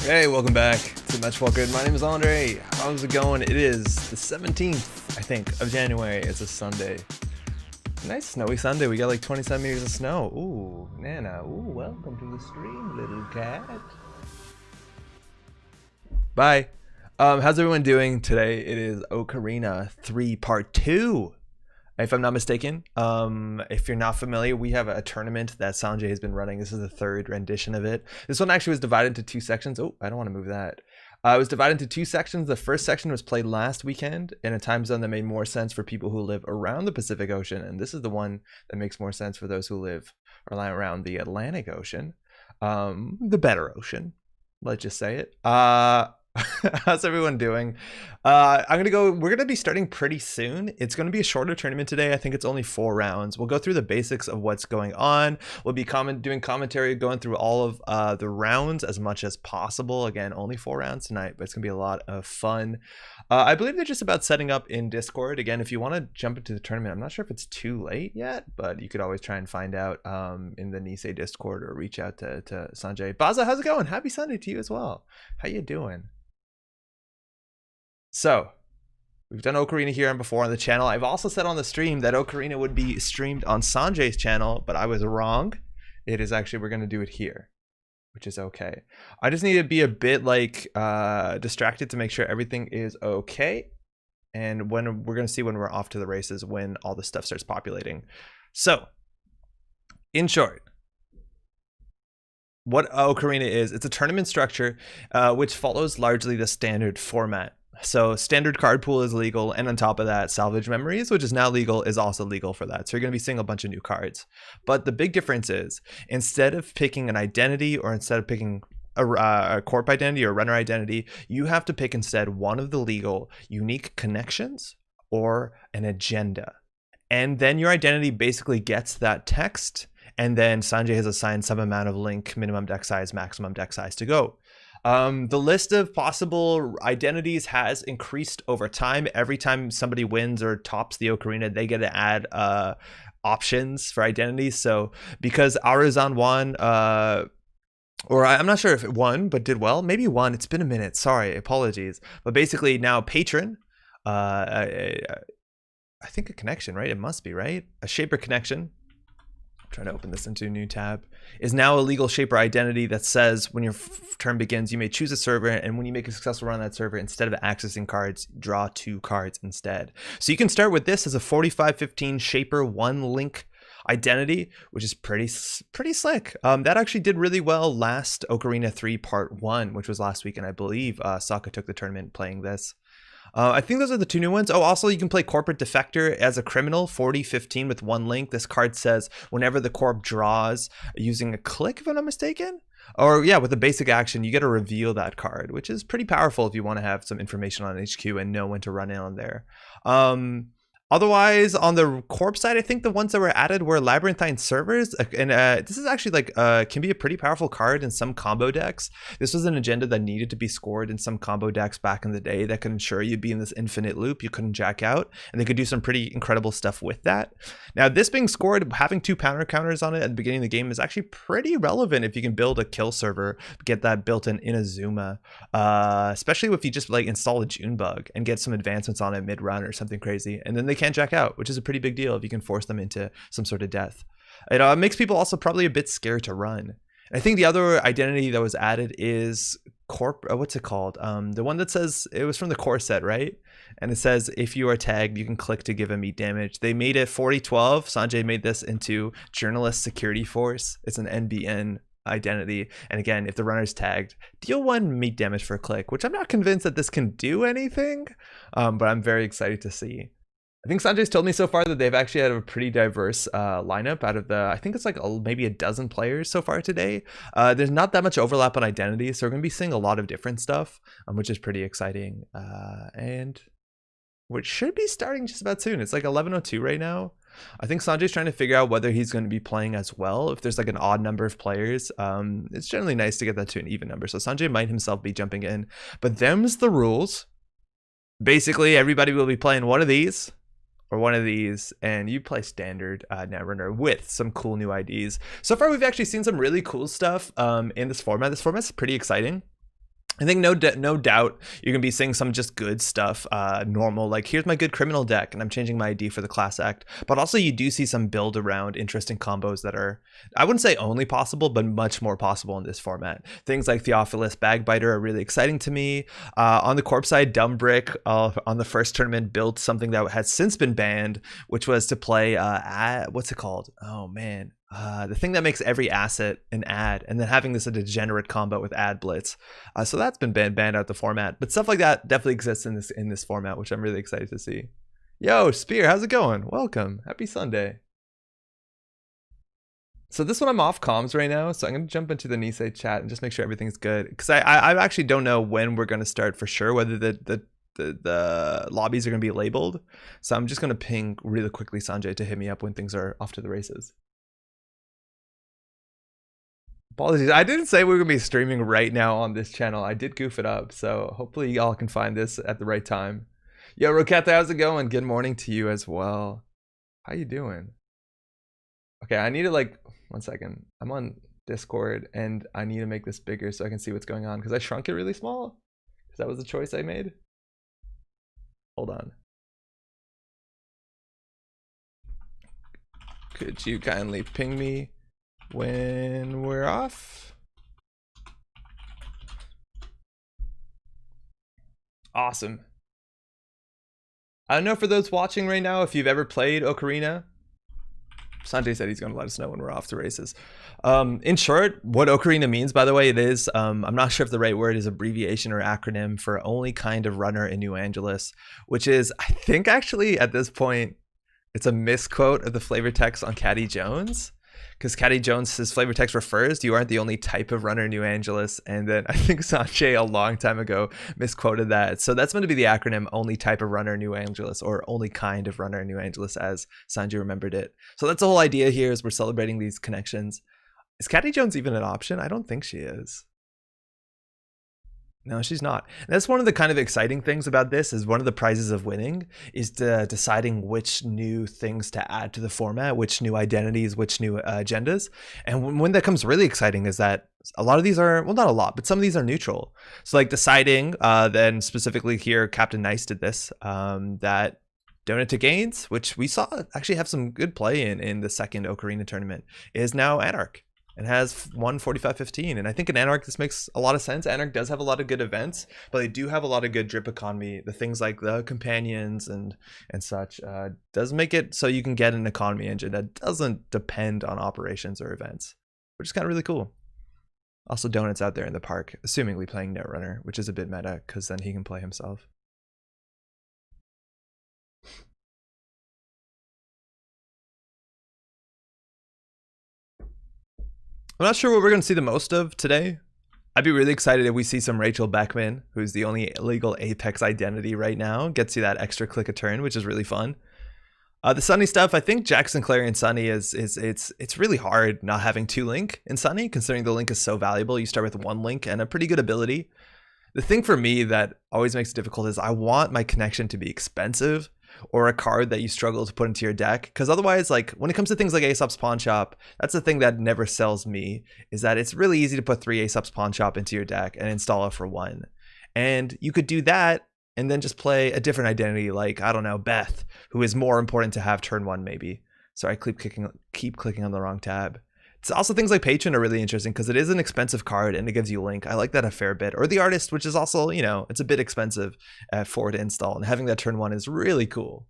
Hey, welcome back to Match Walker. My name is Andre. How's it going? It is the 17th, I think, of January. It's a Sunday. Nice snowy Sunday. We got like 20 centimeters of snow. Ooh, Nana. Ooh, welcome to the stream, little cat. Bye. How's everyone doing today? It is OKORINA 3 Part 2. If I'm not mistaken, if you're not familiar, we have a tournament that Sanjay has been running. This is the third rendition of it. This one actually was divided into two sections. Oh, I don't want to move that. It was divided into two sections. The first section was played last weekend in a time zone that made more sense for people who live around the Pacific Ocean. And this is the one that makes more sense for those who live around the Atlantic Ocean, the better ocean. Let's just say it. How's everyone doing? We're gonna be starting pretty soon. It's gonna be a shorter tournament today. I think it's only 4 rounds. We'll go through the basics of what's going on. We'll be doing commentary, going through all of the rounds as much as possible. Again, only 4 rounds tonight, but it's gonna be a lot of fun. I believe they're just about setting up in Discord. Again, if you want to jump into the tournament, I'm not sure if it's too late yet, but you could always try and find out in the Nisei Discord or reach out to Sanjay. Baza, how's it going? Happy Sunday to you as well. How you doing? So, we've done OKORINA here and before on the channel. I've also said on the stream that OKORINA would be streamed on Sanjay's channel, but I was wrong. It is actually, we're going to do it here, which is okay. I just need to be a bit like distracted to make sure everything is okay. And when we're going to see when we're off to the races, when all the stuff starts populating. So, in short, what OKORINA is, it's a tournament structure which follows largely the standard format. So standard card pool is legal, and on top of that, salvage memories, which is now legal, is also legal for that. So you're going to be seeing a bunch of new cards. But the big difference is, instead of picking an identity or instead of picking a corp identity or runner identity, you have to pick instead one of the legal unique connections or an agenda. And then your identity basically gets that text, and then Sanjay has assigned some amount of link, minimum deck size, maximum deck size to go. The list of possible identities has increased over time. Every time somebody wins or tops the OKORINA, they get to add options for identities. So because Arizan won, or I'm not sure if it won, but did well. Maybe won. It's been a minute. Sorry, apologies. But basically now patron, I think a connection, right? It must be, right? A shaper connection. Trying to open this into a new tab, is now a legal shaper identity that says when your turn begins, you may choose a server, and when you make a successful run on that server, instead of accessing cards, draw 2 cards instead. So you can start with this as a 4515 shaper 1 link identity, which is pretty slick. That actually did really well last OKORINA 3 Part 1, which was last week, and I believe Sokka took the tournament playing this. I think those are the 2 new ones. Oh, also you can play Corporate Defector as a criminal, 4015 with 1 link. This card says whenever the corp draws using a click, if I'm not mistaken, or yeah, with a basic action, you get to reveal that card, which is pretty powerful if you want to have some information on HQ and know when to run in on there. Otherwise, on the corp side, I think the ones that were added were Labyrinthine Servers, and this is actually like can be a pretty powerful card in some combo decks. This was an agenda that needed to be scored in some combo decks back in the day that could ensure you'd be in this infinite loop, you couldn't jack out, and they could do some pretty incredible stuff with that. Now, this being scored, having 2 counters on it at the beginning of the game is actually pretty relevant if you can build a kill server, get that built in Inazuma, especially if you just like install a June bug and get some advancements on it mid-run or something crazy, and then they can't jack out, which is a pretty big deal if you can force them into some sort of death. It makes people also probably a bit scared to run. And I think the other identity that was added is corp. What's it called? The one that says, it was from the core set, right? And it says if you are tagged, you can click to give a meat damage. They made it 4012. Sanjay made this into Journalist Security Force. It's an NBN identity, and again, if the runner's tagged, deal 1 meat damage for a click, which I'm not convinced that this can do anything, but I'm very excited to see. I think Sanjay's told me so far that they've actually had a pretty diverse lineup out of the, I think it's like maybe a dozen players so far today. There's not that much overlap on identities, so we're going to be seeing a lot of different stuff, which is pretty exciting. And which should be starting just about soon. It's like 11:02 right now. I think Sanjay's trying to figure out whether he's going to be playing as well. If there's like an odd number of players, it's generally nice to get that to an even number. So Sanjay might himself be jumping in, but them's the rules. Basically, everybody will be playing one of these or one of these, and you play standard Netrunner with some cool new IDs. So far, we've actually seen some really cool stuff in this format. This format's pretty exciting. I think no doubt you're gonna be seeing some just good stuff, normal, like here's my good criminal deck and I'm changing my ID for the class act. But also you do see some build around interesting combos that are, I wouldn't say only possible, but much more possible in this format. Things like Theophilus Bagbiter are really exciting to me. On the corp side, Dumb Brick on the first tournament built something that has since been banned, which was to play what's it called? Oh man. The thing that makes every asset an ad, and then having this a degenerate combo with ad blitz. So that's been banned out the format, but stuff like that definitely exists in this format, which I'm really excited to see. Yo, Spear, how's it going? Welcome. Happy Sunday. So this one I'm off comms right now, so I'm gonna jump into the Nisei chat and just make sure everything's good, because I actually don't know when we're gonna start for sure, whether the lobbies are gonna be labeled. So I'm just gonna ping really quickly Sanjay to hit me up when things are off to the races. Apologies, I didn't say we were gonna be streaming right now on this channel. I did goof it up, so hopefully y'all can find this at the right time. Yo, Roketa, how's it going? Good morning to you as well. How you doing? Okay, I need to like, 1 second. I'm on Discord and I need to make this bigger so I can see what's going on, because I shrunk it really small. Because that was the choice I made. Hold on. Could you kindly ping me when we're off? Awesome. I don't know for those watching right now if you've ever played OKORINA. Sanjay said he's going to let us know when we're off to races. In short, what OKORINA means, by the way, it is, I'm not sure if the right word is abbreviation or acronym for only kind of runner in New Angeles, which is, I think actually at this point, it's a misquote of the flavor text on Caddy Jones. Because Caddy Jones' flavor text refers to you aren't the only type of runner in New Angeles, and then I think Sanjay a long time ago misquoted that. So that's meant to be the acronym only type of runner in New Angeles, or only kind of runner in New Angeles as Sanjay remembered it. So that's the whole idea here, is we're celebrating these connections. Is Caddy Jones even an option? I don't think she is. No, she's not. And that's one of the kind of exciting things about this, is one of the prizes of winning is deciding which new things to add to the format, which new identities, which new agendas. And when that comes really exciting is that a lot of these are, well, not a lot, but some of these are neutral. So like deciding, then specifically here, Captain Nice did this, that donate to gains, which we saw actually have some good play in the second OKORINA tournament, is now Anarch. And has won 45-15, and I think in Anarch this makes a lot of sense. Anarch does have a lot of good events, but they do have a lot of good drip economy. The things like the companions and such does make it so you can get an economy engine that doesn't depend on operations or events, which is kind of really cool. Also, Donut's out there in the park, assumingly playing Netrunner, which is a bit meta because then he can play himself. I'm not sure what we're going to see the most of today. I'd be really excited if we see some Rachel Beckman, who's the only legal Apex identity right now, gets you that extra click a turn, which is really fun. The Sunny stuff, I think Jackson Clary and Sunny it's really hard not having 2 link in Sunny, considering the link is so valuable. You start with 1 link and a pretty good ability. The thing for me that always makes it difficult is I want my connection to be expensive, or a card that you struggle to put into your deck, because otherwise, like when it comes to things like Aesop's Pawn Shop, that's the thing that never sells me, is that it's really easy to put 3 Aesop's Pawn Shop into your deck and install it for 1, and you could do that and then just play a different identity, like I don't know, Beth, who is more important to have turn 1 maybe. So I keep clicking on the wrong tab. It's also things like Patron are really interesting because it is an expensive card and it gives you link. I like that a fair bit. Or the Artist, which is also, you know, it's a bit expensive for to install, and having that turn 1 is really cool.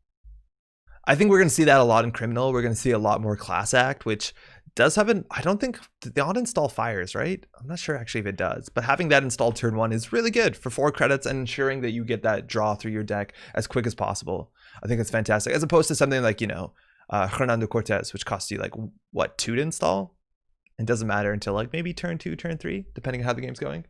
I think we're going to see that a lot in Criminal. We're going to see a lot more Class Act, which does have I don't think the uninstall fires, right? I'm not sure actually if it does, but having that installed turn 1 is really good for 4 credits and ensuring that you get that draw through your deck as quick as possible. I think it's fantastic, as opposed to something like, you know, Hernando Cortez, which costs you like, what, 2 to install? It doesn't matter until like maybe turn 2, turn 3, depending on how the game's going.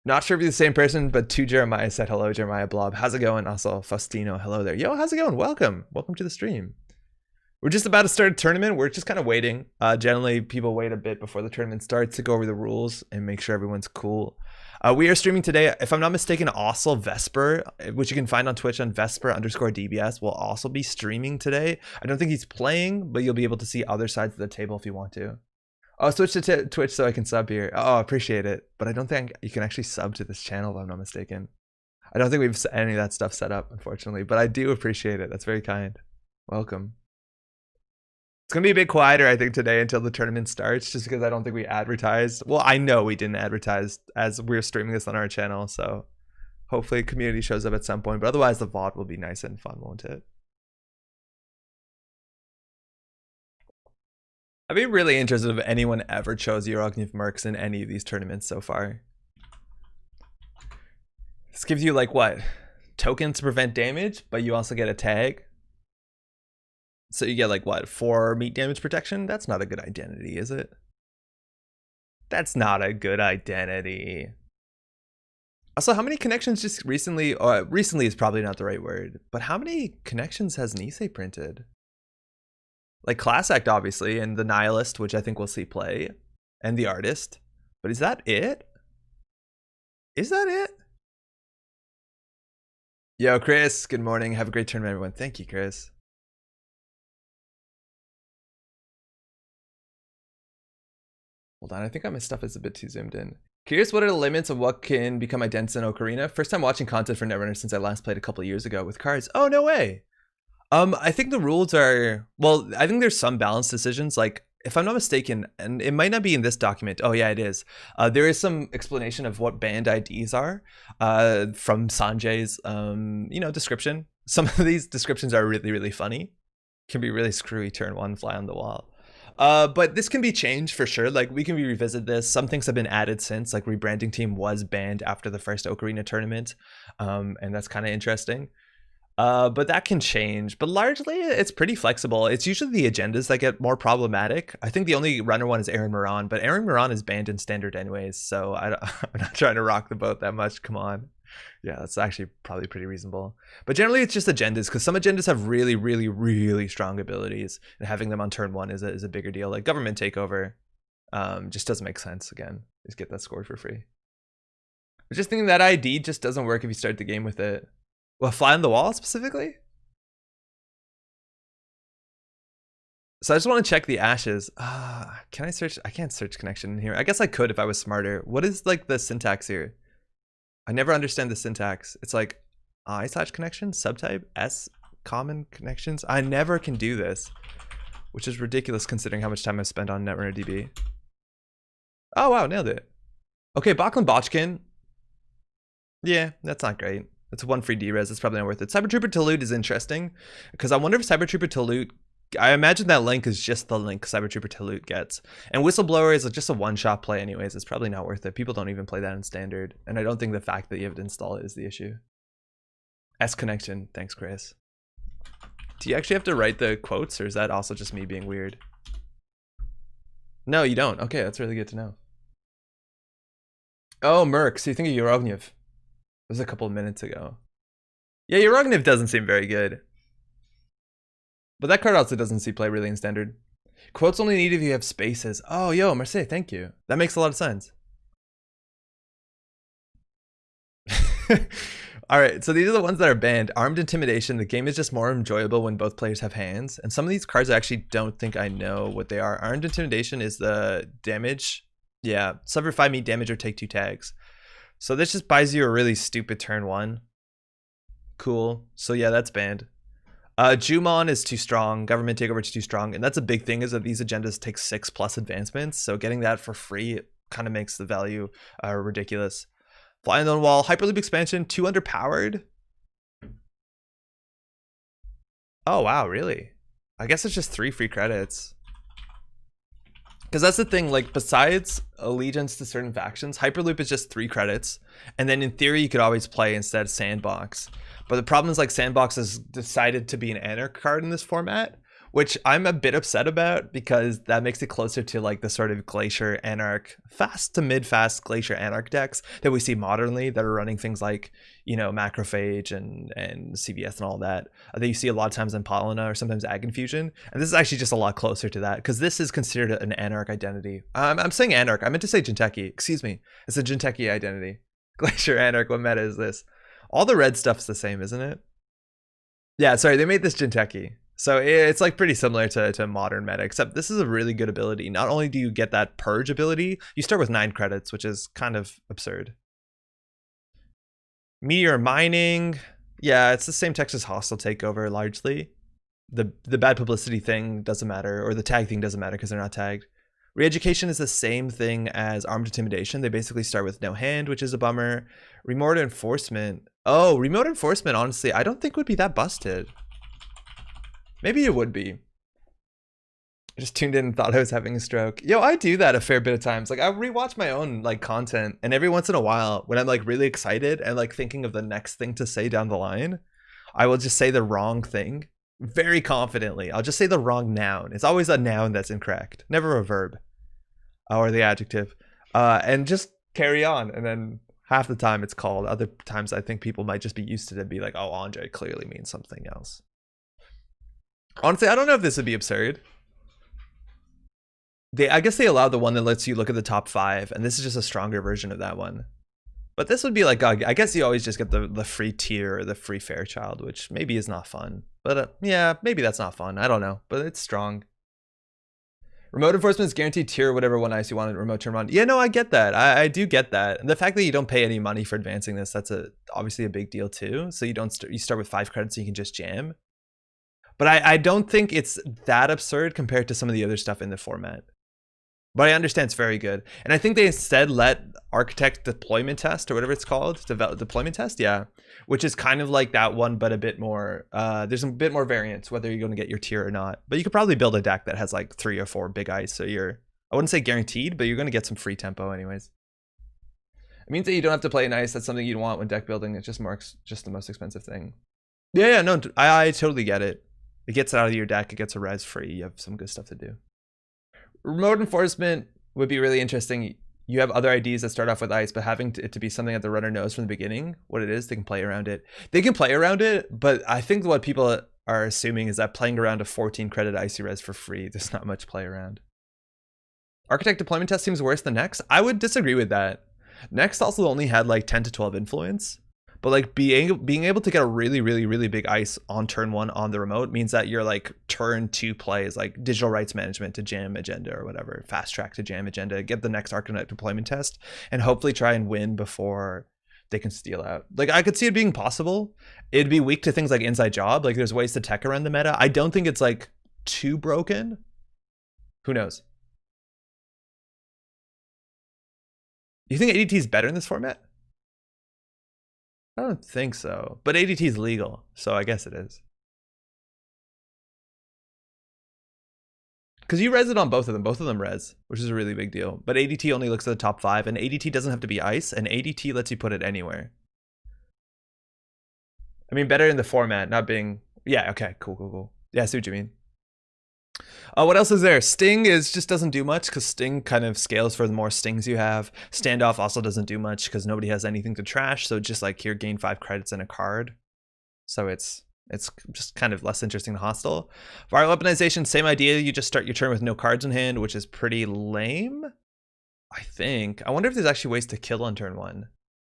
Not sure if you're the same person, but 2 Jeremiah said hello, Jeremiah Blob. How's it going? Also, Faustino, hello there. Yo, how's it going? Welcome. Welcome to the stream. We're just about to start a tournament. We're just kind of waiting. Generally, people wait a bit before the tournament starts to go over the rules and make sure everyone's cool. We are streaming today, if I'm not mistaken, also Vesper, which you can find on Twitch on Vesper_DBS, will also be streaming today. I don't think he's playing, but you'll be able to see other sides of the table if you want to. Oh, switch to Twitch so I can sub here. Oh, appreciate it. But I don't think you can actually sub to this channel if I'm not mistaken. I don't think we've any of that stuff set up, unfortunately. But I do appreciate it. That's very kind. Welcome. It's going to be a bit quieter, I think, today until the tournament starts, just because I don't think we advertised. Well, I know we didn't advertise as we're streaming this on our channel, so hopefully community shows up at some point. But otherwise, the VOD will be nice and fun, won't it? I'd be really interested if anyone ever chose Eurognev Mercs in any of these tournaments so far. This gives you, like, what? Tokens to prevent damage, but you also get a tag. So you get, like, what, 4 meat damage protection? That's not a good identity, is it? That's not a good identity. Also, how many connections just recently, or recently is probably not the right word, but how many connections has Nisei printed? Like Class Act, obviously, and the Nihilist, which I think we'll see play, and the Artist. But is that it? Is that it? Yo, Chris, good morning. Have a great tournament, everyone. Thank you, Chris. Hold on, I think my stuff is a bit too zoomed in. Curious, what are the limits of what can become idents in OKORINA? First time watching content for Netrunner since I last played a couple of years ago with cards. Oh, no way. I think the rules are, well, I think there's some balance decisions. Like, if I'm not mistaken, and it might not be in this document. Oh yeah, it is. There is some explanation of what banned IDs are from Sanjay's, description. Some of these descriptions are really, really funny. Can be really screwy turn one, fly on the wall. But this can be changed for sure. Like, we can revisit this. Some things have been added since, like Rebranding Team was banned after the first OKORINA tournament. And that's kind of interesting. But that can change. But largely, it's pretty flexible. It's usually the agendas that get more problematic. I think the only runner one is Aaron Moran, but Aaron Moran is banned in standard anyways, so I'm not trying to rock the boat that much. Come on. Yeah, that's actually probably pretty reasonable. But generally, it's just agendas, because some agendas have really, really, really strong abilities, and having them on turn one is a bigger deal. Like Government Takeover just doesn't make sense, again. Just get that scored for free. I'm just thinking that ID just doesn't work if you start the game with it. Well, fly on the wall specifically? So I just want to check the ashes. Can I search? I can't search connection in here. I guess I could if I was smarter. What is like the syntax here? I never understand the syntax. It's like I/connection, subtype, S, common connections. I never can do this, which is ridiculous considering how much time I've spent on Netrunner DB. Oh wow, nailed it. Okay, Bachlan Botchkin. Yeah, that's not great. It's one free D-res. It's probably not worth it. Cybertrooper Talute is interesting because I wonder if Cybertrooper Talute, I imagine that link is just the link Cybertrooper Talute gets. And Whistleblower is just a one-shot play anyways. It's probably not worth it. People don't even play that in standard. And I don't think the fact that you have to install it is the issue. S-connection. Thanks, Chris. Do you actually have to write the quotes, or is that also just me being weird? No, you don't. Okay, that's really good to know. Oh, Merc. So you think of Eurognev. It was a couple of minutes ago. Yeah, Eurognev doesn't seem very good. But that card also doesn't see play really in standard. Quotes only need if you have spaces. Oh, yo, Marseille, thank you. That makes a lot of sense. Alright, so these are the ones that are banned. Armed Intimidation. The game is just more enjoyable when both players have hands. And some of these cards I actually don't think I know what they are. Armed Intimidation is the damage. Yeah, suffer 5 meat damage or take 2 tags. So this just buys you a really stupid turn one. Cool. So yeah, that's banned. Jumon is too strong. Government Takeover is too strong. And that's a big thing, is that these agendas take 6+ advancements. So getting that for free kind of makes the value ridiculous. Fly on the wall. Hyperloop expansion. 2 underpowered. Oh, wow. Really? I guess it's just 3 free credits. Because that's the thing, like, besides allegiance to certain factions, Hyperloop is just 3 credits. And then in theory, you could always play instead Sandbox. But the problem is, like, Sandbox has decided to be an Anarch card in this format, which I'm a bit upset about, because that makes it closer to, like, the sort of Glacier Anarch, fast to mid-fast Glacier Anarch decks that we see modernly that are running things like, you know, Macrophage and CBS and all that you see a lot of times in Paulina or sometimes Ag Infusion. And this is actually just a lot closer to that, because this is considered an Anarch identity. I'm saying Anarch. I meant to say Jinteki. Excuse me. It's a Jinteki identity. Glacier Anarch. What meta is this? All the red stuff's the same, isn't it? Yeah, sorry. They made this Jinteki. So it's like pretty similar to modern meta, except this is a really good ability. Not only do you get that purge ability, you start with 9 credits, which is kind of absurd. Meteor mining, yeah, it's the same text as hostile takeover largely. The bad publicity thing doesn't matter, or the tag thing doesn't matter because they're not tagged. Re-education is the same thing as armed intimidation. They basically start with no hand, which is a bummer. Remote enforcement. Oh, remote enforcement, honestly, I don't think would be that busted. Maybe it would be. I just tuned in and thought I was having a stroke. Yo, I do that a fair bit of times. Like I rewatch my own like content, and every once in a while, when I'm like really excited and like thinking of the next thing to say down the line, I will just say the wrong thing very confidently. I'll just say the wrong noun. It's always a noun that's incorrect, never a verb or the adjective, and just carry on. And then half the time it's called. Other times I think people might just be used to it and be like, oh, Andre clearly means something else. Honestly, I don't know if this would be absurd. I guess they allowed the one that lets you look at the top 5, and this is just a stronger version of that one. But this would be like, I guess you always just get the free tier or the free Fairchild, which maybe is not fun. But yeah, maybe that's not fun. I don't know, but it's strong. Remote enforcement is guaranteed tier, whatever one ice you want remote turn on. Yeah, no, I get that. I do get that. And the fact that you don't pay any money for advancing this, that's obviously a big deal too. So you start with 5 credits so you can just jam. But I don't think it's that absurd compared to some of the other stuff in the format. But I understand it's very good. And I think they instead let architect deployment test, or whatever it's called, deployment test, yeah. Which is kind of like that one, but a bit more, there's a bit more variance whether you're going to get your tier or not. But you could probably build a deck that has like 3 or 4 big ice, so I wouldn't say guaranteed, but you're going to get some free tempo anyways. It means that you don't have to play an ice. That's something you'd want when deck building. It's just the most expensive thing. Yeah, no, I totally get it. It gets it out of your deck, it gets a res free, you have some good stuff to do. Remote enforcement would be really interesting. You have other IDs that start off with ice, but having it to be something that the runner knows from the beginning what it is, they can play around it. They can play around it, but I think what people are assuming is that playing around a 14 credit icy res for free, there's not much play around. Architect deployment test seems worse than Next. I would disagree with that. Next also only had like 10 to 12 influence. But like being able to get a really, really, really big ice on turn 1 on the remote means that your like turn 2 plays like digital rights management to jam agenda or whatever, fast track to jam agenda, get the next architect deployment test, and hopefully try and win before they can steal out. Like I could see it being possible. It'd be weak to things like inside job. Like there's ways to tech around the meta. I don't think it's like too broken. Who knows? You think ADT is better in this format? I don't think so, but ADT is legal, so I guess it is. Because you res it on both of them res, which is a really big deal. But ADT only looks at the top 5, and ADT doesn't have to be ice, and ADT lets you put it anywhere. I mean, better in the format, not being, yeah, okay, cool. Yeah, I see what you mean. What else is there? Sting just doesn't do much because Sting kind of scales for the more stings you have. Standoff also doesn't do much because nobody has anything to trash. So just like here, gain 5 credits and a card. So it's just kind of less interesting than hostile. Viral weaponization, same idea. You just start your turn with no cards in hand, which is pretty lame, I think. I wonder if there's actually ways to kill on turn 1.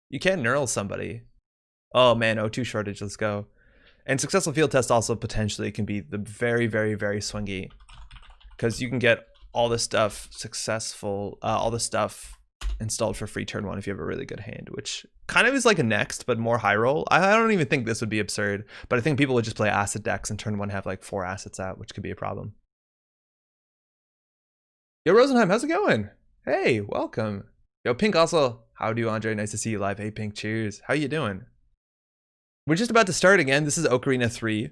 You can't knurl somebody. Oh man, O2 shortage, let's go. And successful field test also potentially can be the very, very, very swingy, because you can get all this stuff all the stuff installed for free turn 1 if you have a really good hand, which kind of is like a next, but more high roll. I don't even think this would be absurd, but I think people would just play asset decks and turn 1 have like 4 assets out, which could be a problem. Yo, Rosenheim, how's it going? Hey, welcome. Yo, Pink also, how do you, Andre? Nice to see you live. Hey, Pink, cheers. How you doing? We're just about to start again. This is OKORINA 3.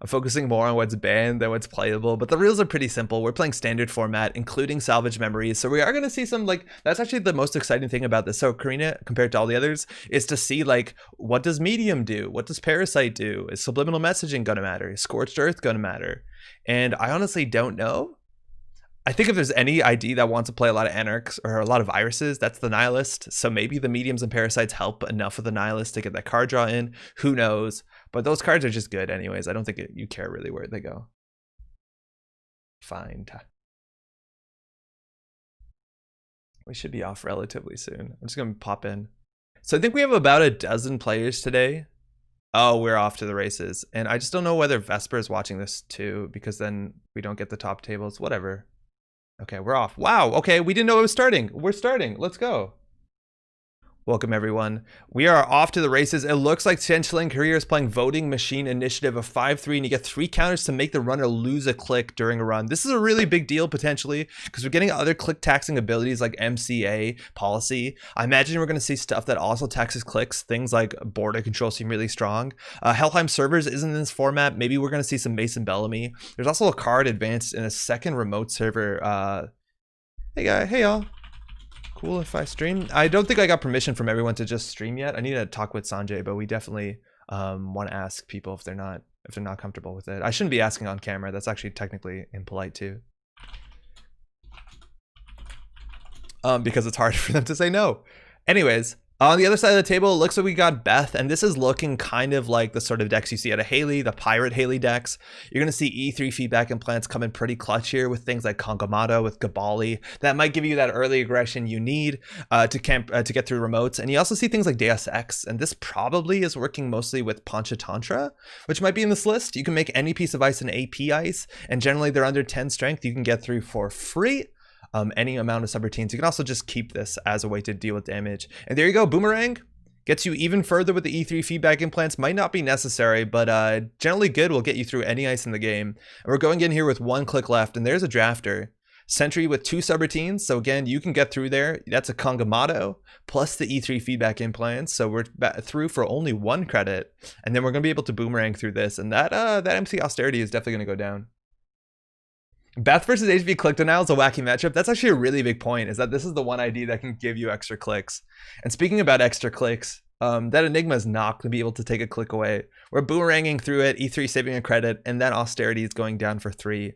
I'm focusing more on what's banned than what's playable, but the rules are pretty simple. We're playing standard format, including salvage memories. So we are going to see some, like, that's actually the most exciting thing about this. So OKORINA, compared to all the others, is to see, like, what does medium do? What does parasite do? Is subliminal messaging going to matter? Is scorched earth going to matter? And I honestly don't know. I think if there's any ID that wants to play a lot of anarchs or a lot of irises, that's the nihilist. So maybe the mediums and parasites help enough of the nihilist to get that card draw in. Who knows? But those cards are just good anyways. I don't think you care really where they go. Fine. We should be off relatively soon. I'm just going to pop in. So I think we have about a dozen players today. Oh, we're off to the races. And I just don't know whether Vesper is watching this too, because then we don't get the top tables. Whatever. Okay, we're off. Wow, okay, we didn't know it was starting. We're starting. Let's go. Welcome, everyone. We are off to the races. It looks like Shenlin Career is playing Voting Machine Initiative of 5-3, and you get 3 counters to make the runner lose a click during a run. This is a really big deal, potentially, because we're getting other click taxing abilities like MCA, Policy. I imagine we're going to see stuff that also taxes clicks. Things like Border Control seem really strong. Helheim Servers isn't in this format. Maybe we're going to see some Mason Bellamy. There's also a card advanced in a second remote server. Hey, y'all. Cool if I stream. I don't think I got permission from everyone to just stream yet. I need to talk with Sanjay, but we definitely want to ask people if they're not comfortable with it. I shouldn't be asking on camera. That's actually technically impolite too. Because it's hard for them to say no. Anyways, on the other side of the table, it looks like we got Beth, and this is looking kind of like the sort of decks you see out of Haley, the Pirate Haley decks. You're going to see E3 feedback implants come in pretty clutch here with things like Kongamato, with Gabali. That might give you that early aggression you need to get through remotes. And you also see things like Deus Ex, and this probably is working mostly with Panchatantra, which might be in this list. You can make any piece of ice an AP ice, and generally they're under 10 strength. You can get through for free. Any amount of subroutines. You can also just keep this as a way to deal with damage. And there you go, Boomerang gets you even further with the E3 feedback implants. Might not be necessary, but generally good will get you through any ice in the game. And we're going in here with 1 click left, and there's a drafter. Sentry with 2 subroutines, so again, you can get through there. That's a Kongamato plus the E3 feedback implants, so we're through for only 1 credit, and then we're going to be able to Boomerang through this, and that MC Austerity is definitely going to go down. Beth versus HB click denial is a wacky matchup. That's actually a really big point, is that this is the one ID that can give you extra clicks. And speaking about extra clicks, that Enigma is not going to be able to take a click away. We're boomeranging through it, E3 saving a credit, and then Austerity is going down for 3.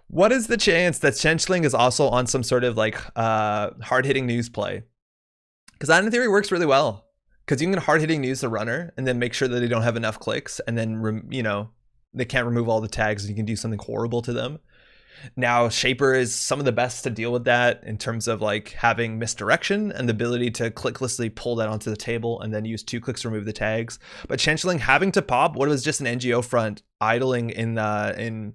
What is the chance that Shenlin is also on some sort of like hard-hitting news play? Because that in theory works really well. Because you can hard-hitting news the runner and then make sure that they don't have enough clicks, and then, you know, they can't remove all the tags and you can do something horrible to them. Now, Shaper is some of the best to deal with that in terms of like having misdirection and the ability to clicklessly pull that onto the table and then use 2 clicks to remove the tags. But Shenlin having to pop what was just an NGO front idling in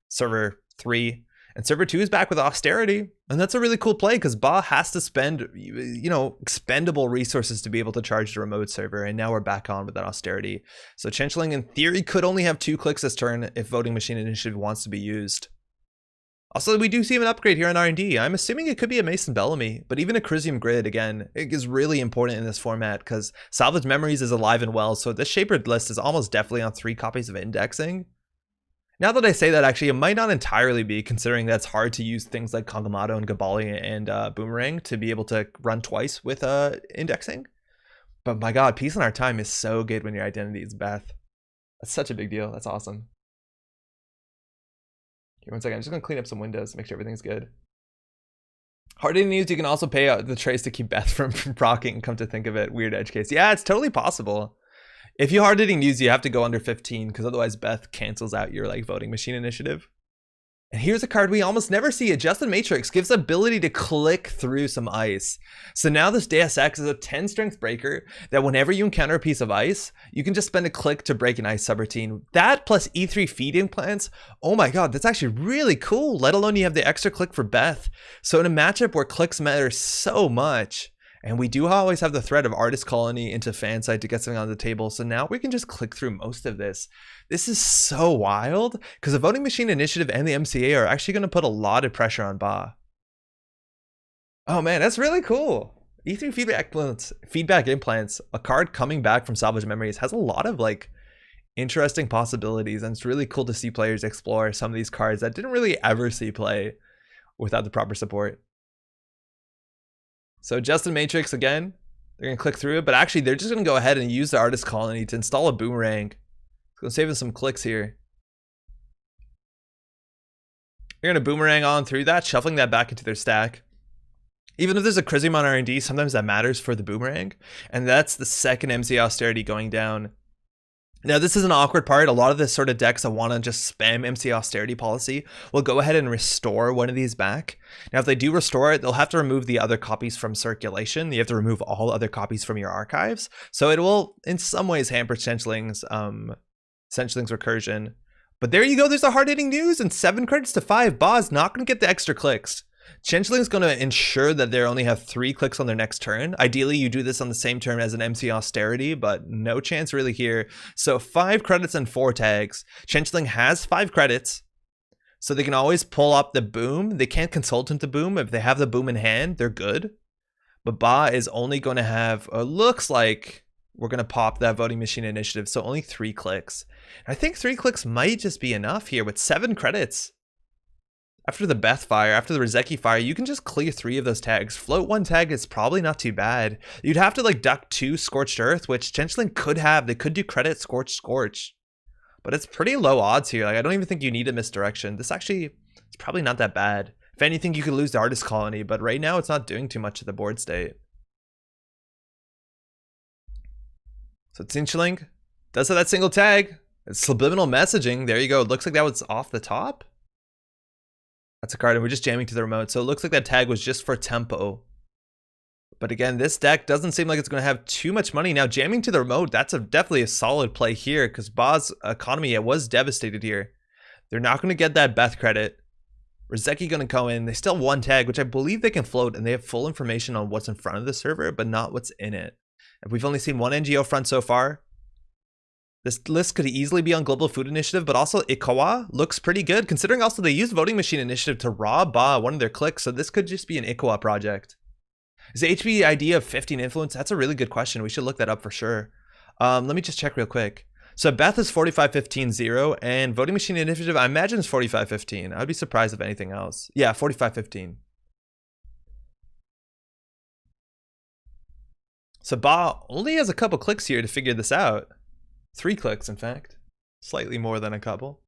server 3, and server 2 is back with Austerity, and that's a really cool play because Ba has to spend, you know, expendable resources to be able to charge the remote server, and now we're back on with that Austerity. So Shenlin in theory could only have 2 clicks this turn if Voting Machine Initiative wants to be used. Also, we do see an upgrade here on R&D. I'm assuming it could be a Mason Bellamy, but even a Chrysium Grid, again, it is really important in this format because Salvage Memories is alive and well, so this Shapered list is almost definitely on 3 copies of indexing. Now that I say that, actually, it might not entirely be, considering that it's hard to use things like Kongamato and Gabali and Boomerang to be able to run twice with indexing. But my god, Peace in Our Time is so good when your identity is Beth. That's such a big deal. That's awesome. Here, 1 second. I'm just going to clean up some windows, make sure everything's good. Hard-hitting news, you can also pay out the trace to keep Beth from proccing, come to think of it. Weird edge case. Yeah, it's totally possible. If you hard-hitting news, you have to go under 15, because otherwise Beth cancels out your like Voting Machine Initiative. And here's a card we almost never see. Adjusted Matrix gives the ability to click through some ice. So now this Deus Ex is a 10 strength breaker that whenever you encounter a piece of ice, you can just spend a click to break an ice subroutine. That plus E3 feed implants, oh my god, that's actually really cool, let alone you have the extra click for Beth. So in a matchup where clicks matter so much, and we do always have the threat of Artist Colony into fan side to get something on the table, so now we can just click through most of this. This is so wild, because the Voting Machine Initiative and the MCA are actually going to put a lot of pressure on Ba. Oh man, that's really cool. E3 feedback implants, a card coming back from Salvage Memories, has a lot of like interesting possibilities, and it's really cool to see players explore some of these cards that didn't really ever see play without the proper support. So Justin Matrix, again, they're going to click through it, but actually they're just going to go ahead and use the Artist Colony to install a Boomerang. It's going to save us some clicks here. They're going to Boomerang on through that, shuffling that back into their stack. Even if there's a Chrysium on R&D, sometimes that matters for the Boomerang. And that's the second MC Austerity going down. Now, this is an awkward part. A lot of this sort of decks that want to just spam MC austerity policy will go ahead and restore one of these back. Now, if they do restore it, they'll have to remove the other copies from circulation. You have to remove all other copies from your archives. So it will, in some ways, hamper Shenling's recursion. But there you go. There's a hard-hitting news, and 7 credits to 5. Ba's not going to get the extra clicks. Shenling's going to ensure that they only have 3 clicks on their next turn. Ideally, you do this on the same turn as an MC austerity, but no chance really here. So 5 credits and 4 tags. Shenling has 5 credits, so they can always pull up the boom. They can't consult into boom. If they have the boom in hand, they're good. But Ba is only going to have, looks like we're going to pop that voting machine initiative, so only 3 clicks. I think 3 clicks might just be enough here with 7 credits. After the Beth fire, after the Rizeki fire, you can just clear 3 of those tags. Float 1 tag is probably not too bad. You'd have to like duck 2 Scorched Earth, which Shenlin could have. They could do credit Scorch. But it's pretty low odds here. Like, I don't even think you need a misdirection. This actually is probably not that bad. If anything, you could lose the Artist Colony, but right now it's not doing too much to the board state. So Shenling does have that single tag. It's subliminal messaging. There you go. It looks like that was off the top. That's a card, and we're just jamming to the remote. So it looks like that tag was just for tempo. But again, this deck doesn't seem like it's going to have too much money. Now, jamming to the remote, that's definitely a solid play here, because Ba's economy was devastated here. They're not going to get that Beth credit. Rizeki going to go in. They still have 1 tag, which I believe they can float, and they have full information on what's in front of the server, but not what's in it. And we've only seen 1 NGO front so far. This list could easily be on Global Food Initiative, but also Ikawa looks pretty good, considering also they used Voting Machine Initiative to rob Ba one of their clicks, so this could just be an Ikawa project. Is the HB idea of 15 influence? That's a really good question. We should look that up for sure. Let me just check real quick. So Beth is 45-15-0, and Voting Machine Initiative, I imagine, is 45-15. I'd be surprised if anything else. Yeah, 45-15. So Ba only has a couple clicks here to figure this out. 3 clicks, in fact. Slightly more than a couple.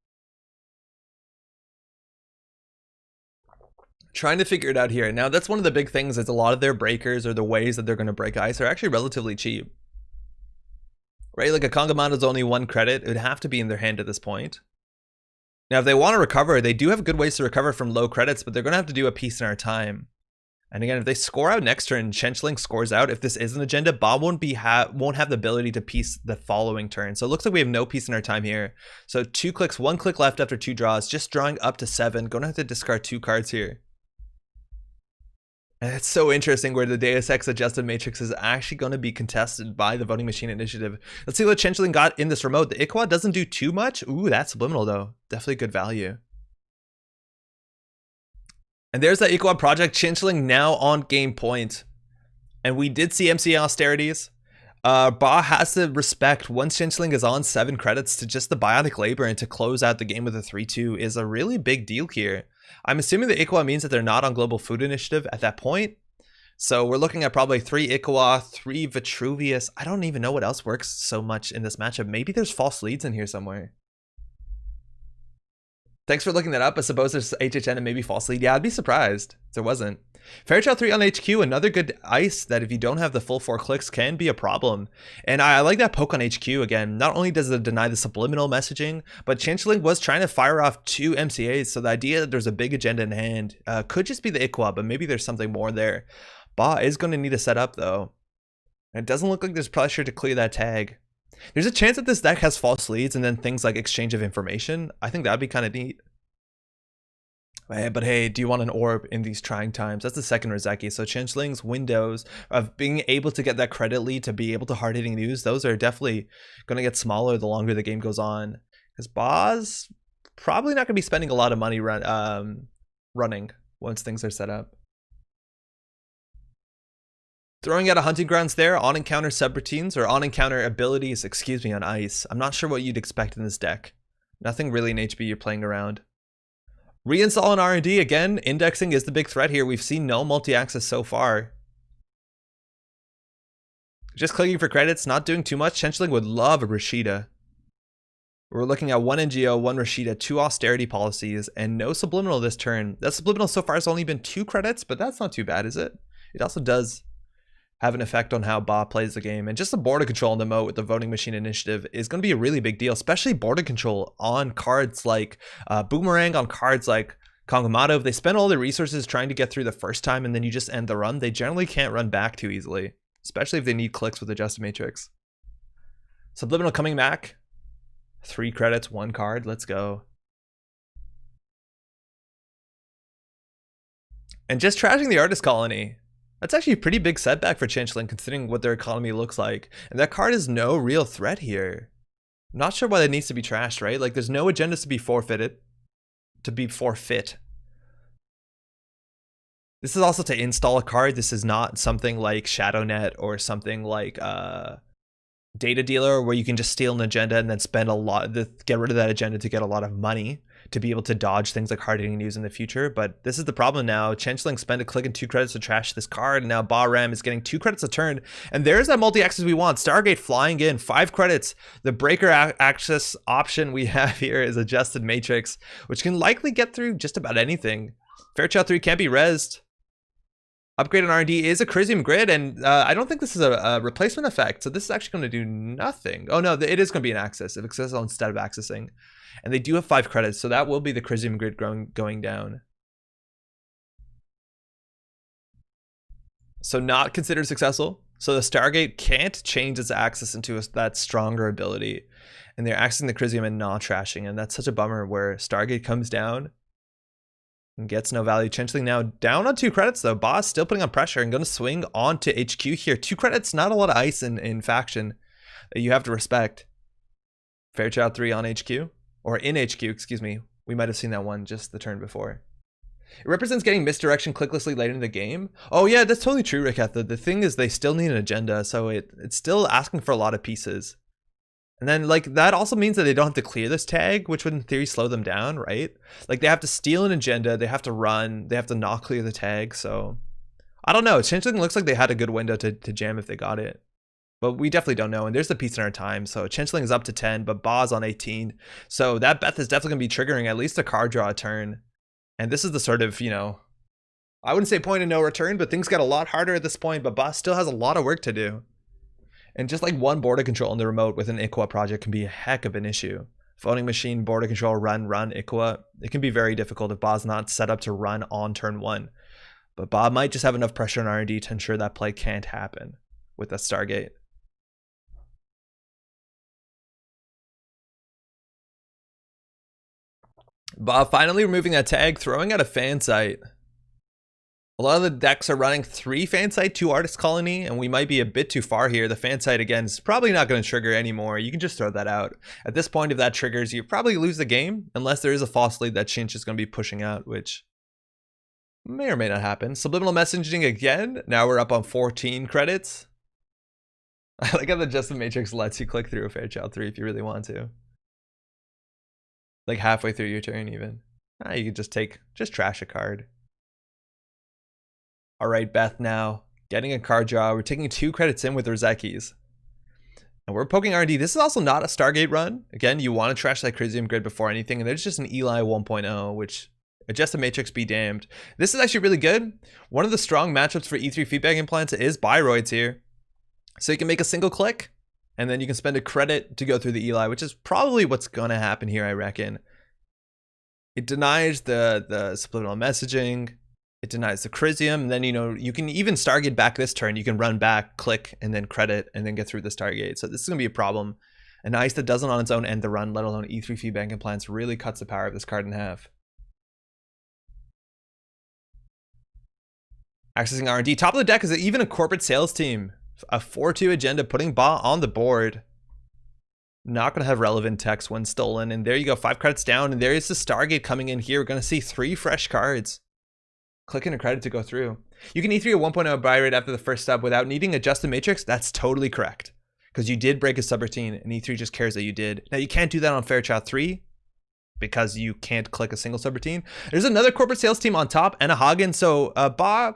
Trying to figure it out here. Now, that's one of the big things is a lot of their breakers or the ways that they're going to break ice are actually relatively cheap. Right? Like a Kongamon is only 1 credit. It would have to be in their hand at this point. Now, if they want to recover, they do have good ways to recover from low credits, but they're going to have to do a piece in our time. And again, if they score out next turn, Shenlin scores out. If this is an agenda, Ba won't have the ability to piece the following turn. So it looks like we have no piece in our time here. So 2 clicks, 1 click left after 2 draws, just drawing up to 7. Going to have to discard 2 cards here. And it's so interesting where the Deus Ex adjusted matrix is actually going to be contested by the Voting Machine Initiative. Let's see what Shenlin got in this remote. The Ikawa doesn't do too much. Ooh, that's subliminal though. Definitely good value. And there's that Ikawa project. Shenlin now on game point. And we did see MC austerities. Ba has to respect once Shenlin is on 7 credits to just the Biotic Labor and to close out the game with a 3-2 is a really big deal here. I'm assuming the Ikawa means that they're not on Global Food Initiative at that point. So we're looking at probably 3 Ikawa, 3 Vitruvius. I don't even know what else works so much in this matchup. Maybe there's false leads in here somewhere. Thanks for looking that up. I suppose there's HHN and maybe false lead. Yeah, I'd be surprised if there wasn't. Fairchild 3 on HQ, another good ice that if you don't have the full 4 clicks can be a problem. And I like that poke on HQ again. Not only does it deny the subliminal messaging, but Shenlin was trying to fire off 2 MCAs. So the idea that there's a big agenda in hand could just be the Ikawa, but maybe there's something more there. Ba is going to need to set up though. And it doesn't look like there's pressure to clear that tag. There's a chance that this deck has false leads and then things like exchange of information. I think that'd be kind of neat. But hey, do you want an orb in these trying times? That's the second Rizeki. So Shenling's windows of being able to get that credit lead to be able to hard-hitting news, those are definitely going to get smaller the longer the game goes on. Because Ba's probably not going to be spending a lot of money running once things are set up. Throwing out a hunting grounds there, on encounter subroutines or on encounter abilities, excuse me, on ice. I'm not sure what you'd expect in this deck. Nothing really in HB you're playing around. Reinstall and R&D, again, indexing is the big threat here. We've seen no multi-access so far. Just clicking for credits, not doing too much. Shenlin would love a Rashida. We're looking at 1 NGO, 1 Rashida, 2 austerity policies, and no subliminal this turn. That subliminal so far has only been 2 credits, but that's not too bad, is it? It also does have an effect on how Ba plays the game. And just the border control on the moat with the voting machine initiative is going to be a really big deal, especially border control on cards like Boomerang, on cards like Kangamato. If they spend all their resources trying to get through the first time and then you just end the run, they generally can't run back too easily, especially if they need clicks with Adjusted Matrix. Subliminal coming back. 3 credits, 1 card. Let's go. And just trashing the Artist Colony. That's actually a pretty big setback for Shenlin considering what their economy looks like. And that card is no real threat here. I'm not sure why that needs to be trashed, right? Like there's no agendas to be forfeited. This is also to install a card. This is not something like ShadowNet or something like Data Dealer where you can just steal an agenda and then spend a lot, get rid of that agenda to get a lot of money to be able to dodge things like hard-hitting news in the future. But this is the problem now. Shenlin spent a click and 2 credits to trash this card, and now Ba-Ram is getting 2 credits a turn. And there's that multi-access we want. Stargate flying in, 5 credits. The breaker access option we have here is Adjusted Matrix, which can likely get through just about anything. Fairchild 3 can't be rezzed. Upgrade on R&D is a Crisium grid, and I don't think this is a replacement effect, so this is actually going to do nothing. Oh no, it is going to be an access. If accessible instead of accessing. And they do have 5 credits, so that will be the Crisium grid going down. So not considered successful. So the Stargate can't change its access into that stronger ability. And they're accessing the Crisium and not trashing, and that's such a bummer where Stargate comes down and gets no value. Shenlin now down on 2 credits though. Boss still putting on pressure and going to swing on to HQ here. 2 credits, not a lot of ice in faction that you have to respect. Fairchild 3 on HQ, or in HQ, excuse me. We might have seen that one just the turn before. It represents getting misdirection clicklessly later in the game. Oh yeah, that's totally true, Ricketha. The thing is they still need an agenda, so it's still asking for a lot of pieces. And then like that also means that they don't have to clear this tag, which would in theory slow them down, right? Like they have to steal an agenda, they have to run, they have to not clear the tag. So I don't know. Shenlin looks like they had a good window to jam if they got it. But we definitely don't know. And there's the piece in our time. So Shenlin is up to 10, but Ba's on 18. So that Beth is definitely going to be triggering at least a card draw a turn. And this is the sort of, you know, I wouldn't say point of no return, but things get a lot harder at this point. But Ba still has a lot of work to do. And just like one border control on the remote with an IQA project can be a heck of an issue. Voting machine, border control, run, IQA. It can be very difficult if Ba's not set up to run on turn 1. But Ba might just have enough pressure on R&D to ensure that play can't happen with that Stargate. Ba finally removing that tag, throwing out a fan site. A lot of the decks are running 3 fan site, 2 artist colony, and we might be a bit too far here. The fan site again is probably not going to trigger anymore. You can just throw that out. At this point, if that triggers, you probably lose the game, unless there is a false lead that Shinch is going to be pushing out, which may or may not happen. Subliminal messaging again. Now we're up on 14 credits. I like how the Adjusted Matrix lets you click through a Fairchild 3 if you really want to. Like halfway through your turn even. You could just trash a card. All right, Beth now getting a card draw. We're taking 2 credits in with Rozekis. And we're poking R&D. This is also not a Stargate run. Again, you want to trash that Crisium grid before anything. And there's just an Eli 1.0, which Adjusted Matrix be damned. This is actually really good. One of the strong matchups for E3 feedback implants is Biroids here. So you can make a single click, and then you can spend a credit to go through the Eli, which is probably what's going to happen here, I reckon. It denies the subliminal messaging. It denies the Crisium, and then, you know, you can even Stargate back this turn. You can run back, click, and then credit, and then get through the Stargate. So this is going to be a problem. An ice that doesn't on its own end the run, let alone E3 feedback implants, really cuts the power of this card in half. Accessing R&D. Top of the deck is even a corporate sales team. A 4-2 agenda, putting Ba on the board. Not going to have relevant text when stolen. And there you go, 5 credits down. And there is the Stargate coming in here. We're going to see 3 fresh cards. Clicking a credit to go through. You can E3 a 1.0 buy rate after the first sub without needing Adjusted Matrix. That's totally correct. Because you did break a subroutine, and E3 just cares that you did. Now, you can't do that on Fairchild 3 because you can't click a single subroutine. There's another corporate sales team on top and a Hagen. So Ba,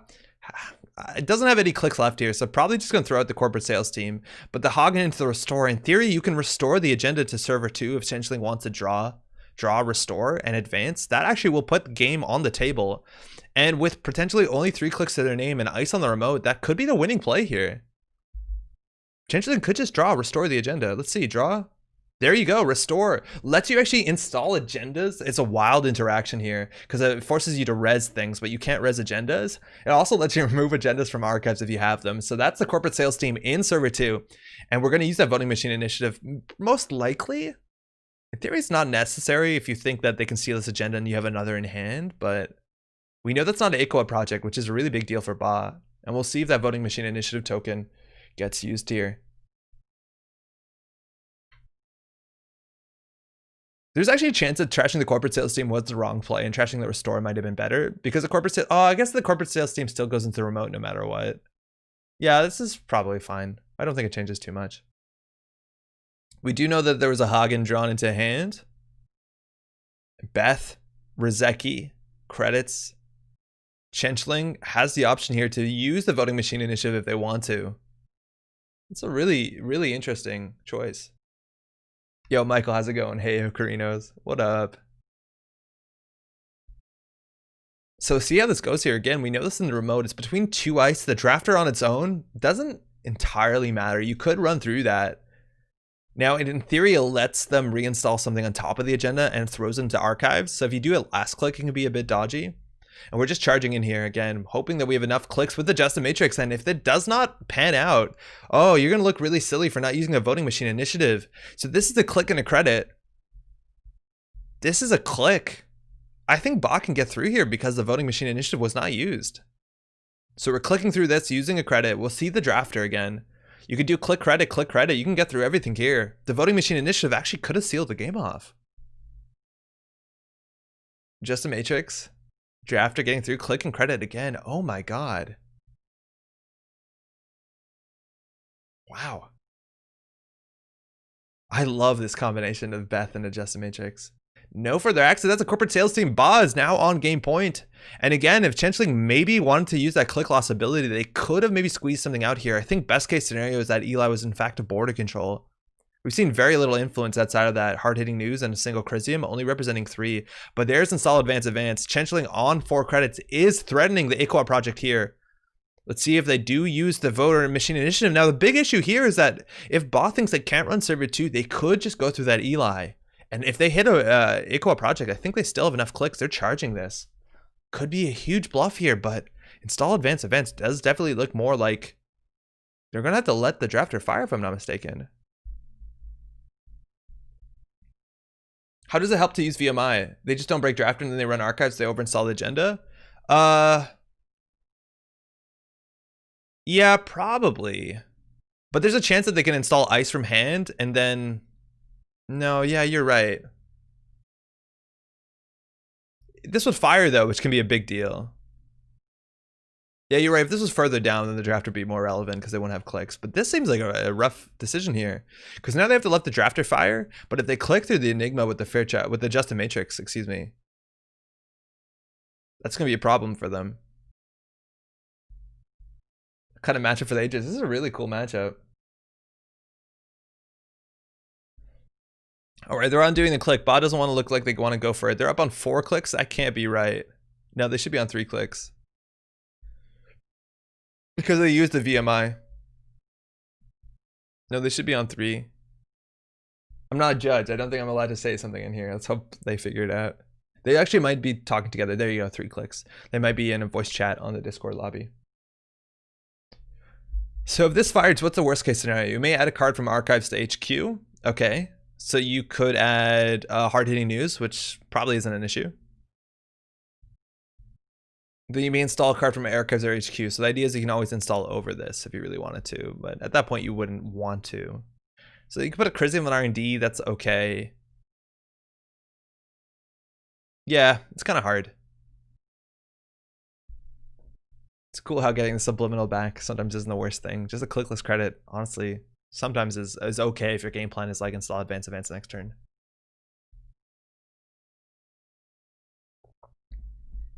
it doesn't have any clicks left here, so probably just going to throw out the corporate sales team. But the Hagen into the restore. In theory, you can restore the agenda to server 2 if Shenlin wants to draw draw, restore, and advance, that actually will put the game on the table. And with potentially only 3 clicks to their name and ice on the remote, that could be the winning play here. Shenlin could just draw, restore the agenda. Let's see, draw. There you go, restore. Lets you actually install agendas. It's a wild interaction here because it forces you to res things, but you can't res agendas. It also lets you remove agendas from archives if you have them. So that's the corporate sales team in server 2. And we're going to use that voting machine initiative most likely. In theory, it's not necessary if you think that they can steal this agenda and you have another in hand, but we know that's not an ACOA project, which is a really big deal for Ba. And we'll see if that voting machine initiative token gets used here. There's actually a chance that trashing the corporate sales team was the wrong play and trashing the restore might have been better because the corporate sales, I guess the corporate sales team still goes into the remote no matter what. Yeah, this is probably fine. I don't think it changes too much. We do know that there was a Hagen drawn into hand. Beth, Rizeki, credits. Shenlin has the option here to use the voting machine initiative if they want to. It's a really, really interesting choice. Yo, Michael, how's it going? Hey, OKORINOs. What up? So see how this goes here. Again, we know this in the remote. It's between 2 ice. The drafter on its own doesn't entirely matter. You could run through that. Now, in theory, it lets them reinstall something on top of the agenda and throws them to archives. So if you do a last click, it can be a bit dodgy. And we're just charging in here again, hoping that we have enough clicks with the Justin Matrix. And if it does not pan out, oh, you're going to look really silly for not using a voting machine initiative. So this is a click and a credit. This is a click. I think Ba can get through here because the voting machine initiative was not used. So we're clicking through this using a credit. We'll see the drafter again. You could do click credit, click credit. You can get through everything here. The voting machine initiative actually could have sealed the game off. Justin Matrix. Drafter getting through, click and credit again. Oh my god. Wow. I love this combination of Beth and a Justin Matrix. No further access. That's a corporate sales team. Ba is now on game point. And again, if Shenlin maybe wanted to use that click loss ability, they could have maybe squeezed something out here. I think best case scenario is that Eli was in fact a border control. We've seen very little influence outside of that hard-hitting news and a single Chrysium, only representing 3. But there's install advance. Shenlin on 4 credits is threatening the ACOA project here. Let's see if they do use the voter machine initiative. Now, the big issue here is that if Ba thinks they can't run server 2, they could just go through that Eli. And if they hit a ACOA project, I think they still have enough clicks. They're charging this. Could be a huge bluff here, but install advance does definitely look more like they're going to have to let the drafter fire, if I'm not mistaken. How does it help to use VMI? They just don't break drafter and then they run archives, they overinstall the agenda? Yeah, probably. But there's a chance that they can install ice from hand and then... No, yeah, you're right. This would fire though, which can be a big deal. Yeah, you're right. If this was further down, then the draft would be more relevant because they won't have clicks. But this seems like a rough decision here because now they have to let the drafter fire. But if they click through the Enigma with the fair chat with the Justin Matrix, excuse me, that's gonna be a problem for them. Kind of matchup for the ages. This is a really cool matchup. All right, they're undoing the click. Ba doesn't want to look like they want to go for it. They're up on 4 clicks. That can't be right. No, they should be on 3 clicks. Because they used the VMI. No, they should be on 3. I'm not a judge. I don't think I'm allowed to say something in here. Let's hope they figure it out. They actually might be talking together. There you go, 3 clicks. They might be in a voice chat on the Discord lobby. So if this fires, what's the worst case scenario? You may add a card from archives to HQ. Okay. So you could add hard-hitting news, which probably isn't an issue. Then you may install a card from archives or HQ. So the idea is you can always install over this if you really wanted to, but at that point you wouldn't want to. So you can put a Chrysium on R&D, that's okay. Yeah, it's kind of hard. It's cool how getting the subliminal back sometimes isn't the worst thing. Just a clickless credit, honestly, sometimes is okay if your game plan is like install advance next turn.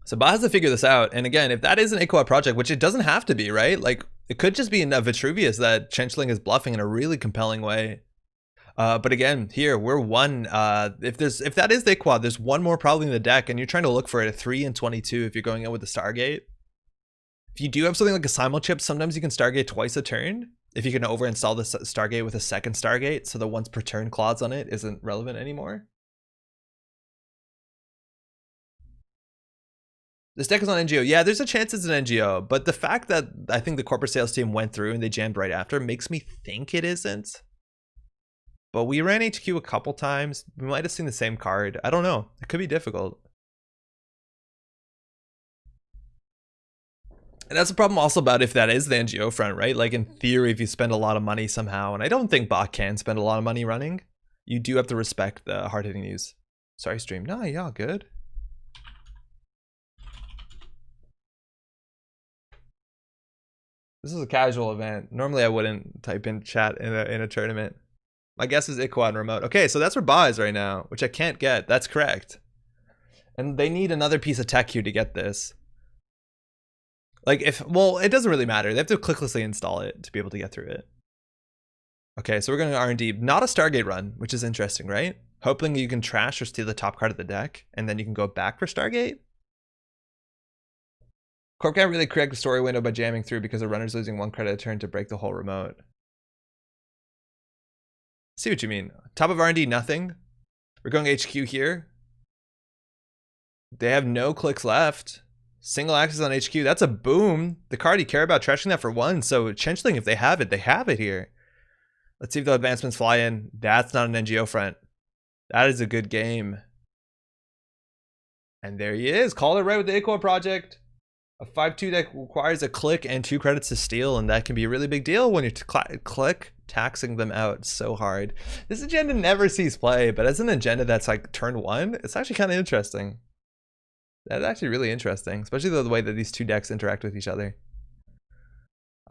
So Ba has to figure this out. And again, if that is an ACOA project, which it doesn't have to be, right? Like it could just be a Vitruvius that Shenlin is bluffing in a really compelling way. But again, here we're one. If that is the quad, there's one more probably in the deck, and you're trying to look for it at 3 and 22 if you're going in with the Stargate. If you do have something like a simul chip, sometimes you can Stargate twice a turn. If you can overinstall the Stargate with a second Stargate, so the once per turn clause on it isn't relevant anymore. This deck is on NGO. Yeah, there's a chance it's an NGO, but the fact that I think the corporate sales team went through and they jammed right after makes me think it isn't. But we ran HQ a couple times. We might have seen the same card. I don't know. It could be difficult. And that's the problem also about if that is the NGO front, right? Like in theory, if you spend a lot of money somehow, and I don't think bot can spend a lot of money running, you do have to respect the hard-hitting news. Sorry, stream. No, y'all good. This is a casual event. Normally I wouldn't type in chat in a tournament. My guess is Iquad and remote. Okay, so that's where Ba is right now, which I can't get. That's correct. And they need another piece of tech here to get this. Like well, it doesn't really matter. They have to clicklessly install it to be able to get through it. Okay, so we're going to R&D. Not a Stargate run, which is interesting, right? Hoping you can trash or steal the top card of the deck, and then you can go back for Stargate. Corp can't really correct the story window by jamming through because the runner's losing 1 credit a turn to break the whole remote. See what you mean. Top of R&D, nothing. We're going HQ here. They have no clicks left. Single access on HQ. That's a boom. The card you care about, trashing that for 1. So Shenlin, if they have it here. Let's see if the advancements fly in. That's not an NGO front. That is a good game. And there he is. Called it right with the Iquad project. A 5-2 deck requires a click and 2 credits to steal, and that can be a really big deal when you're click taxing them out so hard. This agenda never sees play, but as an agenda that's like turn 1, it's actually kind of interesting. That's actually really interesting, especially the way that these 2 decks interact with each other.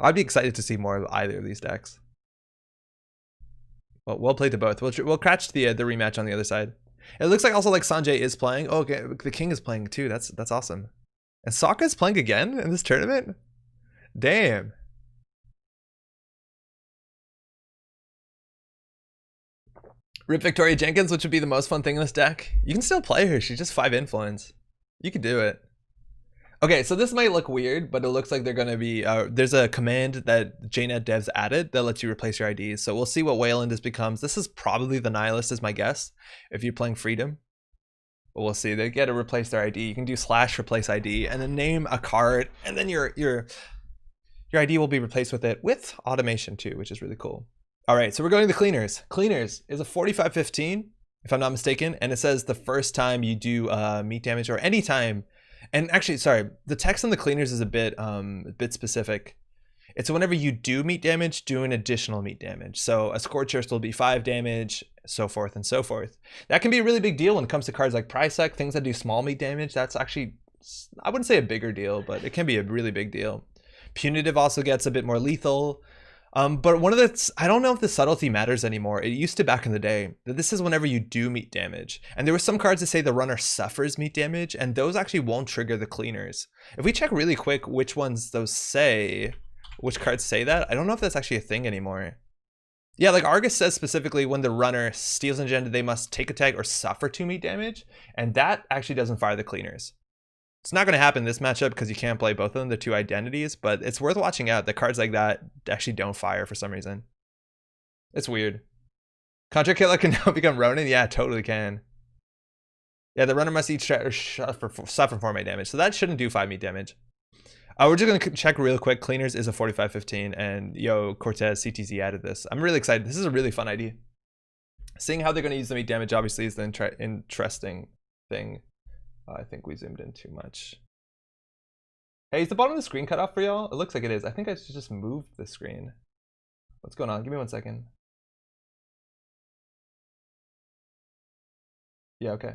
I'd be excited to see more of either of these decks. Well, we'll play to both. We'll catch the rematch on the other side. It looks like also like Sanjay is playing. Oh, okay, the King is playing too. That's awesome. And Sokka's playing again in this tournament? Damn. Rip Victoria Jenkins, which would be the most fun thing in this deck. You can still play her. She's just 5 influence. You could do it. Okay, so this might look weird, but it looks like they're going to be... there's a command that JNet devs added that lets you replace your IDs. So we'll see what Wayland this becomes. This is probably the Nihilist is my guess if you're playing Freedom. But we'll see. They get to replace their ID. You can do / replace ID and then name a card, and then your ID will be replaced with it with automation too, which is really cool. All right, so we're going to Cleaners. Cleaners is a 45-15, if I'm not mistaken, and it says the first time you do meat damage or any time. And actually, sorry, the text on the Cleaners is a bit specific. It's whenever you do meat damage, do an additional meat damage. So a Scorchurst will be 5 damage, so forth and so forth. That can be a really big deal when it comes to cards like Prysac, things that do small meat damage. That's actually, I wouldn't say a bigger deal, but it can be a really big deal. Punitive also gets a bit more lethal. But one of the, I don't know if the subtlety matters anymore. It used to back in the day that this is whenever you do meat damage. And there were some cards that say the runner suffers meat damage, and those actually won't trigger the Cleaners. If we check really quick which ones those say, which cards say that, I don't know if that's actually a thing anymore. Yeah, like Argus says specifically when the runner steals an agenda, they must take a tag or suffer 2 meat damage, and that actually doesn't fire the Cleaners. It's not going to happen in this matchup because you can't play both of them, the 2 identities, but it's worth watching out that cards like that actually don't fire for some reason. It's weird. Contra Killer can now become Ronin? Yeah, totally can. Yeah, the runner must each suffer 4 meat damage, so that shouldn't do 5 meat damage. We're just going to check real quick. Cleaners is a 45-15, and yo, Cortez CTZ added this. I'm really excited. This is a really fun idea. Seeing how they're going to use the meat damage obviously is the interesting thing. I think we zoomed in too much. Hey, is the bottom of the screen cut off for y'all? It looks like it is. I think I just moved the screen. What's going on? Give me 1 second. Yeah, okay.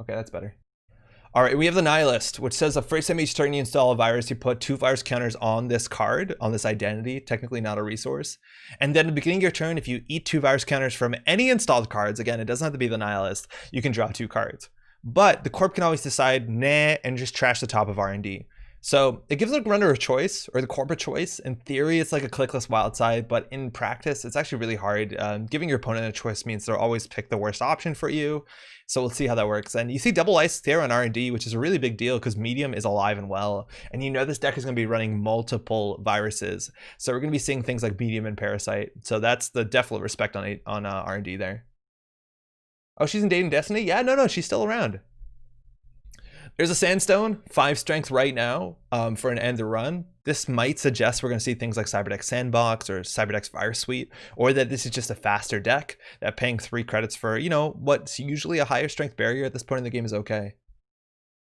Okay, that's better. All right, we have the Nihilist, which says the first time each turn you install a virus, you put 2 virus counters on this card, on this identity, technically not a resource. And then at the beginning of your turn, if you eat 2 virus counters from any installed cards, again, it doesn't have to be the Nihilist, you can draw 2 cards. But the Corp can always decide, nah, and just trash the top of R&D. So it gives the runner a choice, or the corporate choice. In theory, it's like a clickless wild side, but in practice, it's actually really hard. Giving your opponent a choice means they'll always pick the worst option for you. So we'll see how that works. And you see double ice there on R&D, which is a really big deal because medium is alive and well. And you know this deck is going to be running multiple viruses. So we're going to be seeing things like medium and parasite. So that's the definite respect on R&D there. Oh, she's in Dating Destiny? Yeah, no, she's still around. There's a Sandstone, 5 strength right now for an end the run. This might suggest we're going to see things like Cyberdeck Sandbox or Cyberdeck's Virus Suite, or that this is just a faster deck that paying 3 credits for, you know, what's usually a higher strength barrier at this point in the game is okay.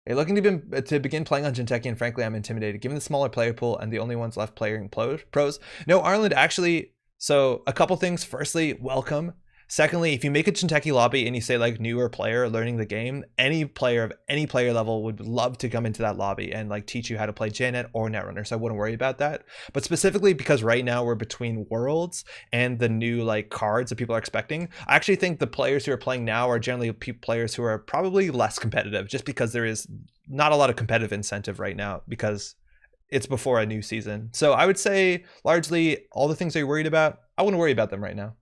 Hey, looking to begin playing on Jinteki, and frankly, I'm intimidated. Given the smaller player pool and the only ones left playing pros. No, Ireland actually, so a couple things. Firstly, welcome. Secondly, if you make a Jinteki lobby and you say like newer player learning the game, any player of any player level would love to come into that lobby and like teach you how to play JNet or Netrunner. So I wouldn't worry about that. But specifically because right now we're between worlds and the new like cards that people are expecting, I actually think the players who are playing now are generally players who are probably less competitive, just because there is not a lot of competitive incentive right now because it's before a new season. So I would say largely all the things that you're worried about, I wouldn't worry about them right now.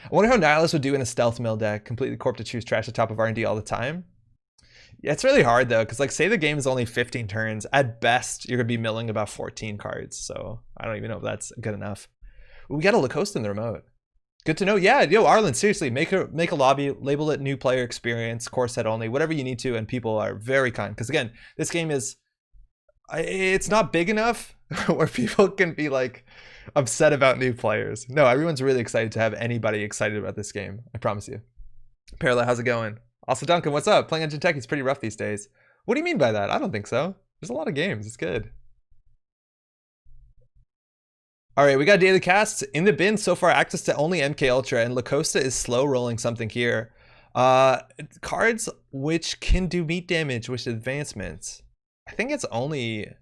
I wonder how Nihilist would do in a stealth mill deck, completely corp to choose trash at top of R&D all the time. Yeah, it's really hard though, because like say the game is only 15 turns, at best you're gonna be milling about 14 cards. So I don't even know if that's good enough. We got a Lacoste in the remote. Good to know. Yeah, yo, Arlen, seriously, make a lobby, label it new player experience, core set only, whatever you need to, and people are very kind. Because again, this game is, it's not big enough where people can be like upset about new players. No, everyone's really excited to have anybody excited about this game. I promise you. Parallel, how's it going? Also, Duncan, what's up? Playing on Jinteki is pretty rough these days. What do you mean by that? I don't think so. There's a lot of games. It's good. All right, we got daily casts in the bin so far. Access to only MK Ultra, and Lacosta is slow rolling something here. Cards which can do meat damage with advancements. I think it's only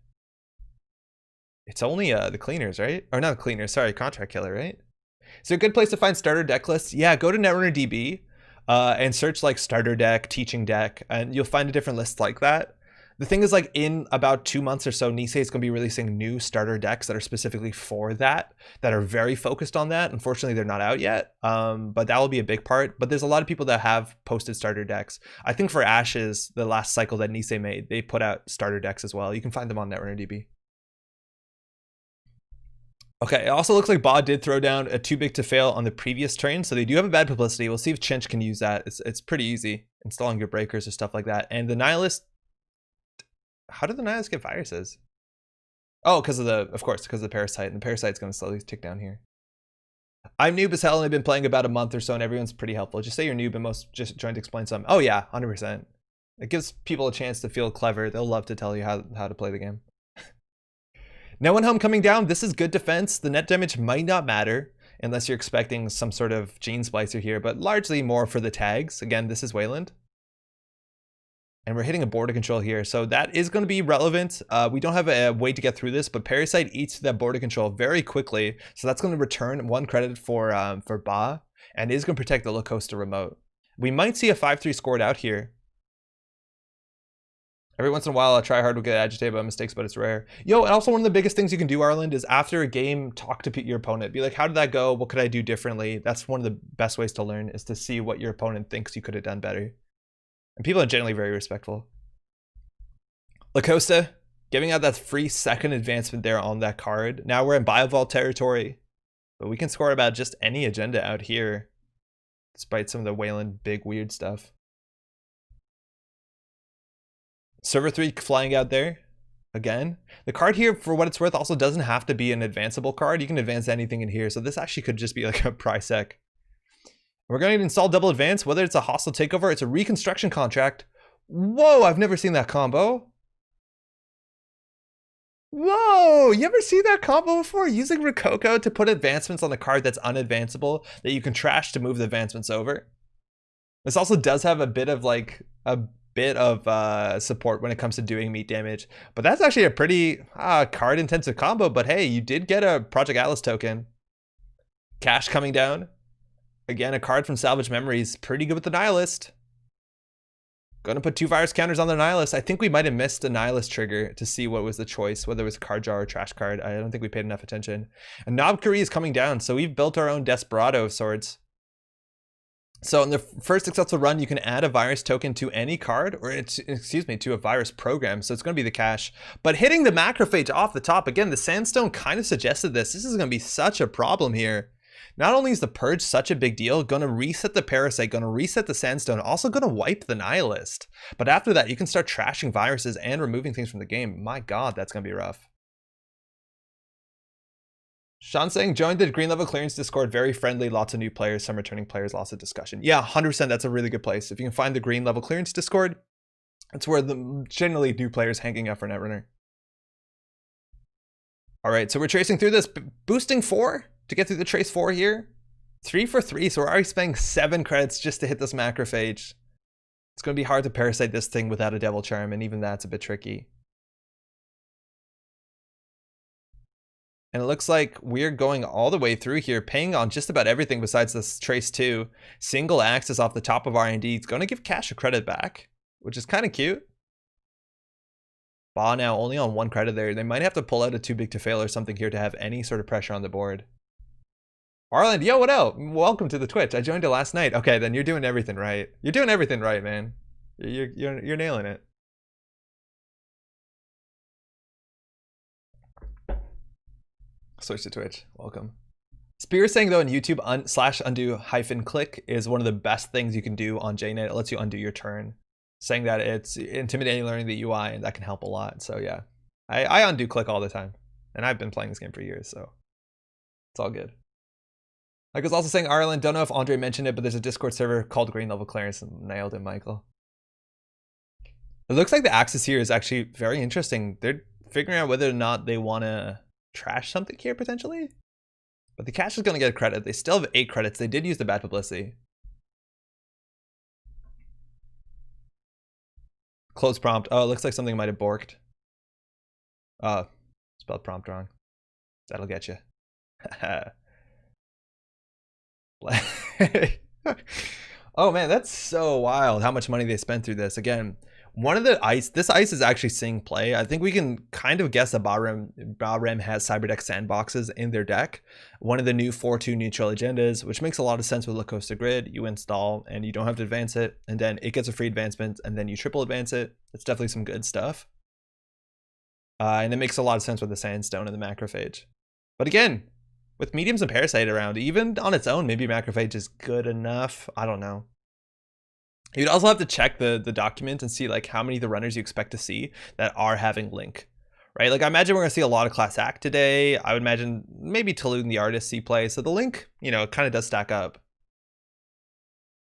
the cleaners, right? Or not cleaners, sorry, contract killer, right? So a good place to find starter deck lists. Yeah, go to Netrunner DB and search like starter deck, teaching deck, and you'll find a different list like that. The thing is, like in about 2 months or so, Nisei is going to be releasing new starter decks that are specifically for that are very focused on that. Unfortunately, they're not out yet, but that will be a big part. But there's a lot of people that have posted starter decks. I think for Ashes, the last cycle that Nisei made, they put out starter decks as well. You can find them on Netrunner DB. Okay, it also looks like Ba did throw down a too big to fail on the previous train, so they do have a bad publicity. We'll see if Chinch can use that. It's pretty easy, installing your breakers or stuff like that. And the Nihilist, how did the Nihilist get viruses? Oh, because of the Parasite, and the Parasite's going to slowly tick down here. I'm noob as hell, and I've been playing about a month or so, and everyone's pretty helpful. Just say you're noob, and most just joined to explain something. Oh yeah, 100%. It gives people a chance to feel clever. They'll love to tell you how to play the game. No one home coming down. This is good defense. The net damage might not matter unless you're expecting some sort of gene splicer here, but largely more for the tags. Again, this is Wayland. And we're hitting a border control here, so that is going to be relevant. We don't have a way to get through this, but Parasite eats that border control very quickly, so that's going to return 1 credit for Ba, and is going to protect the Lacosta remote. We might see a 5-3 scored out here. Every once in a while, a tryhard will get agitated by mistakes, but it's rare. Yo, and also one of the biggest things you can do, Arland, is after a game, talk to your opponent. Be like, how did that go? What could I do differently? That's one of the best ways to learn, is to see what your opponent thinks you could have done better. And people are generally very respectful. Lacosta, giving out that free second advancement there on that card. Now we're in Biovault territory, but we can score about just any agenda out here, despite some of the Wayland big weird stuff. Server 3 flying out there again. The card here, for what it's worth, also doesn't have to be an advanceable card. You can advance anything in here, so this actually could just be like a Prisec. We're going to install double advance, whether it's a hostile takeover, it's a reconstruction contract. Whoa, I've never seen that combo. Whoa, you ever see that combo before? Using Rococo to put advancements on the card that's unadvanceable that you can trash to move the advancements over. This also does have a bit of like support when it comes to doing meat damage, but that's actually a pretty card intensive combo. But hey, you did get a Project Atlas token. Cash coming down. Again, a card from Salvage Memories, pretty good with the Nihilist. Gonna put 2 virus counters on the Nihilist. I think we might have missed a Nihilist trigger to see what was the choice, whether it was a card draw or trash card. I don't think we paid enough attention. And Nobkuri is coming down, so we've built our own Desperado of sorts. So in the first successful run, you can add a virus token to any card, or to a virus program. So it's going to be the cache. But hitting the macrophage off the top, again, the Sandstone kind of suggested this. This is going to be such a problem here. Not only is the Purge such a big deal, going to reset the Parasite, going to reset the Sandstone, also going to wipe the Nihilist. But after that, you can start trashing viruses and removing things from the game. My God, that's going to be rough. Sean saying, joined the green level clearance Discord, very friendly, lots of new players, some returning players, lots of discussion. Yeah, 100%, that's a really good place. If you can find the green level clearance Discord, that's where the generally new players hanging out for Netrunner. All right, so we're tracing through this, boosting 4 to get through the trace 4 here. 3 for 3, so we're already spending 7 credits just to hit this macrophage. It's going to be hard to parasite this thing without a Devil Charm, and even that's a bit tricky. And it looks like we're going all the way through here, paying on just about everything besides this trace 2. Single axis off the top of R&D. It's going to give cash a credit back, which is kind of cute. Ba now only on 1 credit there. They might have to pull out a too big to fail or something here to have any sort of pressure on the board. Arland, yo, what up? Welcome to the Twitch. I joined it last night. Okay, then you're doing everything right. You're doing everything right, man. You're nailing it. Switch to Twitch. Welcome. Spear saying though in YouTube /undo-click is one of the best things you can do on JNet. It lets you undo your turn. Saying that it's intimidating learning the UI and that can help a lot. So yeah, I undo click all the time, and I've been playing this game for years, so it's all good. Like I was also saying, Ireland, don't know if Andre mentioned it, but there's a Discord server called Green Level Clearance. Nailed it, Michael. It looks like the axis here is actually very interesting. They're figuring out whether or not they want to trash something here potentially, but the cache is going to get a credit. They still have 8 credits. They did use the bad publicity. Close prompt. Oh, it looks like something might have borked. Oh, spelled prompt wrong. That'll get you. Oh man, that's so wild how much money they spent through this. Again, one of the this ice is actually seeing play. I think we can kind of guess that Barem has Cyberdeck sandboxes in their deck. One of the new 4/2 neutral agendas, which makes a lot of sense with La Costa Grid. You install and you don't have to advance it, and then it gets a free advancement, and then you triple advance it. It's definitely some good stuff. And it makes a lot of sense with the Sandstone and the Macrophage. But again, with mediums and Parasite around, even on its own, maybe Macrophage is good enough. I don't know. You'd also have to check the document and see like how many of the runners you expect to see that are having Link, right? Like I imagine we're gonna see a lot of Class Act today. I would imagine maybe Tulun the Artist see play. So the Link, you know, kind of does stack up.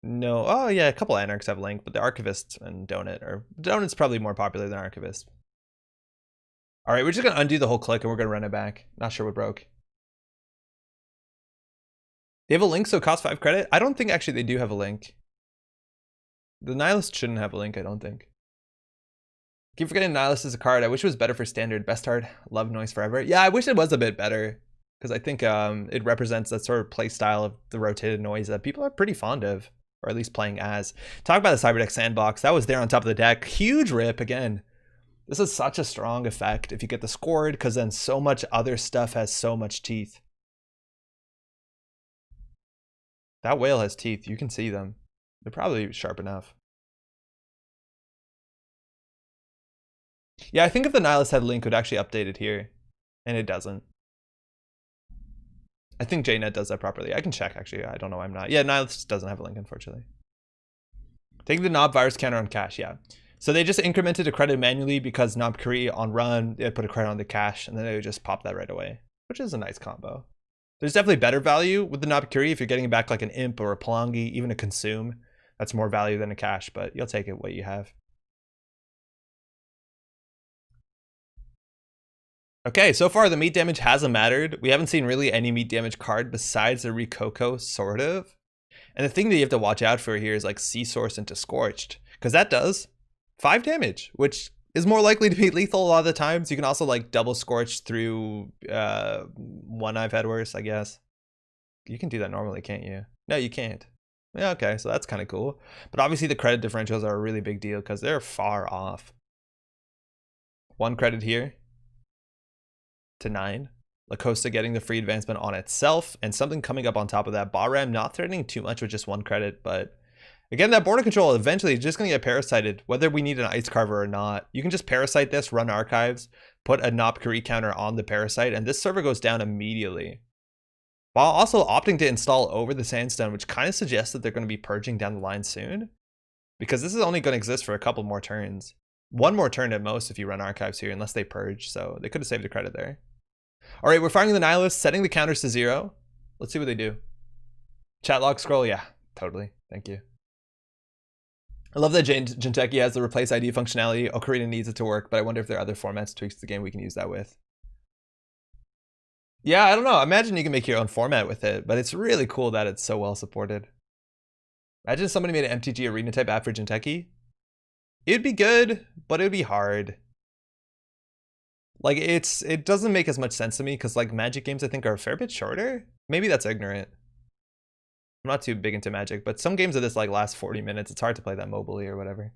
No, oh yeah, a couple Anarchs have Link, but the Archivist and Donut, or Donut's probably more popular than Archivist. All right, we're just gonna undo the whole click and we're gonna run it back. Not sure what broke. They have a Link, so it costs 5 credit. I don't think actually they do have a Link. The Nihilist shouldn't have a Link, I don't think. Keep forgetting Nihilist is a card. I wish it was better for Standard. Best card, love Noise Forever. Yeah, I wish it was a bit better, because I think it represents that sort of play style of the rotated noise that people are pretty fond of, or at least playing as. Talk about the Cyberdeck Sandbox. That was there on top of the deck. Huge rip again. This is such a strong effect if you get the scored, because then so much other stuff has so much teeth. That whale has teeth. You can see them. They're probably sharp enough. Yeah, I think if the Nihilist had Link, it would actually update it here. And it doesn't. I think JNet does that properly. I can check, actually. I don't know why I'm not. Yeah, Nihilist doesn't have a Link, unfortunately. Taking the Knob virus counter on cache, yeah. So they just incremented a credit manually because Nobkuri on run, they put a credit on the cache, and then they would just pop that right away, which is a nice combo. There's definitely better value with the Nobkuri if you're getting back like an Imp or a Palangi, even a Consume. That's more value than a cache, but you'll take it what you have. Okay, so far the meat damage hasn't mattered. We haven't seen really any meat damage card besides the Rikoko, sort of. And the thing that you have to watch out for here is like Sea Source into Scorched, because that does 5 damage, which is more likely to be lethal a lot of the times. You can also like double Scorch through one I've had worse, I guess. You can do that normally, can't you? No, you can't. Yeah, okay, so that's kind of cool. But obviously the credit differentials are a really big deal because they're far off. 1 credit here to 9. Lacosta getting the free advancement on itself, and something coming up on top of that. Bahram not threatening too much with just 1 credit, but again, that border control eventually is just going to get parasited, whether we need an ice carver or not. You can just parasite this, run archives, put a Nop-Kuri counter on the parasite, and this server goes down immediately. While also opting to install over the sandstone, which kind of suggests that they're going to be purging down the line soon, because this is only going to exist for a couple more turns. 1 more turn at most if you run archives here, unless they purge, so they could have saved the credit there. All right, we're firing the Nihilist, setting the counters to 0. Let's see what they do. Chat log scroll, yeah, totally, thank you. I love that Jinteki has the replace ID functionality. OKORINA needs it to work, but I wonder if there are other formats, tweaks to the game we can use that with. Yeah, I don't know. Imagine you can make your own format with it, but it's really cool that it's so well supported. Imagine if somebody made an MTG arena type app for Jinteki. It'd be good, but it'd be hard. Like it doesn't make as much sense to me because like Magic games I think are a fair bit shorter. Maybe that's ignorant. I'm not too big into Magic, but some games of this like last 40 minutes. It's hard to play that mobilely or whatever.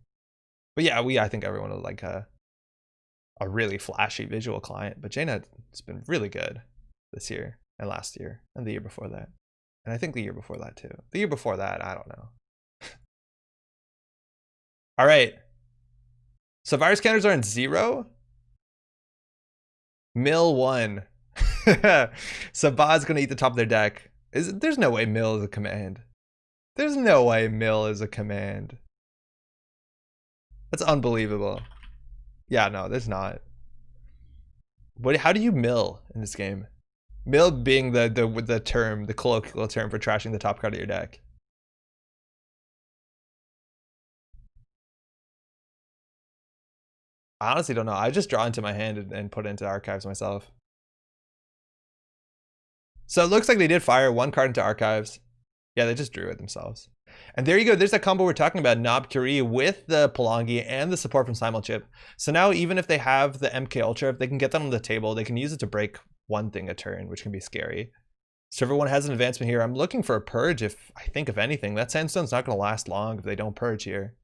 But yeah, I think everyone would like a really flashy visual client. But JNet's been really good this year and last year and the year before that. And I think the year before that too. The year before that, I don't know. All right. So virus counters are in 0. Mill 1. Sabah's gonna eat the top of their deck. There's no way Mill is a command. There's no way Mill is a command. That's unbelievable. Yeah, no, there's not. How do you mill in this game? Mill being the term, the colloquial term for trashing the top card of your deck. I honestly don't know. I just draw into my hand and put it into archives myself. So it looks like they did fire 1 card into archives. Yeah, they just drew it themselves. And there you go. There's that combo we're talking about, Nop-Kuri with the Palangi and the support from Simulchip. So now even if they have the MK Ultra, if they can get that on the table, they can use it to break 1 thing a turn, which can be scary. So everyone has an advancement here. I'm looking for a purge I think if anything. That Sandstone's not going to last long if they don't purge here.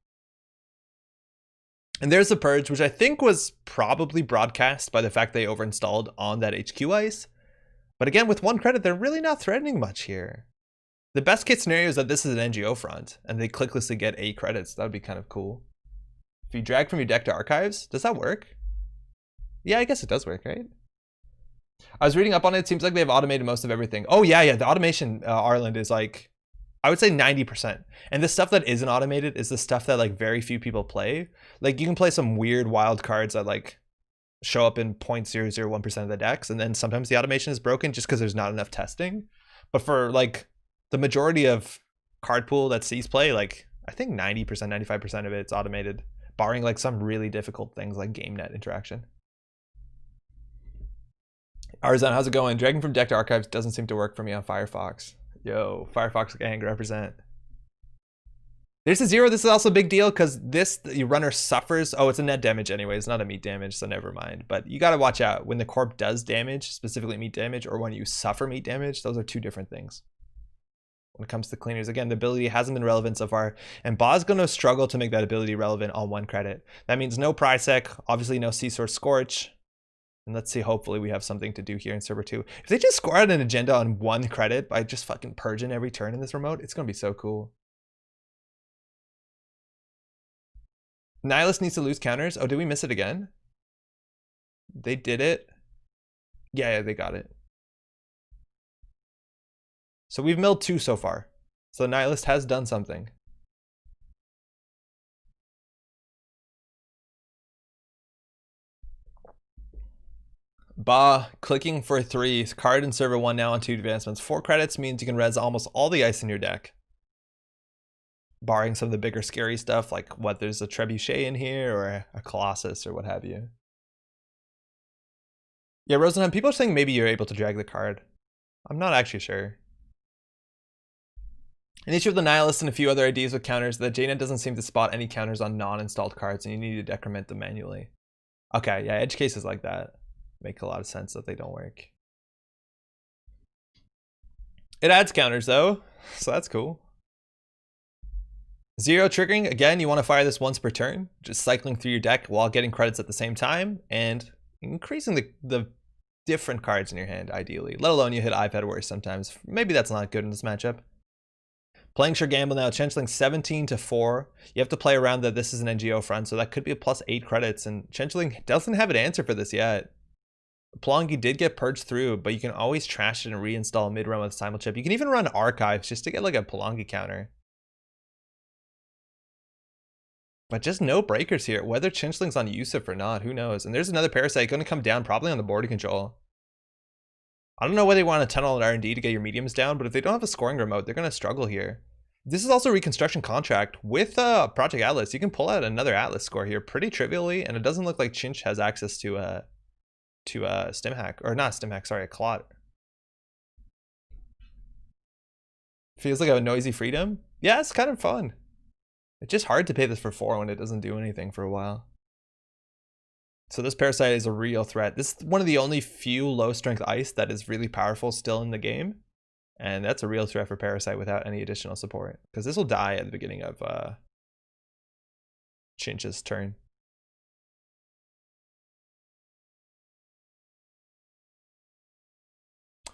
And there's the purge, which I think was probably broadcast by the fact they overinstalled on that HQ ice. But again, with 1 credit, they're really not threatening much here. The best case scenario is that this is an NGO front, and they clicklessly get 8 credits. That would be kind of cool. If you drag from your deck to archives, does that work? Yeah, I guess it does work, right? I was reading up on it. It seems like they've automated most of everything. Oh, yeah. The automation, Arland, is like, I would say 90%. And the stuff that isn't automated is the stuff that like very few people play. Like you can play some weird wild cards that like show up in 0.001% of the decks, and then sometimes the automation is broken just because there's not enough testing. But for like the majority of card pool that sees play, like I think 90%, 95% of it's automated, barring like some really difficult things like game net interaction. Arzan, how's it going? Dragging from deck to archives doesn't seem to work for me on Firefox. Yo, Firefox gang represent. There's a 0. This is also a big deal because the runner suffers. Oh, it's a net damage anyway. It's not a meat damage, so never mind. But you got to watch out when the corp does damage, specifically meat damage, or when you suffer meat damage. Those are 2 different things. When it comes to cleaners, again, the ability hasn't been relevant so far, and Ba's going to struggle to make that ability relevant on 1 credit. That means no Prisec, obviously no Seasource Scorch. And let's see, hopefully we have something to do here in server 2. If they just score out an agenda on 1 credit by just fucking purging every turn in this remote, it's going to be so cool. Nihilist needs to lose counters. Oh, did we miss it again? They did it. Yeah, they got it. So we've milled 2 so far. So Nihilist has done something. Ba, clicking for 3. Card in server 1 now on 2 advancements. 4 credits means you can res almost all the ice in your deck. Barring some of the bigger scary stuff, like what, there's a Trebuchet in here, or a Colossus, or what have you. Yeah, Rosenheim, people are saying maybe you're able to drag the card. I'm not actually sure. An issue of the Nihilist and a few other ideas with counters, that JNet doesn't seem to spot any counters on non-installed cards, and you need to decrement them manually. Okay, yeah, edge cases like that make a lot of sense that they don't work. It adds counters though, so that's cool. Zero triggering, again, you want to fire this once per turn, just cycling through your deck while getting credits at the same time and increasing the different cards in your hand, ideally. Let alone you hit iPad worse sometimes. Maybe that's not good in this matchup. Playing Sure Gamble now, Shenlin 17-4. You have to play around that this is an NGO front, so that could be a +8 credits, and Shenlin doesn't have an answer for this yet. Plongi did get purged through, but you can always trash it and reinstall mid-run with Simulchip. You can even run Archives just to get like a Plongi counter. But just no breakers here. Whether Chinchlin's on Yusuf or not, who knows? And there's another Parasite going to come down probably on the border control. I don't know whether they want to tunnel an R&D to get your mediums down, but if they don't have a scoring remote, they're going to struggle here. This is also a Reconstruction contract with Project Atlas. You can pull out another Atlas score here pretty trivially, and it doesn't look like Chinch has access to Stimhack, or not Stimhack, sorry, a Clot. Feels like a noisy freedom. Yeah, it's kind of fun. It's just hard to pay this for 4 when it doesn't do anything for a while. So this Parasite is a real threat. This is one of the only few low strength ice that is really powerful still in the game. And that's a real threat for Parasite without any additional support. Because this will die at the beginning of Chinch's turn.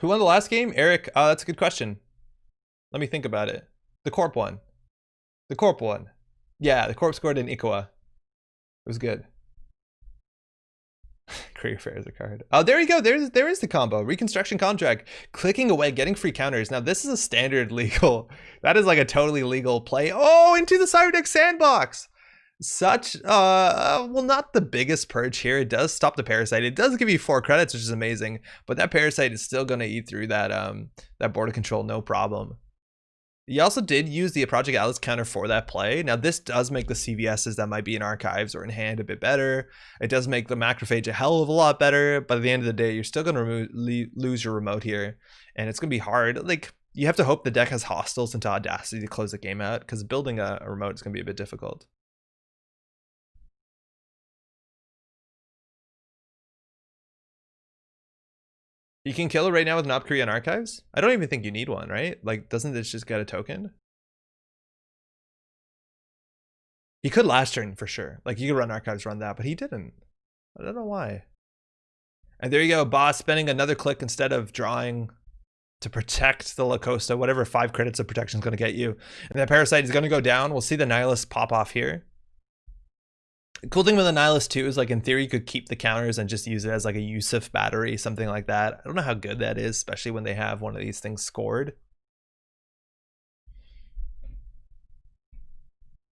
Who won the last game? Eric, that's a good question. Let me think about it. The Corp won. The Corp won. Yeah, the Corp scored in Ikoa. It was good. Career Fair is a card. Oh, there you go. There is the combo. Reconstruction contract. Clicking away, getting free counters. Now, this is a standard legal. That is like a totally legal play. Oh, into the Cyberdeck sandbox. Such, well, not the biggest purge here. It does stop the Parasite. It does give you 4 credits, which is amazing. But that Parasite is still going to eat through that border control, no problem. You also did use the Project Atlas counter for that play. Now, this does make the CVSs that might be in Archives or in hand a bit better. It does make the Macrophage a hell of a lot better, but at the end of the day, you're still going to lose your remote here, and it's going to be hard. Like, you have to hope the deck has Hostiles into Audacity to close the game out, because building a remote is going to be a bit difficult. You can kill it right now with Knob Korean Archives? I don't even think you need one, right? Like, doesn't this just get a token? He could last turn for sure. Like, you could run Archives, run that, but he didn't. I don't know why. And there you go, Boss spending another click instead of drawing to protect the Lacosta, whatever 5 credits of protection is going to get you. And that Parasite is going to go down. We'll see the Nihilist pop off here. The cool thing with the Nihilist too is, like, in theory you could keep the counters and just use it as like a Yusuf battery, something like that. I don't know how good that is, especially when they have one of these things scored.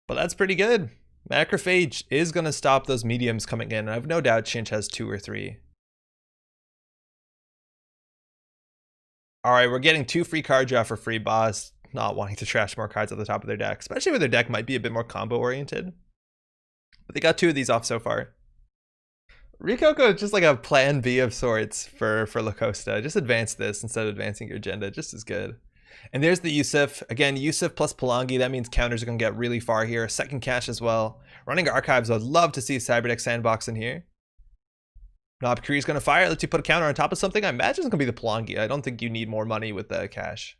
But that's pretty good. Macrophage is going to stop those mediums coming in. I have no doubt Chinch has 2 or 3. All right, we're getting 2 free card draw for free, Boss. Not wanting to trash more cards at the top of their deck, especially when their deck might be a bit more combo oriented. But they got 2 of these off so far. Rikoko is just like a plan B of sorts for Lacosta. Just advance this instead of advancing your agenda, just as good. And there's the Yusuf. Again, Yusuf plus Palangi, that means counters are going to get really far here. Second cache as well. Running Archives, I'd love to see Cyberdeck Sandbox in here. Knob Kree is going to fire. Lets you put a counter on top of something. I imagine it's going to be the Palangi. I don't think you need more money with the cache.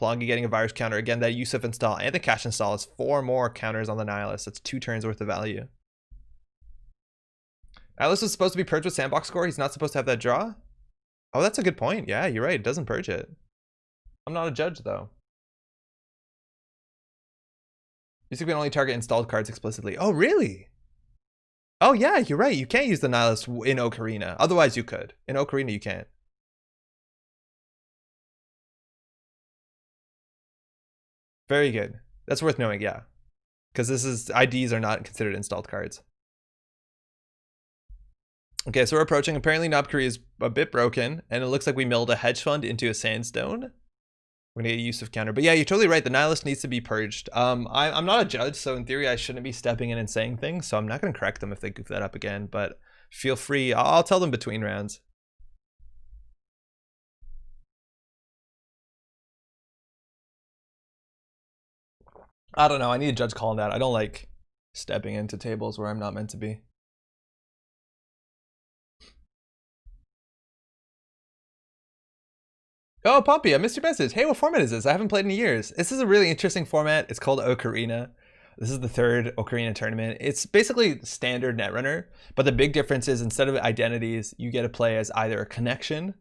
Palangi getting a virus counter. Again, that Yusuf install and the cache install is 4 more counters on the Nihilist. That's 2 turns worth of value. Atlas was supposed to be purged with Sandbox score. He's not supposed to have that draw. Oh, that's a good point. Yeah, you're right. It doesn't purge it. I'm not a judge, though. You can only target installed cards explicitly. Oh, really? Oh, yeah, you're right. You can't use the Nihilist in OKORINA. Otherwise, you could. In OKORINA, you can't. Very good. That's worth knowing, yeah. Because this is IDs are not considered installed cards. Okay, so we're approaching. Apparently, Knob Korea is a bit broken, and it looks like we milled a hedge fund into a sandstone. We're gonna get a Yusuf counter. But yeah, you're totally right. The Nihilist needs to be purged. I'm not a judge, so in theory, I shouldn't be stepping in and saying things. So I'm not gonna correct them if they goof that up again. But feel free. I'll tell them between rounds. I don't know. I need a judge calling that. I don't like stepping into tables where I'm not meant to be. Oh, Pompey, I missed your message. Hey, what format is this? I haven't played in years. This is a really interesting format. It's called OKORINA. This is the third OKORINA tournament. It's basically standard Netrunner, but the big difference is instead of identities, you get to play as either a connection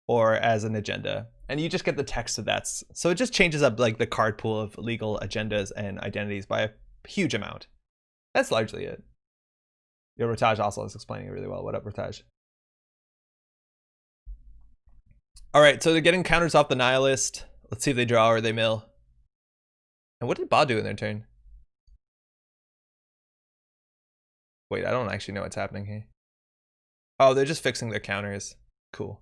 or as an agenda. And you just get the text of that. So it just changes up like the card pool of legal agendas and identities by a huge amount. That's largely it. Your Rotage also is explaining it really well. What up, Rotage? All right, so they're getting counters off the Nihilist. Let's see if they draw or they mill. And what did Ba do in their turn? Wait, I don't actually know what's happening here. Oh, they're just fixing their counters. Cool.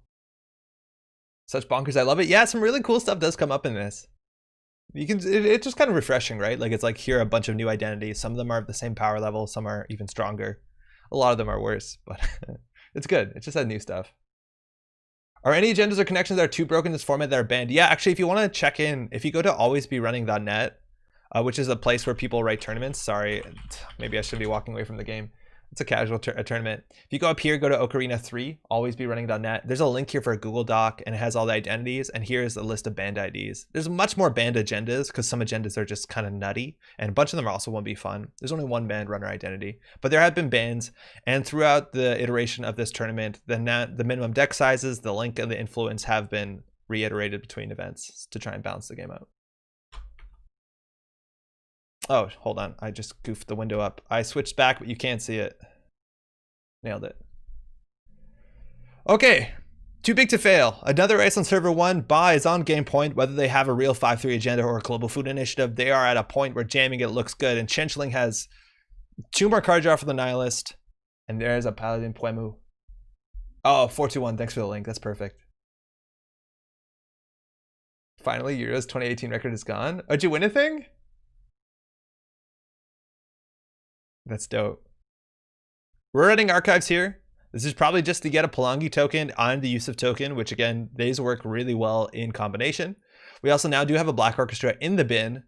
Such bonkers, I love it. Yeah, some really cool stuff does come up in this. You can, it's just kind of refreshing, right? Like it's like here are a bunch of new identities. Some of them are the same power level, some are even stronger. A lot of them are worse, but it's good. It just has new stuff. Are any agendas or connections that are too broken in this format that are banned? Yeah, actually, if you want to check in, if you go to alwaysberunning.net, which is a place where people write tournaments. Sorry, maybe I should be walking away from the game. It's a casual tournament. If you go up here, go to OKORINA 3, alwaysberunning.net. There's a link here for a Google Doc, and it has all the identities, and here's a list of banned IDs. There's much more banned agendas, because some agendas are just kind of nutty, and a bunch of them also won't be fun. There's only one banned runner identity, but there have been bans, and throughout the iteration of this tournament, the minimum deck sizes, the length, and the influence have been reiterated between events to try and balance the game out. Oh, hold on. I just goofed the window up. I switched back, but you can't see it. Nailed it. Okay. Too big to fail. Another race on server 1. Ba is on game point. Whether they have a real 5-3 agenda or a global food initiative, they are at a point where jamming it looks good. And Shenlin has 2 more card draw for the Nihilist. And there's a Paladin Puemu. Oh, 421. Thanks for the link. That's perfect. Finally, Euro's 2018 record is gone. Oh, did you win a thing? That's dope. We're running archives here. This is probably just to get a Palangi token on the Yusuf token, which again, these work really well in combination. We also now do have a Black Orchestra in the bin,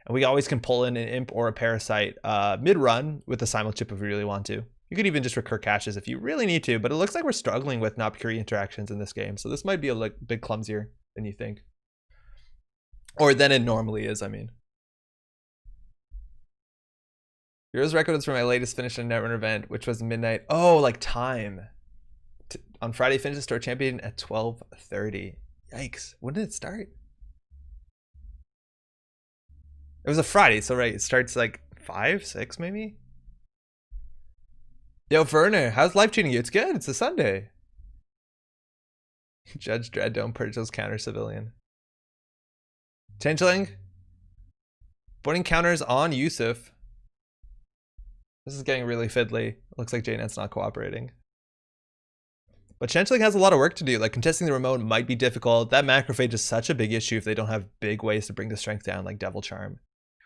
and we always can pull in an Imp or a Parasite mid-run with a Simul chip if we really want to. You could even just recur caches if you really need to, but it looks like we're struggling with Nopkuri interactions in this game, so this might be a bit clumsier than you think. Or than it normally is, I mean. Heroes record is for my latest finish in Netrunner event, which was midnight. Oh, like time. On Friday, finished the store champion at 12:30. Yikes. When did it start? It was a Friday, so right, it starts like 5, 6 maybe? Yo, Werner, how's life treating you? It's good. It's a Sunday. Judge Dredd, don't purge those counter civilian. Changeling. Putting counters on Yusuf. This is getting really fiddly. It looks like JNet's not cooperating. But Shenlin has a lot of work to do. Like contesting the remote might be difficult. That macrophage is such a big issue if they don't have big ways to bring the strength down like Devil Charm.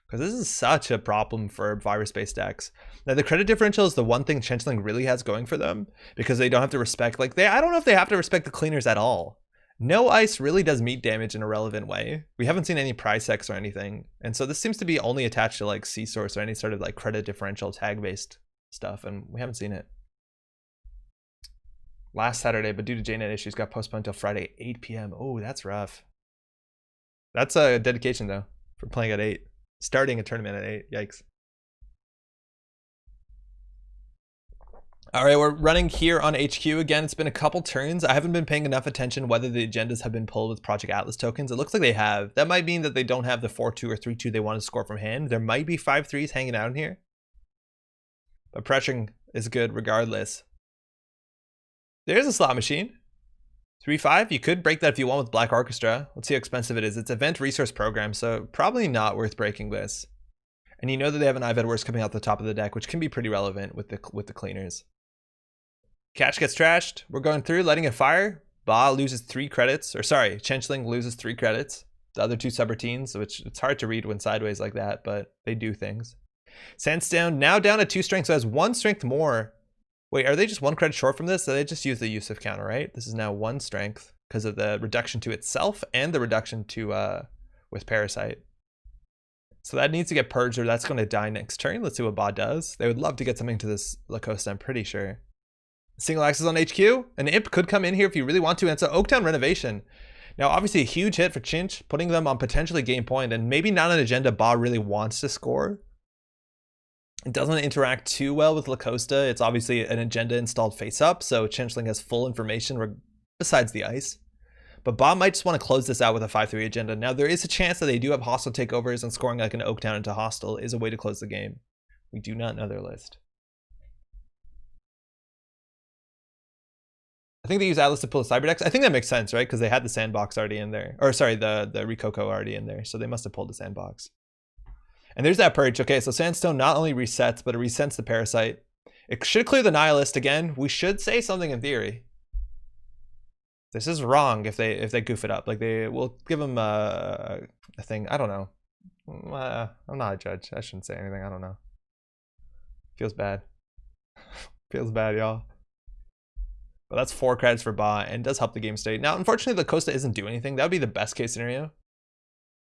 Because this is such a problem for virus-based decks. Now the credit differential is the one thing Shenlin really has going for them. Because they don't have to respect, like I don't know if they have to respect the cleaners at all. No ice really does meat damage in a relevant way. We haven't seen any price X or anything. And so this seems to be only attached to like C-Source or any sort of like credit differential tag-based stuff. And we haven't seen it. Last Saturday, but due to JNet issues, got postponed until Friday, 8 p.m. Oh, that's rough. That's a dedication though, for playing at 8. Starting a tournament at 8, yikes. All right, we're running here on HQ again. It's been a couple turns. I haven't been paying enough attention whether the agendas have been pulled with Project Atlas tokens. It looks like they have. That might mean that they don't have the 4-2 or 3-2 they want to score from hand. There might be 5-3s hanging out in here. But pressuring is good regardless. There's a slot machine. 3-5. You could break that if you want with Black Orchestra. Let's see how expensive it is. It's event resource program, so probably not worth breaking this. And you know that they have an I've had worse coming out the top of the deck, which can be pretty relevant with the cleaners. Catch gets trashed. We're going through, letting it fire. Ba loses 3 credits. Or sorry, Shenlin loses 3 credits. The other 2 subroutines, which it's hard to read when sideways like that, but they do things. Sandstone now down to 2 strength, so has 1 strength more. Wait, are they just 1 credit short from this? So they just use the Yusuf counter, right? This is now 1 strength because of the reduction to itself and the reduction to with Parasite. So that needs to get purged or that's going to die next turn. Let's see what Ba does. They would love to get something to this Lacoste, I'm pretty sure. Single access on HQ. An Imp could come in here if you really want to. And it's an Oaktown renovation. Now, obviously, a huge hit for Chinch, putting them on potentially game point, and maybe not an agenda Ba really wants to score. It doesn't interact too well with La Costa. It's obviously an agenda installed face up, so Shenlin has full information besides the ice. But Ba might just want to close this out with a 5-3 agenda. Now, there is a chance that they do have hostile takeovers, and scoring like an Oak down into hostile is a way to close the game. We do not know their list. I think they use Atlas to pull a Cyberdex. I think that makes sense, right? Because they had the sandbox already in there. Or sorry, the Rikoko already in there. So they must have pulled the sandbox. And there's that purge. Okay, so Sandstone not only resets, but it resets the Parasite. It should clear the Nihilist again. We should say something in theory. This is wrong if they goof it up. Like they will give them a thing. I don't know. I'm not a judge. I shouldn't say anything. I don't know. Feels bad. Feels bad, y'all. But that's 4 credits for Ba and does help the game state. Now, unfortunately, the Costa isn't doing anything. That would be the best case scenario.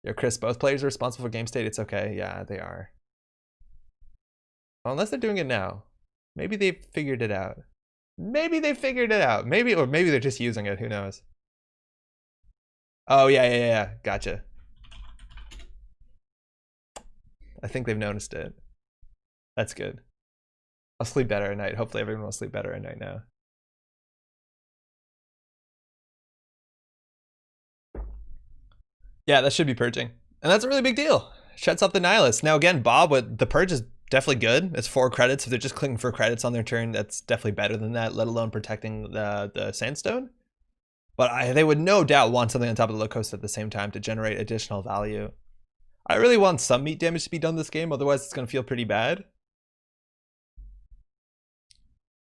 Yeah, Chris, both players are responsible for game state. It's okay. Yeah, they are. Well, unless they're doing it now. Maybe they figured it out. Maybe they figured it out. Maybe they're just using it. Who knows? Oh, yeah. Gotcha. I think they've noticed it. That's good. I'll sleep better at night. Hopefully everyone will sleep better at night now. Yeah, that should be purging. And that's a really big deal. Shuts up the Nihilist. Now again, Bob, the purge is definitely good. It's 4 credits. If they're just clicking for credits on their turn, that's definitely better than that, let alone protecting the Sandstone. But they would no doubt want something on top of the low coast at the same time to generate additional value. I really want some meat damage to be done this game, otherwise it's going to feel pretty bad.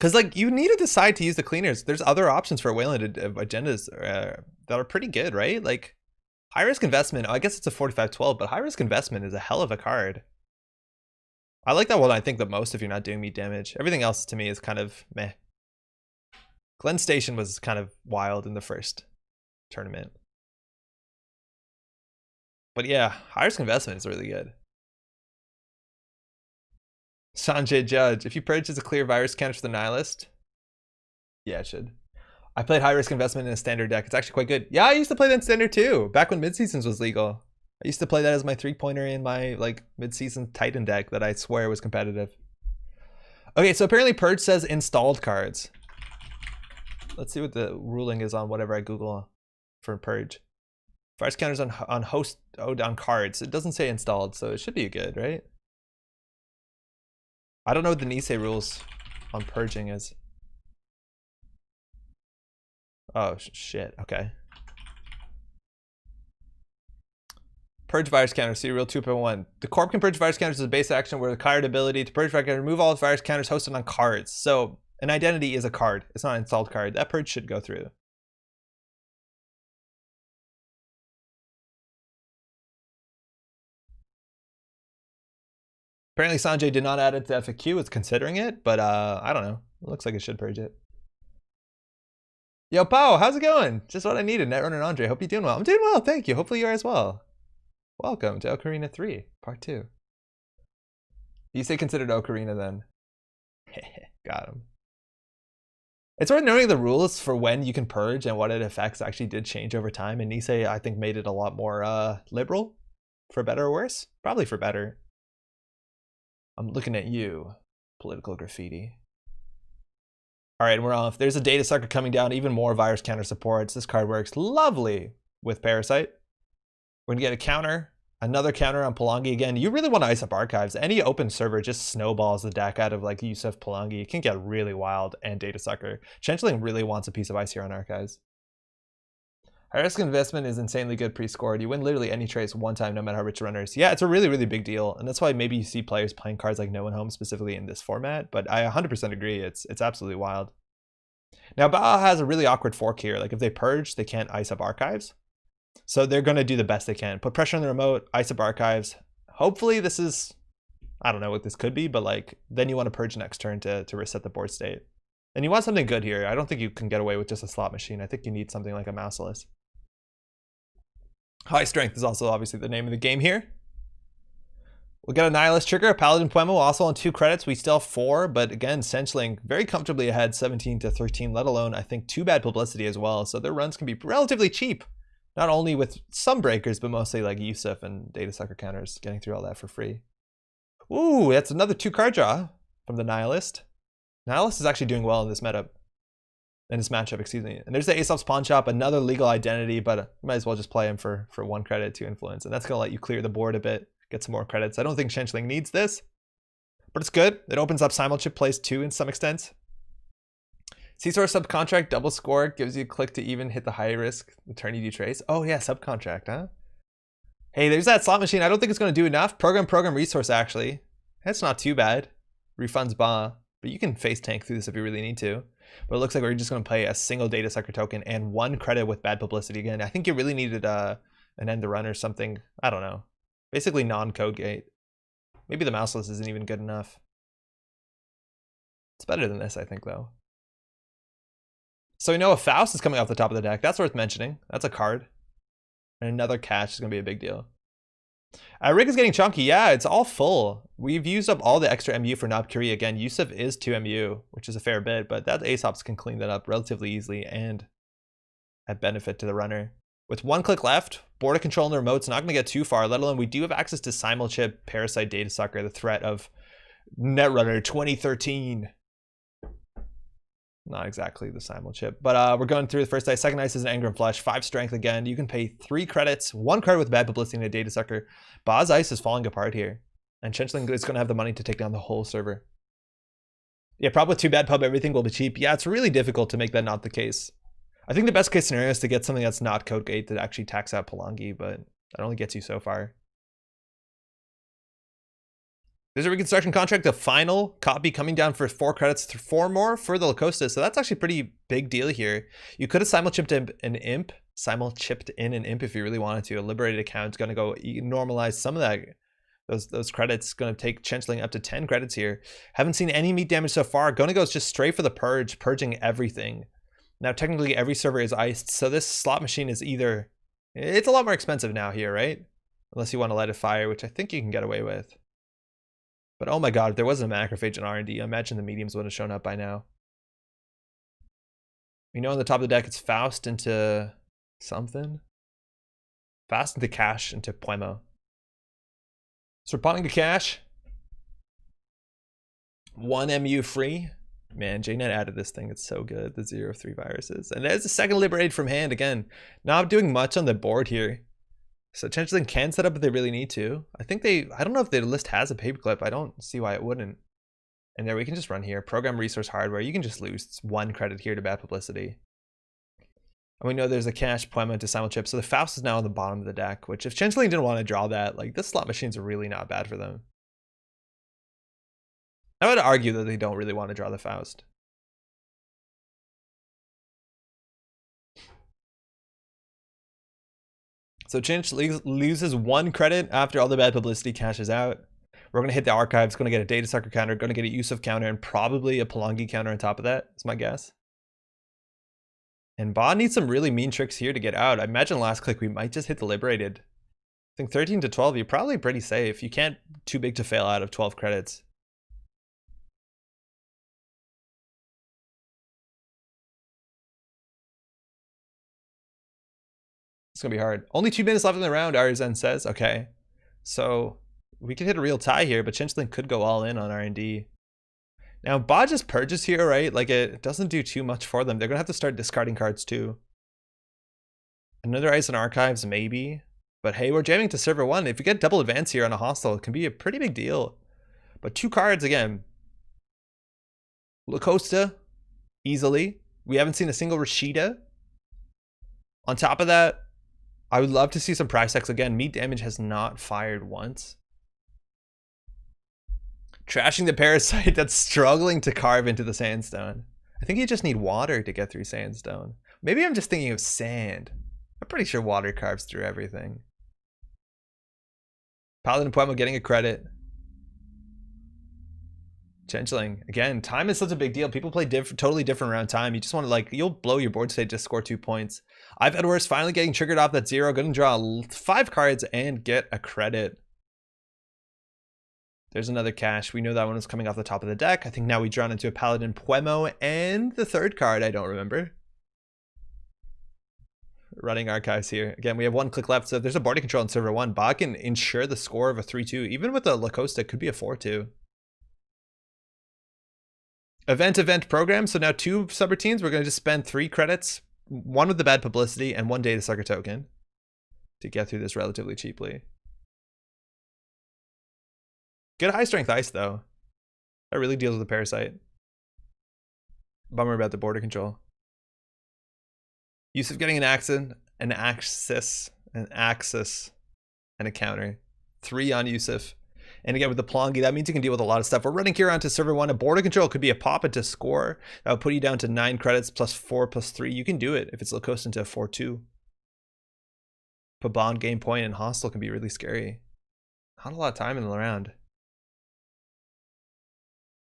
Because, like, you need to decide to use the cleaners. There's other options for Wayland agendas that are pretty good, right? Like, high risk investment, I guess it's a 45-12, but high risk investment is a hell of a card. I like that one, I think, the most if you're not doing meat damage. Everything else to me is kind of meh. Glen Station was kind of wild in the first tournament. But yeah, high risk investment is really good. Sanjay Judge, if you purchase a clear virus counter for the Nihilist. Yeah, it should. I played high risk investment in a standard deck. It's actually quite good. Yeah, I used to play that in standard too, back when mid-seasons was legal. I used to play that as my 3-pointer in my like mid-season Titan deck that I swear was competitive. Okay, so apparently Purge says installed cards. Let's see what the ruling is on whatever I Google for Purge. Virus counters on host on cards. It doesn't say installed, so it should be good, right? I don't know what the Nisei rules on purging is. Oh, shit. Okay. Purge virus counter, serial 2.1. The Corp can purge virus counters as a base action where the card ability to purge virus counter, remove all virus counters hosted on cards. So an identity is a card. It's not an installed card. That purge should go through. Apparently Sanjay did not add it to FAQ. It's considering it, but I don't know. It looks like it should purge it. Yo, Pao, how's it going? Just what I needed. Netrunner and Andre. Hope you're doing well. I'm doing well, thank you. Hopefully you are as well. Welcome to OKORINA 3, Part 2. You say considered OKORINA then. Got him. It's worth noting the rules for when you can purge and what it affects actually did change over time. And Nisei, I think, made it a lot more liberal. For better or worse? Probably for better. I'm looking at you, political graffiti. All right, we're off. There's a data sucker coming down, even more virus counter supports. This card works lovely with Parasite. We're gonna get a counter, another counter on Palangi again. You really want to ice up archives. Any open server just snowballs the deck out of like Yusuf Palangi. It can get really wild and data sucker. Shenlin really wants a piece of ice here on archives. High risk investment is insanely good pre-scored. You win literally any trace one time, no matter how rich runners. Yeah, it's a really, really big deal. And that's why maybe you see players playing cards like No One Home specifically in this format. But I 100% agree. It's absolutely wild. Now, Bao has a really awkward fork here. Like if they purge, they can't ice up archives. So they're going to do the best they can. Put pressure on the remote, ice up archives. Hopefully this is, I don't know what this could be, but like then you want to purge next turn to reset the board state. And you want something good here. I don't think you can get away with just a slot machine. I think you need something like a Mouseless. High strength is also obviously the name of the game here. We'll get a Nihilist trigger, a Paladin Puemo also on 2 credits. We still have 4, but again, Shenlin very comfortably ahead 17-13, let alone I think 2 bad publicity as well. So their runs can be relatively cheap. Not only with some breakers, but mostly like Yusuf and Data Sucker counters, getting through all that for free. Ooh, that's another 2-card draw from the Nihilist. Nihilist is actually doing well in this matchup. In this matchup, excuse me. And there's the Aesop's Pawn Shop, another legal identity, but you might as well just play him for 1 credit, 2 influence. And that's going to let you clear the board a bit, get some more credits. I don't think Shenlin needs this, but it's good. It opens up simulchip plays too in some extent. Seesaw Subcontract, double score, gives you a click to even hit the high risk, the turn you do trace. Oh yeah, Subcontract, huh? Hey, there's that slot machine. I don't think it's going to do enough. Program resource, actually. That's not too bad. Refunds Ba, but you can face tank through this if you really need to. But it looks like we're just going to play a single Data Sucker token and 1 credit with bad publicity again. I think you really needed an end to run or something. I don't know. Basically non-code gate. Maybe the mouseless isn't even good enough. It's better than this, I think, though. So we know a Faust is coming off the top of the deck. That's worth mentioning. That's a card. And another catch is going to be a big deal. Rig is getting chunky. Yeah, it's all full. We've used up all the extra MU for Nobkiri. Again, Yusuf is 2 MU, which is a fair bit, but that Aesops can clean that up relatively easily and at benefit to the runner. With 1 click left, border control and the remote's not going to get too far, let alone we do have access to Simulchip, Parasite, Data Sucker, the threat of Netrunner 2013. Not exactly the Simulchip, but we're going through the first dice. Second dice is an Anger and Flush, 5 strength again. You can pay 3 credits, 1 card with bad publicity and a Data Sucker. Ba's ice is falling apart here, and Shenlin is going to have the money to take down the whole server. Yeah, probably with 2 bad pub, everything will be cheap. Yeah, it's really difficult to make that not the case. I think the best case scenario is to get something that's not code gate that actually tax out Palangi, but that only gets you so far. There's a reconstruction contract, the final copy coming down for 4 credits, 4 more for the Lacosta. So that's actually a pretty big deal here. You could have simulchipped in an imp if you really wanted to. A liberated account is going to go normalize some of that. Those credits going to take Shenlin up to 10 credits here. Haven't seen any meat damage so far. Going to go just straight for the purge, purging everything. Now technically every server is iced, so this slot machine is either, it's a lot more expensive now here, right? Unless you want to let it fire, which I think you can get away with. But oh my god, if there wasn't a macrophage in R&D, I imagine the mediums would have shown up by now. We know on the top of the deck it's Faust into something. Faust into Cash into Puemo. So responding to Cash. 1 MU free. Man, JNet added this thing. It's so good. The 0-3 viruses. And there's a second liberated from hand again. Not doing much on the board here. So Shenlin can set up if they really need to. I don't know if the list has a paperclip. I don't see why it wouldn't. And there we can just run here. Program resource hardware. You can just lose 1 credit here to bad publicity. And we know there's a Cash Puemo to Simulchip. So the Faust is now on the bottom of the deck, which if Shenlin didn't want to draw that, like this slot machine's really not bad for them. I would argue that they don't really want to draw the Faust. So Shenlin loses 1 credit after all the bad publicity cashes out. We're going to hit the archives, going to get a Data Sucker counter, going to get a Yusuf counter, and probably a Palangi counter on top of that, is my guess. And Ba needs some really mean tricks here to get out. I imagine last click we might just hit the Liberated. I think 13 to 12, you're probably pretty safe. You can't too big to fail out of 12 credits. It's gonna be hard. Only 2 minutes left in the round, Arzen says. Okay, so we could hit a real tie here, but Shenlin could go all in on R&D. Now Ba just purges here, right? Like it doesn't do too much for them. They're gonna have to start discarding cards too. Another ice in archives, maybe. But hey, we're jamming to server 1. If we get double advance here on a hostile, it can be a pretty big deal. But 2 cards again. Lacosta, easily. We haven't seen a single Rashida. On top of that, I would love to see some price tags again. Meat damage has not fired once. Trashing the Parasite that's struggling to carve into the Sandstone. I think you just need water to get through Sandstone. Maybe I'm just thinking of sand. I'm pretty sure water carves through everything. Paladin Puemo getting a credit. Shenlin, again, time is such a big deal. People play totally different around time. You just want to, like, you'll blow your board state to score 2 points. I've had worse, finally getting triggered off that 0. Gonna draw 5 cards and get a credit. There's another Cash. We know that one was coming off the top of the deck. I think now we drawn into a Paladin Puemo and the 3rd card, I don't remember. running archives here. Again, we have 1 click left, so if there's a boarding control on server 1, Ba can ensure the score of a 3-2. Even with the Lacosta, it could be a 4-2. Event program. So now 2 subroutines. We're going to just spend 3 credits, 1 with the bad publicity and 1 data sucker token to get through this relatively cheaply. Good high strength ice though. That really deals with the parasite. Bummer about the border control. Yusuf getting an axis, and a counter. 3 on Yusuf. And again, with the Plongi, that means you can deal with a lot of stuff. We're running here onto server 1. A border control could be a pop into score. That would put you down to 9 credits plus 4 plus 3. You can do it if it's Lacoste into a 4-2. Put Bond game point and hostile can be really scary. Not a lot of time in the round.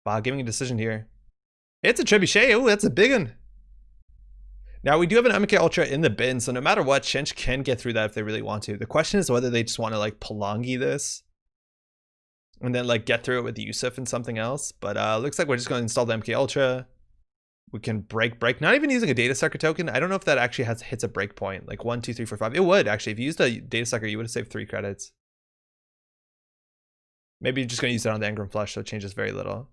Ba giving a decision here. It's a trebuchet. Oh, that's a big one. Now, we do have an MK Ultra in the bin, so no matter what, Shench can get through that if they really want to. The question is whether they just want to, like, Palongi this and then, like, get through it with Yusuf and something else. But looks like we're just going to install the MK Ultra. We can break. Not even using a data sucker token. I don't know if that actually hits a break point. Like 1, 2, 3, 4, 5. It would, actually. If you used a data sucker, you would have saved 3 credits. Maybe you're just going to use it on the Engram Flush, so it changes very little.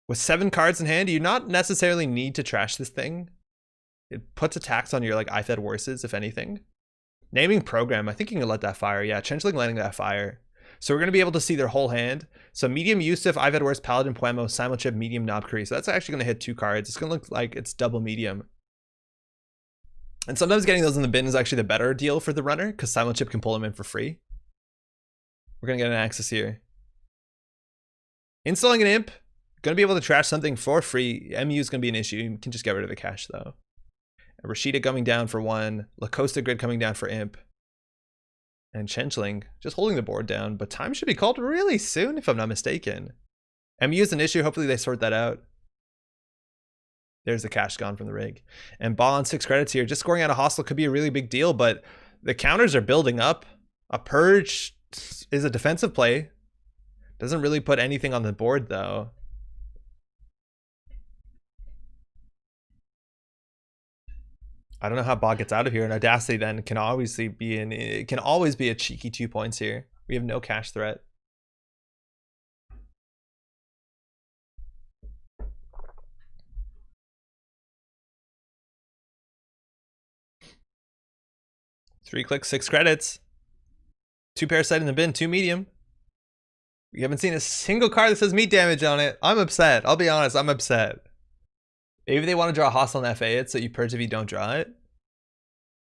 With 7 cards in hand, you not necessarily need to trash this thing. It puts a tax on your like IFED Worses, if anything. Naming program, I think you can let that fire. Yeah, Shenlin letting that fire. So we're going to be able to see their whole hand. So medium Yusuf, IFED Worse, Paladin, Poemo, Simulchip, medium Knobkri. So that's actually going to hit 2 cards. It's going to look like it's double medium. And sometimes getting those in the bin is actually the better deal for the runner because Simulchip can pull them in for free. We're going to get an access here. Installing an imp. Going to be able to trash something for free. MU is going to be an issue. You can just get rid of the cash though. Rashida coming down for 1. Lacosta Grid coming down for imp. And Shenlin just holding the board down. But time should be called really soon if I'm not mistaken. MU is an issue. Hopefully they sort that out. There's the cash gone from the rig. And Ba on 6 credits here. Just scoring out a hostile could be a really big deal. But the counters are building up. A purge is a defensive play. Doesn't really put anything on the board though. I don't know how Ba gets out of here, and Audacity then can obviously be it can always be a cheeky 2 points here. We have no cash threat. Three clicks, 6 credits. 2 parasite in the bin, 2 medium. We haven't seen a single card that says meat damage on it. I'm upset. I'll be honest, I'm upset. Maybe they want to draw a hostile and FA it so you purge if you don't draw it.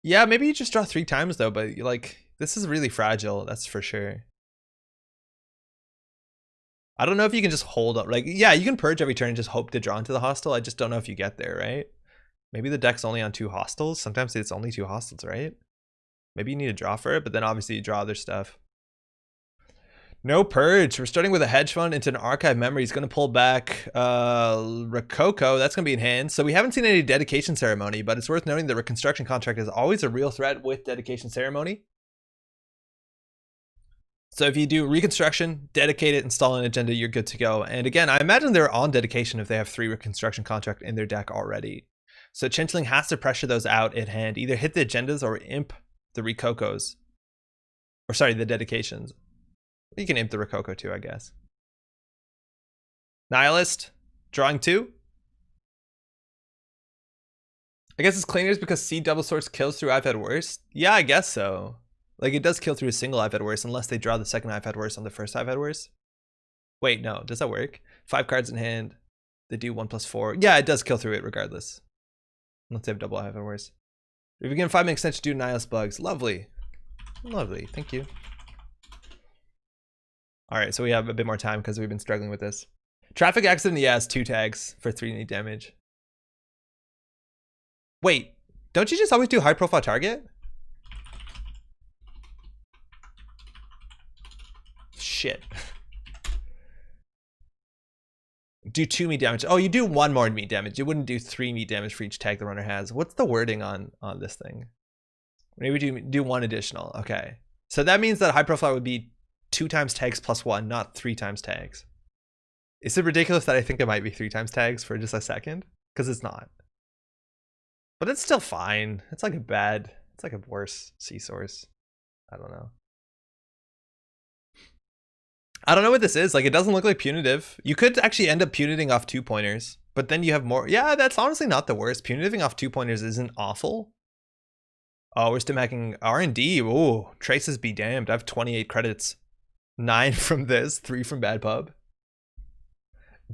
Yeah, maybe you just draw 3 times though, but like this is really fragile, that's for sure. I don't know if you can just hold up. Like, yeah, you can purge every turn and just hope to draw into the hostile. I just don't know if you get there, right? Maybe the deck's only on 2 hostiles. Sometimes it's only 2 hostiles, right? Maybe you need to draw for it, but then obviously you draw other stuff. No purge. We're starting with a hedge fund into an archive memory. He's going to pull back Rococo. That's going to be in hand. So we haven't seen any dedication ceremony, but it's worth noting that reconstruction contract is always a real threat with dedication ceremony. So if you do reconstruction, dedicate it, install an agenda, you're good to go. And again, I imagine they're on dedication if they have 3 reconstruction contract in their deck already. So Shenlin has to pressure those out at hand. Either hit the agendas or imp the Rococos. Or sorry, the dedications. You can imp the Rococo too, I guess. Nihilist, drawing 2. I guess it's cleaners because C double source kills through IFED Worse. Yeah, I guess so. Like it does kill through a single IFED Worse unless they draw the second IFED Worse on the first IFED Worse. Wait, no, does that work? 5 cards in hand. They do 1+4. Yeah, it does kill through it regardless. Unless they have double IFED Worse. We begin 5-minute extension due to Nihilist bugs. Lovely. Lovely, thank you. All right, so we have a bit more time because we've been struggling with this. Traffic accident, yeah, it's 2 tags for 3 damage. Wait, don't you just always do high profile target? Shit. Do 2 meat damage. Oh, you do 1 more meat damage. You wouldn't do 3 meat damage for each tag the runner has. What's the wording on this thing? Maybe do 1 additional. Okay. So that means that high profile would be 2 times tags plus 1, not 3 times tags. Is it ridiculous that I think it might be 3 times tags for just a second? Because it's not. But it's still fine. It's like a worse sea source. I don't know. I don't know what this is. Like, it doesn't look like punitive. You could actually end up punitiving off 2-pointers, but then you have more. Yeah, that's honestly not the worst. Punitiving off 2-pointers isn't awful. Oh, we're still hacking R&D. Ooh, traces be damned. I have 28 credits. 9 from this, 3 from Bad Pub.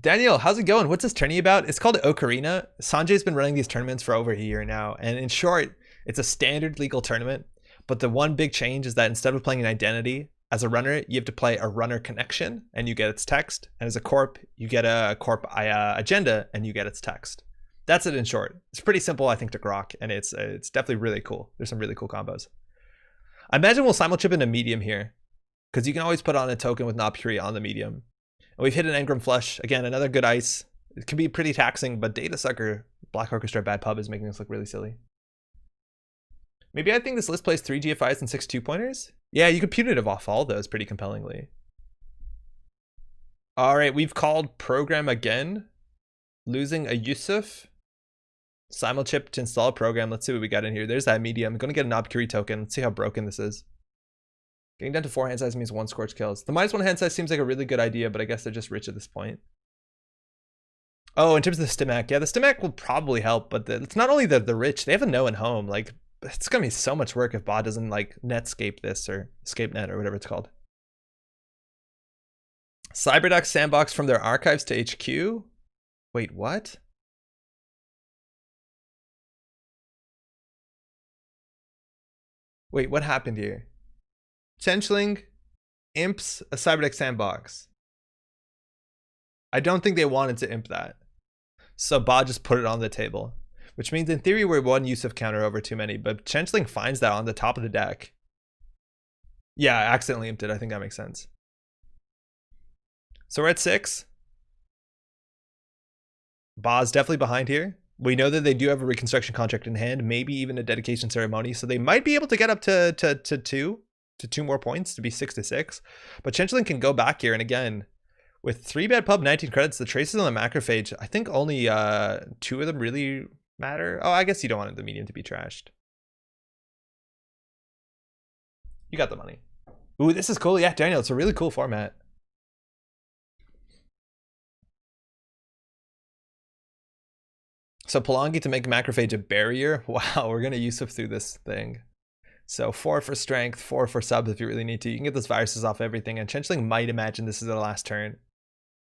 Daniel, how's it going? What's this tourney about? It's called OKORINA. Sanjay's been running these tournaments for over a year now. And in short, it's a standard legal tournament. But the one big change is that instead of playing an identity, as a runner, you have to play a runner connection and you get its text. And as a corp, you get a corp agenda and you get its text. That's it in short. It's pretty simple, I think, to grok. And it's definitely really cool. There's some really cool combos. I imagine we'll simulchip in a medium here, because you can always put on a token with Nopuri on the medium. And we've hit an engram flush. Again, another good ice. It can be pretty taxing, but Data Sucker, Black Orchestra, Bad Pub is making us look really silly. Maybe I think this list plays 3 GFIs and 6 2-pointers. Yeah, you could punitive off all those pretty compellingly. All right, we've called program again. Losing a Yusuf. Simulchip to install a program. Let's see what we got in here. There's that medium. I'm going to get an Obcuri token. Let's see how broken this is. Getting down to 4 hand size means 1 scorch kills. The -1 hand size seems like a really good idea, but I guess they're just rich at this point. Oh, in terms of the Stimac. Yeah, the Stimac will probably help, but it's not only the rich. They have a known home. Like, it's going to be so much work if bot doesn't, like, netscape this or escape net or whatever it's called. Cyberduck sandbox from their archives to HQ? Wait, what? Wait, what happened here? Shenlin imps a Cyberduck sandbox. I don't think they wanted to imp that. So bot just put it on the table. Which means in theory we're 1 use of counter over too many, but Shenlin finds that on the top of the deck. Yeah, I accidentally imped it. I think that makes sense. So we're at 6. Ba's definitely behind here. We know that they do have a reconstruction contract in hand, maybe even a dedication ceremony, so they might be able to get up to 2 more points to be 6-6. But Shenlin can go back here, and again, with 3 Bad Pub, 19 credits, the traces on the macrophage, I think only 2 of them really matter. Oh, I guess you don't want the medium to be trashed. You got the money. Ooh, this is cool. Yeah, Daniel, it's a really cool format. So Palangi to make macrophage a barrier. Wow, we're gonna Yusuf through this thing. So 4 for strength, 4 for subs if you really need to. You can get those viruses off everything, and Shenlin might imagine this is their last turn.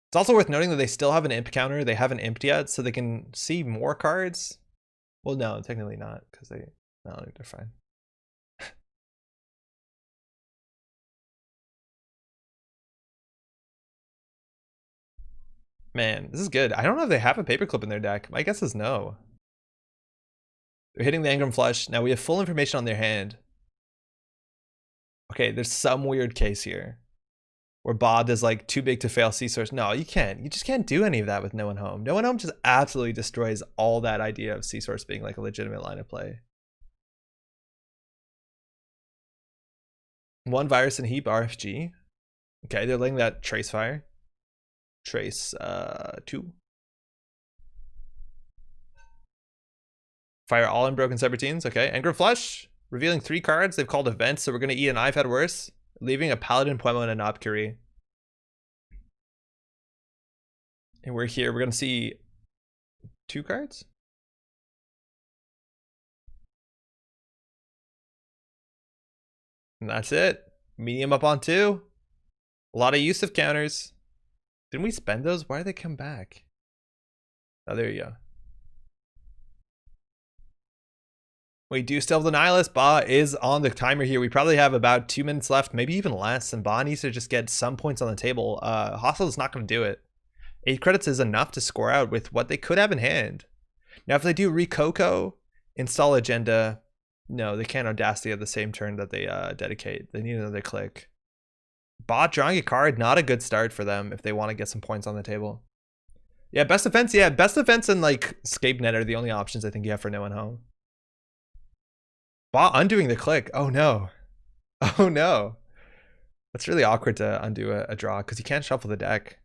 It's also worth noting that they still have an imp counter. They haven't imped yet, so they can see more cards. Well, no, technically not, because they're fine. Man, this is good. I don't know if they have a paperclip in their deck. My guess is no. They're hitting the engram flush. Now we have full information on their hand. Okay, there's some weird case here where Bod is like too big to fail C-Source. No, you can't. You just can't do any of that with No One Home. No One Home just absolutely destroys all that idea of C-Source being like a legitimate line of play. 1 virus and heap RFG. Okay, they're letting that trace fire. Trace 2. Fire all unbroken subroutines. Okay, engram flush. Revealing 3 cards. They've called events, so we're gonna eat an I've had worse. Leaving a Paladin, Puemo, and a Nopcuri. And we're here. We're gonna see 2 cards. And that's it. Medium up on 2. A lot of use of counters. Didn't we spend those? Why did they come back? Oh, there you go. We do still have the Nihilist. Ba is on the timer here. We probably have about 2 minutes left, maybe even less. And Ba needs to just get some points on the table. Hostile is not going to do it. 8 credits is enough to score out with what they could have in hand. Now, if they do Recoco, install agenda, no, they can't Audacity at the same turn that they dedicate. They need another click. Bot drawing a card, not a good start for them if they want to get some points on the table. Yeah, best defense. Yeah, best defense and like escape net are the only options I think you have for No One Home. Bot undoing the click. Oh no. Oh no. That's really awkward to undo a draw because you can't shuffle the deck.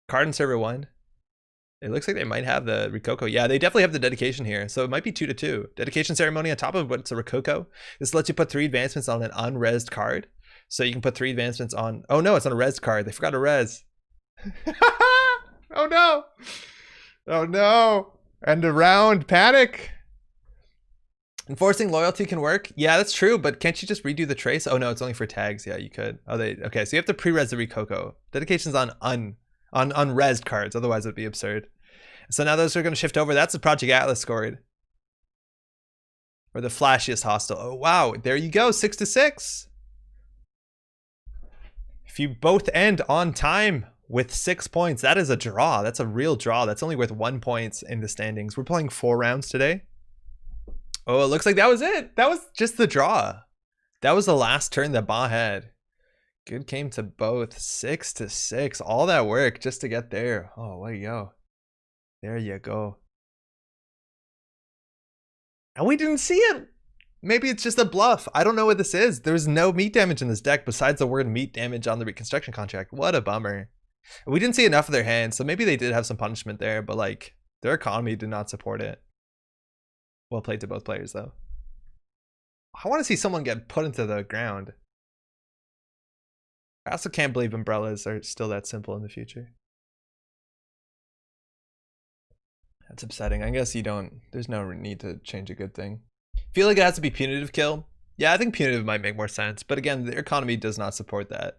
Card in server 1. It looks like they might have the Rococo. Yeah, they definitely have the dedication here. So it might be 2-2. Dedication ceremony on top of what's a Rococo. This lets you put 3 advancements on an unresed card. So you can put 3 advancements on. Oh no, it's on a res card. They forgot to res. Oh no. Oh no. End of round. Panic. Enforcing loyalty can work. Yeah, that's true. But can't you just redo the trace? Oh no, it's only for tags. Yeah, you could. Oh, okay. So you have to pre-res the Rococo. Dedication's on unresed cards, otherwise it would be absurd. So now those are going to shift over. That's the Project Atlas scored. Or the flashiest hostile. Oh wow, there you go, 6-6. If you both end on time with 6 points, that is a draw. That's a real draw. That's only worth 1 point in the standings. We're playing 4 rounds today. Oh, it looks like that was it. That was just the draw. That was the last turn that Ba had. Good game to both. 6-6. All that work just to get there. Oh, there you go. There you go. And we didn't see it. Maybe it's just a bluff. I don't know what this is. There's no meat damage in this deck besides the word meat damage on the reconstruction contract. What a bummer. We didn't see enough of their hand, so maybe they did have some punishment there, but like their economy did not support it. Well played to both players though. I want to see someone get put into the ground. I also can't believe umbrellas are still that simple in the future. That's upsetting. I guess there's no need to change a good thing. Feel like it has to be punitive kill. Yeah, I think punitive might make more sense. But again, their economy does not support that.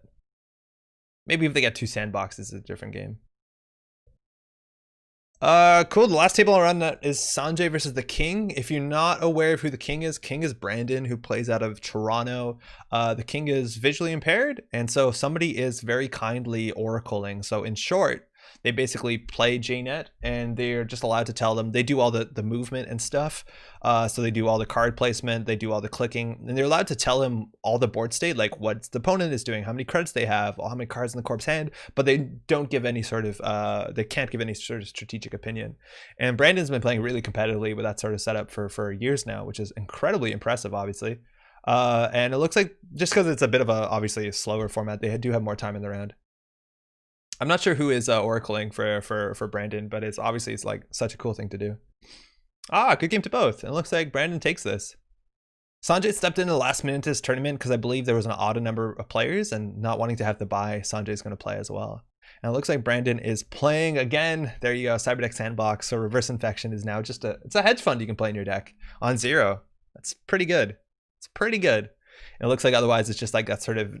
Maybe if they get 2 sandboxes, it's a different game. Cool. The last table I'll run is Sanjay versus the King. If you're not aware of who the King is Brandon, who plays out of Toronto. The King is visually impaired, and so somebody is very kindly oracling. So in short, they basically play JNet, and they're just allowed to tell them. They do all the movement and stuff. So they do all the card placement, they do all the clicking, and they're allowed to tell him all the board state, like what the opponent is doing, how many credits they have, how many cards in the corp's hand, but they don't give any sort of, they can't give any sort of strategic opinion. And Brandon's been playing really competitively with that sort of setup for years now, which is incredibly impressive, obviously. And it looks like, just because it's a bit of obviously a slower format, they do have more time in the round. I'm not sure who is oracling for Brandon, but it's like such a cool thing to do. Good game to both. And it looks like Brandon takes this. Sanjay stepped in the last minute of this tournament because I believe there was an odd number of players, and not wanting to have to buy, Sanjay's going to play as well. And it looks like Brandon is playing again. There you go, Cyberdeck Sandbox. So Reverse Infection is now just it's a hedge fund you can play in your deck on 0. That's pretty good. It's pretty good. And it looks like otherwise it's just like that sort of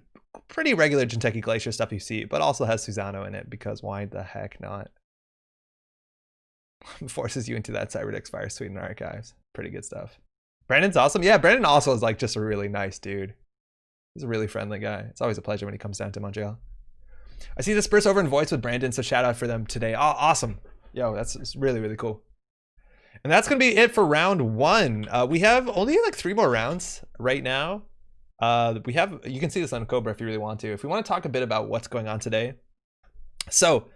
pretty regular Jinteki Glacier stuff you see, but also has Susano in it, because why the heck not? Forces you into that Cyberdeck Fire Suite and Archives. Pretty good stuff. Brandon's awesome. Yeah, Brandon also is like just a really nice dude. He's a really friendly guy. It's always a pleasure when he comes down to Montreal. I see the Spurs over in voice with Brandon, so shout out for them today. Oh, awesome. Yo, it's really, really cool. And that's going to be it for round 1. We have only like 3 more rounds right now. You can see this on Cobra if you really want to. If we want to talk a bit about what's going on today. So,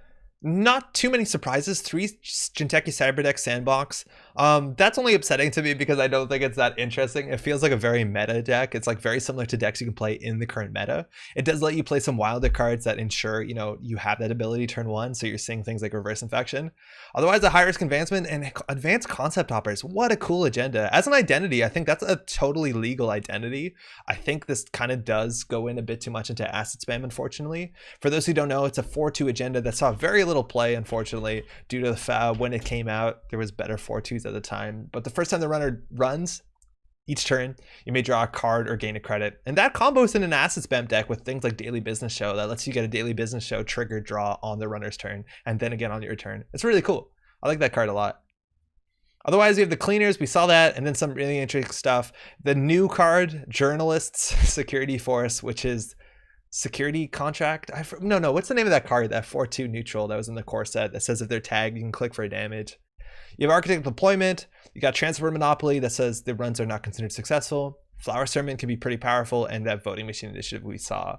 not too many surprises. 3 Jinteki Cyberdeck Sandbox. That's only upsetting to me because I don't think it's that interesting. It feels like a very meta deck. It's like very similar to decks you can play in the current meta. It does let you play some wilder cards that ensure, you have that ability turn 1. So you're seeing things like Reverse Infection. Otherwise, a high risk advancement and advanced concept hoppers. What a cool agenda. As an identity, I think that's a totally legal identity. I think this kind of does go in a bit too much into asset spam, unfortunately. For those who don't know, it's a 4-2 agenda that saw very little play, unfortunately, due to the fact when it came out, there was better 4-2s at the time. But the first time the runner runs, each turn, you may draw a card or gain a credit. And that combos in an asset spam deck with things like Daily Business Show that lets you get a Daily Business Show trigger draw on the runner's turn and then again on your turn. It's really cool. I like that card a lot. Otherwise, we have the cleaners. We saw that, and then some really interesting stuff. The new card, Journalists Security Force, which is security contract. No, what's the name of that card? That 4-2 neutral that was in the core set that says if they're tagged, you can click for a damage. You have Architect Deployment. You got Transport Monopoly that says the runs are not considered successful. Flower Sermon can be pretty powerful, and that Voting Machine Initiative we saw.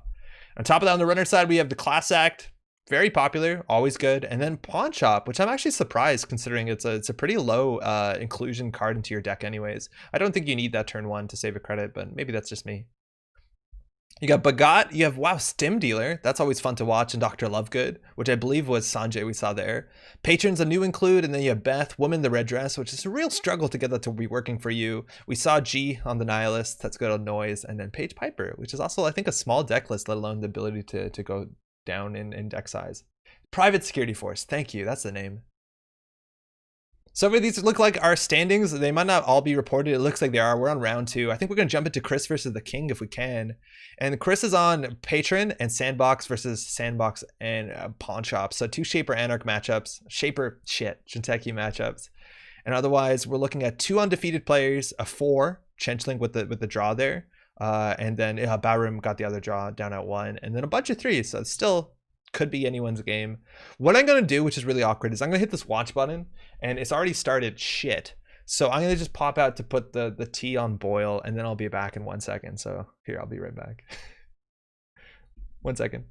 On top of that, on the runner side, we have the Class Act. Very popular, always good. And then Pawn Shop, which I'm actually surprised considering it's a pretty low inclusion card into your deck anyways. I don't think you need that turn 1 to save a credit, but maybe that's just me. You got Bagat, you have, wow, Stim Dealer. That's always fun to watch. And Dr. Lovegood, which I believe was Sanjay we saw there. Patrons, a new include. And then you have Beth, Woman the Red Dress, which is a real struggle to get that to be working for you. We saw G on the Nihilist. That's good on Noise. And then Page Piper, which is also, I think, a small deck list, let alone the ability to go down in deck size. Private Security Force. Thank you. That's the name. So these look like our standings. They might not all be reported. It looks like they are. We're on round 2. I think we're going to jump into Chris versus the King if we can. And Chris is on Patron and Sandbox versus Sandbox and Pawn Shop. So 2 Shaper Anarch matchups. Shaper Shinteki matchups. And otherwise, we're looking at 2 undefeated players, a 4 Shenlin with the draw there. And then Barum got the other draw down at 1. And then a bunch of 3s. So it's still could be anyone's game. What I'm going to do, which is really awkward, is I'm going to hit this watch button and it's already started shit. So I'm going to just pop out to put the tea on boil and then I'll be back in 1 second. So here, I'll be right back. 1 second.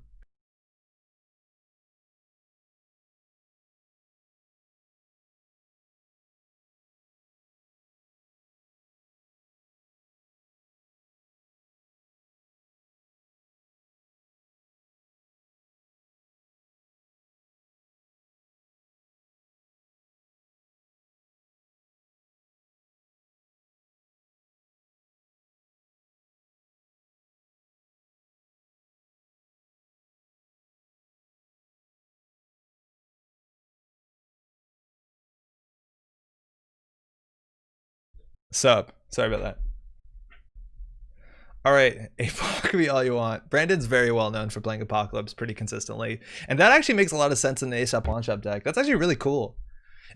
Sup. Sorry about that. All right, Apoc me all you want. Brandon's very well known for playing Apocalypse pretty consistently. And that actually makes a lot of sense in the Aesop Pawn Shop deck. That's actually really cool.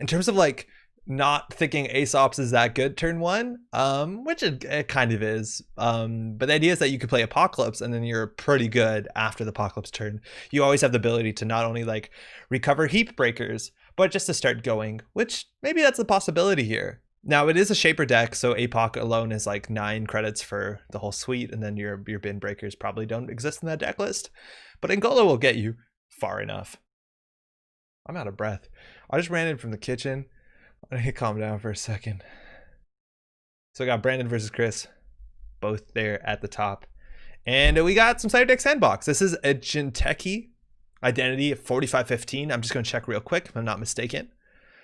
In terms of like not thinking Aesop's is that good turn 1, which it kind of is. But the idea is that you could play Apocalypse and then you're pretty good after the Apocalypse turn. You always have the ability to not only like recover heap breakers, but just to start going, which maybe that's a possibility here. Now it is a Shaper deck, so APOC alone is like 9 credits for the whole suite, and then your bin breakers probably don't exist in that deck list. But Angola will get you far enough. I'm out of breath. I just ran in from the kitchen. I need to calm down for a second. So I got Brandon versus Chris, both there at the top. And we got some Cider Deck Sandbox. This is a Shinteki identity of 4515. I'm just going to check real quick if I'm not mistaken.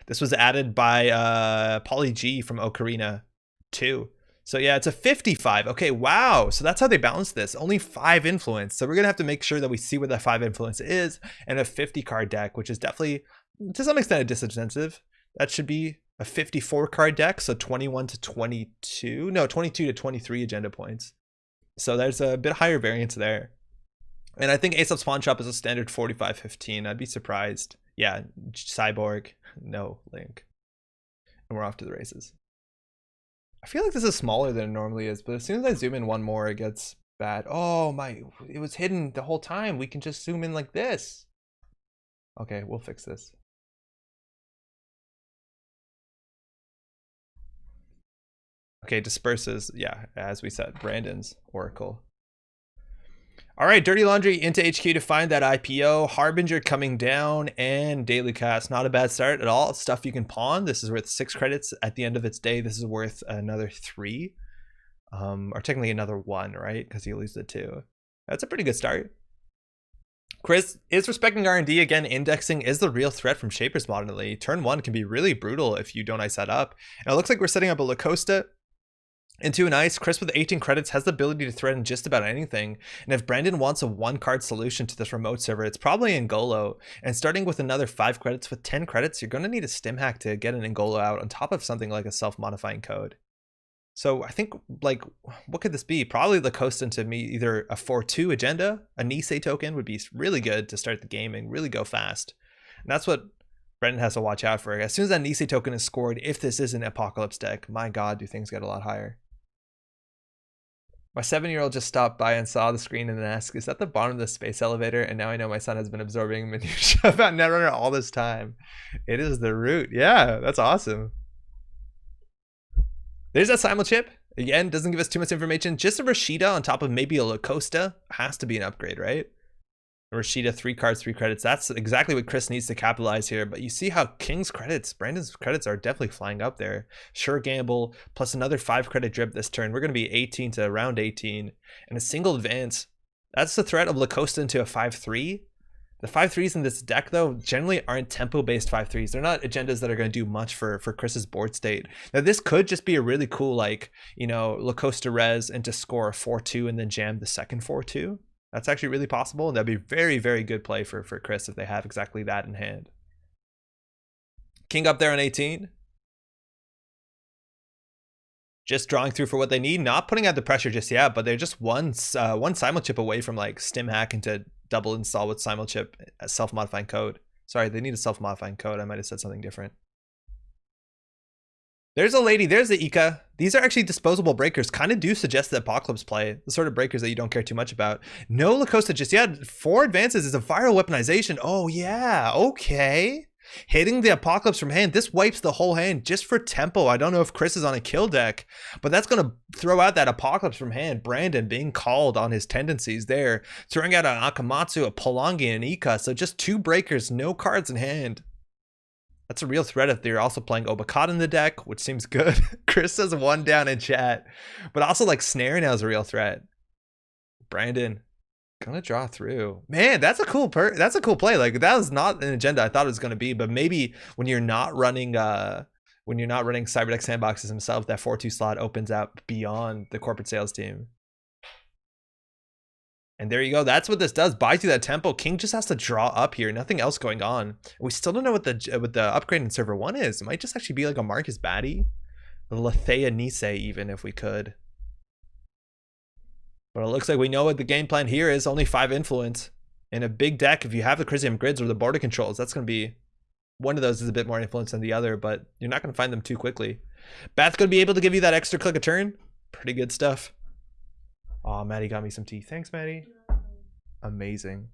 This was added by Poly G from OKORINA 2. So yeah, it's a 55. Okay, wow. So that's how they balanced this. Only 5 influence. So we're going to have to make sure that we see what that 5 influence is. And a 50 card deck, which is definitely, to some extent, a disincentive. That should be a 54 card deck. So 21 to 22. No, 22 to 23 agenda points. So there's a bit higher variance there. And I think Aesop's Pawn Shop is a standard 45-15. I'd be surprised. Yeah, Cyborg, no Link. And we're off to the races. I feel like this is smaller than it normally is, but as soon as I zoom in one more, it gets bad. Oh my, it was hidden the whole time. We can just zoom in like this. Okay, we'll fix this. Okay, disperses, yeah, as we said, Brandon's Oracle. All right, Dirty Laundry into HQ to find that IPO. Harbinger coming down and Daily Cast. Not a bad start at all. Stuff you can pawn. This is worth 6 credits at the end of its day. This is worth another 3. Or technically another 1, right? Because you lose the 2. That's a pretty good start. Chris is respecting R&D. Again, indexing is the real threat from Shapers modernly. Turn 1 can be really brutal if you don't ice that up. And it looks like we're setting up a Lacosta into an ice. Chris with 18 credits has the ability to threaten just about anything. And if Brandon wants a 1-card solution to this remote server, it's probably Ngolo. And starting with another 5 credits with 10 credits, you're going to need a stim hack to get an Ngolo out on top of something like a self-modifying code. So I think, like, what could this be? Probably Lacosta into me either a 4-2 agenda. A Nisei token would be really good to start the game and really go fast. And that's what Brandon has to watch out for. As soon as that Nisei token is scored, if this is an Apocalypse deck, my god, do things get a lot higher. My 7-year-old just stopped by and saw the screen and asked, is that the bottom of the space elevator? And now I know my son has been absorbing minutia about Netrunner all this time. It is the root. Yeah, that's awesome. There's that Simul chip. Again, doesn't give us too much information. Just a Rashida on top of maybe a Lacosta has to be an upgrade, right? Rashida, 3 cards, 3 credits. That's exactly what Chris needs to capitalize here. But you see how King's credits, Brandon's credits are definitely flying up there. Sure gamble, plus another 5 credit drip this turn. We're going to be 18 to around 18. And a single advance That's the threat of Lacosta into a 5-3. The 5-3s in this deck, though, generally aren't tempo-based 5-3s. They're not agendas that are going to do much for Chris's board state. Now, this could just be a really cool, like, you know, Lacosta res into score a 4-2 and then jam the second 4-2. That's actually really possible, and that'd be very, very good play for Chris if they have exactly that in hand. King up there on 18. Just drawing through for what they need, not putting out the pressure just yet, but they're just one simulchip away from like stim hack into double install with simulchip self-modifying code. Sorry, they need a self-modifying code. I might have said something different. There's a lady, there's the Ika. These are actually disposable breakers, kind of do suggest the Apocalypse play, the sort of breakers that you don't care too much about. No Lacosta just yet. 4 advances is a viral weaponization. Oh yeah, okay. Hitting the Apocalypse from hand, this wipes the whole hand just for tempo. I don't know if Chris is on a kill deck, but that's going to throw out that Apocalypse from hand. Brandon being called on his tendencies there, throwing out an Akamatsu, a Polangi, and an Ika. So just 2 breakers, no cards in hand. That's a real threat if they're also playing Obokata in the deck, which seems good. Chris says 1 down in chat, but also like Snare now is a real threat. Brandon gonna draw through. Man, that's a cool play. Like that was not an agenda I thought it was gonna be, but maybe when you're not running Cyberdeck Sandboxes himself, that 4-2 slot opens up beyond the corporate sales team. And there you go. That's what this does. Buys you that tempo. King just has to draw up here. Nothing else going on. We still don't know what the upgrade in server 1 is. It might just actually be like a Marcus Batty, a Lethea Nise, even if we could. But it looks like we know what the game plan here is. Only 5 influence. In a big deck, if you have the Chrysium Grids or the border controls, that's going to be... One of those is a bit more influence than the other, but you're not going to find them too quickly. Beth going to be able to give you that extra click a turn. Pretty good stuff. Oh, Maddie got me some tea. Thanks, Maddie. Amazing.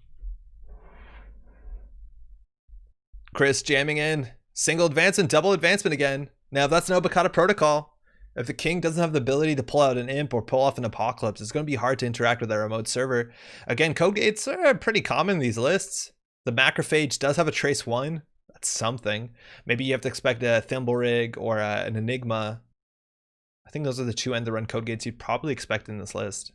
Chris jamming in. Single advance and double advancement again. Now, if that's an Obokata protocol, if the King doesn't have the ability to pull out an Imp or pull off an Apocalypse, it's going to be hard to interact with our remote server. Again, code gates are pretty common in these lists. The Macrophage does have a Trace 1. That's something. Maybe you have to expect a Thimblerig or an Enigma. I think those are the 2 end-the-run code gates you'd probably expect in this list.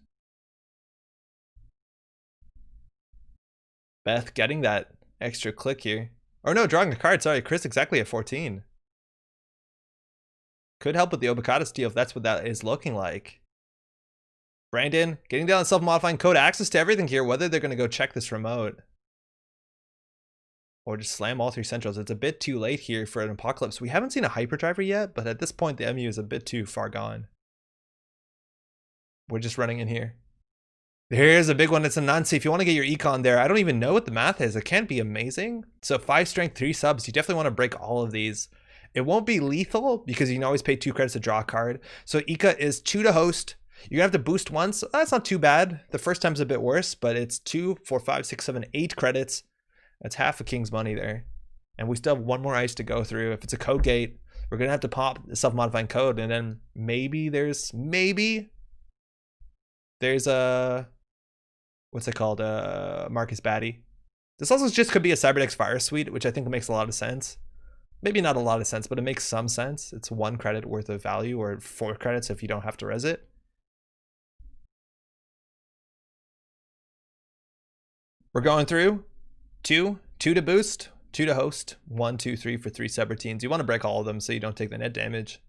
Beth getting that extra click here. Or no, drawing a card. Sorry, Chris exactly at 14. Could help with the Obokata steal if that's what that is looking like. Brandon getting down self-modifying code. Access to everything here, whether they're going to go check this remote. Or just slam all 3 centrals. It's a bit too late here for an Apocalypse. We haven't seen a Hyperdriver yet, but at this point the MU is a bit too far gone. We're just running in here. Here's a big one. It's a Nancy. If you want to get your econ there, I don't even know what the math is. It can't be amazing. So 5 strength, 3 subs. You definitely want to break all of these. It won't be lethal because you can always pay 2 credits to draw a card. So Ika is 2 to host. You're gonna have to boost once. That's not too bad. The first time's a bit worse, but it's 2, 4, 5, 6, 7, 8 credits. That's half a King's money there. And we still have 1 more ice to go through. If it's a code gate, we're gonna have to pop the self-modifying code, and then maybe there's a what's it called? Marcus Batty. This also just could be a Cyberdeck's Fire Suite, which I think makes a lot of sense. Maybe not a lot of sense, but it makes some sense. It's 1 credit worth of value, or 4 credits if you don't have to res it. We're going through 2 to boost, 2 to host, 1, 2, 3 for 3 subroutines. You want to break all of them so you don't take the net damage.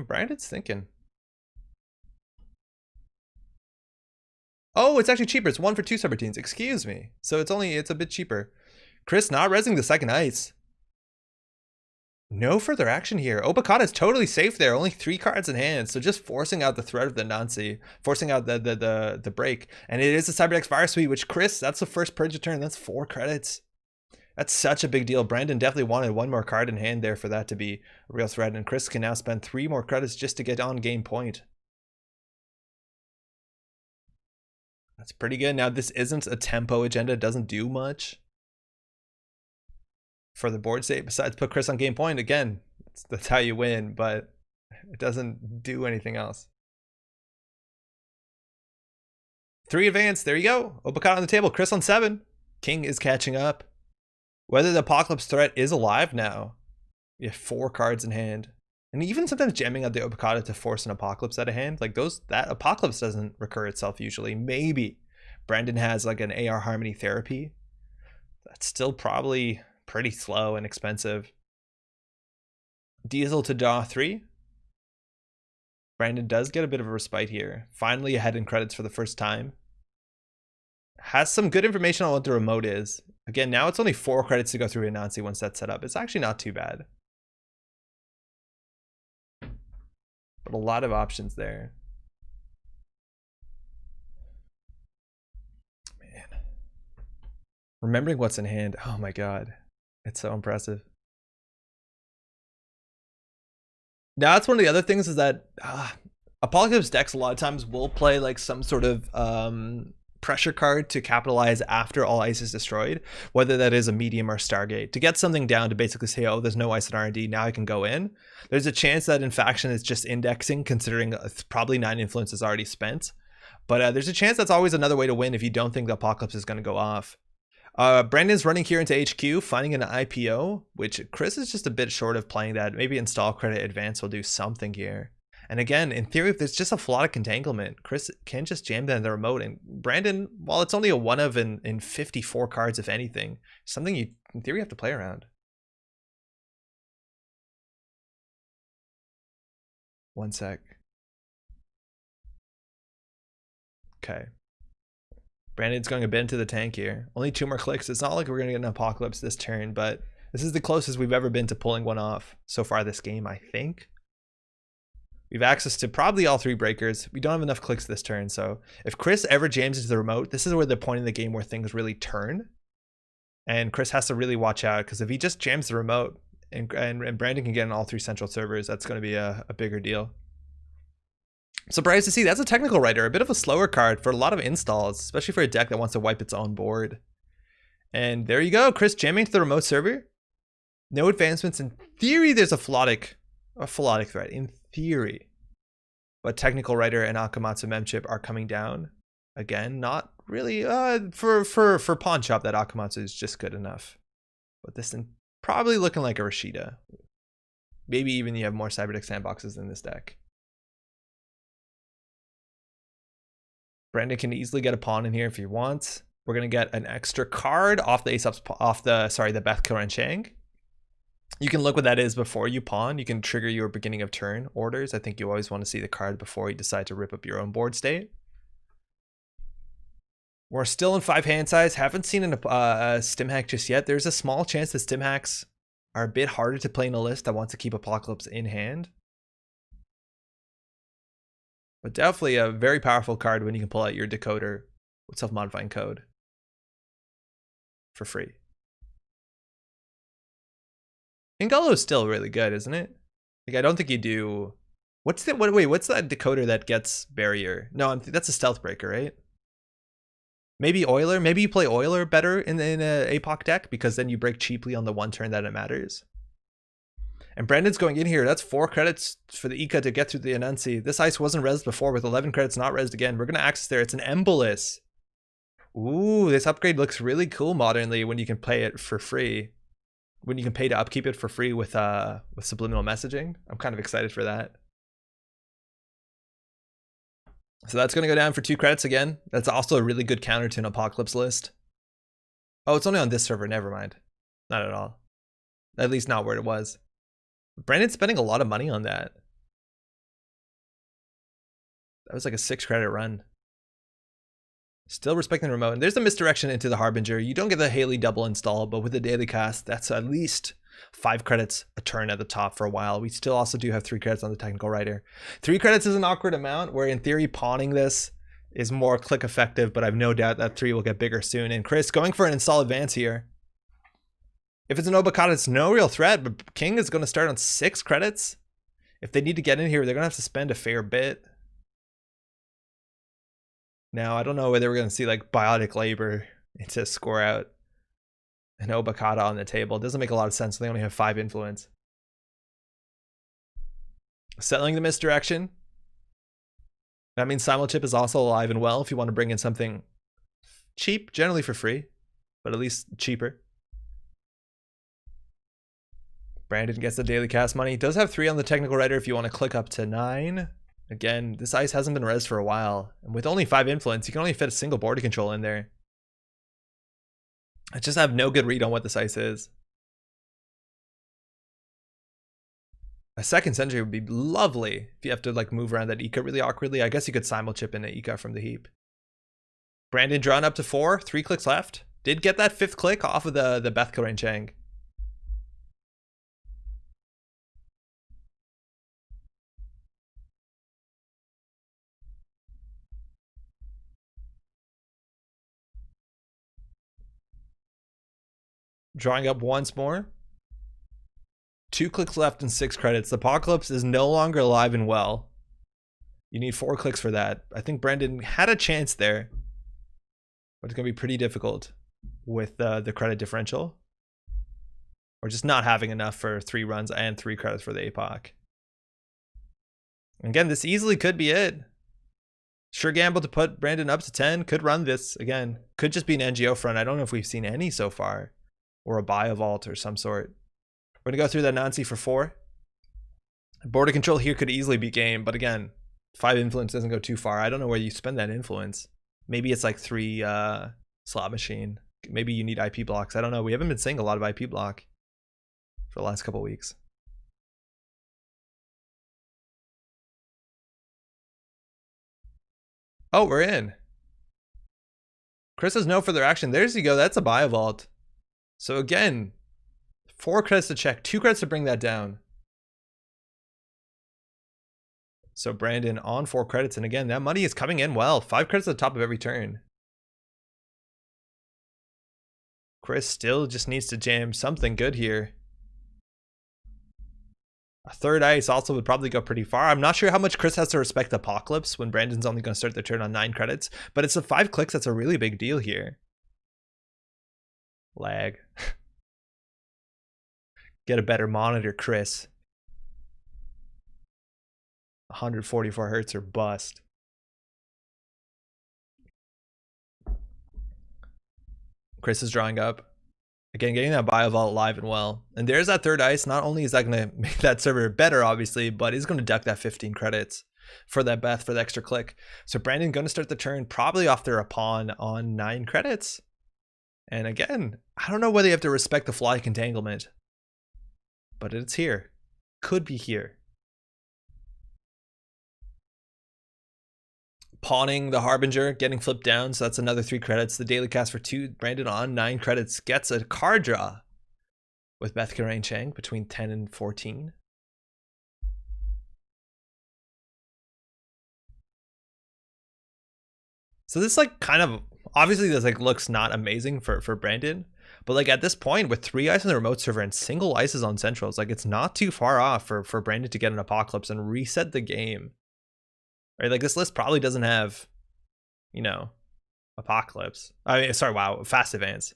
Brandon's thinking. Oh, it's actually cheaper. It's 1 for 2 subroutines. Excuse me. So it's a bit cheaper. Chris not resing the second ice. No further action here. Obokata is totally safe there. Only 3 cards in hand. So just forcing out the threat of the Nancy. Forcing out the break. And it is a Cyberdeck's Fire Suite, which Chris, that's the first purge turn. That's 4 credits. That's such a big deal. Brandon definitely wanted 1 more card in hand there for that to be a real threat. And Chris can now spend 3 more credits just to get on game point. That's pretty good. Now, this isn't a tempo agenda. It doesn't do much for the board state besides put Chris on game point. Again, that's how you win, but it doesn't do anything else. 3 advance. There you go. Obokata on the table. Chris on 7. King is catching up. Whether the Apocalypse threat is alive now. You have 4 cards in hand. And even sometimes jamming out the Obokata to force an Apocalypse out of hand, like that Apocalypse doesn't recur itself usually. Maybe Brandon has like an AR Harmony Therapy. That's still probably pretty slow and expensive. Diesel to draw 3. Brandon does get a bit of a respite here. Finally ahead in credits for the first time. Has some good information on what the remote is. Again, now it's only 4 credits to go through Anansi once that's set up. It's actually not too bad. But a lot of options there. Man. Remembering what's in hand. Oh my god. It's so impressive. Now that's one of the other things is that Apocalypse decks a lot of times will play like some sort of pressure card to capitalize after all ice is destroyed, whether that is a medium or Stargate, to get something down to basically say, oh, there's no ice in R&D, now I can go in. There's a chance that in faction it's just indexing, considering probably 9 influence is already spent. But there's a chance that's always another way to win if you don't think the Apocalypse is going to go off. Brandon's running here into HQ, finding an IPO, which Chris is just a bit short of playing that. Maybe install credit advance will do something here. And again, in theory, if there's just a Philotic Entanglement, Chris can just jam that in the remote. And Brandon, while it's only a 1 of in 54 cards, if anything, something you, in theory, have to play around. One sec. Okay. Brandon's going a bit into the tank here. Only 2 more clicks. It's not like we're going to get an Apocalypse this turn, but this is the closest we've ever been to pulling one off so far this game, I think. We have access to probably all 3 breakers. We don't have enough clicks this turn, so if Chris ever jams into the remote, this is where the point in the game where things really turn. And Chris has to really watch out, because if he just jams the remote and Brandon can get on all 3 central servers, that's going to be a bigger deal. Surprised to see that's a Technical Writer, a bit of a slower card for a lot of installs, especially for a deck that wants to wipe its own board. And there you go, Chris jamming to the remote server. No advancements. In theory, there's a Philotic threat, in theory. But Technical Writer and Akamatsu Memchip are coming down. Again, not really, for Pawn Shop, that Akamatsu is just good enough. But this thing probably looking like a Rashida. Maybe even you have more Cyberdeck sandboxes in this deck. Brandon can easily get a pawn in here if he wants. We're gonna get an extra card off the the Beth Korenchang. You can look what that is before you pawn. You can trigger your beginning of turn orders. I think you always want to see the card before you decide to rip up your own board state. We're still in 5 hand size. Haven't seen a stim hack just yet. There's a small chance that stim hacks are a bit harder to play in a list that wants to keep Apocalypse in hand. But definitely a very powerful card when you can pull out your decoder with self-modifying code for free. Ingalo is still really good, isn't it? Like, I don't think you do. What's that decoder that gets barrier? No, that's a stealth breaker, right? Maybe Oiler. Maybe you play Oiler better in a APOC deck, because then you break cheaply on the 1 turn that it matters. And Brandon's going in here. That's 4 credits for the Ika to get through the Anansi. This ice wasn't rezzed before. With 11 credits not rezzed again. We're going to access there. It's an Embolus. Ooh, this upgrade looks really cool modernly when you can play it for free. When you can pay to upkeep it for free with subliminal messaging. I'm kind of excited for that. So that's going to go down for 2 credits again. That's also a really good counter to an Apocalypse list. Oh, it's only on this server. Never mind. Not at all. At least not where it was. Brandon's spending a lot of money on that. That was like a 6 credit run. Still respecting the remote. And there's the misdirection into the Harbinger. You don't get the Haley double install, but with the daily cast, that's at least 5 credits a turn at the top for a while. We still also do have 3 credits on the Technical Writer. 3 credits is an awkward amount, where in theory pawning this is more click effective, but I've no doubt that 3 will get bigger soon. And Chris going for an install advance here. If it's an Obokata, it's no real threat, but King is going to start on 6 credits. If they need to get in here, they're going to have to spend a fair bit. Now, I don't know whether we're going to see like Biotic Labor to score out an Obokata on the table. It doesn't make a lot of sense. They only have 5 influence. Settling the misdirection. That means Simulchip is also alive and well if you want to bring in something cheap, generally for free, but at least cheaper. Brandon gets the daily cast money. Does have 3 on the technical writer if you want to click up to 9. Again, this ice hasn't been rezzed for a while. And with only 5 influence, you can only fit a single border control in there. I just have no good read on what this ice is. A second sentry would be lovely if you have to like move around that Ika really awkwardly. I guess you could simul chip in an Ika from the heap. Brandon drawn up to 4, 3 clicks left. Did get that 5th click off of the Beth Chang. Drawing up once more. 2 clicks left and 6 credits. The Apocalypse is no longer alive and well. You need 4 clicks for that. I think Brandon had a chance there, but it's going to be pretty difficult with the credit differential. Or just not having enough for 3 runs and 3 credits for the APOC. Again, this easily could be it. Sure gamble to put Brandon up to 10. Could run this again. Could just be an NGO front. I don't know if we've seen any so far. Or a bio vault or some sort. We're going to go through that Nancy for 4. Border control here could easily be game. But again, 5 influence doesn't go too far. I don't know where you spend that influence. Maybe it's like 3 slot machine. Maybe you need IP blocks. I don't know. We haven't been seeing a lot of IP block for the last couple of weeks. Oh, we're in. Chris has no further action. There's you go. That's a bio vault. So again, 4 credits to check, 2 credits to bring that down. So Brandon on 4 credits. And again, that money is coming in well. 5 credits at the top of every turn. Chris still just needs to jam something good here. A 3rd ice also would probably go pretty far. I'm not sure how much Chris has to respect Apocalypse when Brandon's only going to start the turn on 9 credits. But it's the 5 clicks that's a really big deal here. Lag. Get a better monitor, Chris. 144 hertz or bust. Chris is drawing up. Again, getting that bio vault live and well. And there's that 3rd ice. Not only is that going to make that server better, obviously, but he's going to duck that 15 credits for that Beth for the extra click. So Brandon going to start the turn probably off their pawn on 9 credits. And again, I don't know whether you have to respect the fly entanglement, but it's here. Could be here. Pawning the Harbinger, getting flipped down, so that's another 3 credits. The daily cast for 2. Brandon on 9 credits gets a card draw with Beth Chang between 10 and 14. So this like kind of obviously this like looks not amazing for Brandon, but like at this point with 3 ice on the remote server and single ices on centrals, like it's not too far off for Brandon to get an Apocalypse and reset the game. Right, like this list probably doesn't have, you know, Apocalypse. I mean, sorry, wow, fast advance.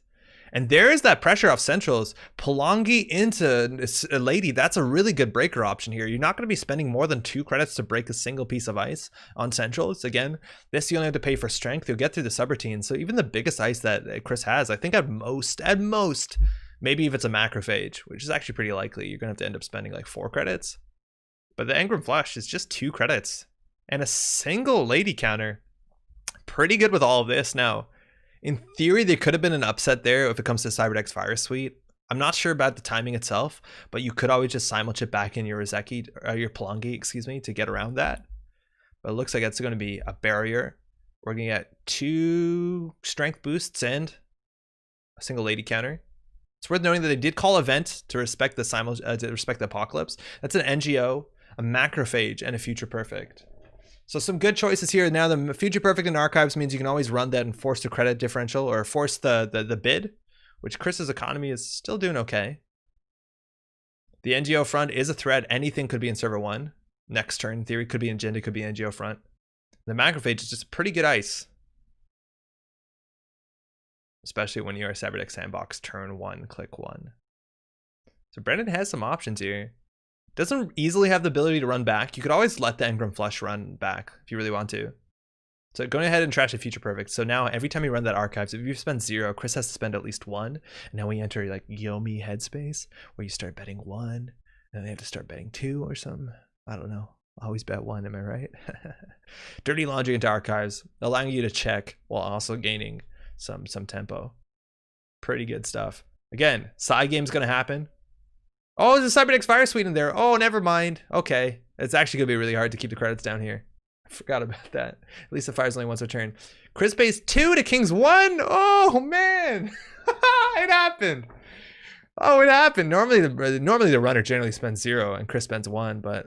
And there is that pressure off centrals. Palangi into a lady, that's a really good breaker option here. You're not going to be spending more than 2 credits to break a single piece of ice on centrals. Again, this you only have to pay for strength. You'll get through the subroutine. So even the biggest ice that Chris has, I think at most, maybe if it's a macrophage, which is actually pretty likely, you're going to have to end up spending like 4 credits. But the Engram Flush is just 2 credits. And a single lady counter. Pretty good with all of this. Now, in theory, there could have been an upset there if it comes to Cyberdeck's Fire Suite. I'm not sure about the timing itself, but you could always just simul chip back in your Rizeki, or your Palangi, excuse me, to get around that. But it looks like it's going to be a barrier. We're going to get 2 strength boosts and a single lady counter. It's worth noting that they did call event to respect the Apocalypse. That's an NGO, a macrophage, and a future perfect. So some good choices here. Now the future perfect in archives means you can always run that and force the credit differential or force the bid, which Chris's economy is still doing okay. The NGO front is a threat. Anything could be in server 1. Next turn, in theory, could be in agenda, could be NGO front. The macrophage is just a pretty good ice. Especially when you're a Cyberdeck Sandbox turn 1, click 1. So Brandon has some options here. Doesn't easily have the ability to run back. You could always let the Engram Flush run back if you really want to. So going ahead and trash a future perfect. So now every time you run that archives, if you spend 0, Chris has to spend at least 1. And now we enter like Yomi headspace where you start betting 1, and then they have to start betting 2 or something. I don't know. Always bet 1, am I right? Dirty laundry into archives, allowing you to check while also gaining some tempo. Pretty good stuff. Again, side game's gonna happen. Oh, there's a Cyberdex Fire Suite in there. Oh, never mind. Okay. It's actually gonna be really hard to keep the credits down here. I forgot about that. At least the fire's only once a turn. Chris pays 2 to King's 1. Oh man. It happened. Oh, it happened. Normally the runner generally spends 0 and Chris spends 1, but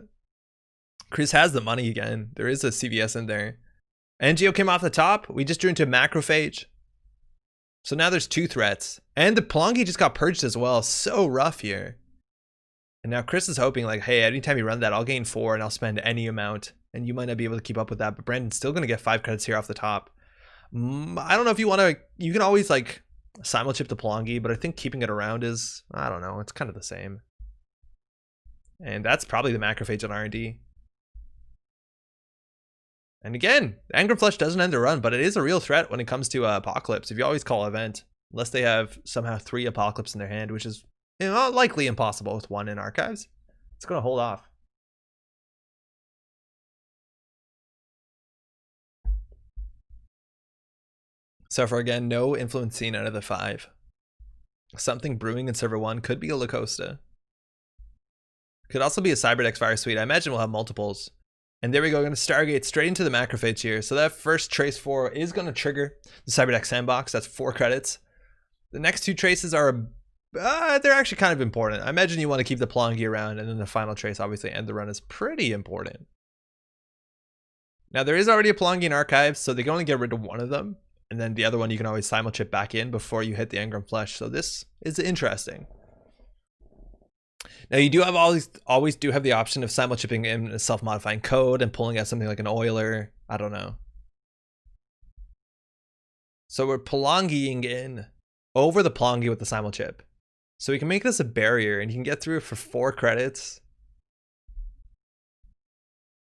Chris has the money again. There is a CVS in there. NGO came off the top. We just drew into Macrophage. So now there's 2 threats. And the Pelongi just got purged as well. So rough here. And now Chris is hoping like, hey, anytime you run that, I'll gain 4 and I'll spend any amount. And you might not be able to keep up with that. But Brandon's still going to get 5 credits here off the top. I don't know if you want to, you can always like simul-chip the Pelongi, but I think keeping it around is, I don't know, it's kind of the same. And that's probably the Macrophage on R&D. And again, Engram Flush doesn't end the run, but it is a real threat when it comes to Apocalypse. If you always call event, unless they have somehow 3 Apocalypse in their hand, which is likely impossible with 1 in archives, it's going to hold off. So for again, no influence seen out of the 5. Something brewing in server 1 could be a Lacosta. Could also be a Cyberdex Fire Suite. I imagine we'll have multiples. And there we go, we're going to Stargate straight into the Macrophage here. So that first trace 4 is going to trigger the Cyberdex Sandbox. That's 4 credits. The next 2 traces are, they're actually kind of important. I imagine you want to keep the Pelongi around, and then the final trace, obviously, end the run is pretty important. Now there is already a Pelongi in archives, so they can only get rid of 1 of them. And then the other one you can always simul-chip back in before you hit the Engram Flush. So this is interesting. Now you do have always do have the option of simul-chipping in a self-modifying code and pulling out something like an Euler. I don't know. So we're Pelongiing in over the Pelongi with the simul-chip. So we can make this a barrier and you can get through it for 4 credits.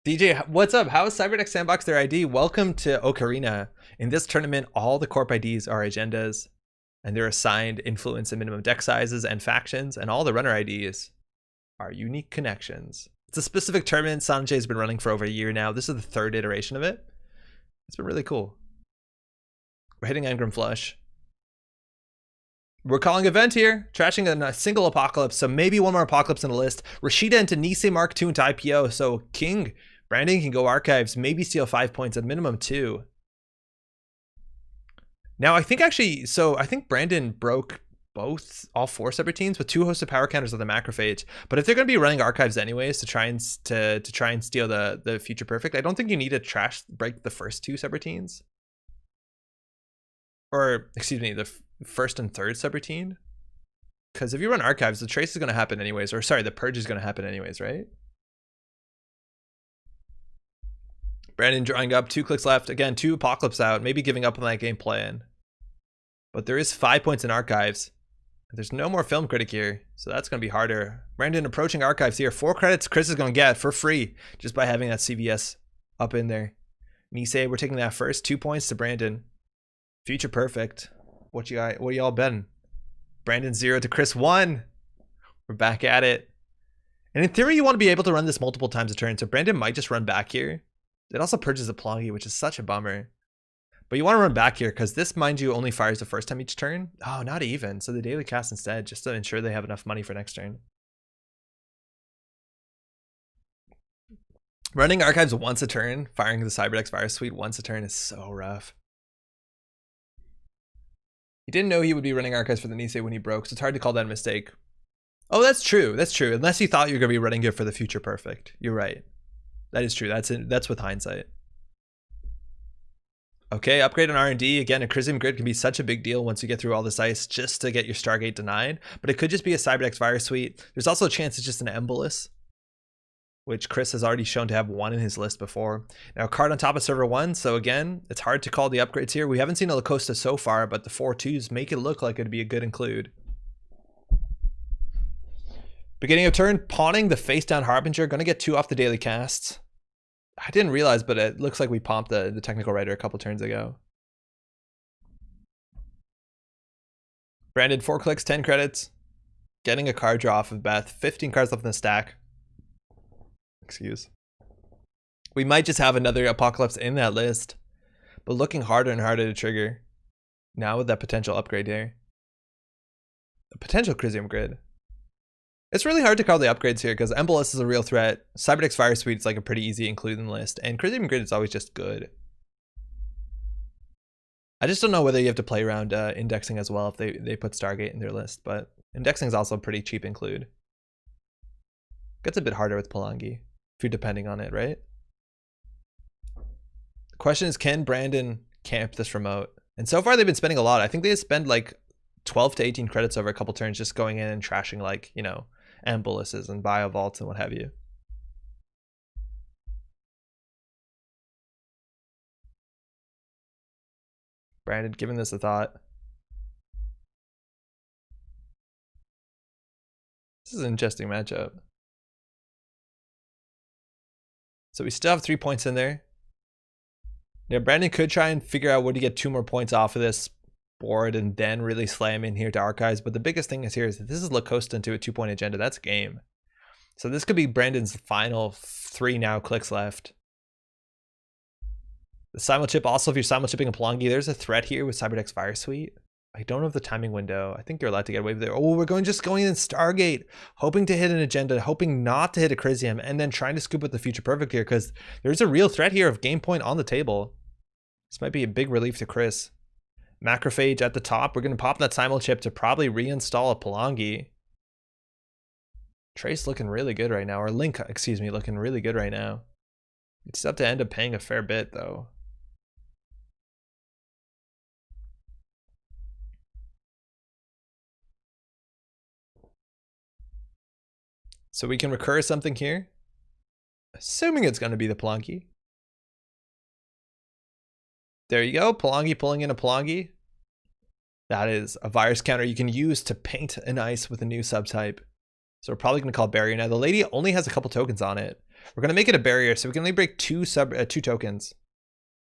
DJ, what's up? How is Cyberdex Sandbox their ID? Welcome to OKORINA. In this tournament, all the corp IDs are agendas, and they're assigned influence and minimum deck sizes and factions, and all the runner IDs are unique connections. It's a specific tournament Sanjay has been running for over a year now. This is the 3rd iteration of it. It's been really cool. We're hitting Engram Flush. We're calling event here, trashing a single Apocalypse, so maybe 1 more Apocalypse in the list. Rashida into Nisei Mark II into IPO, so King, Brandon can go archives, maybe steal 5 points, at minimum 2. Now I think actually, so I think Brandon broke all 4 separate teams with 2 hosted power counters on the Macrophage. But if they're going to be running archives anyways to try and steal the future perfect, I don't think you need to break the first 2 separate teams. Or excuse me, the first and third subroutine, because if you run archives, the trace is going to happen anyways, or sorry, the purge is going to happen anyways, right? Brandon drawing up, 2 clicks left. Again, 2 Apocalypse out, maybe giving up on that game plan. But there is 5 points in archives. There's no more film critic here, so that's going to be harder. Brandon approaching archives here. 4 credits Chris is going to get for free just by having that CVS up in there. Nisei, we're taking that first. 2 points to Brandon. Future perfect. What y'all betting? Brandon 0 to Chris 1. We're back at it. And in theory, you want to be able to run this multiple times a turn, so Brandon might just run back here. It also purges a Pelongi, which is such a bummer. But you want to run back here because this, mind you, only fires the first time each turn. Oh, not even. So the daily cast instead, just to ensure they have enough money for next turn. Running archives once a turn, firing the Cyberdex Fire Suite once a turn is so rough. He didn't know he would be running archives for the Nisei when he broke, so it's hard to call that a mistake. Oh, that's true. That's true. Unless you thought you were going to be running it for the future perfect. You're right. That is true. That's with hindsight. Okay, upgrade on R&D. Again, a Chrism Grid can be such a big deal once you get through all this ice just to get your Stargate denied. But it could just be a Cyberdex Fire Suite. There's also a chance it's just an Embolus, which Chris has already shown to have 1 in his list before. Now, a card on top of server 1. So again, it's hard to call the upgrades here. We haven't seen a Lacosta so far, but the 4/2s make it look like it'd be a good include. Beginning of turn, pawning the face down Harbinger. Going to get 2 off the daily casts. I didn't realize, but it looks like we pumped the technical writer a couple turns ago. Brandon, 4 clicks, 10 credits. Getting a card draw off of Beth. 15 cards left in the stack. Excuse. We might just have another Apocalypse in that list, but looking harder and harder to trigger. Now with that potential upgrade here. A potential Crisium Grid. It's really hard to call the upgrades here because Embolus is a real threat. Cyberdeck's Fire Suite is like a pretty easy include in the list, and Crisium Grid is always just good. I just don't know whether you have to play around indexing as well if they put Stargate in their list, but indexing is also a pretty cheap include. Gets a bit harder with Palangi if you're depending on it, right? The question is, can Brandon camp this remote? And so far they've been spending a lot. I think they spend like 12 to 18 credits over a couple turns just going in and trashing like, you know, Emboluses and Biovaults and what have you. Brandon, giving this a thought. This is an interesting matchup. So we still have 3 points in there. Yeah, Brandon could try and figure out where to get 2 more points off of this board and then really slam in here to Archives. But the biggest thing is here is that this is La Costa into a 2-point agenda. That's game. So this could be Brandon's final 3 now clicks left. The simulchip, also if you're simulchipping a Palangi, there's a threat here with Cyberdeck's Fire Suite. I don't know the timing window. I think you're allowed to get away with it. Oh, we're just going in Stargate, hoping to hit an agenda, hoping not to hit a Crisium, and then trying to scoop with the Future Perfect here because there's a real threat here of game point on the table. This might be a big relief to Chris. Macrophage at the top. We're going to pop that simulchip to probably reinstall a Palangi. Trace looking really good right now, or Link, excuse me, looking really good right now. It's up to end up paying a fair bit though. So we can recur something here, assuming it's going to be the Palangi. There you go, Palangi pulling in a Palangi. That is a virus counter you can use to paint an ice with a new subtype. So we're probably going to call barrier. Now the lady only has a couple tokens on it. We're going to make it a barrier, so we can only break 2 tokens.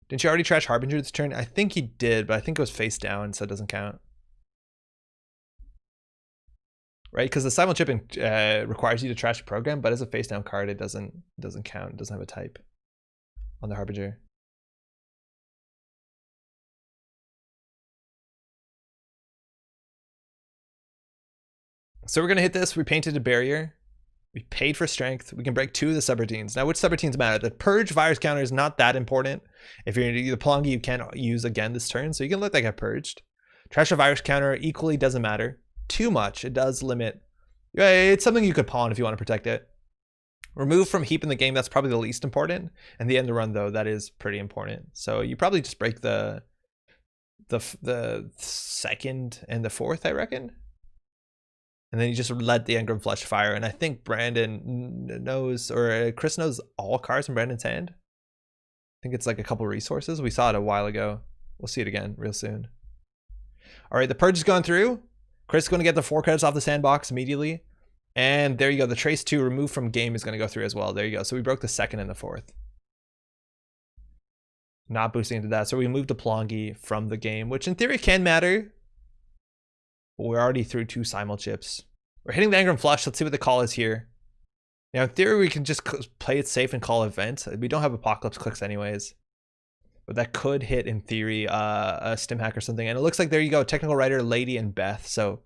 Didn't you already trash Harbinger this turn? I think he did, but I think it was face down, so it doesn't count. Right, because the simulchipping requires you to trash a program, but as a face down card, it doesn't count. It doesn't have a type on the Harbinger. So we're gonna hit this. We painted a barrier. We paid for strength. We can break 2 of the subroutines. Now, which subroutines matter? The purge virus counter is not that important. If you're the Palangi, you can't use again this turn, so you can let that get purged. Trash a virus counter equally doesn't matter too much. It does limit. It's something you could pawn if you want to protect it. Remove from heap in the game, that's probably the least important. And the end of run though, that is pretty important. So you probably just break the 2nd and the 4th, I reckon. And then you just let the Engram Flesh fire. And I think Brandon knows, or Chris knows all cards in Brandon's hand. I think it's like a couple resources. We saw it a while ago. We'll see it again real soon. All right, the purge has gone through. Chris is going to get the 4 credits off the sandbox immediately. And there you go. The trace 2 remove from game is going to go through as well. There you go. So we broke the 2nd and the 4th. Not boosting into that. So we moved to Palangi from the game, which in theory can matter. But we're already through 2 simulchips. We're hitting the Engram Flush. Let's see what the call is here. Now, in theory, we can just play it safe and call event. We don't have Apocalypse clicks anyways. But that could hit, in theory, a stim hack or something. And it looks like, there you go, Technical Writer, Lady, and Beth. So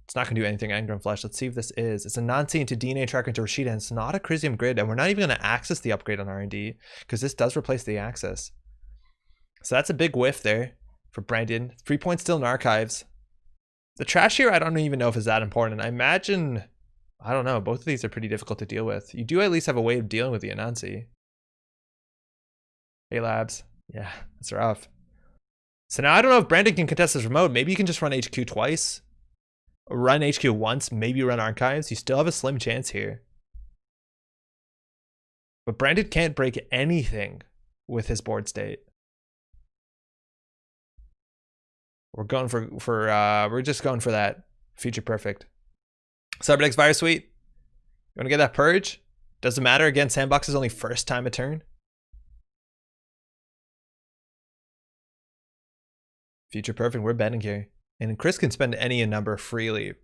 it's not going to do anything Engram Flesh. Let's see if this is. It's a non-C into DNA tracker into Rashida, and it's not a Crisium Grid. And we're not even going to access the upgrade on R&D because this does replace the access. So that's a big whiff there for Brandon. 3 points still in Archives. The trash here, I don't even know if it's that important. I imagine, I don't know, both of these are pretty difficult to deal with. You do at least have a way of dealing with the Anansi. Hey Labs. Yeah, that's rough. So now I don't know if Brandon can contest this remote. Maybe you can just run HQ twice. Run HQ once, maybe run Archives. You still have a slim chance here. But Brandon can't break anything with his board state. We're going we're just going for that Future Perfect. Cyberdeck's Virus Suite. You want to get that purge? Doesn't matter. Again, sandbox is only first time a turn. Future perfect. We're betting here. And Chris can spend any number freely.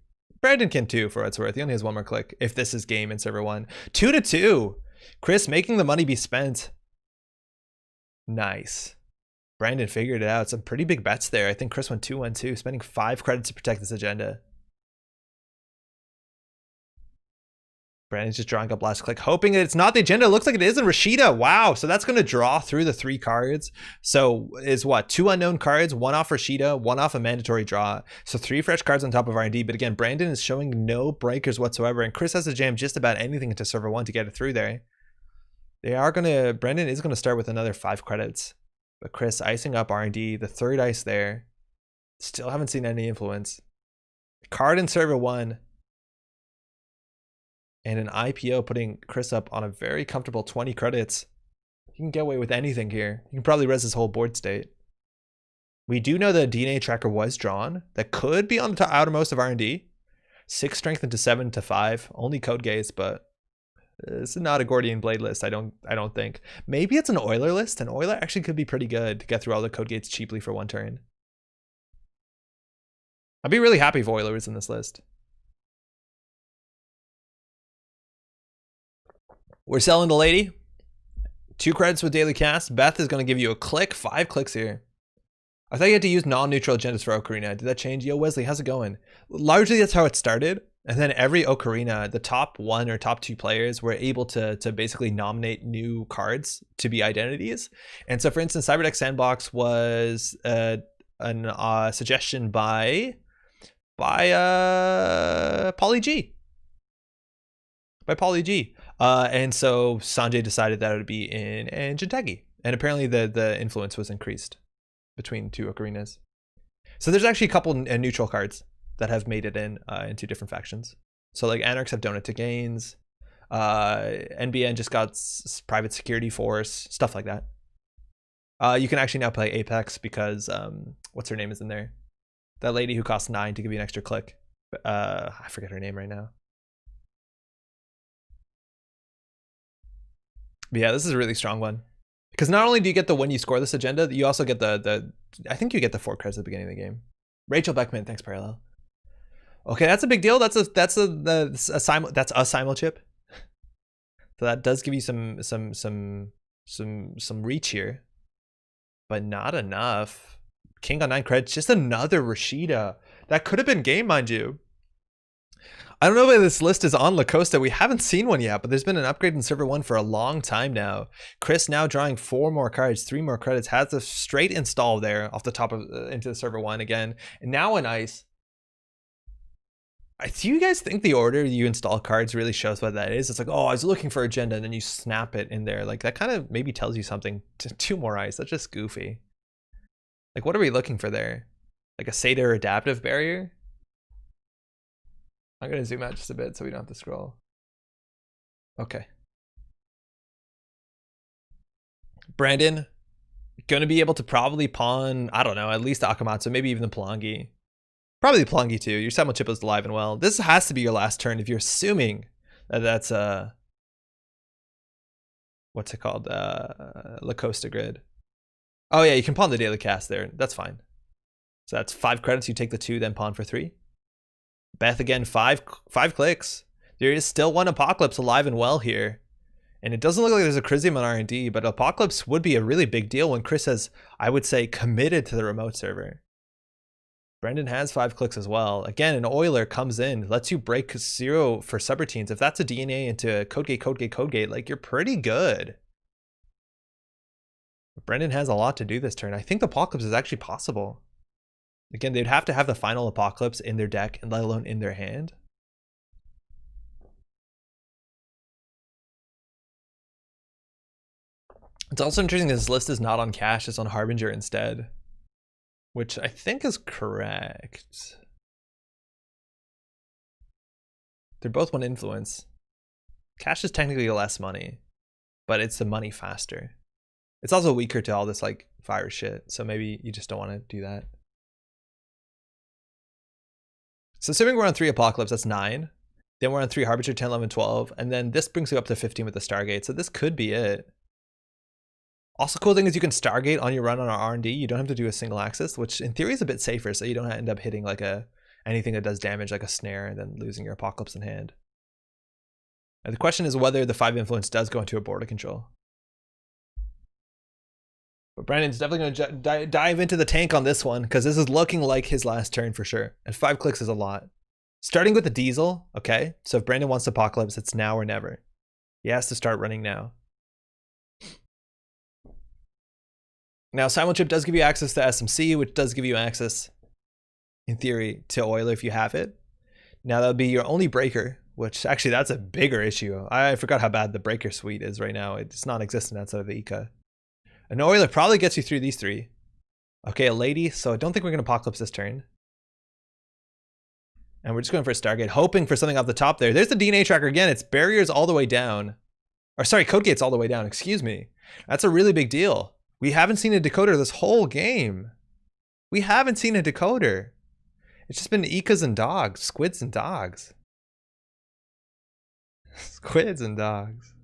Brandon can too, for what it's worth. He only has one more click if this is game in server 1. 2-2. Chris making the money be spent. Nice. Brandon figured it out. Some pretty big bets there. I think Chris went 2-1-2, spending 5 credits to protect this agenda. Brandon's just drawing up last click, hoping that it's not the agenda. It looks like it is in Rashida. Wow. So that's going to draw through the 3 cards. So is what? 2 unknown cards, 1 off Rashida, 1 off a mandatory draw. So 3 fresh cards on top of R&D. But again, Brandon is showing no breakers whatsoever. And Chris has to jam just about anything into server 1 to get it through there. Brandon is going to start with another 5 credits. But Chris icing up R&D, the 3rd ice there. Still haven't seen any influence. Card in server 1. And an IPO putting Chris up on a very comfortable 20 credits. You can get away with anything here. You can probably res his whole board state. We do know the DNA tracker was drawn. That could be on the outermost of R&D. 6 strength into 7 to 5. Only code gaze, but it's not a Gordian Blade list, I don't think. Maybe it's an Euler list. An Euler actually could be pretty good to get through all the code gates cheaply for 1 turn. I'd be really happy if Euler was in this list. We're selling the lady. 2 credits with daily cast. Beth is going to give you a click. 5 clicks here. I thought you had to use non-neutral agendas for OKORINA. Did that change? Yo, Wesley, how's it going? Largely, that's how it started. And then every OKORINA, the top 1 or top 2 players were able to basically nominate new cards to be identities. And so, for instance, Cyberdeck Sandbox was a suggestion by Pauly G. And so Sanjay decided that it would be in Jintegi. And apparently the influence was increased between 2 OKORINAs. So there's actually a couple neutral cards that have made it in 2 different factions. So like Anarchs have Donut to Gains. NBN just got Private Security Force, stuff like that. You can actually now play Apex because what's her name is in there? That lady who costs 9 to give you an extra click. I forget her name right now. But yeah, this is a really strong one. Because not only do you get the when you score this agenda, you also get the I think you get the 4 credits at the beginning of the game. Rachel Beckman, thanks Parallel. Okay, that's a big deal. That's a simul chip. So that does give you some reach here, but not enough. King on 9 credits, just another Rashida. That could have been game, mind you. I don't know if this list is on La Costa. We haven't seen one yet, but there's been an upgrade in server 1 for a long time now. Chris now drawing 4 more cards, 3 more credits, has a straight install there off the top of into the server 1 again. And now an ice. Do you guys think the order you install cards really shows what that is? It's like, oh, I was looking for agenda, and then you snap it in there. Like that kind of maybe tells you something. 2 more ice. That's just goofy. Like, what are we looking for there? Like a Seder adaptive barrier? I'm going to zoom out just a bit so we don't have to scroll. Okay. Brandon, going to be able to probably pawn, I don't know, at least Akamatsu, maybe even the Palangi. Probably the Palangi too. Your Samuel chip is alive and well. This has to be your last turn if you're assuming that that's what's it called? La Costa grid. Oh yeah, you can pawn the daily cast there. That's fine. So that's 5 credits. You take the 2, then pawn for 3. Beth again, 5 clicks. There is still 1 Apocalypse alive and well here. And it doesn't look like there's a Chrysium on R&D, but Apocalypse would be a really big deal when Chris has, I would say, committed to the remote server. Brendan has 5 clicks as well. Again, an Euler comes in, lets you break 0 for subroutines. If that's a DNA into Codegate, like you're pretty good. But Brendan has a lot to do this turn. I think the Apocalypse is actually possible. Again, they'd have to have the final Apocalypse in their deck, and let alone in their hand. It's also interesting that this list is not on Cash, it's on Harbinger instead. Which I think is correct. They're both 1 influence. Cash is technically less money, but it's the money faster. It's also weaker to all this like fire shit, so maybe you just don't want to do that. So assuming we're on 3 Apocalypse, that's 9. Then we're on 3 Harbinger, 10, 11, 12. And then this brings you up to 15 with the Stargate. So this could be it. Also, cool thing is you can Stargate on your run on R&D. You don't have to do a single axis, which in theory is a bit safer, so you don't end up hitting like anything that does damage like a snare and then losing your Apocalypse in hand. And the question is whether the 5 influence does go into a border control. But Brandon's definitely going to dive into the tank on this one because this is looking like his last turn for sure. And 5 clicks is a lot. Starting with the diesel, okay? So if Brandon wants Apocalypse, it's now or never. He has to start running now. Now, Simulchip does give you access to SMC, which does give you access, in theory, to Oiler if you have it. Now, that'll be your only breaker, which actually that's a bigger issue. I forgot how bad the breaker suite is right now. It's non-existent outside of the Ika. An Oiler probably gets you through these 3. Okay, a Lady, so I don't think we're going to Apocalypse this turn. And we're just going for a Stargate, hoping for something off the top there. There's the DNA tracker again. It's barriers all the way down. Or sorry, code gates all the way down, excuse me. That's a really big deal. We haven't seen a decoder this whole game. We haven't seen a decoder. It's just been Ikas and dogs, squids and dogs. Squids and dogs.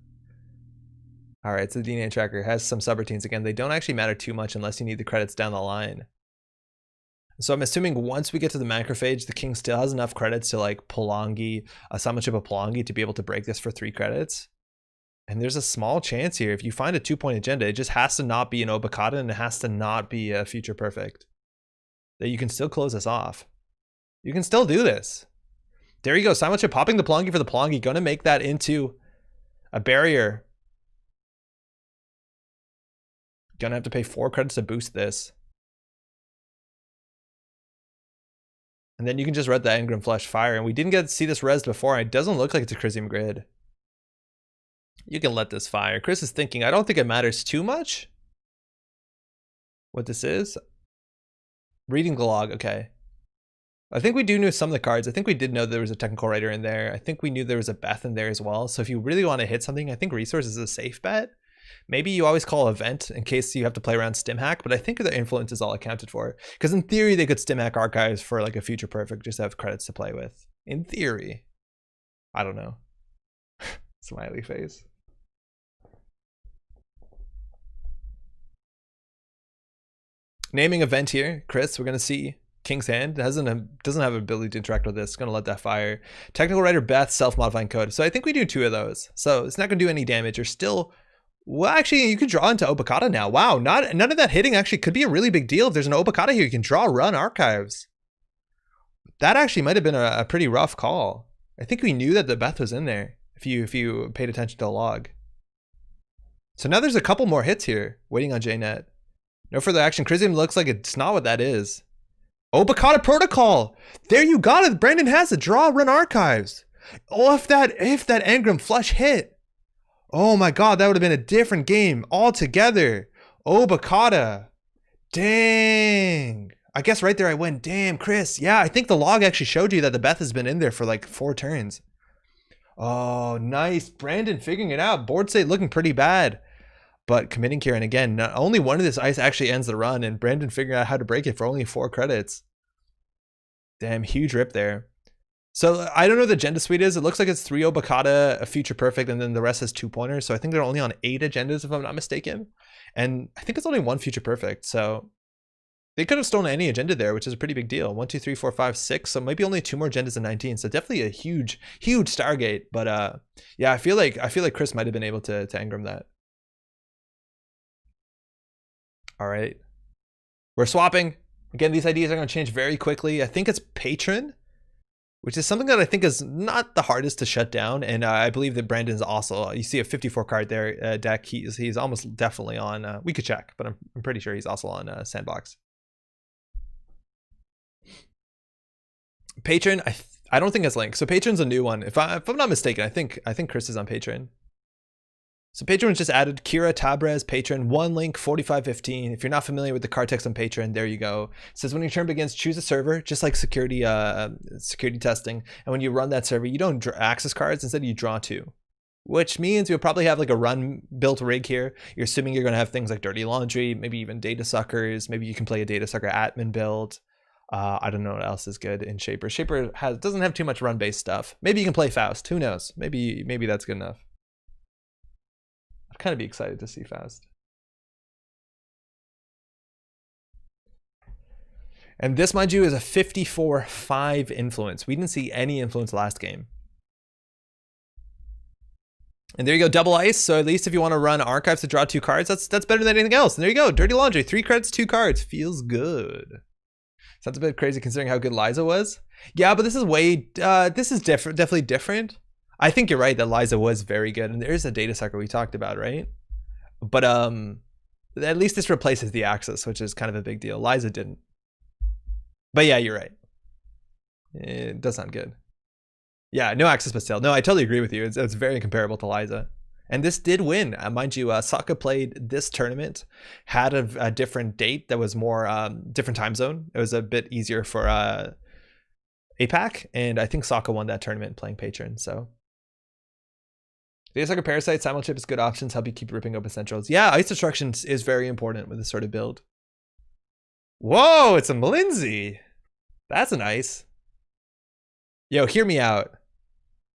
All right, so the DNA tracker has some subroutines. Again, they don't actually matter too much unless you need the credits down the line. So I'm assuming once we get to the macrophage, the king still has enough credits to like Polangi, a Simulchip of Polangi to be able to break this for 3 credits. And there's a small chance here. If you find a 2-point agenda, it just has to not be an Obokata and it has to not be a Future Perfect. That you can still close this off. You can still do this. There you go. Simulchip popping the Polangi for the Polangi. Going to make that into a barrier. Going to have to pay 4 credits to boost this. And then you can just read the Engram Flash Fire. And we didn't get to see this res before. It doesn't look like it's a Crisium Grid. You can let this fire. Chris is thinking, I don't think it matters too much what this is. Reading the log, okay. I think we do know some of the cards. I think we did know there was a technical writer in there. I think we knew there was a Beth in there as well. So if you really want to hit something, I think Resource is a safe bet. Maybe you always call Event in case you have to play around StimHack, but I think the influence is all accounted for. Because in theory, they could StimHack Archives for like a Future Perfect, just to have credits to play with. In theory. I don't know. Smiley face. Naming event here, Chris, we're going to see King's Hand. Doesn't have ability to interact with this. Going to let that fire. Technical writer Beth, self-modifying code. So I think we do 2 of those. So it's not going to do any damage. You're still... Well, actually, you can draw into Obokata now. Wow, none of that hitting actually could be a really big deal. If there's an Obokata here, you can draw run archives. That actually might have been a pretty rough call. I think we knew that the Beth was in there if you paid attention to the log. So now there's a couple more hits here waiting on JNet. No further action. Crisium looks like it's not what that is. Obokata Protocol! There you got it! Brandon has it! Draw, run archives! Oh, if that Engram Flush hit! Oh my god, that would have been a different game altogether. Obokata. Dang. I guess right there I went, damn, Chris. Yeah, I think the log actually showed you that the Beth has been in there for like 4 turns. Oh, nice. Brandon figuring it out. Board state looking pretty bad. But committing here, and again, not only one of this ice actually ends the run, and Brandon figuring out how to break it for only 4 credits. Damn, huge rip there. So I don't know what the agenda suite is. It looks like it's 3 Obokata, a Future Perfect, and then the rest is 2-pointers. So I think they're only on 8 agendas, if I'm not mistaken. And I think it's only 1 Future Perfect. So they could have stolen any agenda there, which is a pretty big deal. 1, 2, 3, 4, 5, 6. So maybe only 2 more agendas than 19. So definitely a huge, huge Stargate. But yeah, I feel like Chris might have been able to Engram that. All right, we're swapping. Again, these IDs are going to change very quickly. I think it's Patron, which is something that I think is not the hardest to shut down. And I believe that Brandon's also, you see a 54 card there deck. He's almost definitely on, we could check, but I'm pretty sure he's also on Sandbox. Patron, I don't think it's linked. So Patron's a new one. If I'm not mistaken, I think Chris is on Patron. So Patron just added Kira Tabrez, Patron, 1 link, 4515. If you're not familiar with the card text on Patron, there you go. It says when your turn begins, choose a server, just like security testing. And when you run that server, you don't access cards, instead you draw 2. Which means you'll probably have like a run built rig here. You're assuming you're gonna have things like Dirty Laundry, maybe even Data Suckers. Maybe you can play a Data Sucker admin build. I don't know what else is good in Shaper. Shaper doesn't have too much run-based stuff. Maybe you can play Faust, who knows? Maybe that's good enough. I'd kind of be excited to see Faust. And this, mind you, is a 54-5 influence. We didn't see any influence last game. And there you go, double ice. So at least if you want to run archives to draw 2 cards, that's better than anything else. And there you go, dirty laundry, 3 credits, 2 cards, feels good. Sounds a bit crazy considering how good Liza was. Yeah, but this is this is different, definitely different. I think you're right that Liza was very good, and there's a data sucker we talked about, right? But at least this replaces the Axis, which is kind of a big deal. Liza didn't. But yeah, you're right. It does sound good. Yeah, no Axis, but still. No, I totally agree with you. It's very comparable to Liza. And this did win. Mind you, Sokka played this tournament, had a different date that was more different time zone. It was a bit easier for APAC, and I think Sokka won that tournament playing Patron, so. Data Sucker Parasite, Simulchip is good options, help you keep ripping open centrals. Yeah, Ice Destruction is very important with this sort of build. Whoa, it's a Malinzi. That's nice. Yo, hear me out.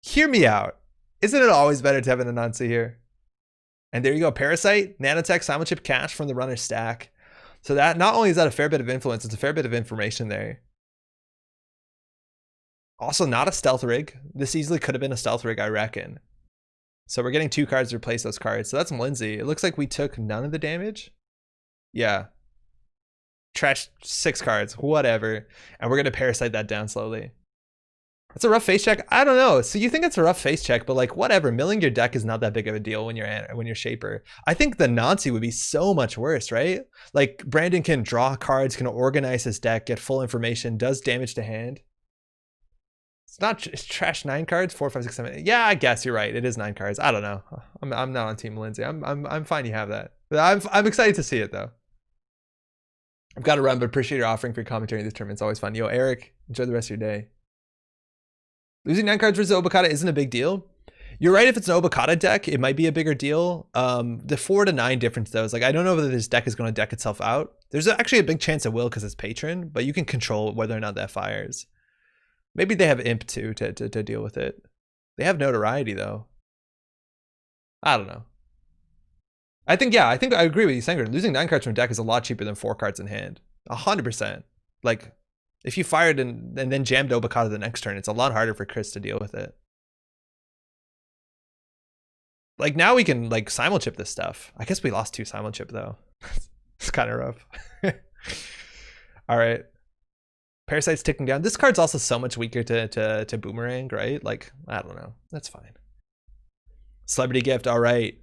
Hear me out. Isn't it always better to have an Anansi here? And there you go, Parasite, Nanotech, Simulchip, Cash from the runner stack. So that not only is that a fair bit of influence, it's a fair bit of information there. Also not a stealth rig. This easily could have been a stealth rig, I reckon. So we're getting 2 cards to replace those cards. So that's Lindsay. It looks like we took none of the damage. Yeah. Trash 6 cards, whatever. And we're going to Parasite that down slowly. It's a rough face check. I don't know. So you think it's a rough face check, but like whatever. Milling your deck is not that big of a deal when you're Shaper. I think the Nancy would be so much worse, right? Like Brandon can draw cards, can organize his deck, get full information, does damage to hand. It's trash 9 cards, 4, 5, 6, 7. Yeah, I guess you're right. It is 9 cards. I don't know. I'm not on Team Lindsay. I'm fine. You have that. I'm excited to see it though. I've got to run, but appreciate your offering for your commentary in this tournament. It's always fun. Yo, Eric, enjoy the rest of your day. Losing 9 cards versus Obokata isn't a big deal. You're right, if it's an Obokata deck, it might be a bigger deal. The 4 to 9 difference though is like, I don't know whether this deck is going to deck itself out. There's actually a big chance it will because it's Patron, but you can control whether or not that fires. Maybe they have Imp too to deal with it. They have notoriety though. I don't know. I agree with you, Sanger. Losing 9 cards from deck is a lot cheaper than 4 cards in hand. 100%. Like, if you fired and then jammed Obokata the next turn, it's a lot harder for Chris to deal with it. Like now we can like Simulchip this stuff. I guess we lost 2 Simulchip though. It's kind of rough. All right. Parasite's ticking down. This card's also so much weaker to Boomerang, right? Like, I don't know. That's fine. Celebrity Gift, all right.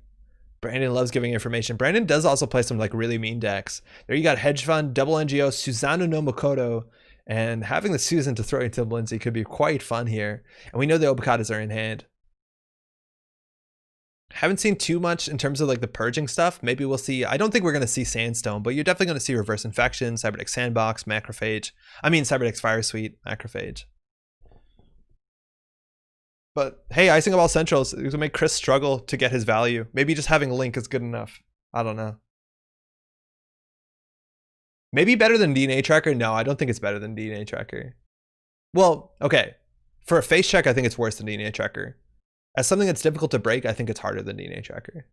Brandon loves giving information. Brandon does also play some like really mean decks. There you got Hedge Fund, Double NGO, Susanoo no Makoto, and having the Susan to throw into Lindsay could be quite fun here. And we know the Obokatas are in hand. Haven't seen too much in terms of like the purging stuff. Maybe we'll see. I don't think we're going to see Sandstone, but you're definitely going to see Reverse Infection, Cyberdeck Sandbox, Macrophage. I mean, Cyberdeck's Fire Suite, Macrophage. But hey, icing of all centrals is gonna make Chris struggle to get his value. Maybe just having Link is good enough. I don't know. Maybe better than DNA Tracker? No, I don't think it's better than DNA Tracker. Well, okay. For a face check, I think it's worse than DNA Tracker. As something that's difficult to break, I think it's harder than DNA Tracker.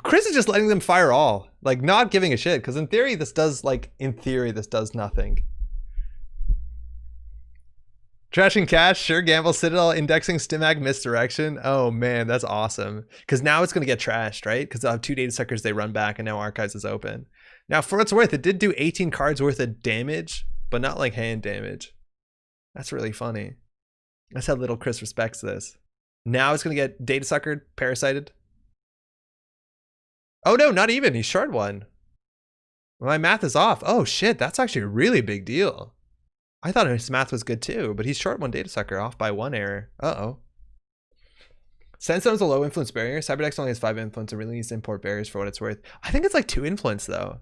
Chris is just letting them fire all. Like, not giving a shit. Because in theory, this does nothing. Trashing Cash, sure, Gamble, Citadel, Indexing, Stimag, Misdirection. Oh man, that's awesome. Because now it's going to get trashed, right? Because they'll have 2 data suckers they run back, and now Archives is open. Now, for what it's worth, it did do 18 cards worth of damage, but not like hand damage. That's really funny. That's how little Chris respects this. Now it's going to get data suckered, parasited. Oh no, not even. He's short 1. My math is off. Oh shit, that's actually a really big deal. I thought his math was good too, but he's short 1 data sucker, off by 1 error. Uh-oh. Sandstone's a low influence barrier. Cyberdex only has 5 influence and really needs to import barriers for what it's worth. I think it's like 2 influence though.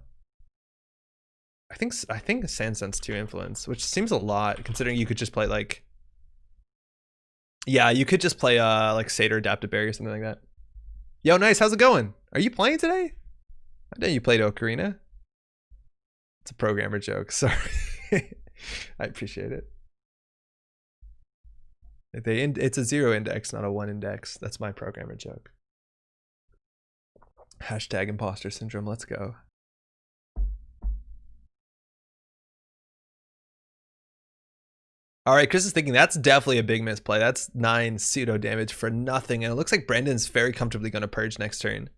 I think Sandstone's 2 influence, which seems a lot considering you could just play like... Yeah, you could just play like Satyr Adaptive Barrier or something like that. Yo, nice, how's it going? Are you playing today? I know you played OKORINA. It's a programmer joke, sorry. I appreciate it. It's a 0 index, not a 1 index. That's my programmer joke. Hashtag imposter syndrome, let's go. All right, Chris is thinking that's definitely a big misplay. That's 9 pseudo damage for nothing. And it looks like Brandon's very comfortably going to purge next turn.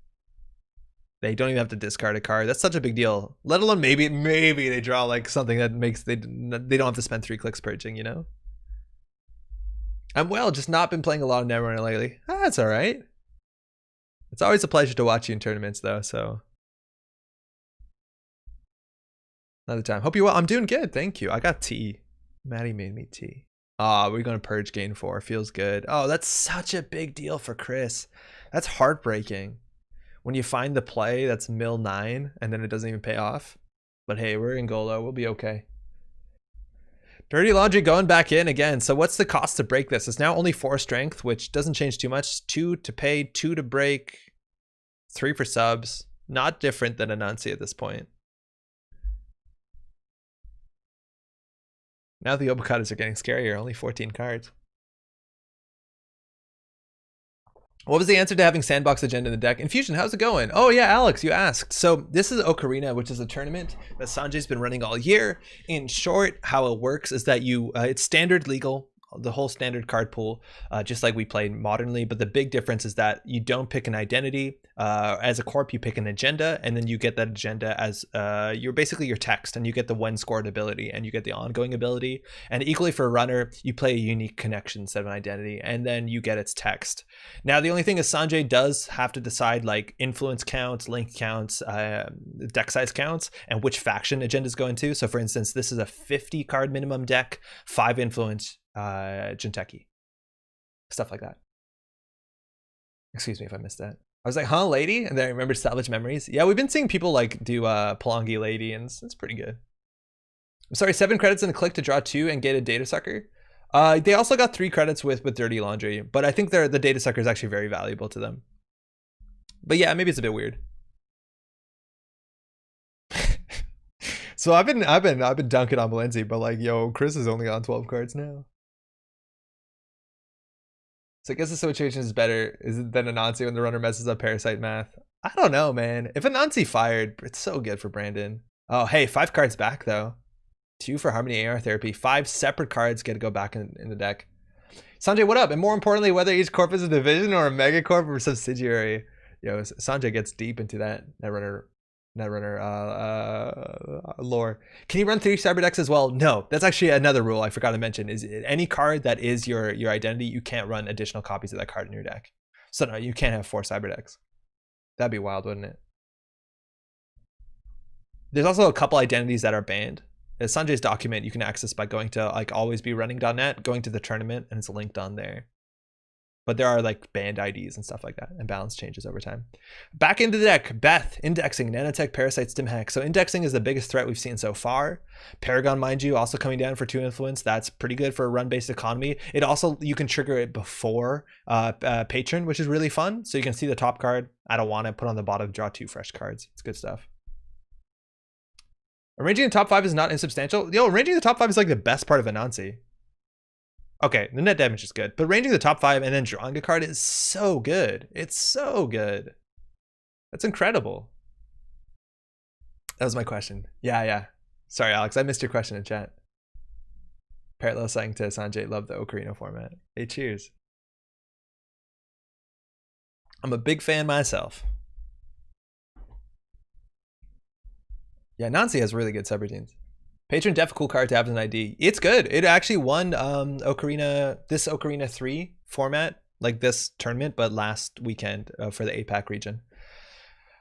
They don't even have to discard a card. That's such a big deal. Let alone maybe they draw like something that makes they don't have to spend 3 clicks purging, you know? I'm just not been playing a lot of Netrunner lately. That's all right. It's always a pleasure to watch you in tournaments though, so. Another time. Hope you're well. I'm doing good, thank you. I got tea. Maddie made me tea. We're gonna purge gain 4. Feels good. Oh, that's such a big deal for Chris. That's heartbreaking. When you find the play that's mill 9 and then it doesn't even pay off. But hey, we're in Golo. We'll be okay. Dirty Laundry going back in again. So what's the cost to break this? It's now only 4 strength, which doesn't change too much. 2 to pay, 2 to break, 3 for subs. Not different than Anansi at this point. Now the Obokatas are getting scarier. Only 14 cards. What was the answer to having Sandbox Agenda in the deck? Infusion, how's it going? Oh yeah, Alex, you asked. So this is OKORINA, which is a tournament that Sanjay's been running all year. In short, how it works is that you, it's standard legal, the whole standard card pool, just like we played modernly. But the big difference is that you don't pick an identity. As a corp, you pick an agenda, and then you get that agenda as you're basically your text, and you get the when scored ability, and you get the ongoing ability. And equally for a runner, you play a unique connection instead of an identity, and then you get its text. Now, the only thing is Sanjay does have to decide like influence counts, link counts, deck size counts, and which faction agendas go into. So for instance, this is a 50 card minimum deck, 5 influence, Jinteki, stuff like that. Excuse me if I missed that. I was like, huh, lady? And then I remembered Salvage Memories. Yeah, we've been seeing people like do Palangi Lady, and it's pretty good. I'm sorry, 7 credits and a click to draw 2 and get a data sucker. They also got 3 credits with Dirty Laundry, but I think the data sucker is actually very valuable to them. But yeah, maybe it's a bit weird. So I've been dunking on Valenzi, but like, yo, Chris is only on 12 cards now. So I guess the situation is better than Anansi when the runner messes up Parasite math. I don't know, man. If Anansi fired, it's so good for Brandon. Oh, hey, 5 cards back though. 2 for Harmony AR Therapy. 5 separate cards get to go back in the deck. Sanjay, what up? And more importantly, whether each corp is a division or a megacorp or subsidiary. Yo, Sanjay gets deep into that Netrunner lore. Can you run 3 cyber decks as well? No, that's actually another rule I forgot to mention. Is any card that is your identity, you can't run additional copies of that card in your deck. So no, you can't have 4 cyber decks. That'd be wild, wouldn't it? There's also a couple identities that are banned. As Sanjay's document you can access by going to like alwaysberunning.net, going to the tournament, and it's linked on there. But there are like banned IDs and stuff like that, and balance changes over time. Back into the deck, Beth, indexing, nanotech, parasite, stim hack. So indexing is the biggest threat we've seen so far. Paragon, mind you, also coming down for 2 influence. That's pretty good for a run-based economy. It also, you can trigger it before patron, which is really fun. So you can see the top card, I don't want it, put on the bottom, draw 2 fresh cards. It's good stuff. Arranging the top 5 is not insubstantial. Yo, arranging the top 5 is like the best part of Anansi. Okay, the net damage is good, but ranging the top 5 and then drawing a card is so good. It's so good. That's incredible. That was my question. Yeah. Sorry, Alex, I missed your question in chat. Parallel saying to Sanjay, love the OKORINA format. Hey, cheers. I'm a big fan myself. Yeah, Nancy has really good subroutines. Patron def, cool card to have as an ID. It's good. It actually won this OKORINA 3 format, like this tournament, but last weekend for the APAC region.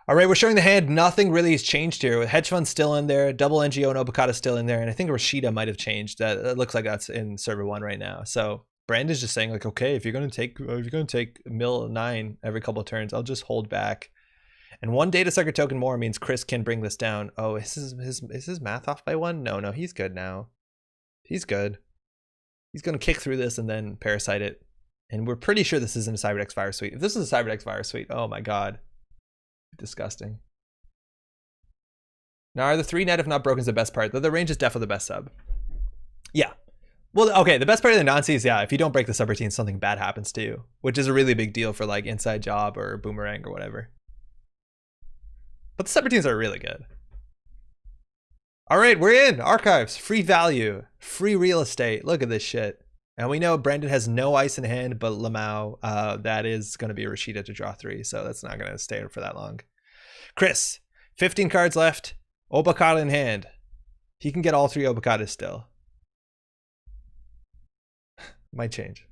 All right, we're showing the hand. Nothing really has changed here. With Hedge Fund still in there, Double NGO and Obokata still in there, and I think Rashida might have changed. That looks like that's in server 1 right now. So Brandon's just saying like, okay, if you're gonna take mill 9 every couple of turns, I'll just hold back. And 1 data sucker token more means Chris can bring this down. Oh, is his math off by 1? No, he's good now. He's good. He's going to kick through this and then parasite it. And we're pretty sure this isn't a Cyberdex Virus Suite. If this is a Cyberdex Virus Suite, oh my god. Disgusting. Now, are the 3 net if not broken is the best part? The range is definitely the best sub. Yeah. Well, okay, the best part of the Nancy is, yeah, if you don't break the subroutine, something bad happens to you, which is a really big deal for like Inside Job or Boomerang or whatever. But the subroutines are really good. All right, we're in. Archives, free value, free real estate. Look at this shit. And we know Brandon has no ice in hand, but Lamau, that is going to be a Rashida to draw 3, so that's not going to stay for that long. Chris, 15 cards left. Obakata in hand. He can get all 3 Obakatas still. Might change.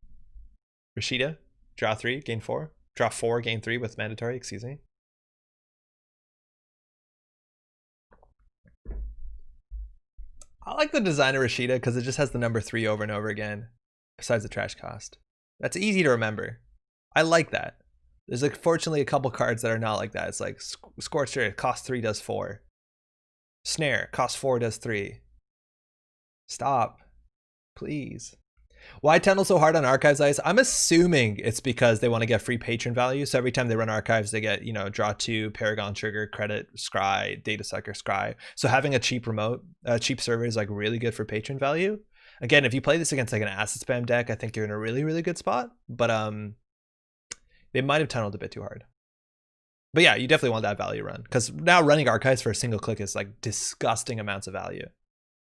Rashida, draw 3, gain 4. Draw 4, gain 3 with mandatory, excuse me. I like the design of Rashida because it just has the number 3 over and over again, besides the trash cost. That's easy to remember. I like that. There's like fortunately a couple cards that are not like that. It's like Scorcher, cost 3 does 4. Snare, cost 4 does 3. Stop. Please. Why tunnel so hard on Archives Ice? I'm assuming it's because they want to get free patron value. So every time they run Archives, they get, you know, draw 2, Paragon Trigger, Credit, Scry, Data Sucker, Scry. So having a cheap remote, cheap server is like really good for patron value. Again, if you play this against like an acid spam deck, I think you're in a really, really good spot. But they might have tunneled a bit too hard. But yeah, you definitely want that value run. Because now running Archives for a single click is like disgusting amounts of value.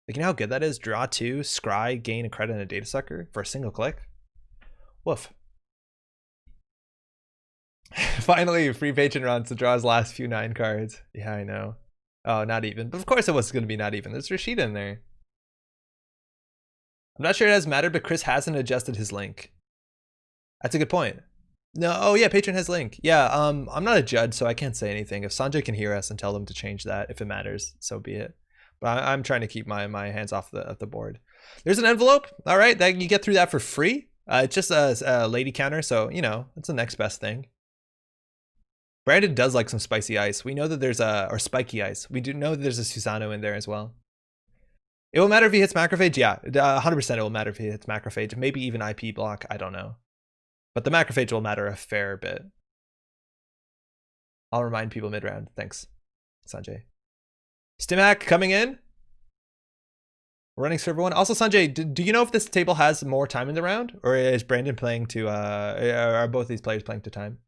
Like, you know how good that is? Draw 2, Scry, gain a credit, and a Data Sucker for a single click. Woof. Finally, free patron runs to draw his last few 9 cards. Yeah, I know. Oh, not even. But of course it was going to be not even. There's Rashida in there. I'm not sure it has mattered, but Chris hasn't adjusted his link. That's a good point. No, oh yeah, patron has link. Yeah, I'm not a judge, so I can't say anything. If Sanjay can hear us and tell them to change that, if it matters, so be it. But I'm trying to keep my hands off the board. There's an envelope. All right, that you get through that for free. It's just a lady counter, so you know it's the next best thing. Brandon does like some spicy ice. We know that there's or spiky ice. We do know that there's a Susano in there as well. It will matter if he hits Macrophage. Yeah, 100% it will matter if he hits Macrophage. Maybe even IP block. I don't know, but the Macrophage will matter a fair bit. I'll remind people mid round. Thanks, Sanjay. Stimhack coming in. We're running server 1. Also, Sanjay, do you know if this table has more time in the round? Or is Brandon playing to, are both these players playing to time?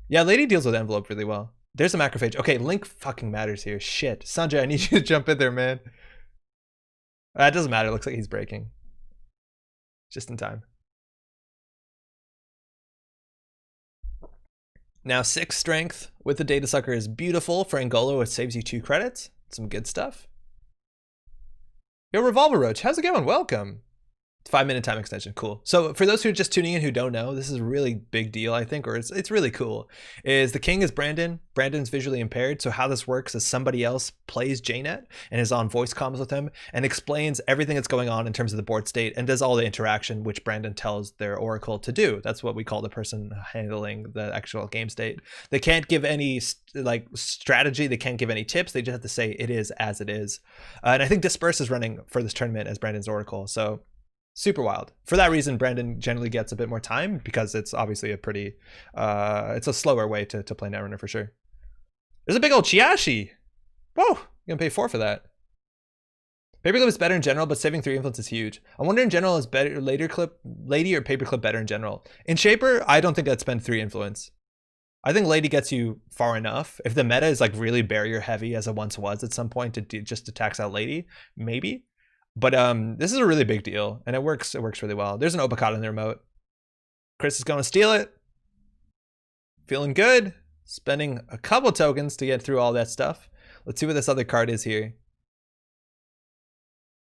Yeah, Lady deals with envelope really well. There's a Macrophage. Okay, Link fucking matters here. Shit. Sanjay, I need you to jump in there, man. It doesn't matter. It looks like he's breaking. Just in time. Now 6 strength with the Data Sucker is beautiful. For Angola, it saves you 2 credits. Some good stuff. Yo, Revolver Roach, how's it going? Welcome. 5-minute time extension, cool. So for those who are just tuning in who don't know, this is a really big deal, I think, or it's really cool. Is the king is Brandon. Brandon's visually impaired, so how this works is somebody else plays JNet and is on voice comms with him and explains everything that's going on in terms of the board state and does all the interaction which Brandon tells their oracle to do. That's what we call the person handling the actual game state. They can't give any like strategy, they can't give any tips, they just have to say it is as it is. And I think Disperse is running for this tournament as Brandon's oracle, so super wild. For that reason, Brandon generally gets a bit more time because it's obviously a pretty, it's a slower way to play Netrunner for sure. There's a big old Chiashi. Whoa, you're gonna pay 4 for that. Paperclip is better in general, but saving 3 influence is huge. I wonder in general is better Lady or Paperclip better in general? In Shaper, I don't think I'd spend 3 influence. I think Lady gets you far enough. If the meta is like really barrier heavy as it once was at some point just to tax out Lady, maybe. But this is a really big deal, and it works really well. There's an Obakata in the remote. Chris is going to steal it. Feeling good. Spending a couple tokens to get through all that stuff. Let's see what this other card is here.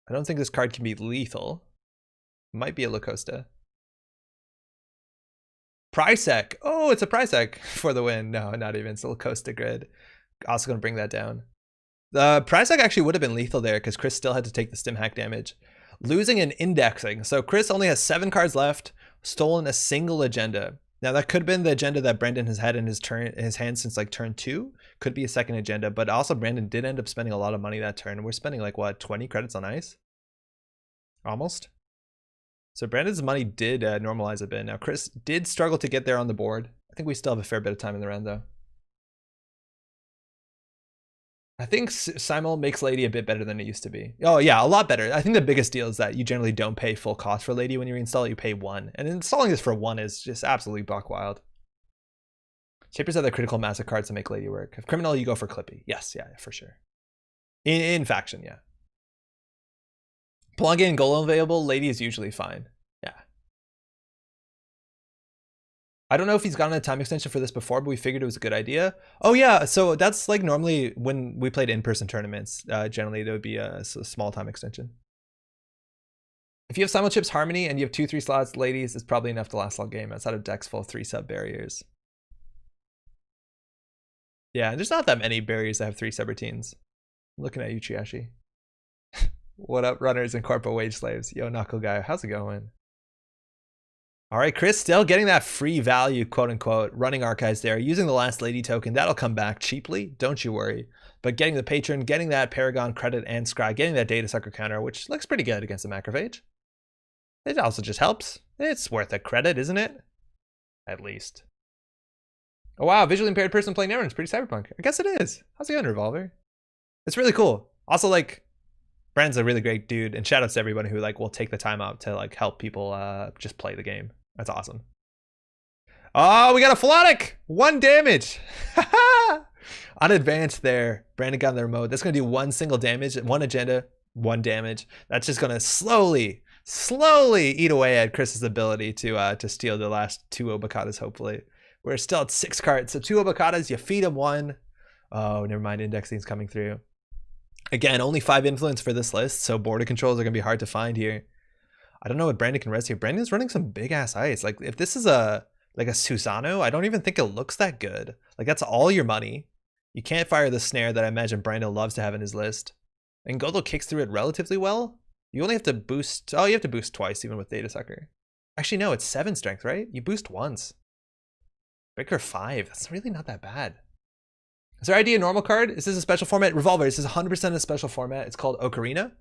I don't think this card can be lethal. Might be a Lacosta. Prysac. Oh, it's a Prysac for the win. No, not even. It's a Lacosta grid. Also going to bring that down. The Prysac actually would have been lethal there because Chris still had to take the stim hack damage. Losing and indexing. So Chris only has 7 cards left, stolen a single agenda. Now that could have been the agenda that Brandon has had in his hand since like turn 2. Could be a second agenda, but also Brandon did end up spending a lot of money that turn. We're spending like what, 20 credits on ice? Almost. So Brandon's money did normalize a bit. Now Chris did struggle to get there on the board. I think we still have a fair bit of time in the round though. I think Simul makes Lady a bit better than it used to be. Oh yeah, a lot better. I think the biggest deal is that you generally don't pay full cost for Lady when you reinstall it, you pay 1. And installing this for 1 is just absolutely buck wild. Shapers have the critical mass of cards to make Lady work. If criminal, you go for Clippy. Yes, yeah, for sure. In faction, yeah. Plug in golem available, lady is usually fine. Yeah. I don't know if he's gotten a time extension for this before, but we figured it was a good idea. Oh yeah, so that's like normally when we played in-person tournaments, generally there would be a small time extension. If you have simul-chips harmony and you have 2-3 slots, ladies, it's probably enough to last all game outside of decks full of 3 sub barriers. Yeah, there's not that many barriers that have 3 subroutines. I'm looking at you, Chiashi. What up, runners and corpo wage slaves? Yo, Knuckle Guy, how's it going? All right, Chris, still getting that free value, quote unquote, running archives there, using the last lady token. That'll come back cheaply, don't you worry. But getting the patron, getting that Paragon credit and scry, getting that data sucker counter, which looks pretty good against the macrophage. It also just helps. It's worth a credit, isn't it? At least. Oh wow, visually impaired person playing Netrunner is pretty cyberpunk. I guess it is. How's it going, Revolver? It's really cool. Also, like, Brand's a really great dude, and shout outs to everybody who like will take the time out to like help people just play the game. That's awesome. Oh, we got a Philotic! 1 damage! Unadvanced there. Brandon got in the remote. That's gonna do 1 single damage, 1 agenda, 1 damage. That's just gonna slowly eat away at Chris's ability to steal the last 2 Obacadas, hopefully. We're still at 6 cards. So 2 Obacadas, you feed him 1. Oh, never mind, indexing's coming through. Again, only 5 influence for this list, so border controls are gonna be hard to find here. I don't know what Brandon can res here. Brandon's running some big ass ice. Like if this is a Susano, I don't even think it looks that good. Like that's all your money. You can't fire the snare that I imagine Brandon loves to have in his list. And Godo kicks through it relatively well. You only have to boost, oh, you have to boost twice even with Data Sucker. Actually, no, it's 7 strength, right? You boost once. Breaker 5, that's really not that bad. Is there ID a normal card? Is this a special format? Revolver, this is 100% a special format. It's called OKORINA.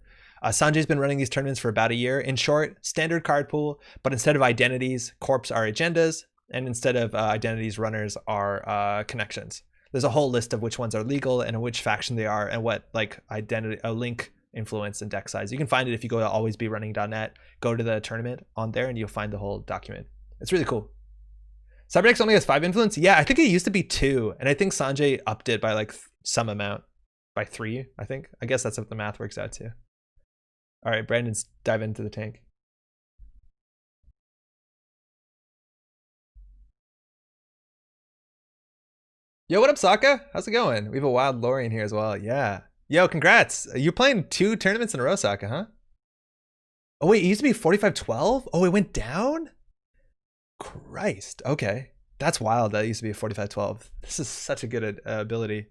Sanjay's been running these tournaments for about a year. In short, standard card pool, but instead of identities, corps are agendas, and instead of identities, runners are connections. There's a whole list of which ones are legal and which faction they are and what like identity, link influence and deck size. You can find it if you go to alwaysberunning.net, go to the tournament on there and you'll find the whole document. It's really cool. Cyberdex only has 5 influence. Yeah, I think it used to be 2, and I think Sanjay upped it by like some amount, by 3, I think. I guess that's what the math works out to. All right, Brandon's dive into the tank. Yo, what up, Sokka? How's it going? We have a wild Lorian here as well. Yeah. Yo, congrats. You're playing 2 tournaments in a row, Sokka, huh? Oh, wait, it used to be 45-12? Oh, it went down? Christ. Okay. That's wild. That used to be a 45-12. This is such a good ability.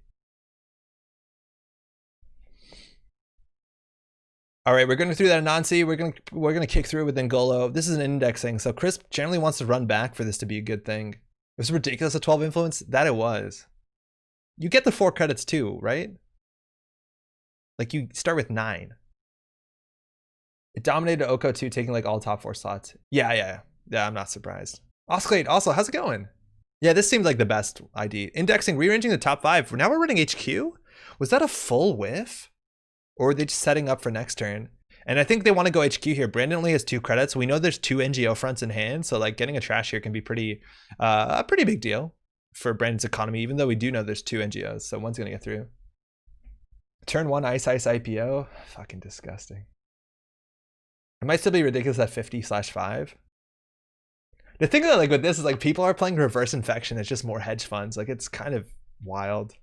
All right, we're going through that Anansi. We're gonna kick through with Ngolo. This is an indexing, so Chris generally wants to run back for this to be a good thing. It was ridiculous at 12 influence. That it was. You get the 4 credits too, right? Like you start with 9. It dominated Oko 2, taking like all top 4 slots. Yeah. I'm not surprised. Oscillate, also, how's it going? Yeah, this seems like the best ID. Indexing, rearranging the top 5. Now we're running HQ? Was that a full whiff? Or are they just setting up for next turn? And I think they want to go HQ here. Brandon only has 2 credits. We know there's 2 NGO fronts in hand, so like getting a trash here can be pretty a pretty big deal for Brandon's economy, even though we do know there's 2 NGOs, so one's gonna get through. Turn 1 Ice IPO. Fucking disgusting. It might still be ridiculous at 50/5. The thing that like with this is like people are playing reverse infection. It's just more hedge funds. Like it's kind of wild.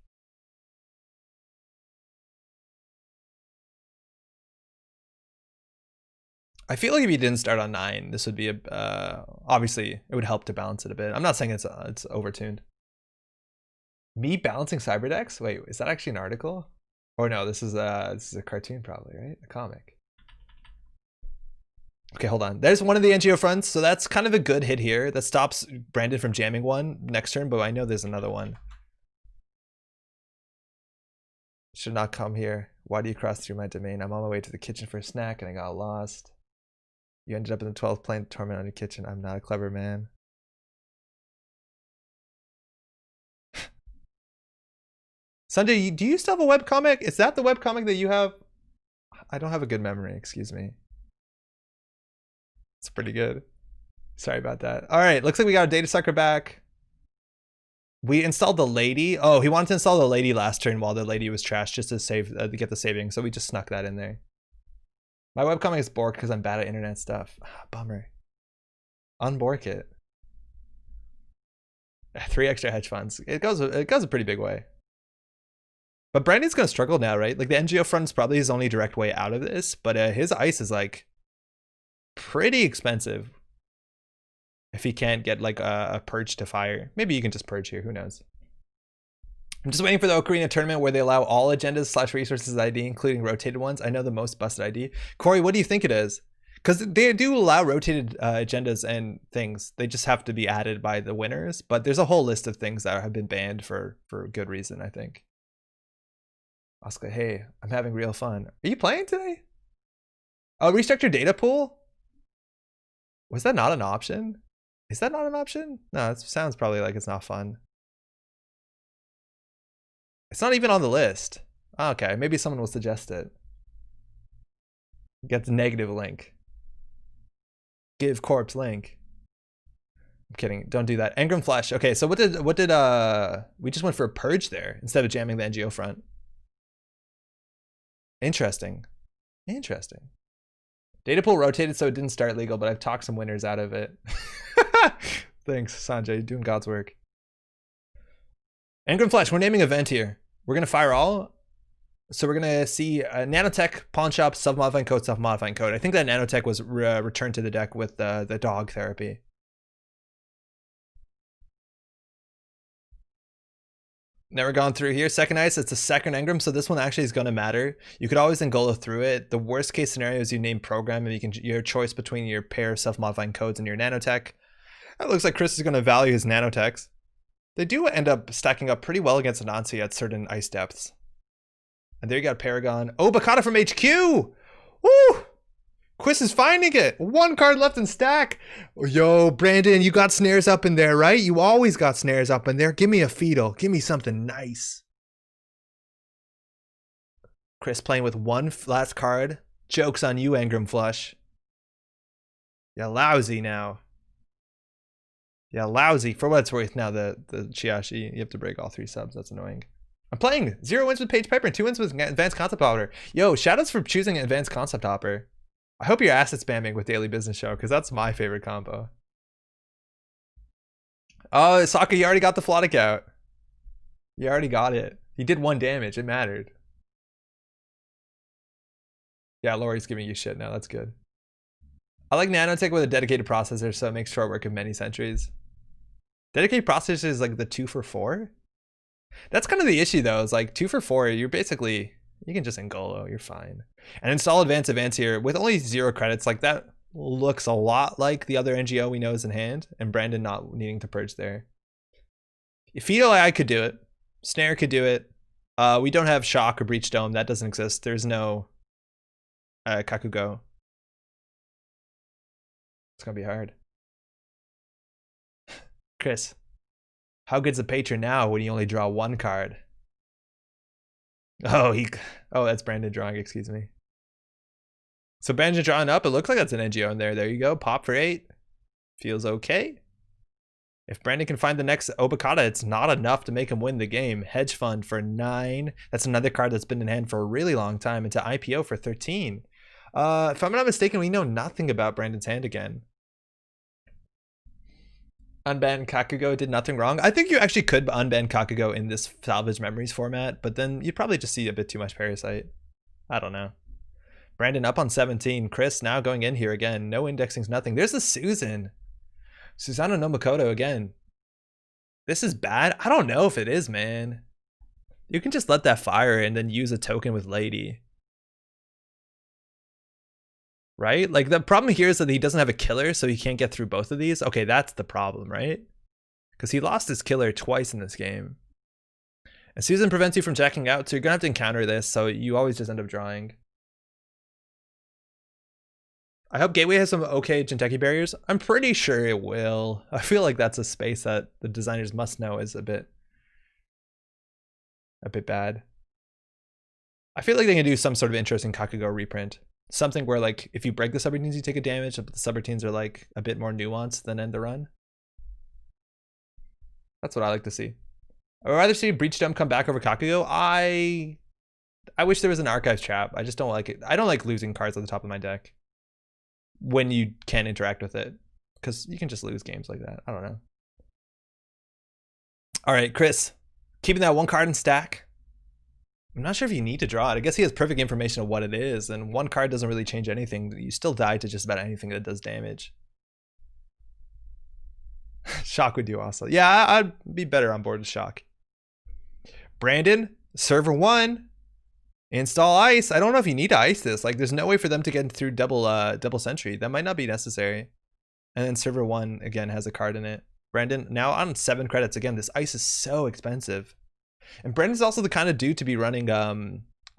I feel like if you didn't start on 9, this would be a obviously it would help to balance it a bit. I'm not saying it's overtuned. Me balancing Cyberdex? Wait, is that actually an article? Or no, this is a cartoon probably, right? A comic. Okay, hold on. There's one of the NGO fronts, so that's kind of a good hit here. That stops Brandon from jamming one next turn, but I know there's another one. Should not come here. Why do you cross through my domain? I'm on my way to the kitchen for a snack and I got lost. You ended up in the 12th plane torment on your kitchen. I'm not a clever man. Sunday, do you still have a webcomic? Is that the webcomic that you have? I don't have a good memory, excuse me. It's pretty good. Sorry about that. All right, looks like we got a data sucker back. We installed the lady. Oh, he wanted to install the lady last turn while the lady was trashed just to save to get the saving. So we just snuck that in there. My webcomic is borked because I'm bad at internet stuff. Bummer. Unbork it. 3 extra hedge funds. It goes a pretty big way. But Brandon's gonna struggle now, right? Like the NGO front is probably his only direct way out of this, but his ice is like pretty expensive. If he can't get like a purge to fire. Maybe you can just purge here, who knows. I'm just waiting for the OKORINA tournament where they allow all agendas / resources ID, including rotated ones. I know the most busted ID. Corey, what do you think it is? Because they do allow rotated agendas and things. They just have to be added by the winners. But there's a whole list of things that have been banned for good reason, I think. Oscar, hey, I'm having real fun. Are you playing today? Oh, restructure data pool? Was that not an option? Is that not an option? No, it sounds probably like it's not fun. It's not even on the list. Okay, maybe someone will suggest it. Get the negative link. Give corpse link. I'm kidding. Don't do that. Engram flash. Okay, so what did we just went for a purge there instead of jamming the NGO front. Interesting. Interesting. Data pool rotated so it didn't start legal, but I've talked some winners out of it. Thanks, Sanjay. Doing God's work. Engram Flash, we're naming event here. We're going to fire all. So we're going to see Nanotech, Pawn Shop, Self-Modifying Code, Self-Modifying Code. I think that Nanotech was returned to the deck with the dog therapy. Never gone through here. Second ice, it's a second engram, so this one actually is going to matter. You could always Angola through it. The worst case scenario is you name program and you can your choice between your pair of self-modifying codes and your nanotech. It looks like Chris is going to value his nanotechs. They do end up stacking up pretty well against Anansi at certain ice depths. And there you got Paragon. Oh, Bakata from HQ! Woo! Quiz is finding it. 1 card left in stack. Yo, Brandon, you got snares up in there, right? You always got snares up in there. Give me a fetal. Give me something nice. Chris playing with 1 last card. Joke's on you, Engram Flush. Yeah, lousy now. Yeah, lousy. For what it's worth now, the Chiashi, you have to break all 3 subs. That's annoying. I'm playing 0 wins with Paige Piper and 2 wins with Advanced Concept Hopper. Yo, shoutouts for choosing Advanced Concept Hopper. I hope you're asset spamming with Daily Business Show, because that's my favorite combo. Oh, Sokka, you already got the Flotic out. You already got it. You did 1 damage. It mattered. Yeah, Lori's giving you shit now. That's good. I like Nanotech with a dedicated processor, so it makes short work of many centuries. Dedicated processor is like the 2 for 4? That's kind of the issue, though. It's like 2 for 4, you're basically... You can just Angolo, you're fine. And install advance here with only 0 credits. Like that looks a lot like the other NGO we know is in hand, and Brandon not needing to purge there. Fetal AI could do it. Snare could do it. We don't have Shock or Breach Dome. That doesn't exist. There's no Kakugo. It's gonna be hard. Chris, how good's a patron now when you only draw 1 card? Oh, that's Brandon drawing, excuse me. So Brandon drawing up, it looks like that's an NGO in there. There you go, pop for 8. Feels okay. If Brandon can find the next Obakata, it's not enough to make him win the game. Hedge Fund for 9. That's another card that's been in hand for a really long time. Into IPO for 13. If I'm not mistaken, we know nothing about Brandon's hand again. Unban Kakugo did nothing wrong. I think you actually could unban Kakugo in this Salvage Memories format, but then you'd probably just see a bit too much Parasite. I don't know. Brandon up on 17. Chris now going in here again. No indexings, nothing. There's a Susan. Susanoo no Makoto again. This is bad. I don't know if it is, man. You can just let that fire and then use a token with Lady. Right? Like the problem here is that he doesn't have a killer, so he can't get through both of these. Okay, that's the problem, right? Because he lost his killer twice in this game. And Susan prevents you from jacking out, so you're gonna have to encounter this, so you always just end up drawing. I hope Gateway has some okay Jinteki barriers. I'm pretty sure it will. I feel like that's a space that the designers must know is a bit bad. I feel like they can do some sort of interesting Kakugo reprint. Something where like if you break the subroutines you take a damage, but the subroutines are like a bit more nuanced than end the run. That's what I like to see. I would rather see Breach Dump come back over Kakugo. I wish there was an Archives Trap. I just don't like it. I don't like losing cards on the top of my deck when you can't interact with it, because you can just lose games like that. I don't know. All right, Chris, keeping that one card in stack. I'm not sure if you need to draw it. I guess he has perfect information of what it is, and one card doesn't really change anything. You still die to just about anything that does damage. Shock would do also. Yeah, I'd be better on board with Shock. Brandon, server 1, install ice. I don't know if you need to ice this. Like, there's no way for them to get through double sentry. That might not be necessary. And then server 1 again has a card in it. Brandon now on 7 credits. Again, this ice is so expensive. And Brandon's also the kind of dude to be running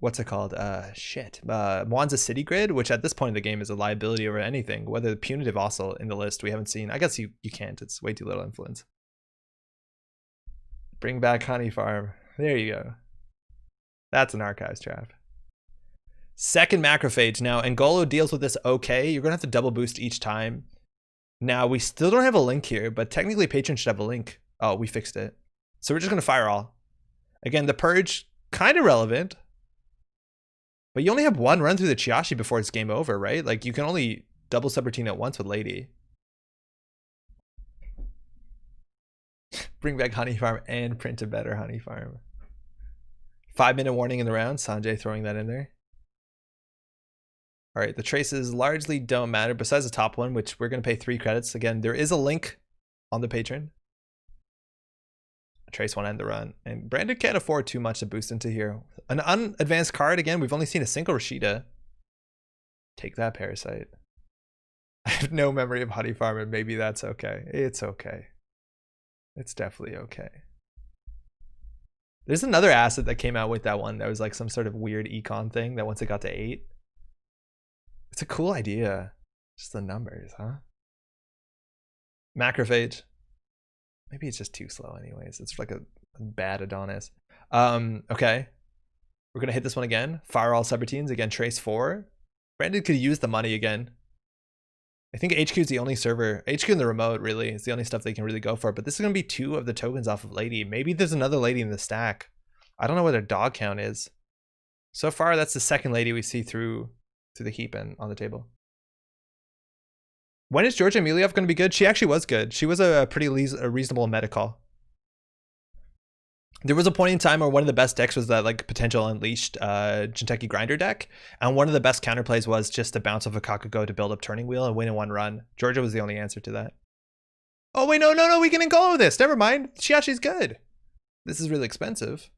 what's it called? Mwanza City Grid, which at this point in the game is a liability over anything. Whether the punitive also in the list we haven't seen. I guess you can't. It's way too little influence. Bring back Honey Farm. There you go. That's an Archives Trap. Second Macrophage. Now, Angolo deals with this okay. You're going to have to double boost each time. Now, we still don't have a link here, but technically Patron should have a link. Oh, we fixed it. So we're just going to fire all. Again, the Purge, kind of relevant. But you only have one run through the Chiashi before it's game over, right? Like, you can only double subroutine at once with Lady. Bring back Honey Farm and print a better Honey Farm. 5-minute warning in the round. Sanjay throwing that in there. All right, the traces largely don't matter besides the top one, which we're going to pay 3 credits. Again, there is a link on the Patron. Trace one end the run. And Brandon can't afford too much to boost into here. An unadvanced card, again, we've only seen a single Rashida. Take that, Parasite. I have no memory of Honey Farm, and maybe that's okay. It's okay. It's definitely okay. There's another asset that came out with that one that was like some sort of weird econ thing that once it got to 8. It's a cool idea. Just the numbers, huh? Macrophage. Maybe it's just too slow anyways. It's like a bad Adonis. Okay. We're going to hit this one again. Fire all subroutines. Again, trace 4. Brandon could use the money again. I think HQ is the only server. HQ in the remote, really, is the only stuff they can really go for. But this is going to be 2 of the tokens off of Lady. Maybe there's another Lady in the stack. I don't know what their dog count is. So far, that's the second Lady we see through the heap and on the table. When is Georgia Emeliov going to be good? She actually was good. She was a pretty reasonable meta call. There was a point in time where one of the best decks was that like potential unleashed Jinteki Grinder deck, and one of the best counterplays was just to bounce off a Kakugo to build up Turning Wheel and win in one run. Georgia was the only answer to that. Oh wait, no, we can go with this. Never mind. Chiachi's good. This is really expensive.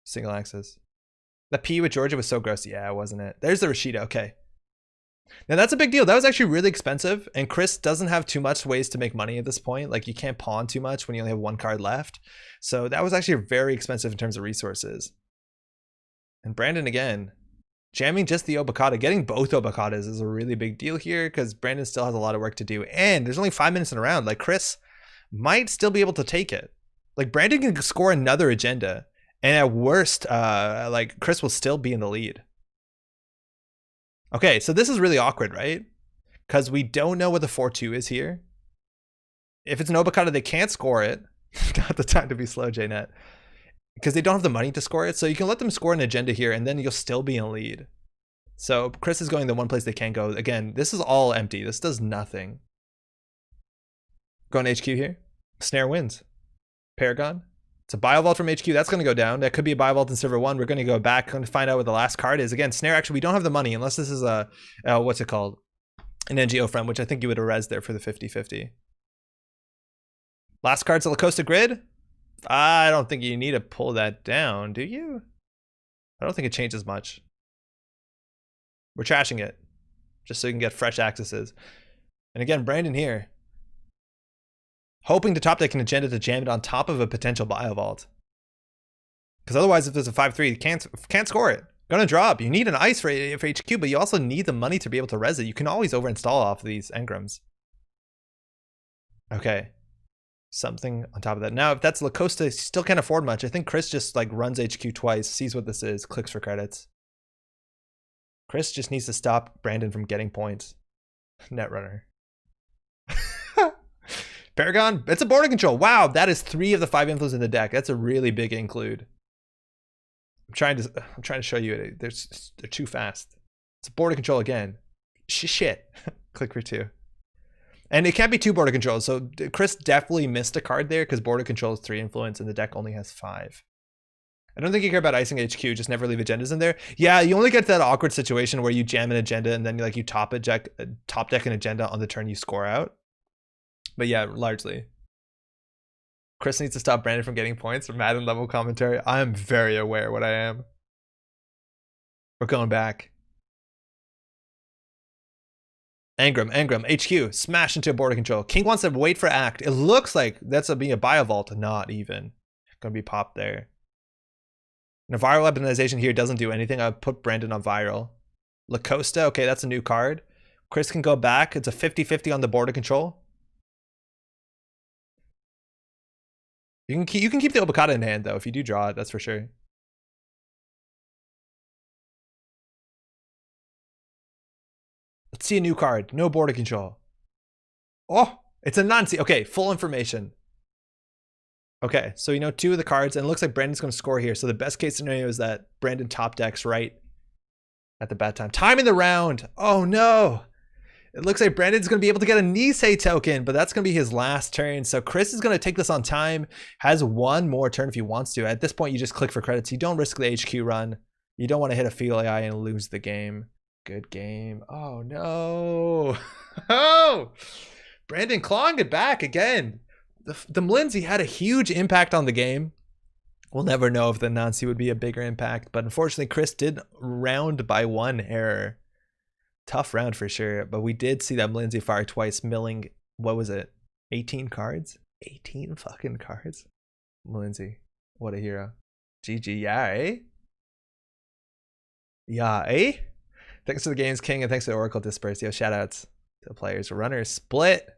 Single access. The P with Georgia was so gross. Yeah, wasn't it? There's the Rashida. Okay. Now that's a big deal. That was actually really expensive, and Chris doesn't have too much ways to make money at this point. Like, you can't pawn too much when you only have 1 card left. So that was actually very expensive in terms of resources. And Brandon again, jamming just the Obokata. Getting both Obokatas is a really big deal here because Brandon still has a lot of work to do. And there's only 5 minutes in a round. Like, Chris might still be able to take it. Like, Brandon can score another agenda. And at worst, like, Chris will still be in the lead. Okay, so this is really awkward, right? Because we don't know what the 4-2 is here. If it's an Obokata, they can't score it. Got the time to be slow, JNet. Because they don't have the money to score it. So you can let them score an agenda here, and then you'll still be in lead. So Chris is going the one place they can go. Again, this is all empty. This does nothing. Going HQ here. Snare wins. Paragon. It's a Biovault from HQ. That's going to go down. That could be a Biovault in server 1. We're going to go back and find out what the last card is. Again, Snare, actually, we don't have the money unless this is a, what's it called? An NGO friend, which I think you would have res there for the 50-50. Last card's La Costa Grid. I don't think you need to pull that down, do you? I don't think it changes much. We're trashing it just so you can get fresh accesses. And again, Brandon here, hoping to top deck an agenda to jam it on top of a potential Biovault. Because otherwise, if there's a 5-3, you can't score it. Gonna drop. You need an ice for HQ, but you also need the money to be able to res it. You can always overinstall off of these engrams. Okay. Something on top of that. Now, if that's La Costa, still can't afford much. I think Chris just like runs HQ twice, sees what this is, clicks for credits. Chris just needs to stop Brandon from getting points. Netrunner. Paragon, it's a border control. Wow, that is 3 of the 5 influence in the deck. That's a really big include. I'm trying to show you it. They're too fast. It's a border control again. Shit. Click for 2. And it can't be 2 border controls. So Chris definitely missed a card there because border control is 3 influence and the deck only has 5. I don't think you care about icing HQ. Just never leave agendas in there. Yeah, you only get that awkward situation where you jam an agenda and then you top deck an agenda on the turn you score out. But yeah, largely. Chris needs to stop Brandon from getting points for Madden level commentary. I am very aware what I am. We're going back. Engram, HQ, smash into a border control. King wants to wait for act. It looks like that's being a bio vault, not even. Gonna be popped there. Now, viral weaponization here doesn't do anything. I would put Brandon on viral. Lacosta, okay, that's a new card. Chris can go back. It's a 50-50 on the border control. You can keep the Obokata in hand though if you do draw it, that's for sure. Let's see a new card. No border control. Oh, it's a Nancy. Okay, full information. Okay, so you know 2 of the cards, and it looks like Brandon's going to score here. So the best case scenario is that Brandon top decks right at the bad time. Time in the round. Oh no. It looks like Brandon's going to be able to get a Nisei token, but that's going to be his last turn. So Chris is going to take this on time. Has 1 more turn if he wants to. At this point, you just click for credits. You don't risk the HQ run. You don't want to hit a field AI and lose the game. Good game. Oh no. Oh, Brandon clawing it back again. The Mlindsey had a huge impact on the game. We'll never know if the Nancy would be a bigger impact, but unfortunately Chris did round by 1 error. Tough round for sure, but we did see that Mlindsey fire twice, milling, what was it, 18 cards? 18 fucking cards. Mlindsey, what a hero. GG, yeah, eh? Yeah, eh? Thanks to the Games King and thanks to the Oracle Disperse. Yo, shoutouts to the players. Runners split.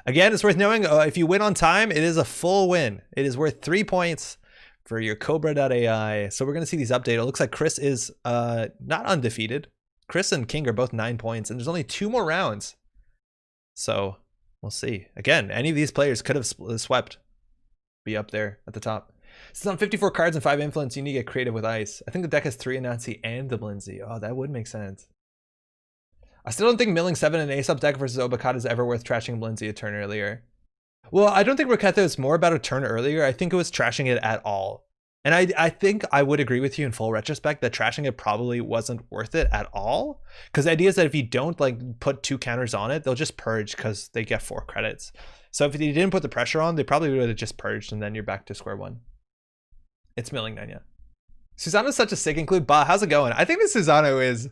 Again, it's worth knowing if you win on time, it is a full win. It is worth 3 points for your Cobra.ai. So we're going to see these updated. It looks like Chris is not undefeated. Chris and King are both 9 points, and there's only 2 more rounds. So we'll see. Again, any of these players could have swept. Be up there at the top. Since on 54 cards and 5 influence, you need to get creative with ice. I think the deck has 3 Anansi and the Mlindsey. Oh, that would make sense. I still don't think milling 7 in Ace up deck versus Obokata is ever worth trashing Mlindsey a turn earlier. Well, I don't think Roketha is more about a turn earlier. I think it was trashing it at all. And I think I would agree with you in full retrospect that trashing it probably wasn't worth it at all. Because the idea is that if you don't like put 2 counters on it, they'll just purge because they get 4 credits. So if you didn't put the pressure on, they probably would have just purged and then you're back to square 1. It's milling Nanya. Susano's such a sick include. Bah, how's it going? I think the Susano is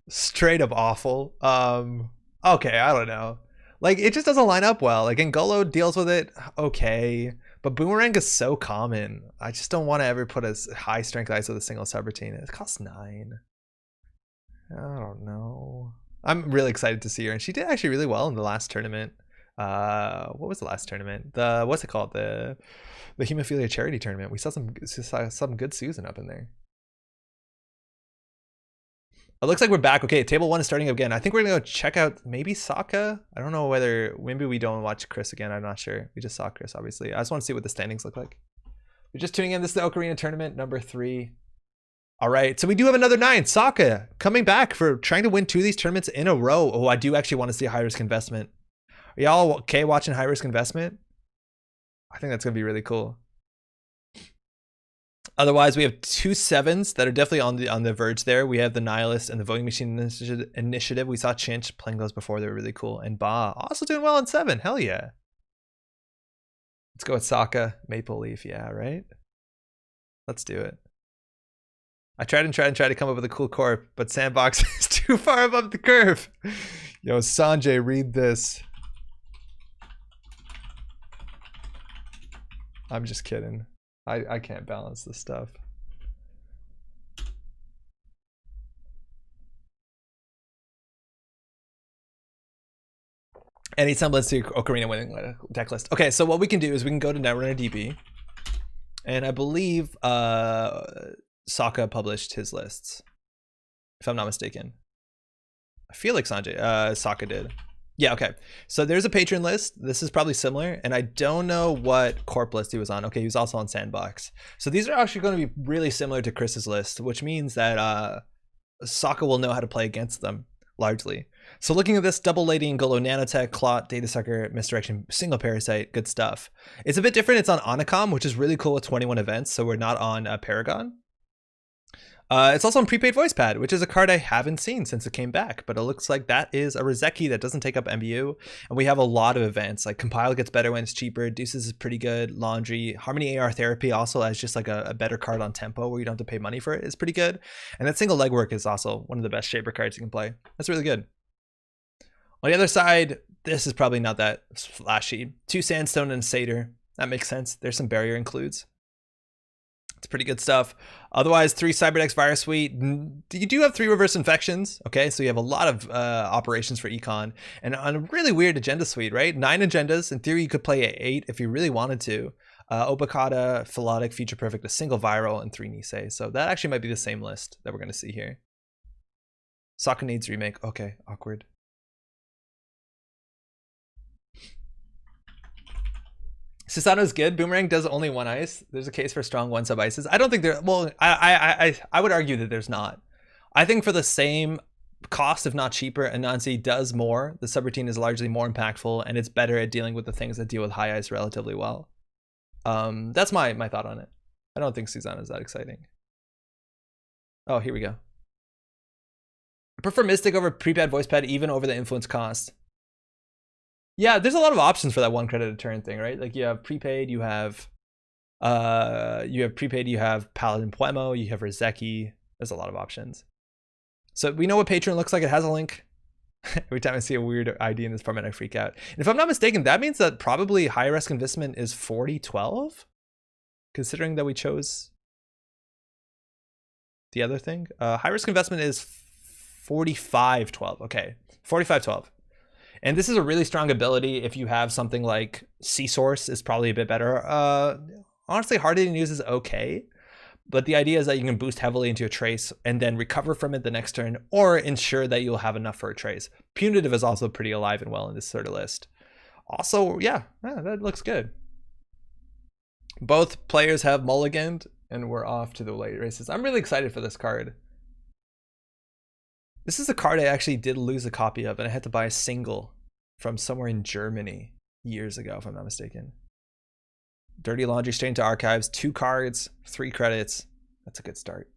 straight up awful. Okay, I don't know. Like, it just doesn't line up well. Like, Ngolo deals with it okay. But Boomerang is so common. I just don't want to ever put a high strength ice with a single subroutine. It costs 9. I don't know. I'm really excited to see her. And she did actually really well in the last tournament. What was the last tournament? What's it called? The hemophilia charity tournament. We saw some good Susan up in there. It looks like we're back. Okay, table 1 is starting again. I think we're gonna go check out maybe Sokka. I don't know whether maybe we don't watch Chris again. I'm not sure. We just saw Chris, obviously. I just want to see what the standings look like. We're just tuning in. This is the OKORINA tournament number 3. All right, so we do have another 9. Sokka coming back for trying to win 2 of these tournaments in a row. Oh, I do actually want to see a high risk investment. Are y'all okay watching high risk investment? I think that's gonna be really cool. Otherwise, we have 2 7s that are definitely on the verge there. We have the Nihilist and the Voting Machine Initiative. We saw Chinch playing those before. They were really cool. And Ba also doing well in 7. Hell yeah. Let's go with Sokka. Maple Leaf. Yeah, right? Let's do it. I tried to come up with a cool corp, but Sandbox is too far above the curve. Yo, Sanjay, read this. I'm just kidding. I can't balance this stuff. Any semblance to Ocarina winning deck list. Okay, so what we can do is we can go to Netrunner DB. And I believe Sokka published his lists, if I'm not mistaken. I feel like Sokka did. Yeah, okay. So there's a patron list. This is probably similar, and I don't know what corp list he was on. Okay, he was also on Sandbox. So these are actually going to be really similar to Chris's list, which means that Sokka will know how to play against them, largely. So looking at this, double lady, Ngolo, nanotech, clot, data sucker, misdirection, single parasite, good stuff. It's a bit different. It's on Onacom, which is really cool with 21 events, so we're not on Paragon. It's also on prepaid voice pad, which is a card I haven't seen since it came back, but it looks like that is a Rozeki that doesn't take up MBU, and we have a lot of events. Like Compile gets better when it's cheaper, Deuces is pretty good, Laundry, Harmony AR Therapy also as just like a better card on tempo where you don't have to pay money for it is pretty good, and that single legwork is also one of the best shaper cards you can play. That's really good. On the other side, this is probably not that flashy. 2 Sandstone and Satyr, that makes sense. There's some barrier includes. It's pretty good stuff. Otherwise, 3 Cyberdex Virus Suite. You do have 3 reverse infections. Okay, so you have a lot of operations for econ. And on a really weird agenda suite, right? 9 agendas. In theory, you could play 8 if you really wanted to. Obakata, Philotic, Future Perfect, a single viral, and 3 Nisei. So that actually might be the same list that we're going to see here. Sokka needs remake. Okay, awkward. Susano's good. Boomerang does only 1 ice. There's a case for strong 1 sub ices. I don't think there. Well, I would argue that there's not. I think for the same cost, if not cheaper, Anansi does more. The subroutine is largely more impactful, and it's better at dealing with the things that deal with high ice relatively well. That's my thought on it. I don't think Susano is that exciting. Oh, here we go. I prefer Mystic over Prepad Voice Pad, even over the influence cost. Yeah, there's a lot of options for that 1 credit a turn thing, right? Like you have prepaid, you have prepaid, you have Paladin Puemo, you have Rozeki. There's a lot of options. So we know what Patreon looks like. It has a link. Every time I see a weird ID in this format, I freak out. And if I'm not mistaken, that means that probably high risk investment is 40-12, considering that we chose the other thing. High risk investment is 45-12. Okay, 45-12. And this is a really strong ability if you have something like C-Source is probably a bit better. Honestly, Hard Hitting News is okay. But the idea is that you can boost heavily into a trace and then recover from it the next turn or ensure that you'll have enough for a trace. Punitive is also pretty alive and well in this sort of list. Also, yeah, that looks good. Both players have mulliganed and we're off to the late races. I'm really excited for this card. This is a card I actually did lose a copy of, and I had to buy a single from somewhere in Germany years ago, if I'm not mistaken. Dirty Laundry straight into archives, 2 cards, 3 credits. That's a good start.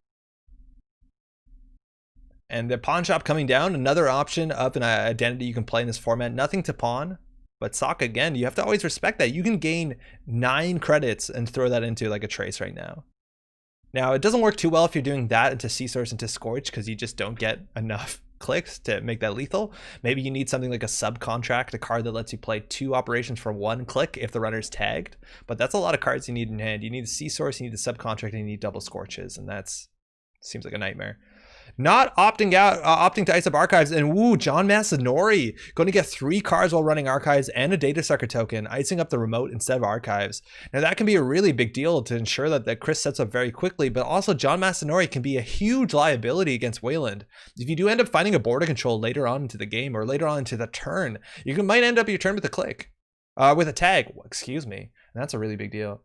And the pawn shop coming down, another option of an identity you can play in this format. Nothing to pawn, but Sokka, again, you have to always respect that. You can gain 9 credits and throw that into like a trace right now. Now, it doesn't work too well if you're doing that into C-Source into Scorch because you just don't get enough clicks to make that lethal. Maybe you need something like a subcontract, a card that lets you play 2 operations for 1 click if the runner's tagged. But that's a lot of cards you need in hand. You need the C-Source, you need the subcontract, and you need double Scorches, and that's seems like a nightmare. Not opting out, opting to ice up archives, and woo, John Masanori going to get 3 cards while running archives and a data sucker token, icing up the remote instead of archives. Now that can be a really big deal to ensure that Chris sets up very quickly, but also John Masanori can be a huge liability against Wayland. If you do end up finding a border control later on into the game or later on into the turn, you might end up your turn with a click, with a tag, excuse me, and that's a really big deal.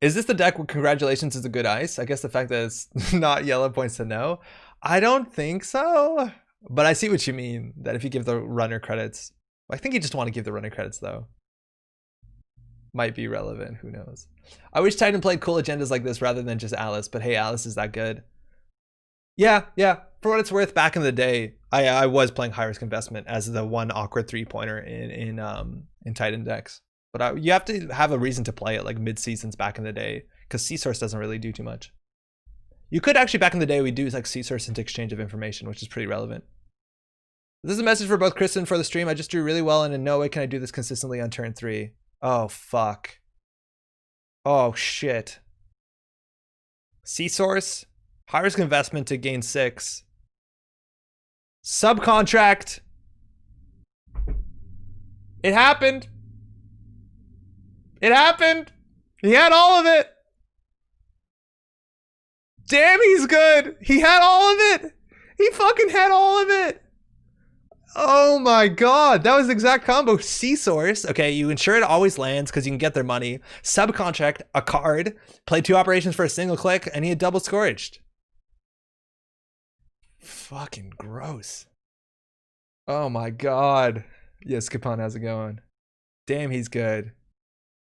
Is this the deck where congratulations is a good ice? I guess the fact that it's not yellow points to no. I don't think so, but I see what you mean, that if you give the runner credits, I think you just want to give the runner credits though. Might be relevant, who knows. I wish Titan played cool agendas like this rather than just Alice, but hey, Alice is that good. Yeah, for what it's worth, back in the day, I was playing high risk investment as the one awkward 3-pointer in Titan decks. But you have to have a reason to play it, like mid-seasons back in the day, because C-Source doesn't really do too much. You could actually, back in the day, we do like C-Source into exchange of information, which is pretty relevant. This is a message for both Chris and for the stream. I just drew really well, and in no way can I do this consistently on turn 3. Oh, fuck. Oh, shit. C-Source, high-risk investment to gain 6. Subcontract. It happened. It happened. He had all of it. Damn, he's good. He had all of it. He fucking had all of it. Oh my god, that was the exact combo. Sea Source. Okay, you ensure it always lands because you can get their money. Subcontract a card, play 2 operations for a single click, and he had double scourged. Fucking gross. Oh my god. Yes, Capon, how's it going? Damn, he's good.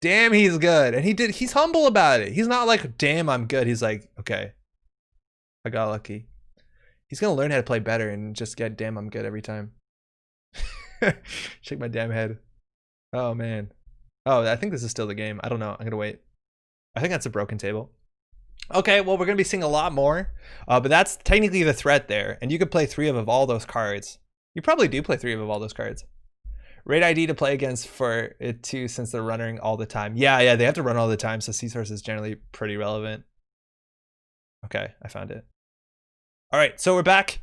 Damn, he's good. And he's humble about it. He's not like, damn, I'm good. He's like, okay, I got lucky. He's gonna learn how to play better and just get damn, I'm good every time. Shake my damn head. Oh man. Oh, I think this is still the game. I don't know. I'm gonna wait. I think that's a broken table. Okay, well, we're gonna be seeing a lot more, but that's technically the threat there. And you could play 3 of all those cards. You probably do play 3 of all those cards. Raid ID to play against for it too, since they're running all the time. Yeah, they have to run all the time, so Sea Source is generally pretty relevant. Okay, I found it. All right, so we're back.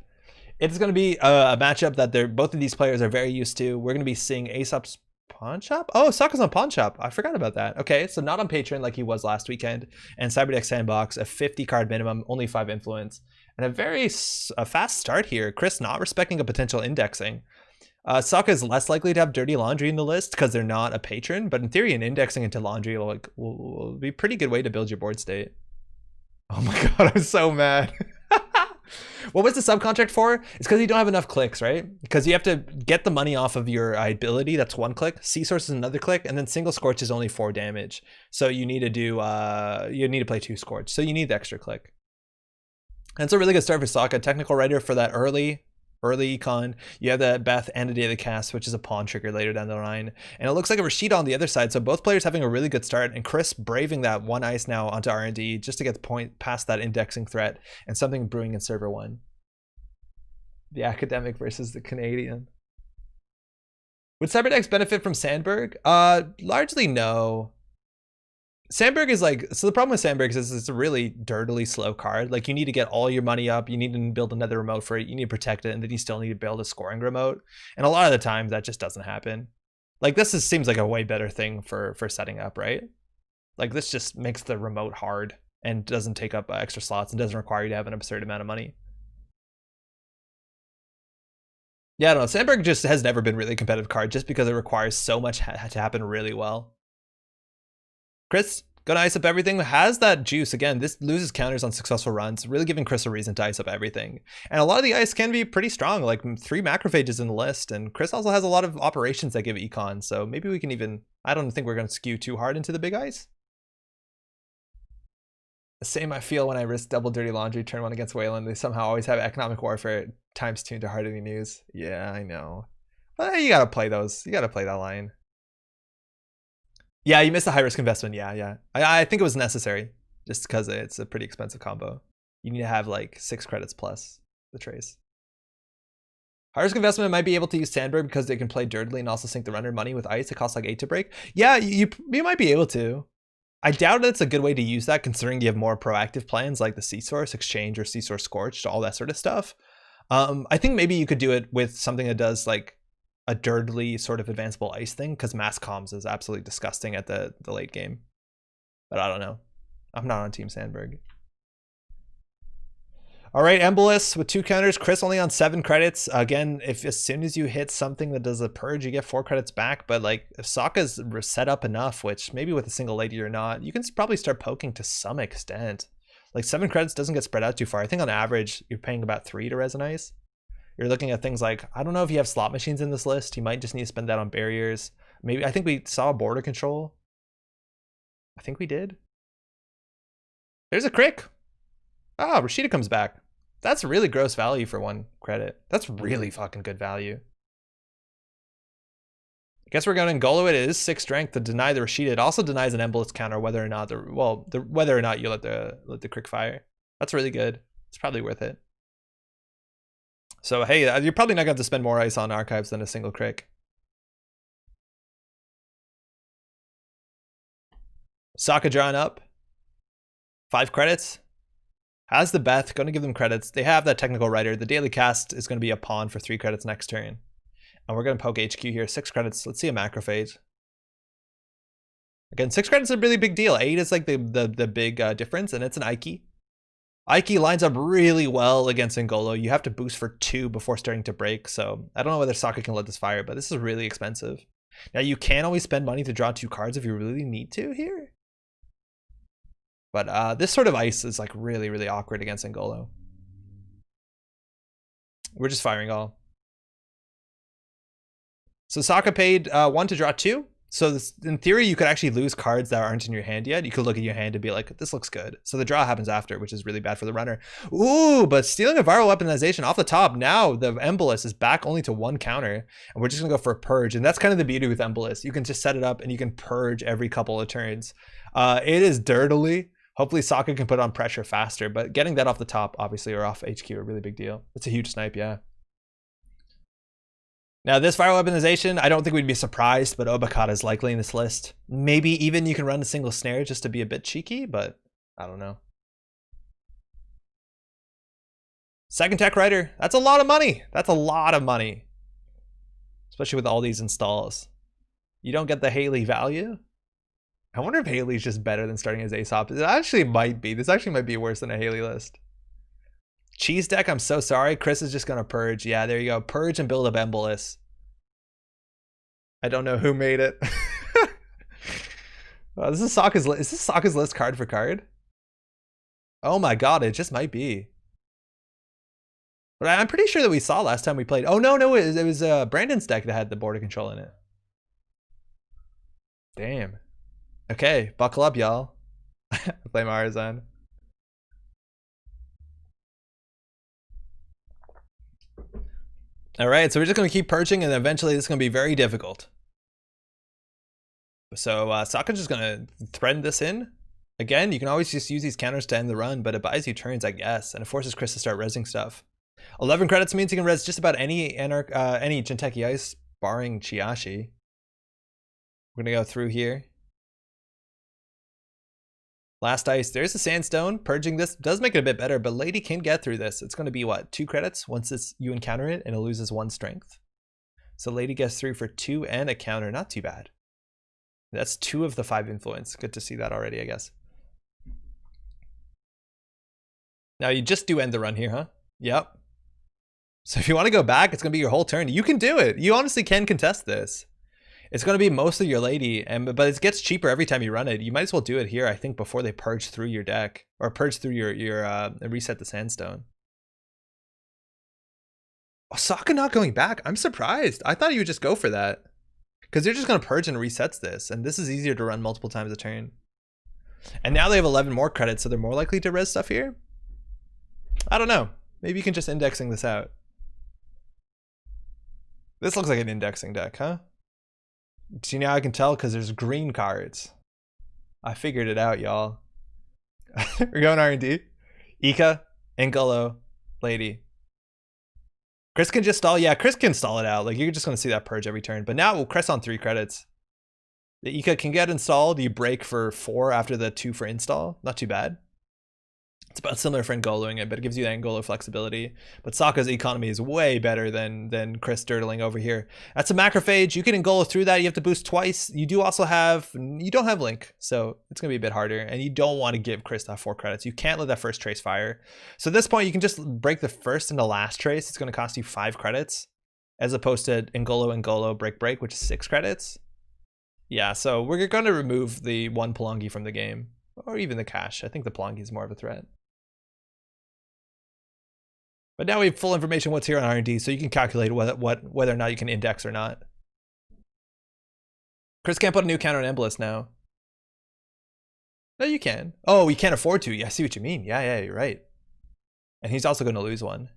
It's going to be a matchup that both of these players are very used to. We're going to be seeing Aesop's Pawn Shop. Oh, Sokka's on Pawn Shop. I forgot about that. Okay, so not on Patreon like he was last weekend. And Cyberdeck Sandbox, a 50 card minimum, only 5 influence. And a fast start here. Chris not respecting a potential indexing. Sokka is less likely to have Dirty Laundry in the list because they're not a patron. But in theory, an indexing into Laundry will be a pretty good way to build your board state. Oh my god, I'm so mad. What was the subcontract for? It's because you don't have enough clicks, right? Because you have to get the money off of your ability. That's 1 click. Sea Source is another click, and then single Scorch is only 4 damage. So you need to do you need to play 2 Scorch. So you need the extra click. And it's a really good start for Sokka. Technical writer for that early econ. You have the Beth and a Daily Cast, which is a pawn trigger later down the line. And it looks like a Rashida on the other side. So both players having a really good start, and Chris braving that 1 ice now onto R&D just to get the point past that indexing threat, and something brewing in server 1. The academic versus the Canadian. Would Cyberdecks benefit from Sandberg? Largely no. Sandberg is like, so the problem with Sandberg is it's a really dirtily slow card. Like, you need to get all your money up, you need to build another remote for it, you need to protect it, and then you still need to build a scoring remote. And a lot of the time that just doesn't happen. Like, this seems like a way better thing for setting up, right? Like, this just makes the remote hard and doesn't take up extra slots and doesn't require you to have an absurd amount of money. Yeah, I don't know. Sandberg just has never been really a competitive card just because it requires so much to happen really well. Chris, gonna ice up everything. Has that juice. Again, this loses counters on successful runs, really giving Chris a reason to ice up everything. And a lot of the ice can be pretty strong, like 3 macrophages in the list. And Chris also has a lot of operations that give econ. So maybe we can even, I don't think we're gonna skew too hard into the big ice. The same I feel when I risk double Dirty Laundry turn 1 against Wayland. They somehow always have economic warfare times 2 into Hard Hitting News. Yeah, I know. But you gotta play those. You gotta play that line. Yeah, you missed a high risk investment. Yeah. I think it was necessary just because it's a pretty expensive combo. You need to have like 6 credits plus the trace. High risk investment might be able to use Sandberg because they can play dirtily and also sink the runner money with ice. It costs like 8 to break. Yeah, you might be able to. I doubt it's a good way to use that considering you have more proactive plans like the Sea Source Exchange or Sea Source Scorched, all that sort of stuff. I think maybe you could do it with something that does like a dirtily sort of advanceable ice thing, because mass comms is absolutely disgusting at the late game. But I don't know. I'm not on Team Sandberg. All right, Embolus with 2 counters. Chris only on 7 credits. Again, if as soon as you hit something that does a purge, you get 4 credits back. But like, if Sokka's set up enough, which maybe with a single lady or not, you can probably start poking to some extent. Like 7 credits doesn't get spread out too far. I think on average, you're paying about 3 to resonize. You're looking at things like, I don't know if you have slot machines in this list. You might just need to spend that on barriers. Maybe, I think we saw border control. I think we did. There's a crick. Ah, Rashida comes back. That's really gross value for 1 credit. That's really fucking good value. I guess we're going to Ngolo. It is 6 strength to deny the Rashida. It also denies an Embolus counter whether or not whether or not you let the crick fire. That's really good. It's probably worth it. So hey, you're probably not going to have to spend more ice on archives than a single crick. Sokka drawing up. 5 credits. Has the Beth, going to give them credits. They have that technical writer. The Daily Cast is going to be a pawn for 3 credits next turn. And we're going to poke HQ here. 6 credits. Let's see a macrophage. Again, 6 credits is a really big deal. 8 is like the big difference, and it's an Ike. Aiki lines up really well against Ngolo. You have to boost for 2 before starting to break, so I don't know whether Sokka can let this fire, but this is really expensive. Now, you can always spend money to draw 2 cards if you really need to here. But this sort of ice is like really, really awkward against Ngolo. We're just firing all. So Sokka paid 1 to draw 2. So this, in theory, you could actually lose cards that aren't in your hand yet. You could look at your hand and be like, this looks good. So the draw happens after, which is really bad for the runner. Ooh, but stealing a viral weaponization off the top. Now the Embolus is back only to 1 counter. And we're just going to go for a purge. And that's kind of the beauty with Embolus. You can just set it up and you can purge every couple of turns. It is dirtily. Hopefully Sokka can put on pressure faster. But getting that off the top, obviously, or off HQ, a really big deal. It's a huge snipe, yeah. Now, this viral weaponization, I don't think we'd be surprised, but Obokata is likely in this list. Maybe even you can run a single snare just to be a bit cheeky, but I don't know. Second Tech Rider, that's a lot of money. That's a lot of money. Especially with all these installs. You don't get the Haley value. I wonder if Haley's just better than starting as Aesop. It actually might be. This actually might be worse than a Haley list. Cheese deck, I'm so sorry. Chris is just going to purge. Yeah, there you go. Purge and build up Embolus. I don't know who made it. Oh, this is Sokka's list. Is this Sokka's list card for card? Oh my god, it just might be. But I'm pretty sure that we saw last time we played. Oh, no, it was Brandon's deck that had the border control in it. Damn. Okay, buckle up, y'all. Play Marzan. All right, so we're just going to keep purging, and eventually this is going to be very difficult. So Sokka's just going to threaten this in. Again, you can always just use these counters to end the run, but it buys you turns, I guess, and it forces Chris to start rezzing stuff. 11 credits means you can res just about any Jinteki Ice, barring Chiashi. We're going to go through here. Last ice, there's a sandstone. Purging this does make it a bit better, but Lady can get through this. It's going to be what, 2 credits once you encounter it, and it loses 1 strength. So Lady gets through for 2 and a counter. Not too bad. That's 2 of the 5 influence. Good to see that already, I guess. Now you just do end the run here, huh? Yep. So if you want to go back, it's going to be your whole turn. You can do it. You honestly can contest this. It's going to be mostly your Lady, but it gets cheaper every time you run it. You might as well do it here, I think, before they purge through your deck. Or purge through your reset the sandstone. Oh, Sokka not going back? I'm surprised. I thought you would just go for that. Because they're just going to purge and resets this. And this is easier to run multiple times a turn. And now they have 11 more credits, so they're more likely to res stuff here? I don't know. Maybe you can just indexing this out. This looks like an indexing deck, huh? See, now I can tell because there's green cards. I figured it out, y'all. We're going R&D. Ika, Ngolo, Lady. Chris can just stall. Yeah, Chris can stall it out. Like, you're just going to see that purge every turn. But now we'll Chris on 3 credits. The Ika can get installed. You break for 4 after the 2 for install. Not too bad. It's about similar for Ngoloing it, but it gives you that Ngolo flexibility. But Sokka's economy is way better than Chris dirtling over here. That's a macrophage. You can Ngolo through that. You have to boost twice. You don't have Link, so it's gonna be a bit harder. And you don't want to give Chris that 4 credits. You can't let that first trace fire. So at this point, you can just break the first and the last trace. It's gonna cost you 5 credits, as opposed to Ngolo break, which is 6 credits. Yeah, so we're gonna remove the 1 Pelongi from the game, or even the cash. I think the Pelongi is more of a threat. But now we have full information what's here on R&D, so you can calculate whether or not you can index or not. Chris can't put a new counter on Embolus now. No, you can. Oh, we can't afford to. Yeah, I see what you mean. Yeah, you're right. And he's also going to lose 1.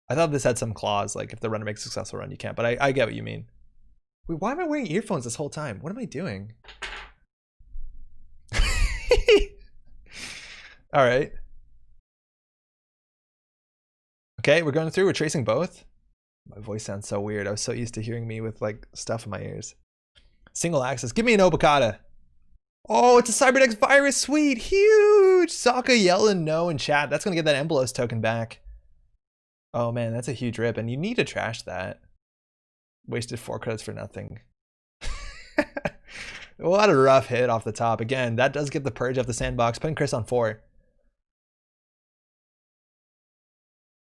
I thought this had some clause, like if the runner makes a successful run, you can't. But I get what you mean. Wait, why am I wearing earphones this whole time? What am I doing? All right. Okay, we're going through. We're tracing both. My voice sounds so weird. I was so used to hearing me with like stuff in my ears. Single access. Give me an Obokata. Oh, it's a Cyberdex virus. Sweet. Huge. Sokka yelling no in chat. That's going to get that Embolos token back. Oh, man, that's a huge rip. And you need to trash that. Wasted 4 credits for nothing. What a rough hit off the top. Again, that does get the purge off the sandbox, putting Chris on 4.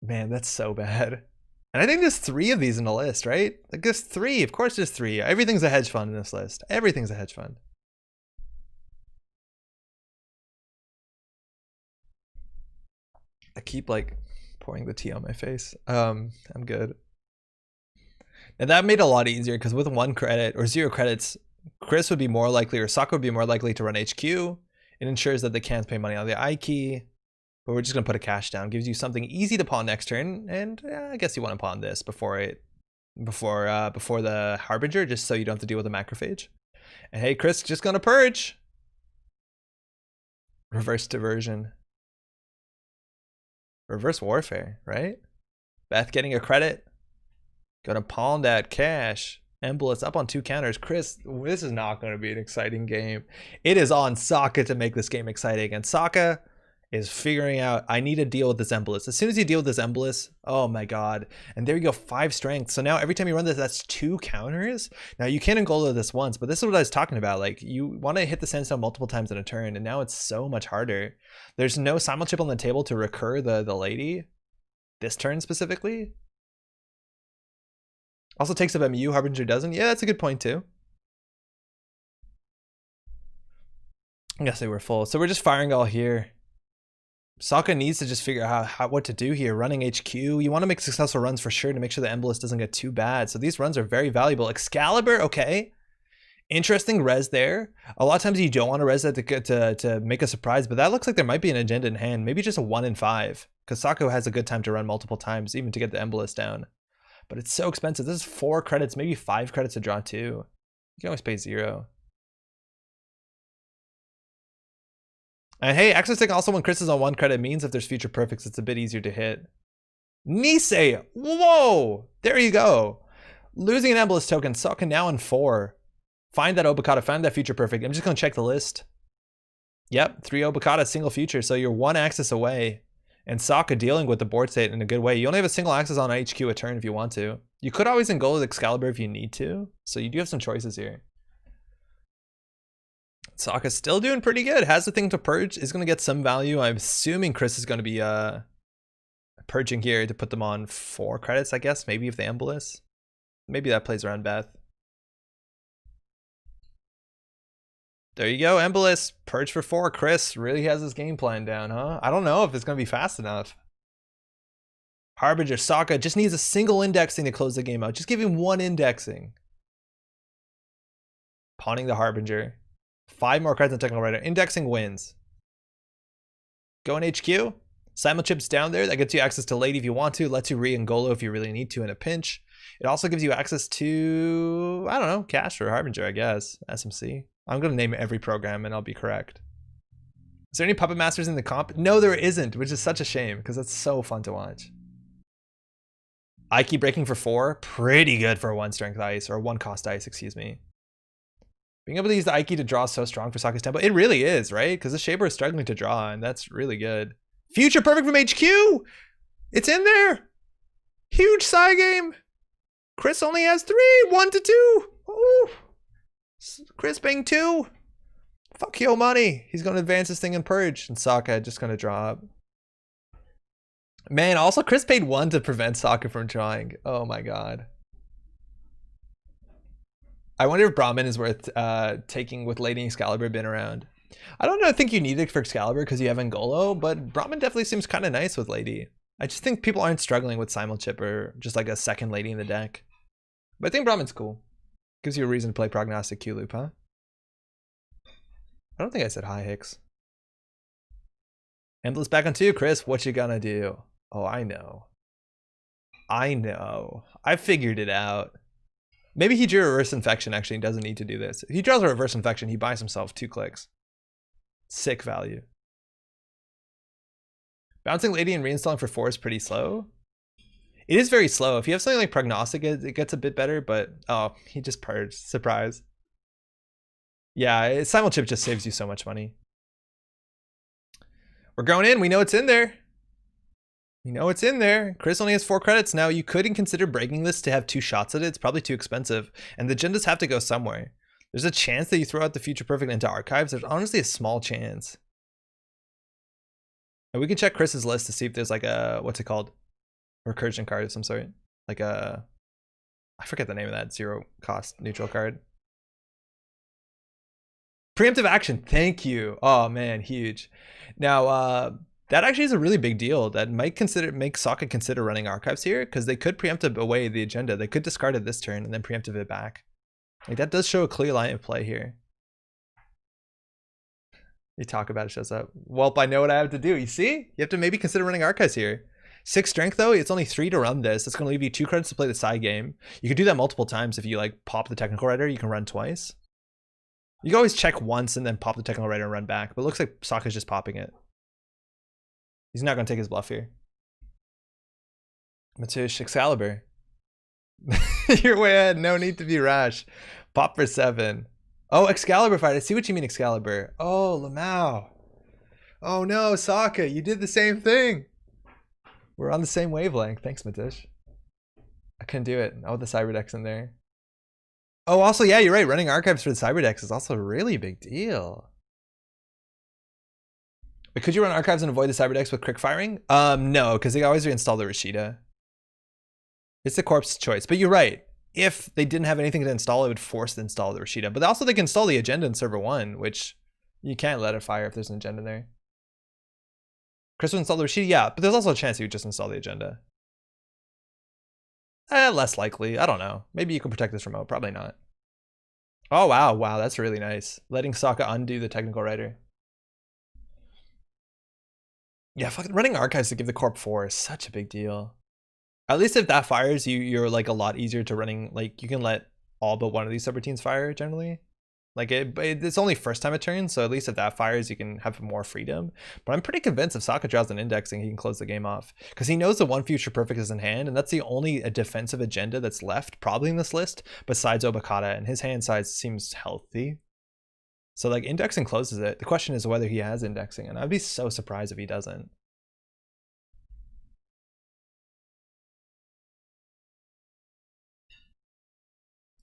Man, that's so bad. And I think there's 3 of these in the list, right? Like there's 3. Of course there's 3. Everything's a hedge fund in this list. Everything's a hedge fund. I keep like pouring the tea on my face. I'm good. And that made it a lot easier because with 1 credit or 0 credits, Chris would be more likely, or Sokka would be more likely to run HQ. It ensures that they can't pay money on the I key. But we're just gonna put a cash down. Gives you something easy to pawn next turn, and I guess you want to pawn this before the Harbinger, just so you don't have to deal with a macrophage. And hey, Chris, just gonna purge. Reverse diversion. Reverse warfare, right? Beth getting a credit. Gonna pawn that cash. Embolus up on 2 counters. Chris, this is not going to be an exciting game. It is on Sokka to make this game exciting, and Sokka is figuring out, I need to deal with this Embolus. As soon as you deal with this Embolus, oh my god. And there you go, 5 strength. So now every time you run this, that's 2 counters. Now you can Ngolo this once, but this is what I was talking about. Like you want to hit the sandstone multiple times in a turn, and now it's so much harder. There's no simul chip on the table to recur the lady this turn specifically. Also takes up MU, Harbinger doesn't. Yeah, that's a good point too. I guess they were full. So we're just firing all here. Sokka needs to just figure out what to do here. Running HQ. You want to make successful runs for sure to make sure the Embolus doesn't get too bad. So these runs are very valuable. Excalibur, okay. Interesting res there. A lot of times you don't want to res that to make a surprise, but that looks like there might be an agenda in hand. Maybe just a 1 in 5. Because Sokka has a good time to run multiple times, even to get the Embolus down. But it's so expensive. This is 4 credits, maybe 5 credits to draw 2. You can always pay 0. And hey, access stick also when Chris is on 1 credit means if there's future perfects, it's a bit easier to hit. Nisei! Whoa! There you go. Losing an Embolus token. Sokka now on 4. Find that Obokata, find that future perfect. I'm just going to check the list. Yep, 3 Obokata, single future. So you're 1 access away. And Sokka dealing with the board state in a good way. You only have a single access on HQ a turn if you want to. You could always Ngolo with Excalibur if you need to. So you do have some choices here. Sokka's still doing pretty good. Has the thing to purge. Is going to get some value. I'm assuming Chris is going to be purging here to put them on 4 credits, I guess. Maybe if they Embolus. Maybe that plays around Beth. There you go, Embolus. Purge for 4. Chris really has his game plan down, huh? I don't know if it's going to be fast enough. Harbinger, Sokka just needs a single indexing to close the game out. Just give him 1 indexing. Pawning the Harbinger. 5 more cards on Technical Writer. Indexing wins. Go in HQ. Simul chips down there. That gets you access to Lady if you want to. Lets you re-Ngolo if you really need to in a pinch. It also gives you access to, I don't know, Cash or Harbinger, I guess. SMC. I'm going to name every program and I'll be correct. Is there any Puppet Masters in the comp? No, there isn't, which is such a shame because that's so fun to watch. Aiki breaking for 4. Pretty good for 1 strength ice, or 1 cost ice, excuse me. Being able to use the Aiki to draw is so strong for Sokka's tempo. It really is, right? Because the Shaper is struggling to draw, and that's really good. Future perfect from HQ! It's in there! Huge Psy game! Chris only has 3! 1 to 2! Ooh. Chris paying 2! Fuck your money! He's going to advance this thing in Purge, and Sokka just going to draw up. Man, also Chris paid 1 to prevent Sokka from drawing. Oh my god. I wonder if Brahmin is worth taking with Lady Excalibur been around. I don't think you need it for Excalibur because you have Ngolo, but Brahmin definitely seems kind of nice with Lady. I just think people aren't struggling with Simul Chip or just like a second Lady in the deck. But I think Brahmin's cool. Gives you a reason to play Prognostic Q-Loop, huh? I don't think I said hi, Hicks. Embolus back on 2. Chris, what you gonna do? Oh, I know. I know. I figured it out. Maybe he drew a reverse infection actually and doesn't need to do this. If he draws a reverse infection, he buys himself 2 clicks. Sick value. Bouncing Lady and reinstalling for 4 is pretty slow. It is very slow. If you have something like Prognostic, it gets a bit better, but oh, he just purged. Surprise. Yeah, Simul Chip just saves you so much money. We're going in. We know it's in there. We know it's in there. Chris only has 4 credits now. You couldn't consider breaking this to have 2 shots at it. It's probably too expensive. And the agendas have to go somewhere. There's a chance that you throw out the Future Perfect into archives. There's honestly a small chance. And we can check Chris's list to see if there's like a, what's it called? Recursion card of some sort. Like a, I forget the name of that 0 cost neutral card. Preemptive action, thank you. Oh man, huge. Now, that actually is a really big deal. That might make Sokka consider running archives here, because they could preemptive away the agenda. They could discard it this turn and then preemptive it back. Like that does show a clear line of play here. You talk about it, shows up. Well, I know what I have to do. You see? You have to maybe consider running archives here. 6 strength though, it's only 3 to run this. It's gonna leave you 2 credits to play the side game. You could do that multiple times if you like pop the technical writer, you can run twice. You can always check once and then pop the technical writer and run back, but it looks like Sokka's just popping it. He's not gonna take his bluff here. Matish, Excalibur. You're way ahead, no need to be rash. Pop for 7. Oh, Excalibur fight. I see what you mean, Excalibur. Oh, Lamau. Oh no, Sokka, you did the same thing. We're on the same wavelength. Thanks, Matish. I couldn't do it. Oh, the Cyberdeck's in there. Oh, also, yeah, you're right. Running archives for the Cyberdex is also a really big deal. But could you run archives and avoid the Cyberdex with quick firing? No, because they always reinstall the Rashida. It's the corpse choice. But you're right. If they didn't have anything to install, it would force the install the Rashida. But also they can install the agenda in server 1, which you can't let it fire if there's an agenda there. Chris would install the Rashida? Yeah, but there's also a chance he would just install the agenda. Less likely. I don't know. Maybe you can protect this remote. Probably not. Oh, wow. Wow, that's really nice. Letting Sokka undo the technical writer. Yeah, fucking running archives to give the corp 4 is such a big deal. At least if that fires, you're like a lot easier to running. Like you can let all but one of these subroutines fire generally. Like it's only first time it turns, so at least if that fires, you can have more freedom. But I'm pretty convinced if Sokka draws an indexing, he can close the game off. Because he knows the one Future Perfect is in hand, and that's the only defensive agenda that's left, probably in this list, besides Obokata, and his hand size seems healthy. So like indexing closes it. The question is whether he has indexing, and I'd be so surprised if he doesn't.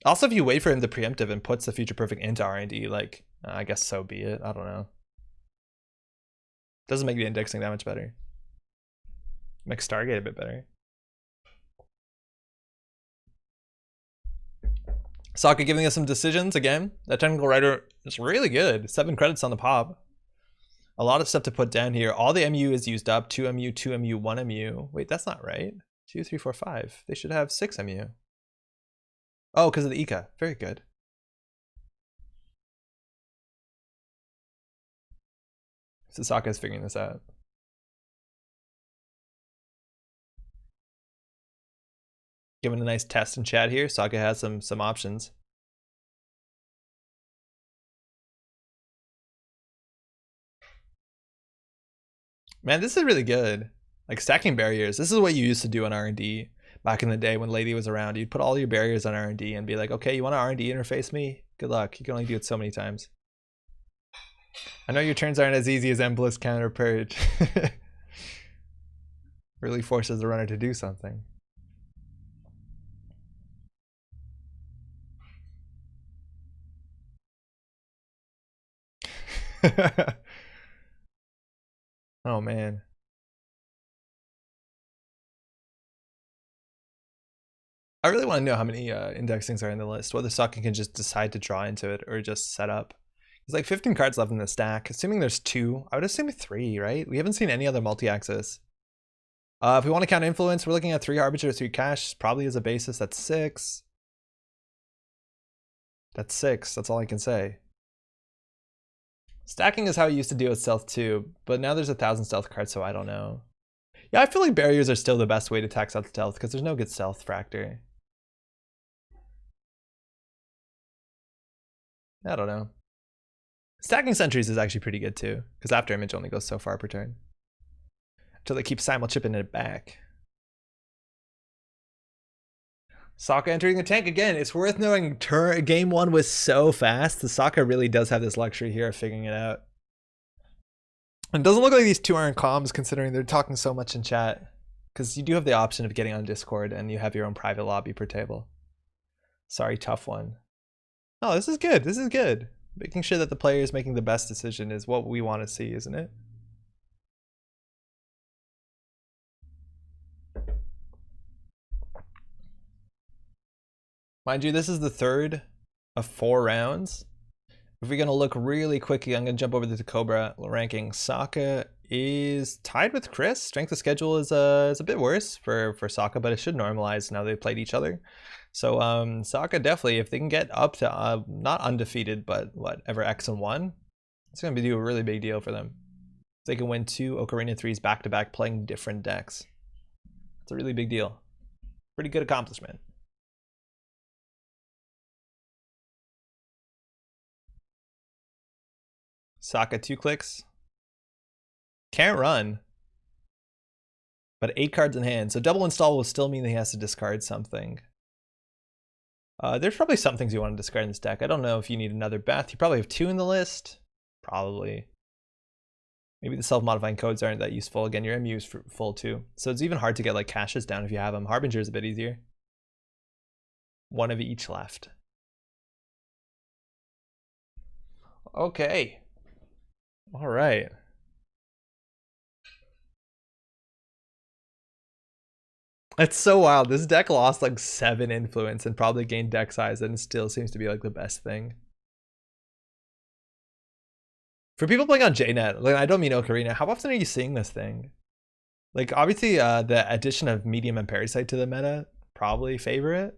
Also, if you wait for him to preemptive and puts the Future Perfect into R&D, like, I guess so be it. I don't know. Doesn't make the indexing that much better. Makes Stargate a bit better. Sokka giving us some decisions again. That technical writer is really good. 7 credits on the pop. A lot of stuff to put down here. All the MU is used up. 2 MU, 2 MU, 1 MU. Wait, that's not right. 2, 3, 4, 5. They should have 6 MU. Oh, because of the Ika. Very good. So Sokka's figuring this out. Giving a nice test in chat here. Sokka has some options. Man, this is really good. Like stacking barriers. This is what you used to do on R&D. Back in the day when Lady was around, you'd put all your barriers on R&D and be like, okay, you want to R&D interface me? Good luck. You can only do it so many times. I know your turns aren't as easy as Embliss counter purge. Really forces the runner to do something. Oh man. I really want to know how many indexings are in the list, whether Sokka can just decide to draw into it or just set up. There's like 15 cards left in the stack. Assuming there's 2, I would assume 3, right? We haven't seen any other multi-axis. If we want to count influence, we're looking at 3 Harbinger, 3 Cash, probably as a basis. That's 6. That's 6, that's all I can say. Stacking is how I used to deal with stealth too, but now there's 1,000 stealth cards, so I don't know. Yeah, I feel like barriers are still the best way to tax out stealth because there's no good stealth fractor. I don't know. Stacking sentries is actually pretty good too, because after image only goes so far per turn. Until they keep simul chipping it back. Sokka entering the tank again. It's worth knowing game 1 was so fast. The Sokka really does have this luxury here of figuring it out. And it doesn't look like these 2 are in comms considering they're talking so much in chat. Because you do have the option of getting on Discord and you have your own private lobby per table. Sorry, tough one. Oh, this is good. This is good. Making sure that the player is making the best decision is what we want to see, isn't it? Mind you, this is the third of 4 rounds. If we're going to look really quickly, I'm going to jump over to the Cobra ranking. Sokka is tied with Chris. Strength of schedule is a bit worse for Sokka, but it should normalize now they've played each other. So Sokka definitely, if they can get up to not undefeated, but whatever X and 1, it's going to be a really big deal for them. If they can win 2 OKORINA 3s back to back playing different decks. It's a really big deal. Pretty good accomplishment. Sokka 2 clicks. Can't run. But 8 cards in hand. So double install will still mean that he has to discard something. There's probably some things you want to discard in this deck. I don't know if you need another Beth. You probably have 2 in the list. Probably. Maybe the self-modifying codes aren't that useful. Again, your MU is full too. So it's even hard to get like caches down if you have them. Harbinger is a bit easier. 1 of each left. Okay. All right. It's so wild. This deck lost like 7 influence and probably gained deck size, and it still seems to be like the best thing. For people playing on JNet, like I don't mean OKORINA, how often are you seeing this thing? Like obviously the addition of Medium and Parasite to the meta probably favor it,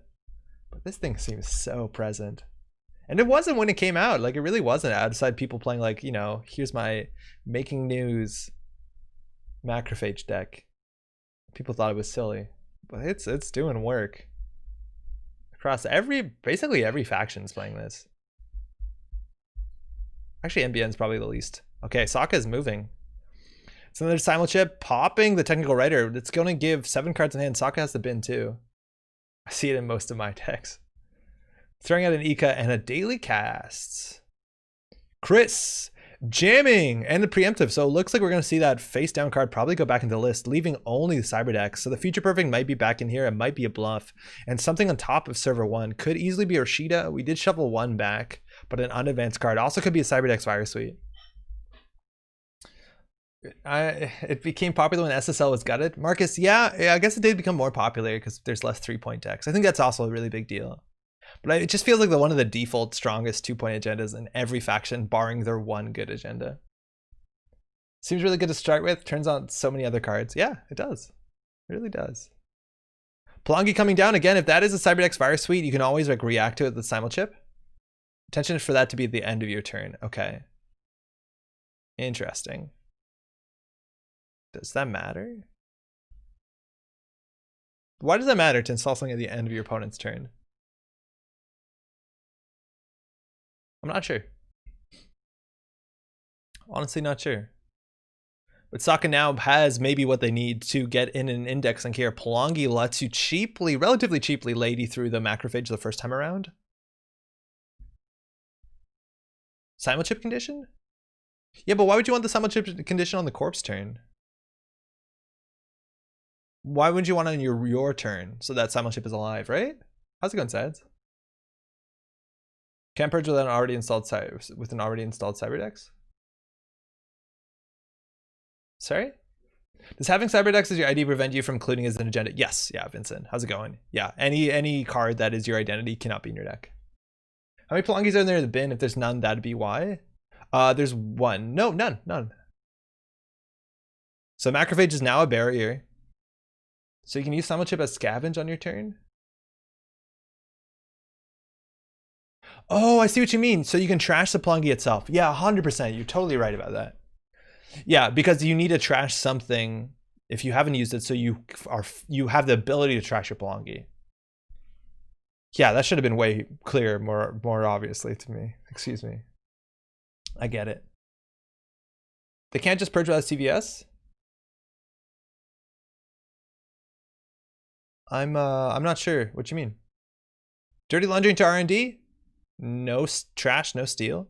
but this thing seems so present. And it wasn't when it came out. Like it really wasn't, outside people playing like, you know, here's my making news macrophage deck. People thought it was silly, but it's doing work. Across basically every faction's playing this. Actually, NBN's probably the least. Okay, Sokka is moving. It's another simul chip, popping the technical writer. It's going to give 7 cards in hand. Sokka has the bin too. I see it in most of my decks. Throwing out an Ika and a daily casts. Chris jamming and the preemptive. So it looks like we're going to see that face down card probably go back into the list, leaving only the cyber decks. So the future perfect might be back in here. It might be a bluff, and something on top of server 1 could easily be Rashida. We did shuffle 1 back, but an unadvanced card also could be a cyber decks virus suite. It became popular when SSL was gutted. Marcus, yeah, I guess it did become more popular because there's less 3-point decks. I think that's also a really big deal. But it just feels like one of the default strongest 2-point agendas in every faction, barring their one good agenda. Seems really good to start with. Turns on so many other cards. Yeah, it does. It really does. Palangi coming down again. If that is a Cyberdex Virus Suite, you can always like react to it with the simul chip. Attention for that to be at the end of your turn. Okay. Interesting. Does that matter? Why does that matter to install something at the end of your opponent's turn? I'm not sure. Honestly, not sure. But Sokka now has maybe what they need to get in an index link here. Palangi lets you cheaply, relatively cheaply, lady through the macrophage the first time around. Simul chip condition? Yeah, but why would you want the simul chip condition on the corpse turn? Why would you want it on your turn so that simul chip is alive, right? How's it going, Sads? Can't purge with an already installed Cyberdex? Sorry? Does having Cyberdex as your ID prevent you from including as an agenda? Yes. Yeah, Vincent. How's it going? Yeah. Any card that is your identity cannot be in your deck. How many Palangis are there in the bin? If there's none, that'd be why. There's 1. No, none. So macrophage is now a barrier. So you can use simul chip as scavenge on your turn. Oh, I see what you mean. So you can trash the Palangi itself. Yeah, 100%. You're totally right about that. Yeah, because you need to trash something if you haven't used it, so you have the ability to trash your Palangi. Yeah, that should have been way clearer, more obviously to me. Excuse me. I get it. They can't just purge without CVS? I'm not sure what you mean. Dirty laundry into R&D? No trash, no steal.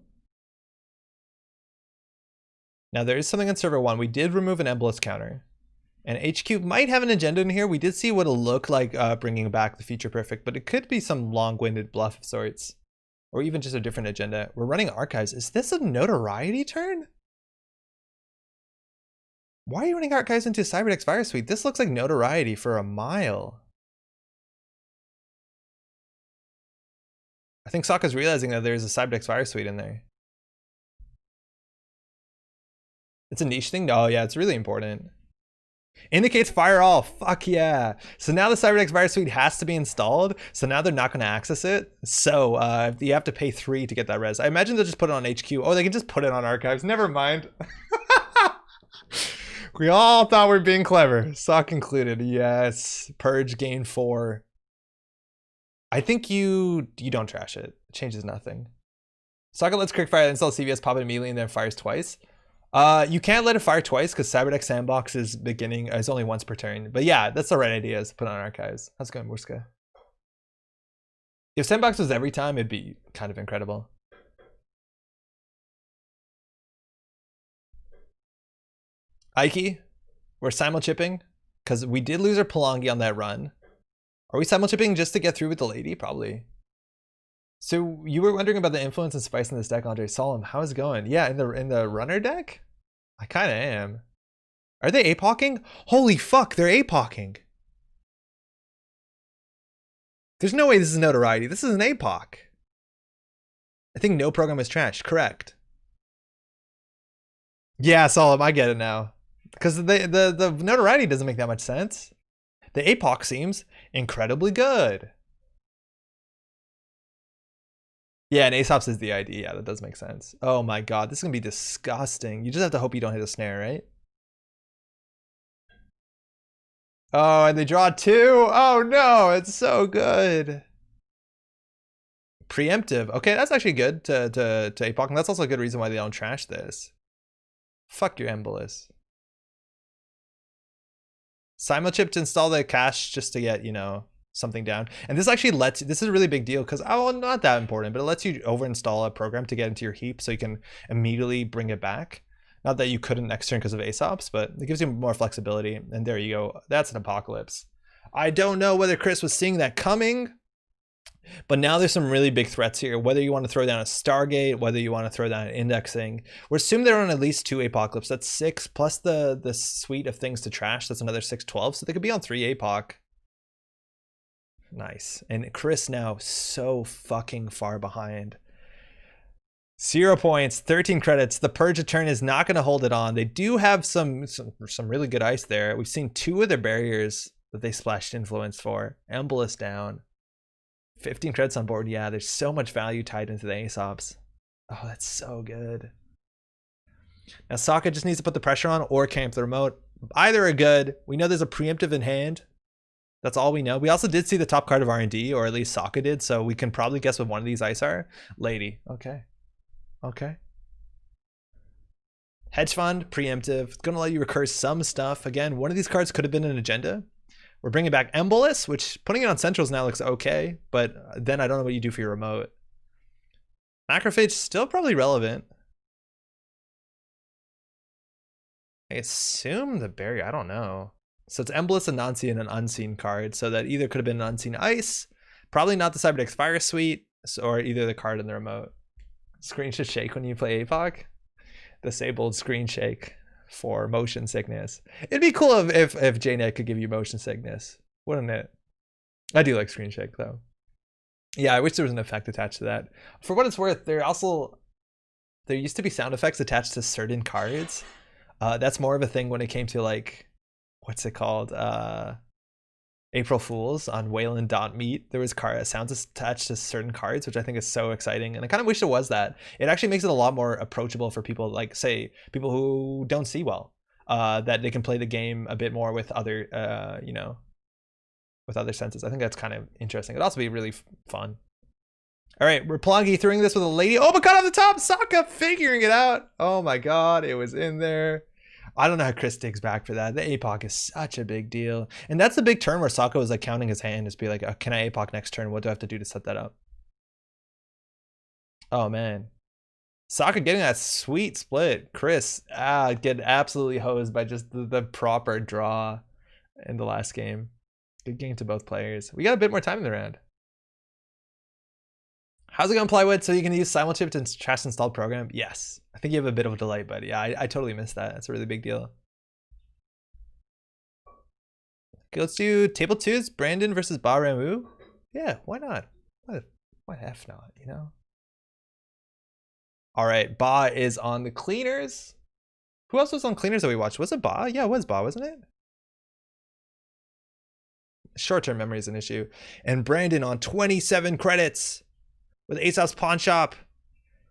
Now there is something on server 1. We did remove an Embolus counter. And HQ might have an agenda in here. We did see what it'll look like bringing back the Future Perfect, but it could be some long-winded bluff of sorts. or even just a different agenda. We're running archives. Is this a notoriety turn? Why are you running archives into Cyberdeck's Virus Suite? This looks like notoriety for a mile. I think Sokka's realizing that there's a Cyberdeck's Virus Suite in there. It's a niche thing? Oh yeah, it's really important. Indicates fire all. Fuck yeah. So now the Cyberdeck's Virus Suite has to be installed. So now they're not going to access it. So you have to pay 3 to get that res. I imagine they'll just put it on HQ. Oh, they can just put it on archives. Never mind. We all thought we were being clever. Sock included. Yes. Purge gain 4. I think you don't trash it. It changes nothing. Sokka lets quickfire install CVS, pop it immediately, and then fires twice. You can't let it fire twice because Cyberdeck Sandbox is only once per turn. But yeah, that's the right idea, is to put on archives. How's it going, Murska? If Sandbox was every time, it'd be kind of incredible. Ike, we're simul-chipping because we did lose our Pelongi on that run. Are we simul-chipping just to get through with the lady? Probably. So you were wondering about the influence and spice in this deck, Andre. Solemn, how's it going? Yeah, in the runner deck? I kind of am. Are they APOCing? Holy fuck, they're APOCing. There's no way this is notoriety. This is an APOC. I think no program is trash. Correct. Yeah, Solemn, I get it now. Because the notoriety doesn't make that much sense. The APOC seems incredibly good. Yeah, and Aesop's is the ID. Yeah, that does make sense. Oh my god, this is gonna be disgusting. You just have to hope you don't hit a snare, right? Oh, and they draw 2. Oh no, it's so good. Preemptive. Okay, that's actually good to APOC, and that's also a good reason why they don't trash this. Fuck your Embolus. Simulchip to install the cache just to get, you know, something down. And this actually lets, this is a really big deal because, oh, not that important, but it lets you over install a program to get into your heap so you can immediately bring it back. Not that you couldn't next turn because of Aesop's, but it gives you more flexibility. And there you go. That's an apocalypse. I don't know whether Chris was seeing that coming, but now there's some really big threats here. Whether you want to throw down a Stargate, whether you want to throw down an indexing. We're assuming they're on at least 2 apocalypse. That's 6 plus the suite of things to trash. That's another 6, 12. So they could be on 3 apoc. Nice. And Chris now so fucking far behind. 0 points, 13 credits. The Purge turn is not going to hold it on. They do have some really good ice there. We've seen 2 of their barriers that they splashed influence for. Embolus down. 15 credits on board. Yeah, there's so much value tied into the Aesops. Oh, that's so good. Now Sokka just needs to put the pressure on or camp the remote. Either are good. We know there's a preemptive in hand. That's all we know. We also did see the top card of R&D, or at least Sokka did, so we can probably guess what one of these ice are. Lady. Okay. Okay. Hedge fund, preemptive. It's going to let you recur some stuff. Again, one of these cards could have been an agenda. We're bringing back Embolus, which putting it on Centrals now looks okay, but then I don't know what you do for your remote. Macrophage still probably relevant. I assume the barrier, I don't know. So it's Embolus, a non-seen, and an unseen card, so that either could have been an unseen ice, probably not the Cyberdeck's Fire Suite, or either the card in the remote. Screen should shake when you play APOC. Disabled screen shake for motion sickness. It'd be cool if JNet could give you motion sickness, wouldn't it? I do like screen shake though. Yeah, I wish there was an effect attached to that. For what it's worth, there used to be sound effects attached to certain cards. That's more of a thing when it came to like, what's it called? April Fools on Wayland.meet. There was sounds attached to certain cards, which I think is so exciting. And I kind of wish it was that. It actually makes it a lot more approachable for people, like say people who don't see well, that they can play the game a bit more with other, you know, with other senses. I think that's kind of interesting. It'd also be really fun. All right, we're Plongi throwing this with a lady. Oh my god, on the top, Sokka figuring it out. Oh my god, it was in there. I don't know how Chris digs back for that. The APOC is such a big deal. And that's the big turn where Sokka was like counting his hand, just be like, oh, can I APOC next turn? What do I have to do to set that up? Oh man. Sokka getting that sweet split. Chris getting absolutely hosed by just the proper draw in the last game. Good game to both players. We got a bit more time in the round. How's it going, Plywood? So you can use Simulchip to trash installed program? Yes. I think you have a bit of a delay, but yeah, I totally missed that. That's a really big deal. Okay, let's do table 2's Brandon versus Ba Ramu. Yeah, why not? Why F not, you know? All right, Ba is on the cleaners. Who else was on cleaners that we watched? Was it Ba? Yeah, it was Ba, wasn't it? Short-term memory is an issue. And Brandon on 27 credits with Aesop's Pawn Shop.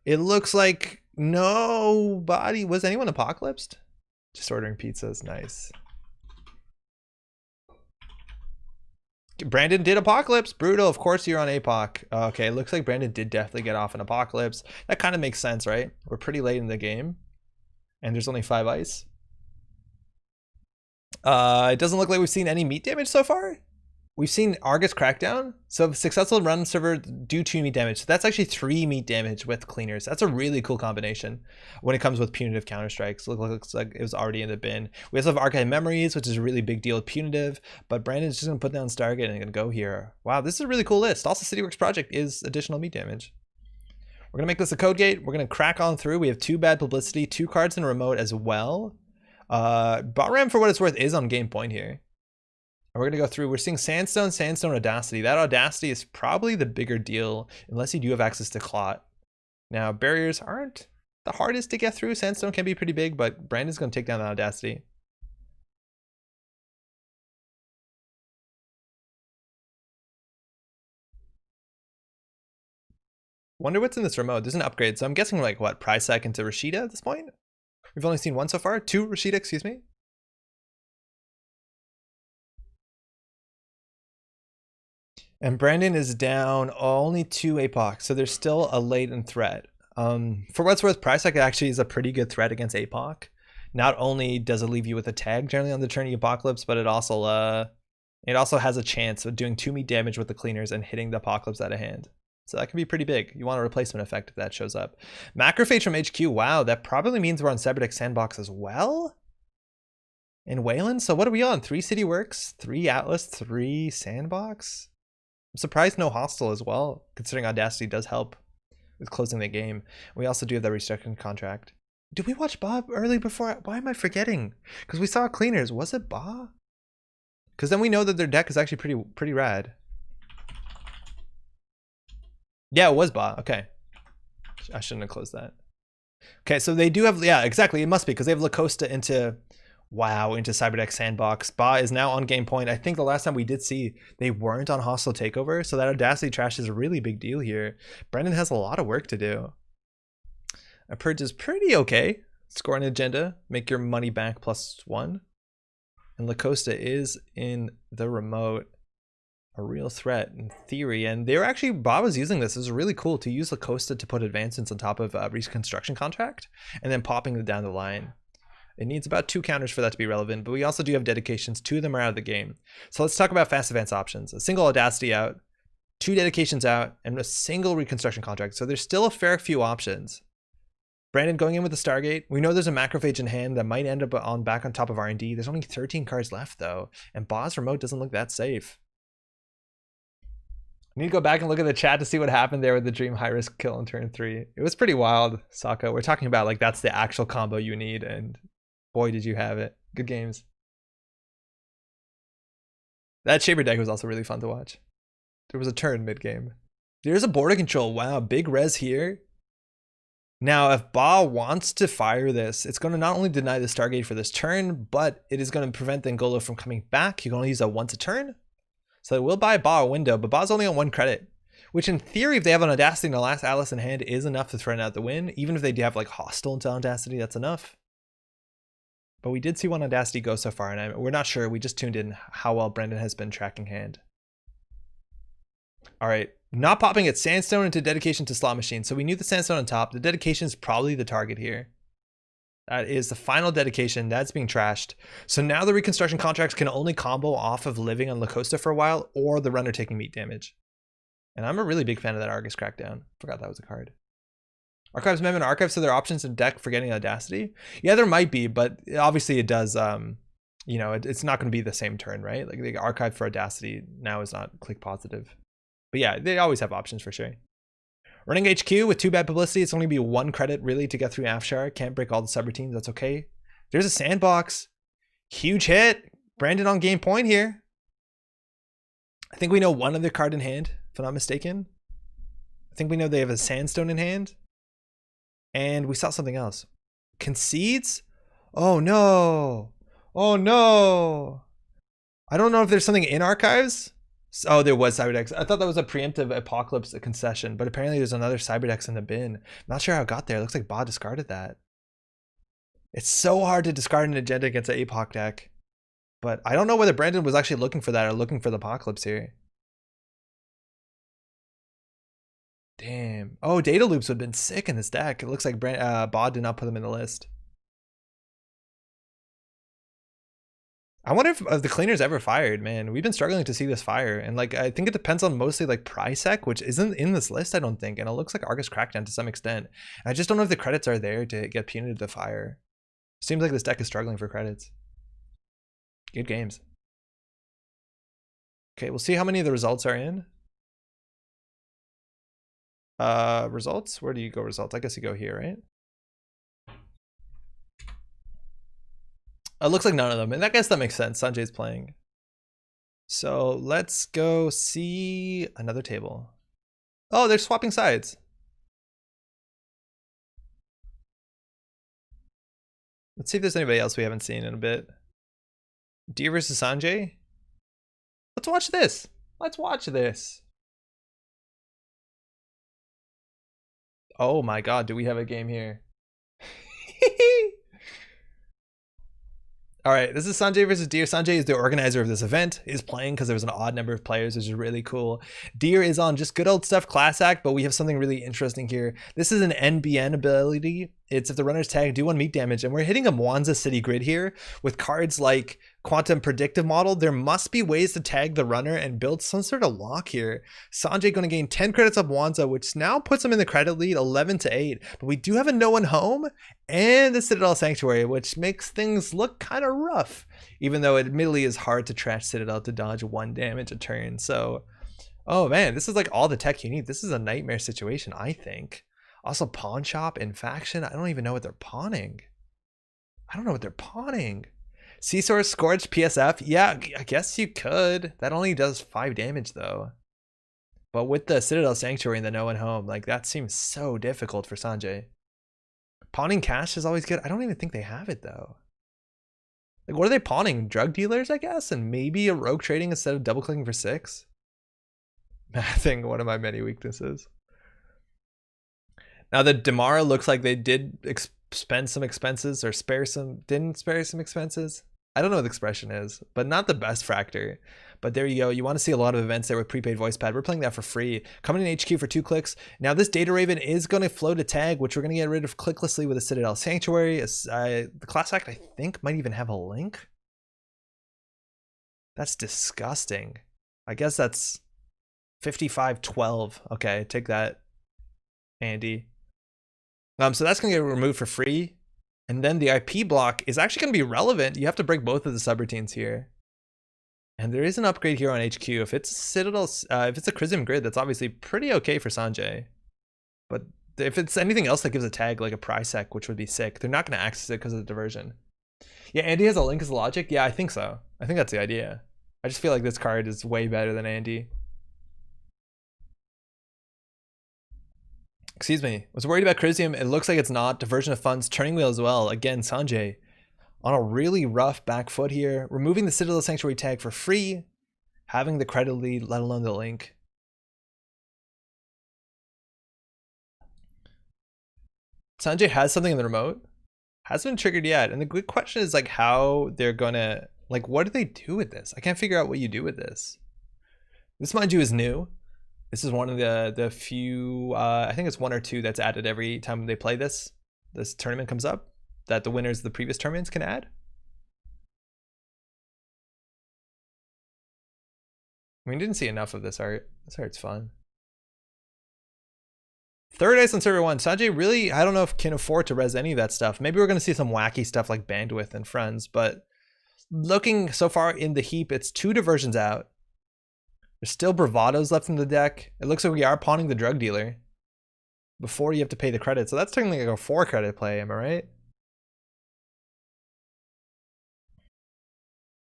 It looks like nobody. Was anyone apocalypsed? Just ordering pizzas. Nice. Brandon did Apocalypse. Brutal. Of course you're on APOC. Okay, looks like Brandon did definitely get off an Apocalypse. That kind of makes sense, right? We're pretty late in the game. And there's only 5 ice. It doesn't look like we've seen any meat damage so far. We've seen Argus Crackdown. So successful run server do 2 meat damage. So that's actually 3 meat damage with cleaners. That's a really cool combination when it comes with punitive counter strikes. Looks like it was already in the bin. We also have Archive Memories, which is a really big deal with punitive, but Brandon's just gonna put down Stargate and gonna go here. Wow, this is a really cool list. Also, CityWorks Project is additional meat damage. We're gonna make this a code gate. We're gonna crack on through. We have 2 bad publicity, 2 cards in remote as well. Botram, for what it's worth, is on game point here. And we're gonna go through. We're seeing Sandstone, Sandstone, Audacity. That Audacity is probably the bigger deal unless you do have access to Clot. Now, barriers aren't the hardest to get through. Sandstone can be pretty big, but Brandon's gonna take down the Audacity. Wonder what's in this remote. There's an upgrade, so I'm guessing like what, Prysac into Rashida at this point? We've only seen 1 so far. 2 Rashida, excuse me. And Brandon is down only 2 APOC, so there's still a latent threat. For what's worth, Prysac actually is a pretty good threat against APOC. Not only does it leave you with a tag generally on the turn of Apocalypse, but it also has a chance of doing 2 meat damage with the cleaners and hitting the Apocalypse out of hand. So that can be pretty big. You want a replacement effect if that shows up. Macrophage from HQ, wow, that probably means we're on Cyberdeck Sandbox as well? In Wayland? So what are we on? 3 CityWorks, 3 Atlas, 3 Sandbox? I'm surprised no Hostile as well, considering Audacity does help with closing the game. We also do have that restructuring contract. Did we watch Bob early before? Why am I forgetting? Because we saw cleaners. Was it Bob? Because then we know that their deck is actually pretty rad. Yeah, it was Bob. Okay. I shouldn't have closed that. Okay, so they do have, yeah, exactly. It must be because they have Lacosta into, wow, into Cyberdeck Sandbox. Ba is now on game point. I think the last time we did see they weren't on Hostile Takeover, so that Audacity trash is a really big deal here. Brendan has a lot of work to do. A purge is pretty okay. Score an agenda, make your money back +1. And Lacosta is in the remote. A real threat in theory, and they were actually, Bob was using this. It was really cool to use Lacosta to put advancements on top of Reconstruction Contract and then popping them down the line. It needs about 2 counters for that to be relevant, but we also do have dedications. 2 of them are out of the game. So let's talk about fast advance options. A single Audacity out, 2 dedications out, and a single Reconstruction Contract. So there's still a fair few options. Brandon going in with the Stargate. We know there's a Macrophage in hand that might end up back on top of R&D. There's only 13 cards left though, and Bob's remote doesn't look that safe. I need to go back and look at the chat to see what happened there with the Dream high risk kill on turn 3. It was pretty wild, Sokka. We're talking about like that's the actual combo you need, and boy did you have it. Good games. That Shaper deck was also really fun to watch. There was a turn mid-game. There's a border control. Wow, big res here. Now, if Ba wants to fire this, it's going to not only deny the Stargate for this turn, but it is going to prevent the Ngolo from coming back. You can only use that once a turn. So it will buy Ba a window, but Ba's only on 1 credit, which in theory, if they have an Audacity and the last Atlas in hand, is enough to threaten out the win. Even if they do have like Hostile into Audacity, that's enough. But we did see 1 Audacity go so far, and we're not sure. We just tuned in how well Brendan has been tracking hand. All right, not popping it. Sandstone into dedication to Slot Machine. So we knew the Sandstone on top. The dedication is probably the target here. That is the final dedication. That's being trashed. So now the Reconstruction Contracts can only combo off of living on Lacosta for a while or the runner taking meat damage. And I'm a really big fan of that Argus Crackdown. Forgot that was a card. Archives Amendment Archives, so there are options in deck for getting Audacity. Yeah, there might be, but obviously it does, you know, it's not going to be the same turn, right? Like the archive for Audacity now is not click positive. But yeah, they always have options for sure. Running HQ with 2 bad publicity. It's only going to be 1 credit really to get through Afshar. Can't break all the subroutines. That's okay. There's a sandbox. Huge hit. Brandon on game point here. I think we know one other card in hand, if I'm not mistaken. I think we know they have a sandstone in hand. And we saw something else. Concedes? Oh no. Oh no. I don't know if there's something in archives. Oh, there was Cyberdex. I thought that was a preemptive Apocalypse concession, but apparently there's another Cyberdex in the bin. I'm not sure how it got there. It looks like Ba discarded that. It's so hard to discard an agenda against an APOC deck. But I don't know whether Brandon was actually looking for that or looking for the Apocalypse here. Damn. Oh, data loops would have been sick in this deck. It looks like Ba did not put them in the list. I wonder if the cleaner's ever fired, man. We've been struggling to see this fire. And like, I think it depends on mostly like Prisec, which isn't in this list, I don't think. And it looks like Argus Crackdown to some extent. And I just don't know if the credits are there to get punitive to fire. Seems like this deck is struggling for credits. Good games. Okay, we'll see how many of the results are in. Results? Where do you go results? I guess you go here, right? It looks like none of them, and I guess that makes sense. Sanjay's playing. So let's go see another table. Oh, they're swapping sides. Let's see if there's anybody else we haven't seen in a bit. Deer versus Sanjay. Let's watch this. Let's watch this. Oh my god, do we have a game here? All right, this is Sanjay versus Deer. Sanjay is the organizer of this event. He's playing because there was an odd number of players, which is really cool. Deer is on just good old stuff class act, but we have something really interesting here. This is an NBN ability. It's if the runner's tag, do 1 meat damage, and we're hitting a Mwanza City grid here with cards like Quantum Predictive Model. There must be ways to tag the runner and build some sort of lock here. Sanjay going to gain 10 credits of Mwanza, which now puts him in the credit lead 11-8. But we do have a no one home and the Citadel Sanctuary, which makes things look kind of rough, even though it admittedly is hard to trash Citadel to dodge 1 damage a turn. So, oh man, this is like all the tech you need. This is a nightmare situation, I think. Also, pawn shop and faction. I don't even know what they're pawning. I don't know what they're pawning. Seasource, Scorch, PSF. Yeah, I guess you could. That only does 5 damage though. But with the Citadel Sanctuary and the no one home, like that seems so difficult for Sanjay. Pawning cash is always good. I don't even think they have it though. Like, what are they pawning? Drug dealers, I guess, and maybe a rogue trading instead of double clicking for 6. Mathing, one of my many weaknesses. Now the Damara looks like they did spend some expenses or didn't spare some expenses. I don't know what the expression is, but not the best Fractor. But there you go. You want to see a lot of events there with prepaid voice pad. We're playing that for free. Coming in HQ for 2 clicks. Now this Data Raven is going to float a tag, which we're going to get rid of clicklessly with a Citadel Sanctuary. The class act, I think, might even have a link. That's disgusting. I guess that's 55-12. Okay, take that, Andy. So that's going to get removed for free. And then the IP block is actually going to be relevant. You have to break both of the subroutines here. And there is an upgrade here on HQ. If it's Citadel, if it's a Chrism grid, that's obviously pretty okay for Sanjay. But if it's anything else that gives a tag like a Prisec, which would be sick, they're not going to access it because of the diversion. Yeah, Andy has a link as logic. Yeah, I think so. I think that's the idea. I just feel like this card is way better than Andy. Excuse me. Was worried about Crisium. It looks like it's not. Diversion of funds. Turning wheel as well. Again, Sanjay on a really rough back foot here. Removing the Citadel Sanctuary tag for free. Having the credit lead, let alone the link. Sanjay has something in the remote. Hasn't been triggered yet. And the good question is like how they're gonna, like, what do they do with this? I can't figure out what you do with this. This, mind you, is new. This is one of the few, I think it's 1 or 2 that's added every time they play this. This tournament comes up that the winners of the previous tournaments can add. I mean, didn't see enough of this art. This art's fun. Third ice on server 1. Sanjay really, I don't know if can afford to res any of that stuff. Maybe we're going to see some wacky stuff like bandwidth and friends, but looking so far in the heap, it's 2 diversions out. There's still bravados left in the deck. It looks like we are pawning the drug dealer. before you have to pay the credit. So that's technically like a 4 credit play, am I right?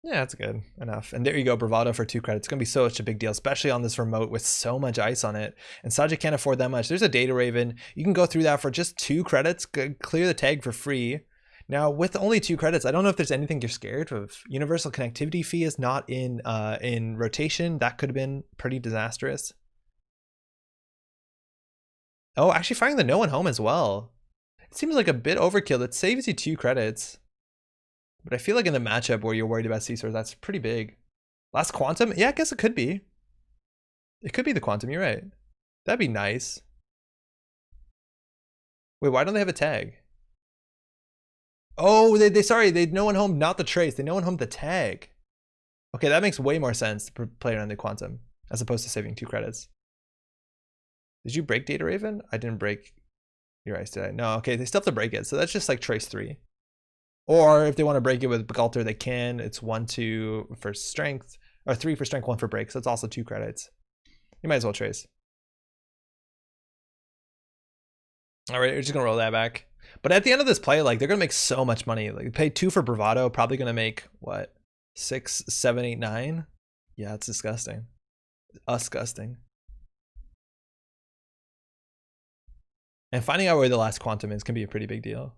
Yeah, that's good enough. And there you go, Bravado for 2 credits. It's gonna be such a big deal, especially on this remote with so much ice on it. And Sanjay can't afford that much. There's a Data Raven. You can go through that for just 2 credits, clear the tag for free. Now, with only 2 credits, I don't know if there's anything you're scared of. Universal connectivity fee is not in rotation. That could have been pretty disastrous. Oh, actually finding the no one home as well. It seems like a bit overkill. It saves you 2 credits. But I feel like in the matchup where you're worried about C-Source, that's pretty big. Last Quantum? Yeah, I guess it could be. It could be the Quantum, you're right. That'd be nice. Wait, why don't they have a tag? Oh, they no one home, not the trace. They no one home the tag. Okay, that makes way more sense to play around the Quantum as opposed to saving 2 credits. Did you break Data Raven? I didn't break your ice, did I? No, okay, they still have to break it. So that's just like trace 3. Or if they want to break it with Begalter, they can. It's 1, 2 for strength, or 3 for strength, 1 for break. So it's also 2 credits. You might as well trace. All right, we're just gonna roll that back. But at the end of this play, like they're gonna make so much money. Like pay 2 for Bravado, probably gonna make what, 6, 7, 8, 9? Yeah, it's disgusting. Disgusting. And finding out where the last Quantum is can be a pretty big deal.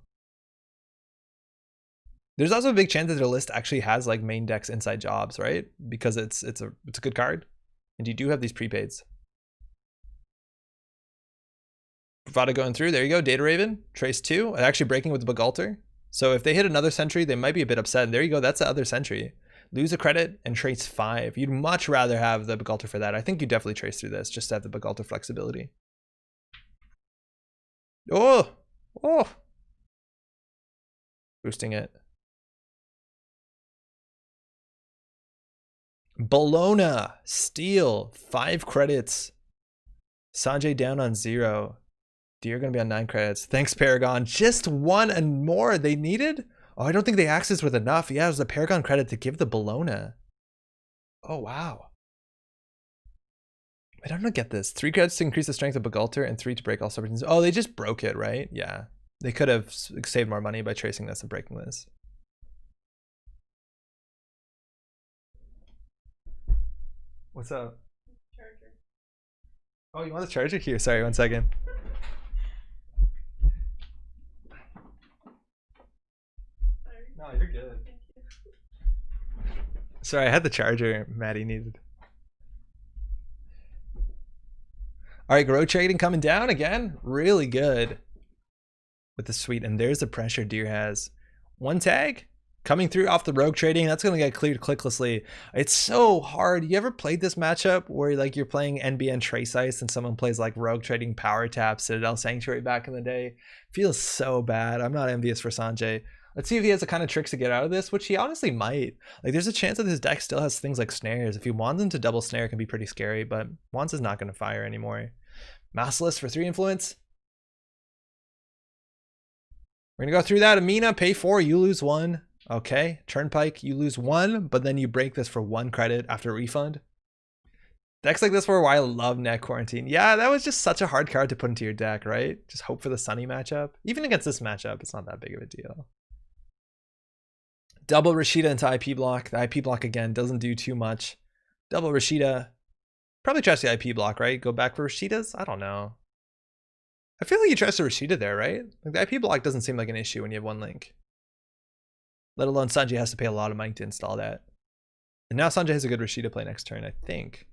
There's also a big chance that their list actually has like main decks inside jobs, right? Because it's a good card, and you do have these prepaids. Bravado going through. There you go. Data Raven, trace 2, and actually breaking with the Begalter. So if they hit another sentry, they might be a bit upset. And there you go. That's the other sentry. Lose a credit and trace 5. You'd much rather have the Begalter for that. I think you definitely trace through this just to have the Begalter flexibility. Oh, boosting it. Bologna, steal, 5 credits. Sanjay down on 0. You're gonna be on 9 credits. Thanks, Paragon. Just 1 and more they needed? Oh, I don't think they accessed with enough. Yeah, it was a Paragon credit to give the Bologna. Oh, wow. I don't get this. 3 credits to increase the strength of Begalter and 3 to break all subroutines. Oh, they just broke it, right? Yeah. They could have saved more money by tracing this and breaking this. What's up? Charger. Oh, you want the charger? Here, sorry, 1 second. No, you're good. Thank you. Sorry, I had the charger Maddie needed. All right, grow trading coming down again. Really good with the sweet. And there's the pressure Deer has. 1 tag coming through off the rogue trading. That's going to get cleared clicklessly. It's so hard. You ever played this matchup where like you're playing NBN Trace Ice and someone plays like rogue trading Power Tap Citadel Sanctuary back in the day? Feels so bad. I'm not envious for Sanjay. Let's see if he has the kind of tricks to get out of this, which he honestly might. Like there's a chance that his deck still has things like snares. If he wants them to double snare, it can be pretty scary, but Wands is not going to fire anymore. Massless for 3 influence. We're going to go through that. Amina, pay 4, you lose 1. Okay, Turnpike, you lose 1, but then you break this for 1 credit after refund. Decks like this were why I love Net Quarantine. Yeah, that was just such a hard card to put into your deck, right? Just hope for the Sunny matchup. Even against this matchup, it's not that big of a deal. Double Rashida into IP block. The IP block again doesn't do too much. Double Rashida. Probably trust the IP block, right? Go back for Rashidas? I don't know. I feel like you trust a Rashida there, right? Like the IP block doesn't seem like an issue when you have 1 link. Let alone Sanjay has to pay a lot of money to install that. And now Sanjay has a good Rashida play next turn, I think.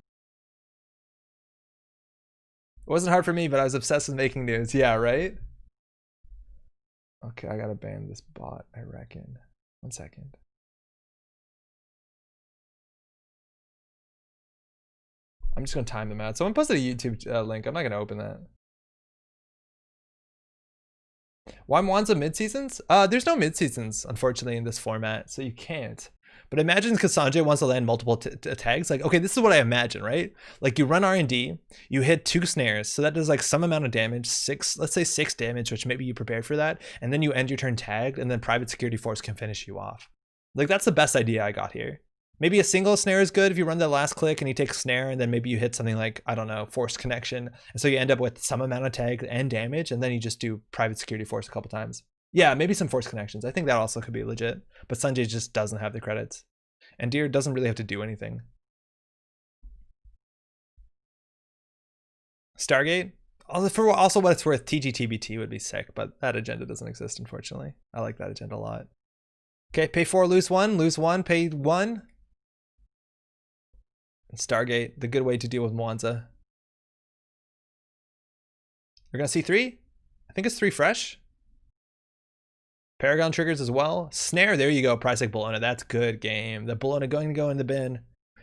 It wasn't hard for me, but I was obsessed with making news. Yeah, right? Okay, I gotta ban this bot, I reckon. 1 second. I'm just gonna time them out. Someone posted a YouTube link. I'm not gonna open that. Why Wands of mid-seasons? There's no mid-seasons, unfortunately, in this format, so you can't. But imagine because Sanjay wants to land multiple tags. Like, okay, this is what I imagine, right? Like you run R&D, you hit 2 snares, so that does like some amount of damage, 6, let's say 6 damage, which maybe you prepared for that, and then you end your turn tagged, and then Private Security Force can finish you off. Like that's the best idea I got here. Maybe a single snare is good if you run the last click and you take snare, and then maybe you hit something like, I don't know, forced connection. And so you end up with some amount of tag and damage, and then you just do private security force a couple times. Yeah, maybe some forced connections. I think that also could be legit. But Sanjay just doesn't have the credits. And Deer doesn't really have to do anything. Stargate? For also what it's worth, TGTBT would be sick, but that agenda doesn't exist, unfortunately. I like that agenda a lot. Okay, pay 4, lose 1, pay 1. Stargate, the good way to deal with Mwanza. We're gonna see 3? I think it's 3 fresh. Paragon triggers as well. Snare, there you go, price like Bologna. That's good game. The Bologna going to go in the bin.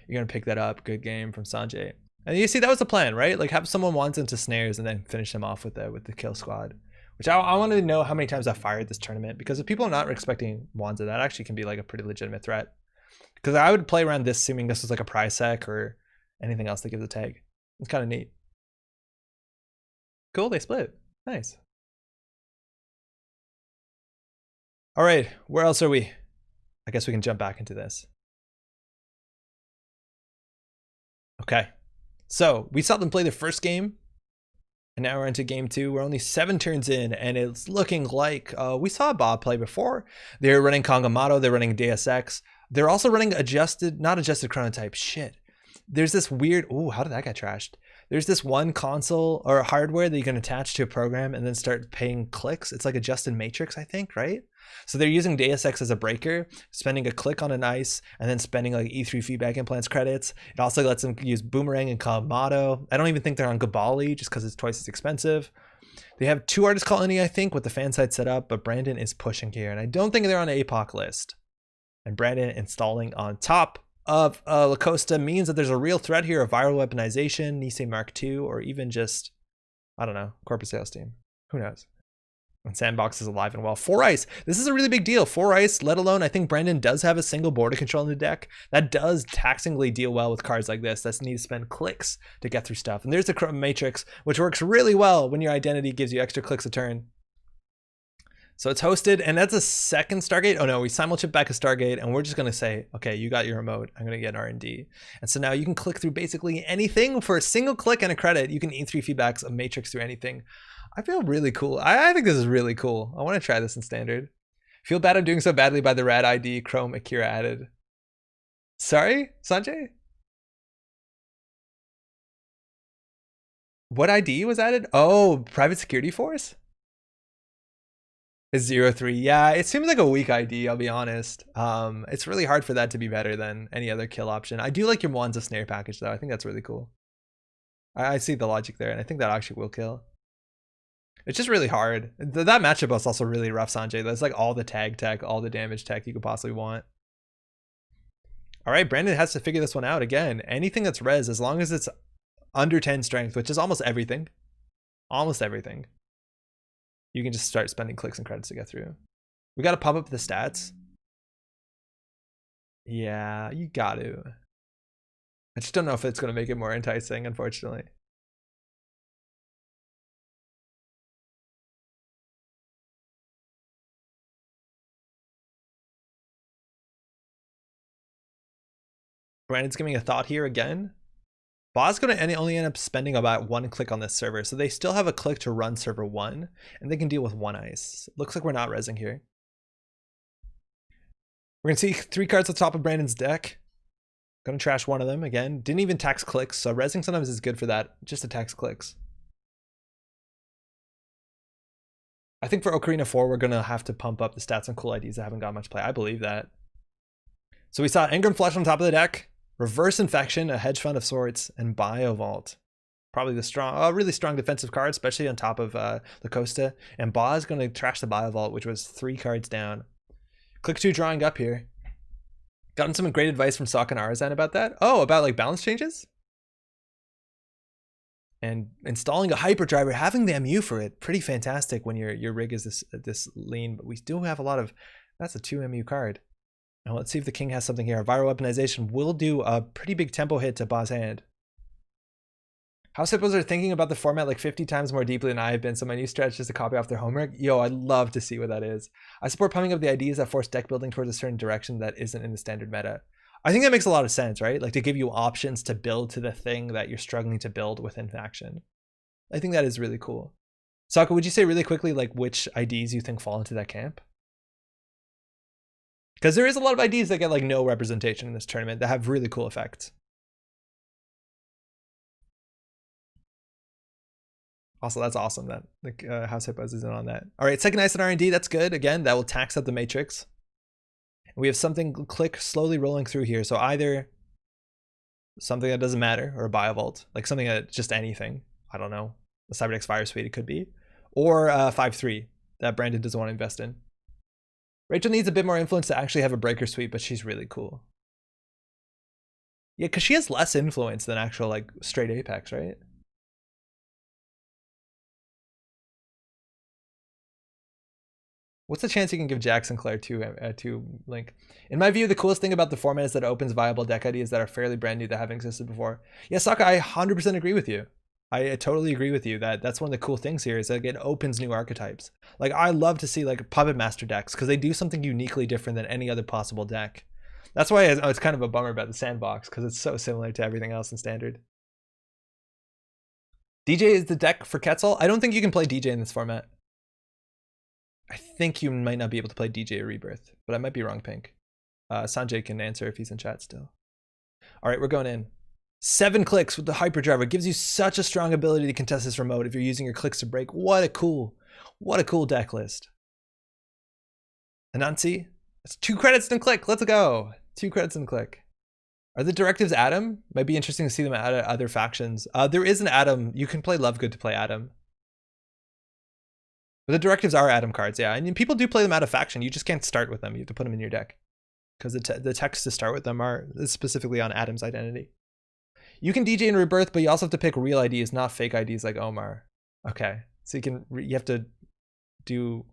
You're gonna pick that up. Good game from Sanjay. And you see, that was the plan, right? Like, have someone Mwanza into snares and then finish them off with the kill squad. Which I wanted to know how many times I fired this tournament, because if people are not expecting Mwanza, that actually can be like a pretty legitimate threat. Because I would play around this assuming this was like a prize sec or anything else that gives a tag. It's kind of neat. Cool, they split. Nice. All right, where else are we? I guess we can jump back into this. Okay, so we saw them play the first game, and now we're into game 2. We're only 7 turns in, and it's looking like we saw Bob play before. They're running Kangamato, they're running Deus Ex. They're also running not adjusted chronotype. Shit. There's this weird, ooh, how did that get trashed? There's this one console or hardware that you can attach to a program and then start paying clicks. It's like adjusted matrix, I think, right? So they're using Deus Ex as a breaker, spending a click on an ice, and then spending like E3 feedback implants credits. It also lets them use Boomerang and Kamato. I don't even think they're on Gabali just because it's twice as expensive. They have 2 artist colony, I think, with the fan side set up, but Brandon is pushing here, and I don't think they're on an APOC list. And Brandon installing on top of Lacosta means that there's a real threat here of viral weaponization, Nisei Mark II, or even just, I don't know, corporate sales team. Who knows? And Sandbox is alive and well. 4 ice. This is a really big deal. 4 ice, let alone I think Brandon does have a single border control in the deck. That does taxingly deal well with cards like this. That's need to spend clicks to get through stuff. And there's the Chrome Matrix, which works really well when your identity gives you extra clicks a turn. So it's hosted, and that's a second Stargate. Oh no, we simulchip back a Stargate, and we're just gonna say, okay, you got your remote, I'm gonna get an R&D. And so now you can click through basically anything for a single click and a credit. You can E3 feedbacks a matrix through anything. I feel really cool. I think this is really cool. I wanna try this in standard. Feel bad I'm doing so badly by the rad ID Chrome Akira added. Sorry, Sanjay? What ID was added? Oh, private security force? Is 03. Yeah, it seems like a weak ID, I'll be honest. It's really hard for that to be better than any other kill option. I do like your Mwanza snare package though. I think that's really cool. I see the logic there, and I think that actually will kill. It's just really hard. That matchup was also really rough, Sanjay. That's like all the tag tech, all the damage tech you could possibly want. All right, Brandon has to figure this one out again. Anything that's res, as long as it's under 10 strength, which is almost everything. Almost everything. You can just start spending clicks and credits to get through. We got to pump up the stats. Yeah, you got to. I just don't know if it's going to make it more enticing, unfortunately. Brandon's giving a thought here again. Bot's going to only end up spending about 1 click on this server, so they still have a click to run server 1, and they can deal with 1 ice. Looks like we're not rezzing here. We're going to see 3 cards on top of Brandon's deck. Going to trash one of them again. Didn't even tax clicks, so rezzing sometimes is good for that, just to tax clicks. I think for OKORINA 4, we're going to have to pump up the stats on cool IDs that haven't got much play. I believe that. So we saw Engram Flush on top of the deck. Reverse Infection, a hedge fund of sorts, and Biovault. Probably the really strong defensive card, especially on top of Lacosta. And Ba is going to trash the Biovault, which was 3 cards down. Click 2 drawing up here. Gotten some great advice from Sok and Arzan about that. Oh, about like balance changes? And installing a hyperdriver, having the MU for it, pretty fantastic when your rig is this lean. But we do have a lot of, that's a 2 MU card. Now let's see if the king has something here. Viral weaponization will do a pretty big tempo hit to Ba's hand. House hippos are thinking about the format like 50 times more deeply than I have been, so my new stretch is to copy off their homework. Yo, I'd love to see what that is. I support pumping up the ideas that force deck building towards a certain direction that isn't in the standard meta. I think that makes a lot of sense, right? Like to give you options to build to the thing that you're struggling to build within faction. I think that is really cool. Sokka, would you say really quickly like which IDs you think fall into that camp? Because there is a lot of IDs that get like no representation in this tournament that have really cool effects. Also, that's awesome that like House Hippos is in on that. All right, second ice in R&D, that's good. Again, that will tax up the matrix. We have something click slowly rolling through here. So either something that doesn't matter or a Biovault, like something that just anything. I don't know. The Cyberdex Fire Suite it could be. Or 5-3 that Brandon doesn't want to invest in. Rachel needs a bit more influence to actually have a Breaker Suite, but she's really cool. Yeah, because she has less influence than actual like straight Apex, right? What's the chance you can give Jackson Claire two Link? In my view, the coolest thing about the format is that it opens viable deck ideas that are fairly brand new that haven't existed before. Yeah, Sokka, I 100% agree with you. I totally agree with you that that's one of the cool things here is that it opens new archetypes. Like I love to see like Puppet Master decks because they do something uniquely different than any other possible deck. That's why it's kind of a bummer about the sandbox because it's so similar to everything else in standard. DJ is the deck for Quetzal. I don't think you can play DJ in this format. I think you might not be able to play DJ or Rebirth, but I might be wrong, Pink. Sanjay can answer if he's in chat still. All right, we're going in. 7 clicks with the Hyperdriver gives you such a strong ability to contest this remote if you're using your clicks to break. What a cool deck list. Anansi, it's 2 credits and click. Let's go. 2 credits and click. Are the directives Adam? Might be interesting to see them at other factions. There is an Adam. You can play Lovegood to play Adam. But the directives are Adam cards, yeah. And people do play them out of faction. You just can't start with them. You have to put them in your deck. Because the text to start with them is specifically on Adam's identity. You can DJ in Rebirth, but you also have to pick real IDs, not fake IDs like Omar. Okay. So you have to do...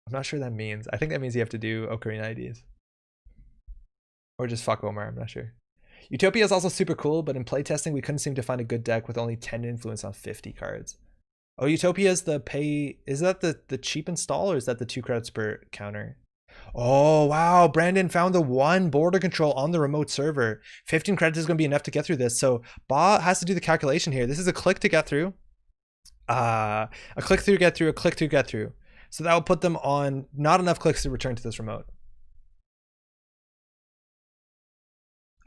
I'm not sure what that means. I think that means you have to do OKORINA IDs. Or just fuck Omar, I'm not sure. Utopia is also super cool, but in playtesting, we couldn't seem to find a good deck with only 10 influence on 50 cards. Oh, Utopia is the pay. Is that the cheap install or is that the 2 credits per counter? Oh, wow. Brandon found the 1 border control on the remote server. 15 credits is going to be enough to get through this. So Ba has to do the calculation here. This is a click to get through. A click through, get through, a click through, get through. So that will put them on not enough clicks to return to this remote.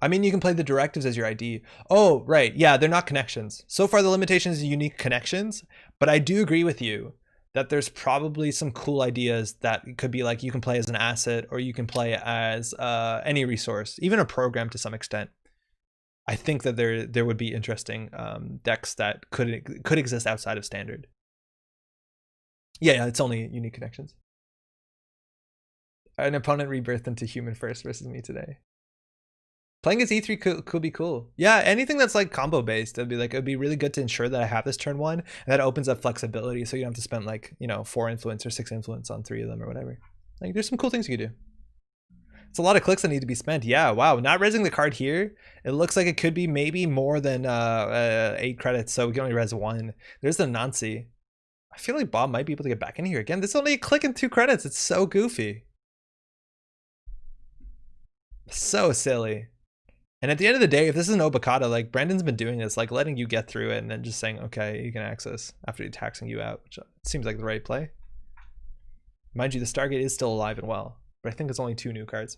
I mean, you can play the directives as your ID. Oh, right. Yeah, they're not connections. So far, the limitation is unique connections, but I do agree with you that there's probably some cool ideas that could be like you can play as an asset or you can play as any resource, even a program to some extent. I think that there would be interesting decks that could exist outside of standard. Yeah, it's only unique connections. An opponent rebirthed into human first versus me today. Playing as E3 could be cool. Yeah, anything that's like combo based, it'd be really good to ensure that I have this turn 1, and that opens up flexibility so you don't have to spend like, 4 influence or 6 influence on 3 of them or whatever. Like there's some cool things you could do. It's a lot of clicks that need to be spent. Yeah, wow, not resing the card here. It looks like it could be maybe more than 8 credits, so we can only res 1. There's the Nancy. I feel like Bob might be able to get back in here again. This is only a click and 2 credits. It's so goofy. So silly. And at the end of the day, if this is an Obakata, like Brandon's been doing this, like letting you get through it and then just saying, okay, you can access after he's taxing you out, which seems like the right play. Mind you, the Stargate is still alive and well, but I think it's only 2 new cards.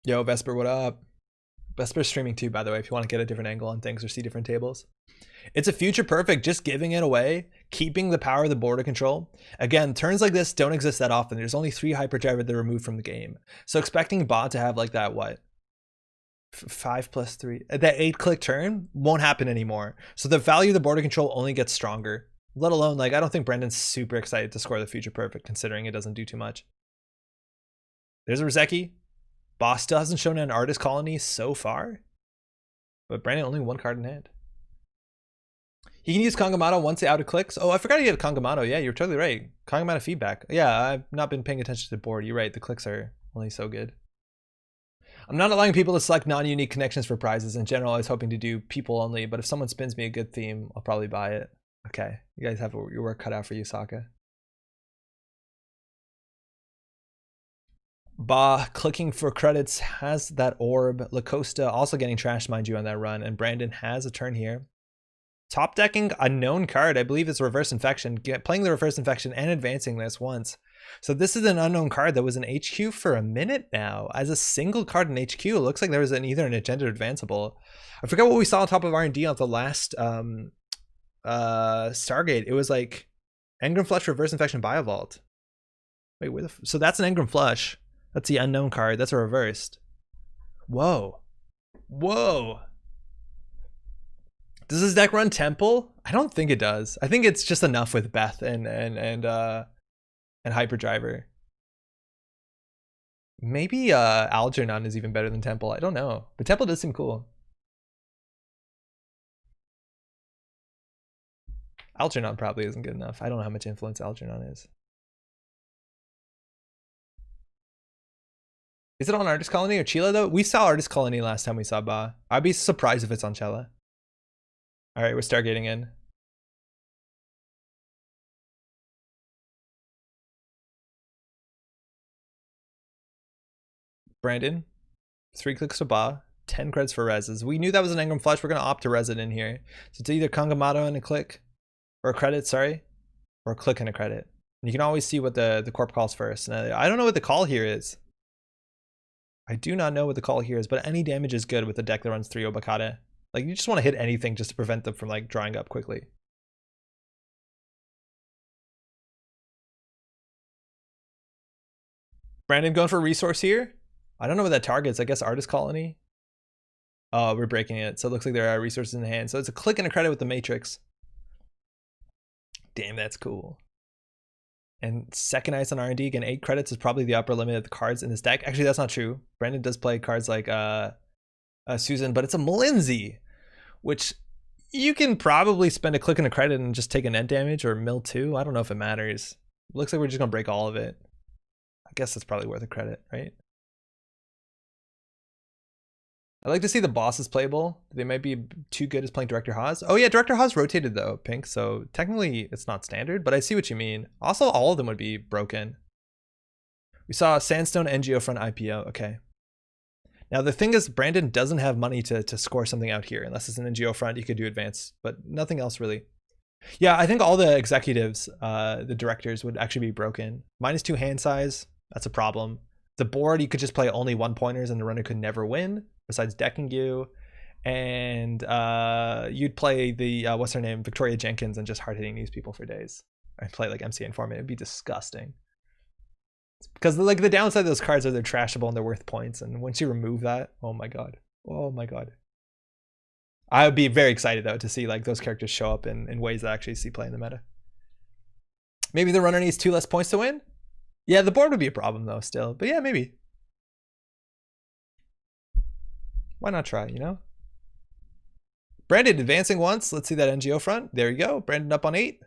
Yo, Vesper, what up? Vesper's streaming too, by the way, if you want to get a different angle on things or see different tables. It's a future perfect, just giving it away, keeping the power of the border control. Again, turns like this don't exist that often. There's only 3 Hyperdriver that are removed from the game. So expecting Bot to have like that, what? 5 plus 3, that 8 click turn won't happen anymore. So the value of the border control only gets stronger. Let alone, like, I don't think Brendan's super excited to score the future perfect considering it doesn't do too much. There's a Rozeki. Boss still hasn't shown an artist colony so far, but Brandon only 1 card in hand. He can use Kangamato once the out of clicks. Oh, I forgot he had Kangamato. Yeah, you're totally right. Kangamato feedback. Yeah, I've not been paying attention to the board. You're right. The clicks are only so good. I'm not allowing people to select non-unique connections for prizes. In general, I was hoping to do people only, but if someone spins me a good theme, I'll probably buy it. Okay, you guys have your work cut out for you, Sokka. Ba clicking for credits has that orb. Lacosta also getting trashed, mind you, on that run. And Brandon has a turn here. Top decking a known card. I believe it's Reverse Infection. Playing the Reverse Infection and advancing this once. So this is an unknown card that was in HQ for a minute now. As a single card in HQ, it looks like there was either an agenda advanceable. I forgot what we saw on top of R&D on the last Stargate. It was like Engram Flush, Reverse Infection, Biovault. Wait, where the so that's an Engram Flush. That's the unknown card. That's a reversed. Whoa. Whoa. Does this deck run Temple? I don't think it does. I think it's just enough with Beth and Hyperdriver. Maybe Algernon is even better than Temple. I don't know. But Temple does seem cool. Algernon probably isn't good enough. I don't know how much influence Algernon is. Is it on Artist Colony or Chila though? We saw Artist Colony last time we saw Ba. I'd be surprised if it's on Chela. All right, we're stargating in. Brandon, 3 clicks to Ba, 10 credits for reses. We knew that was an Engram Flush. We're gonna opt to res it in here. So it's either Kangamato and a click, or a credit, sorry, or a click and a credit. And you can always see what the corp calls first. And I don't know what the call here is. I do not know what the call here is, but any damage is good with a deck that runs 3 Obakata. Like, you just want to hit anything just to prevent them from, like, drawing up quickly. Brandon going for a resource here? I don't know what that targets. I guess Artist Colony. Oh, we're breaking it. So it looks like there are resources in hand. So it's a click and a credit with the Matrix. Damn, that's cool. And second ice on R&D, again, 8 credits is probably the upper limit of the cards in this deck. Actually, that's not true. Brandon does play cards like Susan, but it's a Malinzi, which you can probably spend a click and a credit and just take a net damage or mill 2. I don't know if it matters. Looks like we're just gonna break all of it. I guess that's probably worth a credit, right? I like to see the bosses playable. They might be too good as playing Director Haas. Oh yeah, Director Haas rotated though, Pink. So technically it's not standard, but I see what you mean. Also, all of them would be broken. We saw Sandstone, NGO front, IPO. Okay. Now the thing is, Brandon doesn't have money to score something out here. Unless it's an NGO front, you could do advance, but nothing else really. Yeah, I think all the executives, the directors would actually be broken. -2 hand size, that's a problem. The board, you could just play only 1-pointers and the runner could never win, besides decking you. And you'd play the, what's her name, Victoria Jenkins, and just hard-hitting these people for days. Or play like MC Informant, it'd be disgusting. Because like the downside of those cards are they're trashable and they're worth points. And once you remove that, oh my god. Oh my god. I would be very excited though to see like those characters show up in ways that I actually see play in the meta. Maybe the runner needs 2 less points to win? Yeah, the board would be a problem though still. But yeah, maybe. Why not try, you know? Brandon advancing once. Let's see that NGO front. There you go. Brandon up on 8.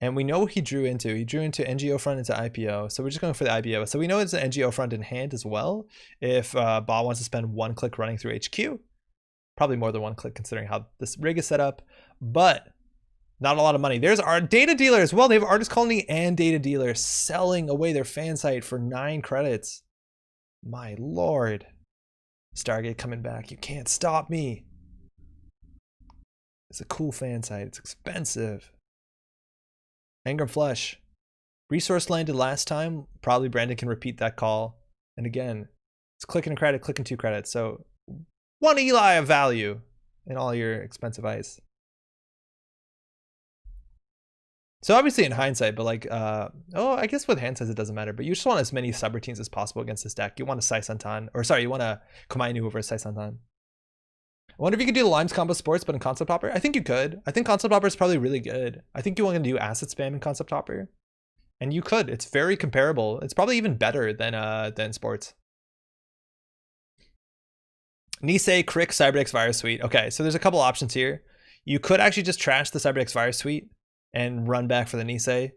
And we know what he drew into. He drew into NGO front into IPO. So we're just going for the IPO. So we know it's an NGO front in hand as well. If Ba wants to spend 1 click running through HQ. Probably more than 1 click considering how this rig is set up. But not a lot of money. There's our data dealer as well. They have Artist Colony and Data Dealer selling away their fan site for 9 credits. My lord. Stargate coming back. You can't stop me. It's a cool fan site. It's expensive. Engram Flush. Resource landed last time. Probably Brandon can repeat that call. And again, it's clicking a credit, clicking 2 credits. So 1 Eli of value in all your expensive ice. So obviously in hindsight, but like, oh, I guess with hindsight it doesn't matter, but you just want as many subroutines as possible against this deck. You want a Sai Santan, or sorry, you want a Komainu over a Sai Santan. I wonder if you could do the Limes combo sports, but in Concept Hopper? I think you could. I think Concept Hopper is probably really good. I think you want to do asset spam in Concept Hopper. And you could. It's very comparable. It's probably even better than sports. Nisei, Crick, Cyberdex Virus Suite. Okay, so there's a couple options here. You could actually just trash the Cyberdex Virus Suite and run back for the Nisei.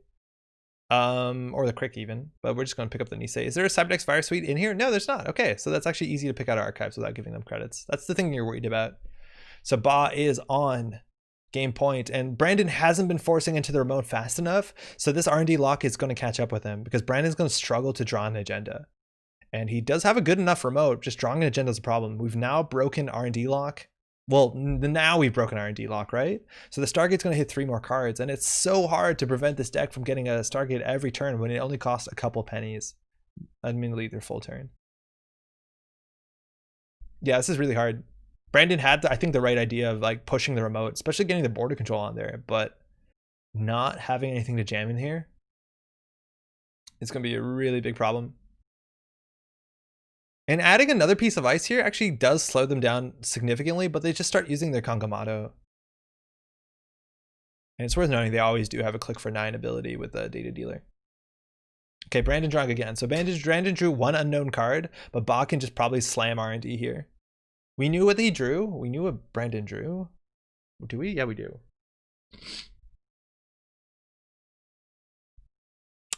Or the Crick even, but we're just going to pick up the Nisei. Is there a Cyberdex Virus Suite in here? No, there's not. Okay, so that's actually easy to pick out archives without giving them credits. That's the thing you're worried about. So Ba is on game point, and Brandon hasn't been forcing into the remote fast enough, so this R&D lock is going to catch up with him because Brandon's going to struggle to draw an agenda. And he does have a good enough remote, just drawing an agenda is a problem. We've now broken R&D lock. Well, now we've broken R&D lock, right? So the Stargate's going to hit 3 more cards, and it's so hard to prevent this deck from getting a Stargate every turn when it only costs a couple pennies. Admittedly, their full turn. Yeah, this is really hard. Brandon had, I think, the right idea of like pushing the remote, especially getting the border control on there, but not having anything to jam in here, it's going to be a really big problem. And adding another piece of ice here actually does slow them down significantly, but they just start using their Kangamato. And it's worth noting they always do have a click for 9 ability with the data dealer. Okay, Brandon drawing again. So Brandon drew 1 unknown card, but Ba can just probably slam R&D here. We knew what he drew. We knew what Brandon drew. Do we? Yeah, we do.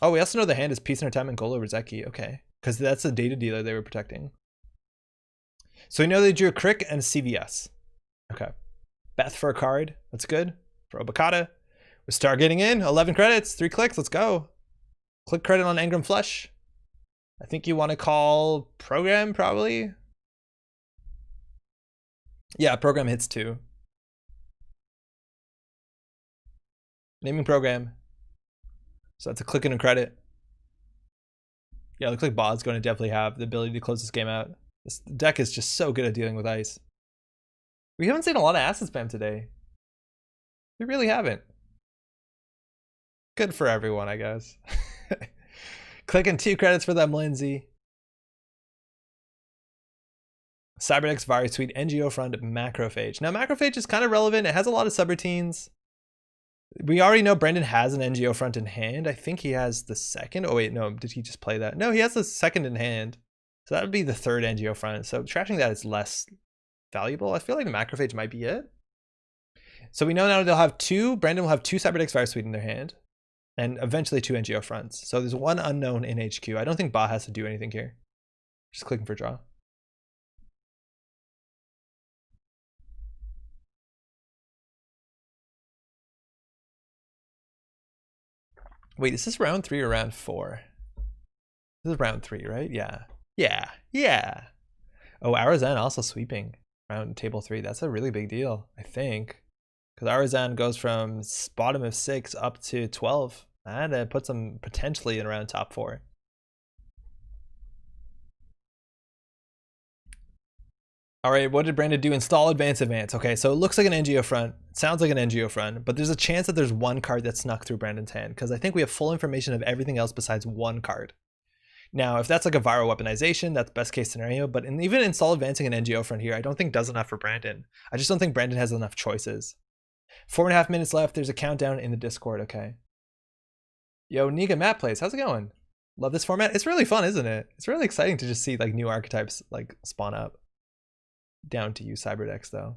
Oh, we also know the hand is Peace in Our Time and Golo Rizeki. Okay, because that's the data dealer they were protecting. So we know they drew a Crick and a CVS. Okay. Beth for a card. That's good. For Obakata. We start getting in. 11 credits. 3 clicks. Let's go. Click credit on Engram Flush. I think you want to call Program, probably. Yeah, Program hits 2. Naming Program. So that's a click and a credit. Yeah, looks like Bod's going to definitely have the ability to close this game out. This deck is just so good at dealing with ice. We haven't seen a lot of acid spam today. We really haven't. Good for everyone, I guess. Clicking 2 credits for them, Lindsay. Cyberdex, Virus Suite, NGO Front, Macrophage. Now, Macrophage is kind of relevant. It has a lot of subroutines. We already know Brandon has an NGO Front in hand. I think he has the second. Oh, wait, no. Did he just play that? No, he has the second in hand. So that would be the 3rd NGO Front. So trashing that is less valuable. I feel like the Macrophage might be it. So we know now they'll have 2. Brandon will have 2 Cyberdex, Virus Suite in their hand. And eventually 2 NGO Fronts. So there's 1 unknown in HQ. I don't think Ba has to do anything here. Just clicking for draw. Wait, is this round 3 or round 4? This is round 3, right? Yeah. Yeah. Oh, Arizan also sweeping round table 3. That's a really big deal, I think. Because Arizan goes from bottom of 6 up to 12. And it puts them potentially in around top 4. All right, what did Brandon do? Install Advance. Okay, so it looks like an NGO Front. It sounds like an NGO Front, but there's a chance that there's 1 card that snuck through Brandon's hand because I think we have full information of everything else besides 1 card. Now, if that's like a viral weaponization, that's best case scenario, but even Install Advancing an NGO Front here, I don't think does enough for Brandon. I just don't think Brandon has enough choices. 4.5 minutes left. There's a countdown in the Discord, okay. Yo, Niga Matt plays. How's it going? Love this format. It's really fun, isn't it? It's really exciting to just see like new archetypes like spawn up. Down to you, Cyberdex, though.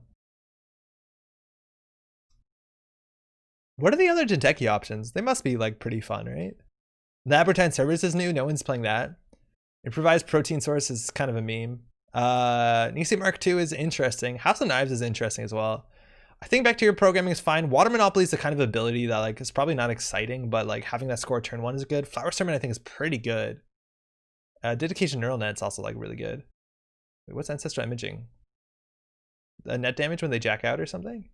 What are the other Jinteki options? They must be like pretty fun, right? Laborantine Servers is new. No one's playing that. Improvised Protein Source is kind of a meme. Nisi Mark II is interesting. House of Knives is interesting as well. I think Bacteria Programming is fine. Water Monopoly is the kind of ability that like is probably not exciting, but like having that score turn 1 is good. Flower Sermon I think is pretty good. Dedication Neural Net's also like really good. Wait, what's Ancestral Imaging? A net damage when they jack out or something?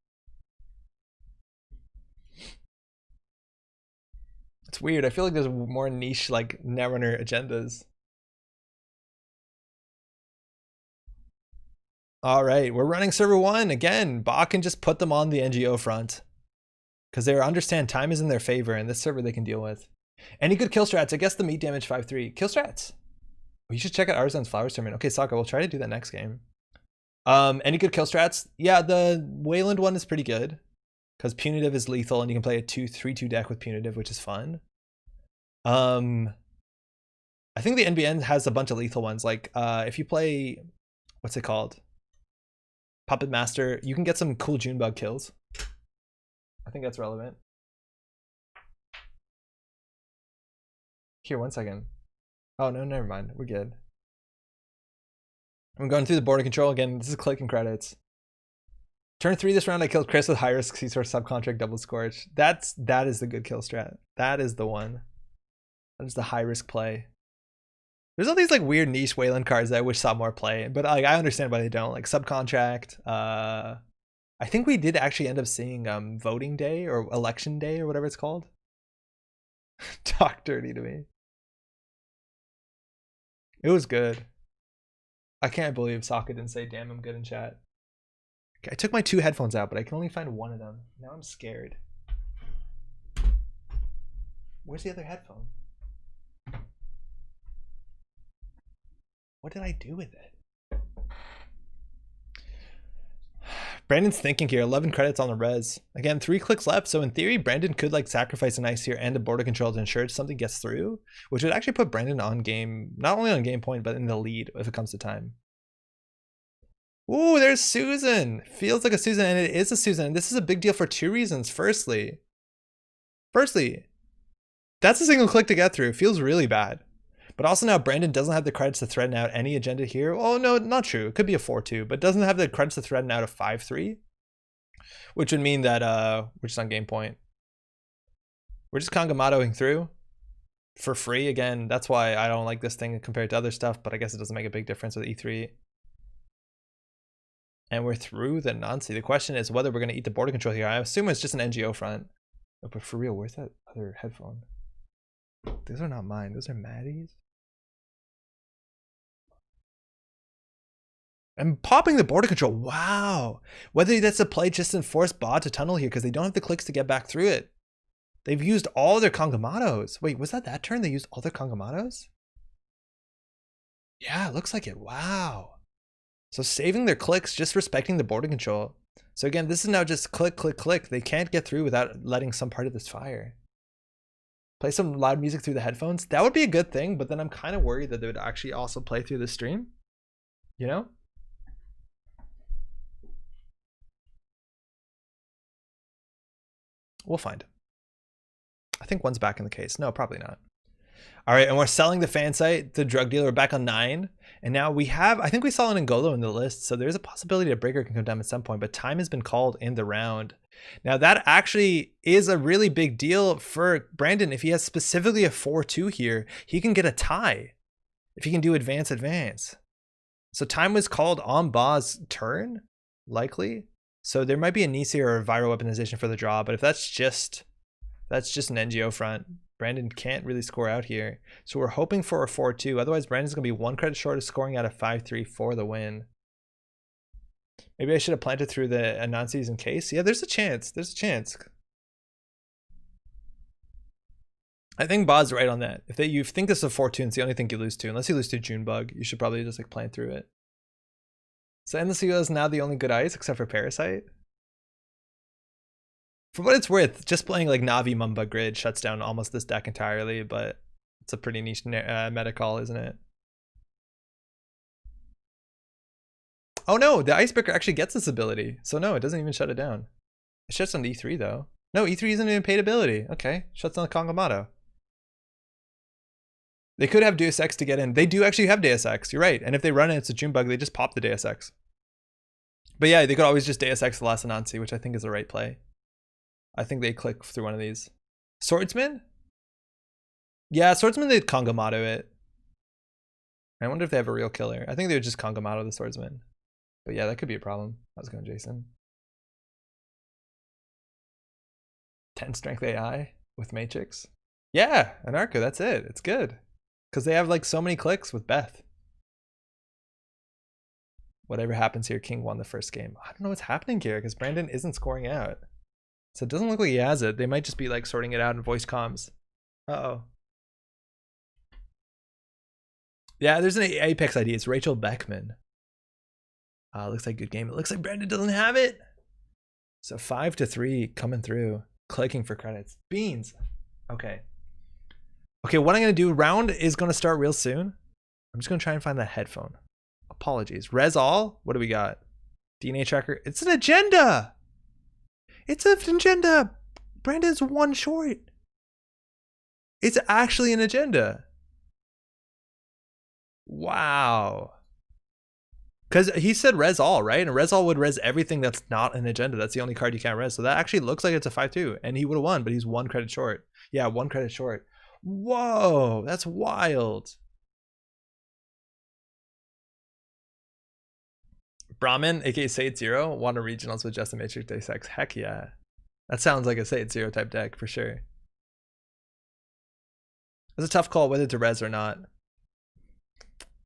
It's weird. I feel like there's more niche like Netrunner agendas. All right, we're running server 1 again. Ba can just put them on the NGO front because they understand time is in their favor and this server they can deal with. Any good kill strats? I guess the meat damage 5-3. Kill strats. You should check out Arzan's Flowers Tournament. Okay, Sokka, we'll try to do that next game. Any good kill strats? Yeah, the Wayland one is pretty good because Punitive is lethal and you can play a 3-2 deck with Punitive, which is fun. I think the NBN has a bunch of lethal ones. Like if you play, what's it called? Puppet Master, you can get some cool Junebug kills. I think that's relevant. Here, 1 second. Oh, no, never mind. We're good. I'm going through the border control again. This is clicking credits. Turn 3 this round, I killed Chris with high risk C-Source subcontract double scorch. That is the good kill strat. That is the one. That is the high risk play. There's all these like weird niche Wayland cards that I wish saw more play, but like I understand why they don't. Like subcontract. I think we did actually end up seeing voting day or election day or whatever it's called. Talk dirty to me. It was good. I can't believe Sokka didn't say damn I'm good in chat. Okay, I took my 2 headphones out, but I can only find one of them. Now I'm scared. Where's the other headphone? What did I do with it? Brandon's thinking here, 11 credits on the res. Again, 3 clicks left, so in theory, Brandon could like sacrifice an ice here and a border control to ensure something gets through, which would actually put Brandon on game, not only on game point, but in the lead if it comes to time. Ooh, there's Susan. Feels like a Susan, and it is a Susan. And this is a big deal for 2 reasons. Firstly, that's a single click to get through. Feels really bad. But also now Brandon doesn't have the credits to threaten out any agenda here. Oh, no, not true. It could be a 4-2, but doesn't have the credits to threaten out a 5-3, which would mean that we're just on game point. We're just Kangamadoing through for free. Again, that's why I don't like this thing compared to other stuff, but I guess it doesn't make a big difference with E3. And we're through the Nancy. The question is whether we're going to eat the border control here. I assume it's just an NGO front. Oh, but for real, where's that other headphone? Those are not mine. Those are Maddie's. I'm popping the border control. Wow. Whether that's a play just to force Ba to tunnel here because they don't have the clicks to get back through it. They've used all their Kangamados. Wait, was that turn they used all their Kangamados? Yeah, it looks like it. Wow. So saving their clicks, just respecting the border control. So again, this is now just click, click, click. They can't get through without letting some part of this fire. Play some loud music through the headphones. That would be a good thing, but then I'm kind of worried that they would actually also play through the stream. You know? We'll find. I think one's back in the case. No, probably not. All right, and we're selling the fan site, the drug dealer. We're back on 9. And now we have, I think we saw an Ngolo in the list, so there's a possibility a breaker can come down at some point, but time has been called in the round. Now that actually is a really big deal for Brandon. If he has specifically a 4-2 here, he can get a tie if he can do advance. So time was called on Ba's turn, likely. So there might be a Nisi or a viral weaponization for the draw, but if that's just an NGO front, Brandon can't really score out here. So we're hoping for a 4-2. Otherwise, Brandon's going to be 1 credit short of scoring out a 5-3 for the win. Maybe I should have planted through the Anansi's in case. Yeah, there's a chance. There's a chance. I think Ba's right on that. If you think this is a 4-2, it's the only thing you lose to. Unless you lose to Junebug, you should probably just like plant through it. So Endless Seal is now the only good ice except for Parasite. For what it's worth, just playing like Navi Mumba Grid shuts down almost this deck entirely, but it's a pretty niche meta call, isn't it? Oh no, the Icebreaker actually gets this ability. So no, it doesn't even shut it down. It shuts on E3 though. No, E3 isn't even paid ability. Okay, shuts on the Kangamato. They could have Deus Ex to get in. They do actually have Deus Ex, you're right. And if they run it, it's a Junebug, they just pop the Deus Ex. But yeah, they could always just Deus Ex the last Anansi, which I think is the right play. I think they click through one of these. Swordsman? Yeah, Swordsman, they'd Kangamato it. I wonder if they have a real killer. I think they would just Kangamato the Swordsman. But yeah, that could be a problem. How's it going, Jason? 10 strength AI with Matrix. Yeah, Anarcho, that's it. It's good. Because they have like so many clicks with Beth. Whatever happens here, King won the first game. I don't know what's happening here because Brandon isn't scoring out. So it doesn't look like he has it. They might just be like sorting it out in voice comms. Uh-oh. Yeah, there's an Apex ID. It's Rachel Beckman. Looks like a good game. It looks like Brandon doesn't have it. So 5-3 coming through. Clicking for credits. Beans. Okay. Okay, what I'm going to do, round is going to start real soon. I'm just going to try and find that headphone. Apologies. Res all? What do we got? DNA tracker. It's an agenda. It's an agenda. Brandon's 1 short. It's actually an agenda. Wow. Because he said res all, right? And res all would res everything that's not an agenda. That's the only card you can't res. So that actually looks like it's a 5-2. And he would have won, but he's 1 credit short. Yeah, 1 credit short. Whoa, that's wild. Brahmin, aka Sate Zero, won a regionals with Justin Matrix Day 6. Heck yeah. That sounds like a Sate Zero type deck for sure. It's a tough call whether to res or not.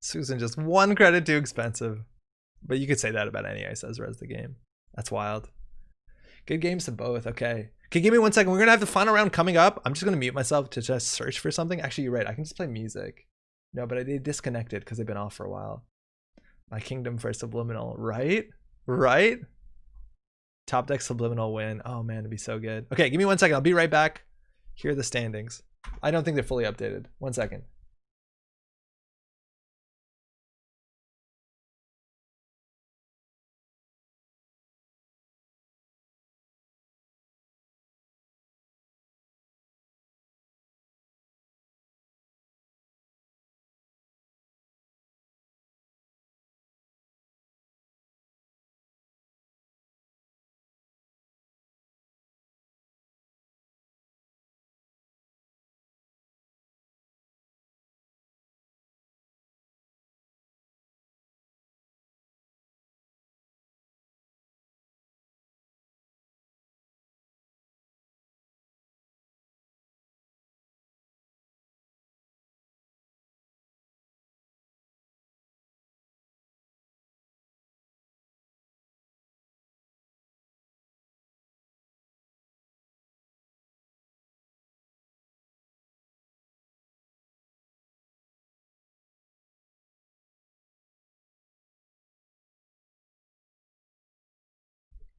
Susan just 1 credit too expensive. But you could say that about any ice as res the game. That's wild. Good games to both. Okay. Okay, give me 1 second. We're gonna have the final round coming up. I'm just gonna mute myself to just search for something. Actually, you're right. I can just play music. No, but I did disconnected because they've been off for a while. My Kingdom for Subliminal, right? Right? Top deck Subliminal win. Oh man, it'd be so good. Okay, give me 1 second. I'll be right back. Here are the standings. I don't think they're fully updated. 1 second.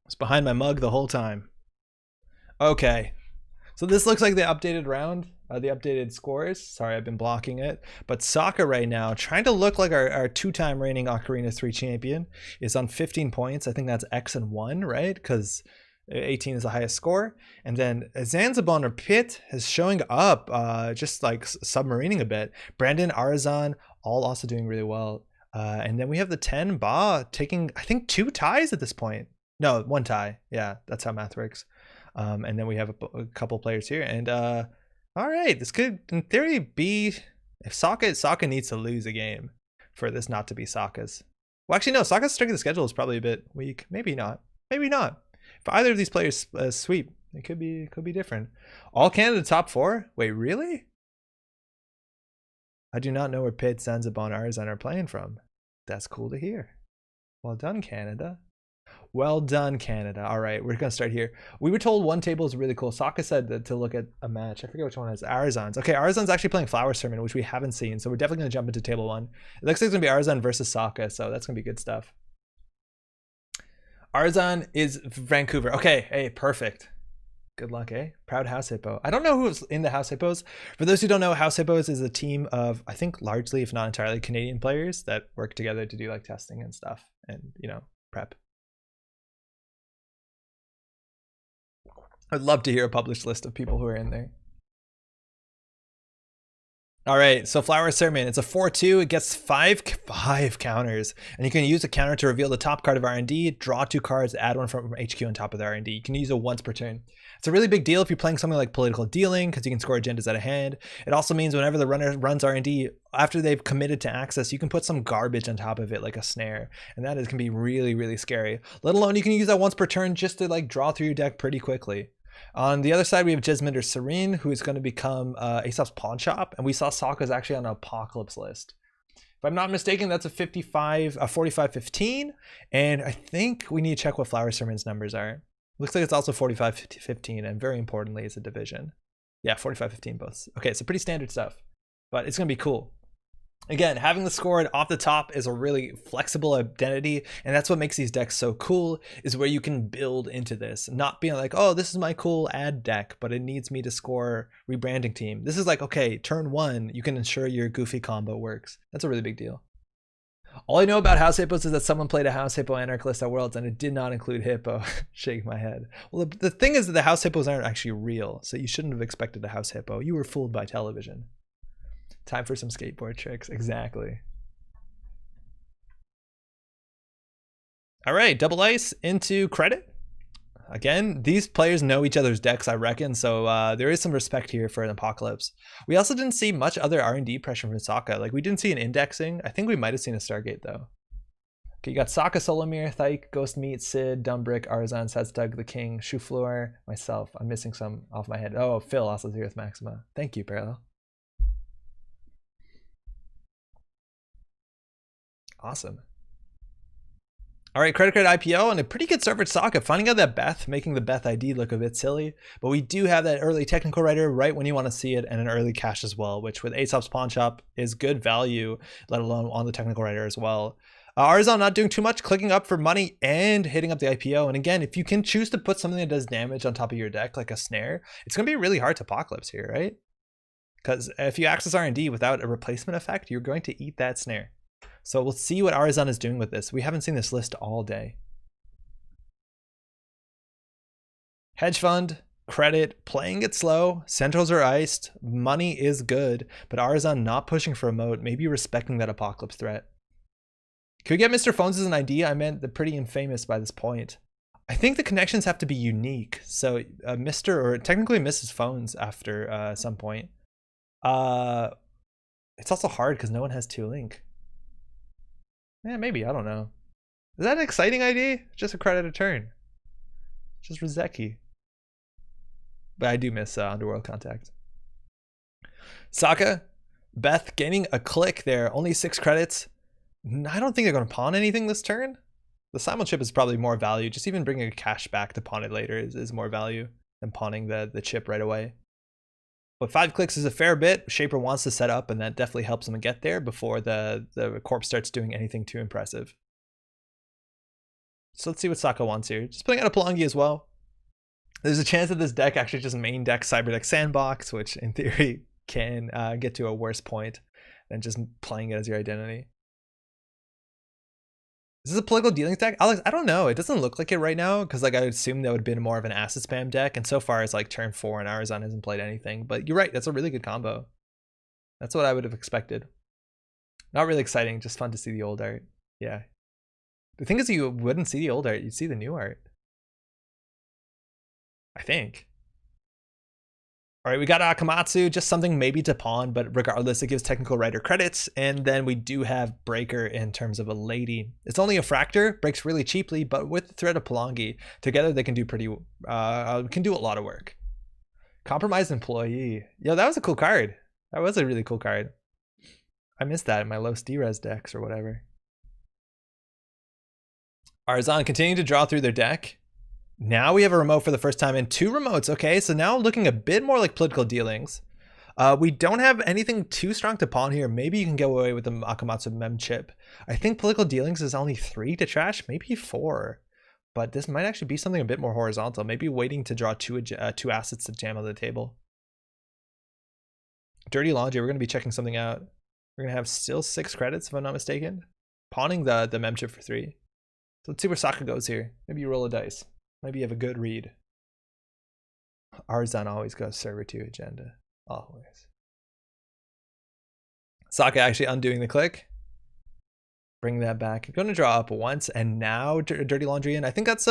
It's behind my mug the whole time. Okay. So this looks like the updated round, the updated scores. Sorry, I've been blocking it. But Sokka right now, trying to look like our 2-time reigning OKORINA 3 champion, is on 15 points. I think that's X and 1, right? Because 18 is the highest score. And then Zanzibar or Pit is showing up, just like submarining a bit. Brandon, Arazan, all also doing really well. And then we have the 10 Ba taking, I think, 2 ties at this point. No, 1 tie. Yeah, that's how math works. And then we have a couple players here. And all right, this could, in theory, be, if Sokka needs to lose a game for this not to be Sokka's. Well, actually, no, Sokka's strength of the schedule is probably a bit weak. Maybe not. Maybe not. If either of these players sweep, it could be different. All Canada top 4? Wait, really? I do not know where Pitt, Zanzibar, and Arzan are playing from. That's cool to hear. Well done, Canada. Well done, Canada. All right, we're gonna start here. We were told 1 table is really cool. Sokka said to look at a match. I forget which one it is. Arzan's. Okay, Arzan's actually playing Flower Sermon, which we haven't seen. So we're definitely gonna jump into table 1. It looks like it's gonna be Arzan versus Sokka, so that's gonna be good stuff. Arzan is Vancouver. Okay, hey, perfect. Good luck, eh? Proud House Hippo. I don't know who's in the House Hippos. For those who don't know, House Hippos is a team of, I think, largely, if not entirely, Canadian players that work together to do like testing and stuff and, you know, prep. I'd love to hear a published list of people who are in there. All right, so Flower Sermon, it's a 4-2. It gets five counters, and you can use a counter to reveal the top card of R&D, draw 2 cards, add 1 from HQ on top of the R&D. You can use it once per turn. It's a really big deal if you're playing something like Political Dealing, because you can score agendas out of hand. It also means whenever the runner runs R&D, after they've committed to access, you can put some garbage on top of it, like a snare, and that can be really, really scary. Let alone you can use that once per turn just to like draw through your deck pretty quickly. On the other side, we have Jesminder Serene, who is going to become Aesop's Pawn Shop, and we saw Sokka's actually on an Apocalypse list. If I'm not mistaken, that's a 45-15, and I think we need to check what Flower Sermon's numbers are. Looks like it's also 45-15, and very importantly, it's a division. Yeah, 45-15 both. Okay, so pretty standard stuff, but it's going to be cool. Again, having the scored off the top is a really flexible identity, and that's what makes these decks so cool, is where you can build into this. Not being like, oh, this is my cool ad deck, but it needs me to score rebranding team. This is like, okay, turn 1, you can ensure your goofy combo works. That's a really big deal. All I know about House Hippos is that someone played a House Hippo Anarchlist at Worlds, and it did not include Hippo. Shake my head. Well, the thing is that the House Hippos aren't actually real, so you shouldn't have expected a House Hippo. You were fooled by television. Time for some skateboard tricks. Exactly. All right, double ice into credit. Again, these players know each other's decks, I reckon, so there is some respect here for an Apocalypse. We also didn't see much other R&D pressure from Sokka. Like, we didn't see an indexing. I think we might have seen a Stargate, though. Okay, you got Sokka, Solomir, Thyke, Ghost Meat, Sid, Dumbbrick, Arzan, Saztug, The King, Shooflor, myself. I'm missing some off my head. Oh, Phil also here with Maxima. Thank you, Parallel. Awesome. All right, credit IPO and a pretty good start for Sokka. Finding out that Beth, making the Beth ID look a bit silly. But we do have that early technical writer right when you want to see it, and an early cash as well, which with Aesop's Pawn Shop is good value, let alone on the technical writer as well. Arzon not doing too much, clicking up for money and hitting up the IPO. And again, if you can choose to put something that does damage on top of your deck, like a snare, it's going to be really hard to Apocalypse here, right? Because if you access R&D without a replacement effect, you're going to eat that snare. So we'll see what Arzon is doing with this. We haven't seen this list all day. Hedge fund, credit, playing it slow. Centrals are iced. Money is good, but Arzon not pushing for a moat, maybe respecting that Apocalypse threat. Could we get Mr. Phones as an idea? I meant the pretty infamous by this point. I think the connections have to be unique. So Mr. or technically Mrs. Phones after some point. It's also hard because no one has 2-link. Yeah, maybe. I don't know. Is that an exciting idea? Just a credit a turn. Just Rizeki. But I do miss Underworld Contact. Sokka, Beth gaining a click there. Only 6 credits. I don't think they're going to pawn anything this turn. The Simul chip is probably more value. Just even bringing a cash back to pawn it later is more value than pawning the chip right away. But 5 clicks is a fair bit. Shaper wants to set up, and that definitely helps him get there before the corpse starts doing anything too impressive. So let's see what Sokka wants here. Just putting out a Pelongi as well. There's a chance that this deck actually just main deck Cyberdeck Sandbox, which in theory can get to a worse point than just playing it as your identity. Is this a political dealings deck? Alex, I don't know. It doesn't look like it right now because like I would assume that would have been more of an asset spam deck. And so far it's like turn 4 and Arzon hasn't played anything. But you're right. That's a really good combo. That's what I would have expected. Not really exciting. Just fun to see the old art. Yeah. The thing is you wouldn't see the old art. You'd see the new art. I think. All right, we got Akamatsu, just something maybe to pawn, but regardless, it gives technical writer credits. And then we do have Breaker in terms of a lady. It's only a fractor, breaks really cheaply, but with the threat of Pelongi, together they can do can do a lot of work. Compromised employee. Yo, that was a cool card. That was a really cool card. I missed that in my Los D-Res decks or whatever. Arzon continuing to draw through their deck. Now we have a remote for the first time and 2 remotes. Okay, so now looking a bit more like political dealings. We don't have anything too strong to pawn here. Maybe you can get away with the Akamatsu mem chip. I think political dealings is only 3 to trash, maybe 4. But this might actually be something a bit more horizontal. Maybe waiting to draw 2 assets to jam on the table. Dirty Laundry, we're going to be checking something out. We're going to have still 6 credits if I'm not mistaken. Pawning the mem chip for 3. So let's see where Sokka goes here. Maybe you roll a dice. Maybe you have a good read. Arzon always goes server 2 agenda. Always. Sokka actually undoing the click. Bring that back. Going to draw up once and now Dirty Laundry in. I think that's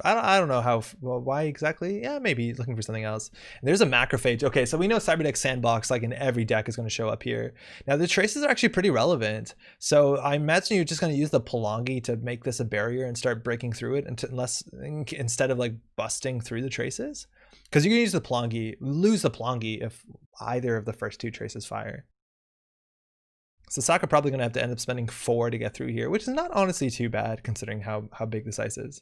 I don't know how, well, why exactly. Yeah, maybe looking for something else. And there's a Macrophage. Okay, so we know Cyberdeck Sandbox, like in every deck, is going to show up here. Now the traces are actually pretty relevant. So I imagine you're just going to use the Pelongi to make this a barrier and start breaking through it instead of like busting through the traces. Because you can use the Pelongi, lose the Pelongi if either of the first 2 traces fire. So Sokka probably going to have to end up spending 4 to get through here, which is not honestly too bad considering how big this ice is.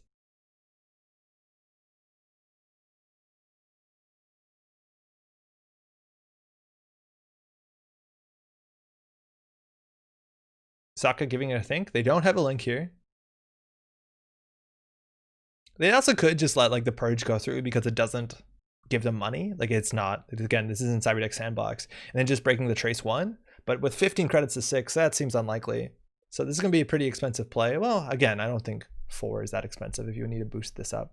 Sokka giving it a think. They don't have a link here. They also could just let like the purge go through because it doesn't give them money. Like it's not, again, this isn't Cyberdeck Sandbox. And then just breaking the trace 1. But with 15 credits to 6, that seems unlikely. So this is going to be a pretty expensive play. Well, again, I don't think 4 is that expensive if you need to boost this up.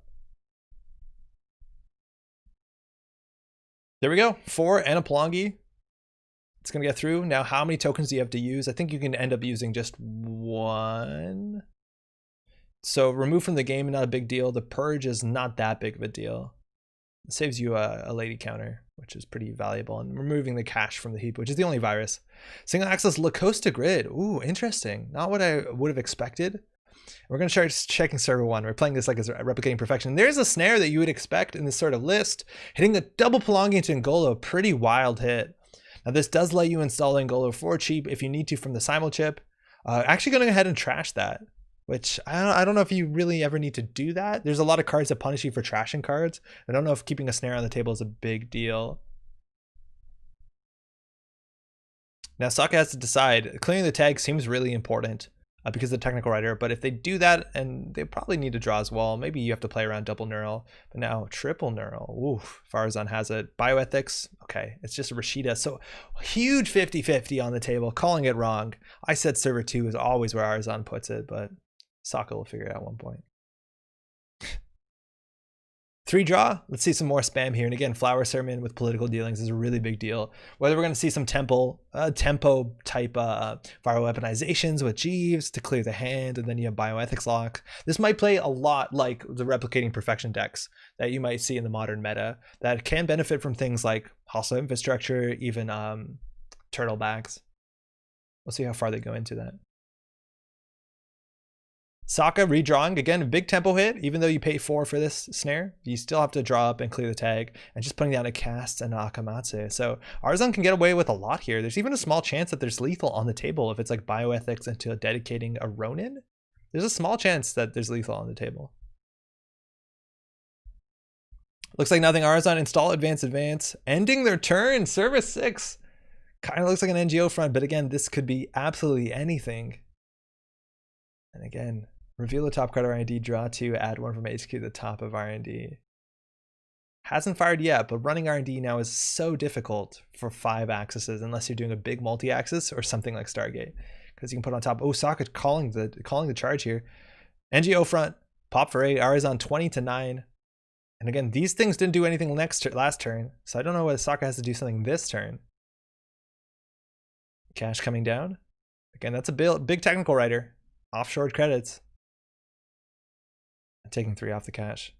There we go. 4 and a Pelongi. It's going to get through. Now, how many tokens do you have to use? I think you can end up using just 1, So remove from the game, not a big deal. The purge is not that big of a deal. It saves you a lady counter, which is pretty valuable, and removing the cache from the heap, which is the only virus. Single access Lacosta grid. Ooh, interesting. Not what I would have expected. We're going to start checking server 1. We're playing this like as replicating perfection. There's a snare that you would expect in this sort of list. Hitting the double Pelongi into Ngolo, pretty wild hit. Now this does let you install Ngolo for cheap if you need to from the simul chip. Actually going to go ahead and trash that, which I don't know if you really ever need to do that. There's a lot of cards that punish you for trashing cards. I don't know if keeping a snare on the table is a big deal. Now Sokka has to decide. Clearing the tag seems really important because of the technical writer, but if they do that, and they probably need to draw as well, maybe you have to play around double neural, but now triple neural. Oof, Farazan has it. Bioethics, okay, it's just Rashida. So huge 50-50 on the table, calling it wrong. I said server 2 is always where Arzan puts it, but Sokka will figure it out at one point. 3 draw. Let's see some more spam here. And again, Flower Sermon with political dealings is a really big deal. Whether we're going to see some tempo type fire weaponizations with Jeeves to clear the hand, and then you have bioethics lock. This might play a lot like the replicating perfection decks that you might see in the modern meta that can benefit from things like hostile infrastructure, even turtlebacks. We'll see how far they go into that. Sokka redrawing, again, a big tempo hit. Even though you pay 4 for this snare, you still have to draw up and clear the tag, and just putting down a cast and Akamatsu. So Arzan can get away with a lot here. There's even a small chance that there's lethal on the table if it's like bioethics into dedicating a Ronin. There's a small chance that there's lethal on the table. Looks like nothing. Arzan install advance, ending their turn. Service 6 kind of looks like an NGO front, but again, this could be absolutely anything. And again, reveal the top card of R&D, draw 2, add 1 from HQ to the top of R&D. Hasn't fired yet, but running R&D now is so difficult for 5 axes unless you're doing a big multi-axis or something like Stargate, because you can put on top. Oh, Sokka calling the charge here. NGO front, pop for 8, Arizon 20-9. And again, these things didn't do anything last turn, so I don't know whether Sokka has to do something this turn. Cash coming down. Again, that's a big technical writer. Offshore credits. I'm taking 3 off the cash.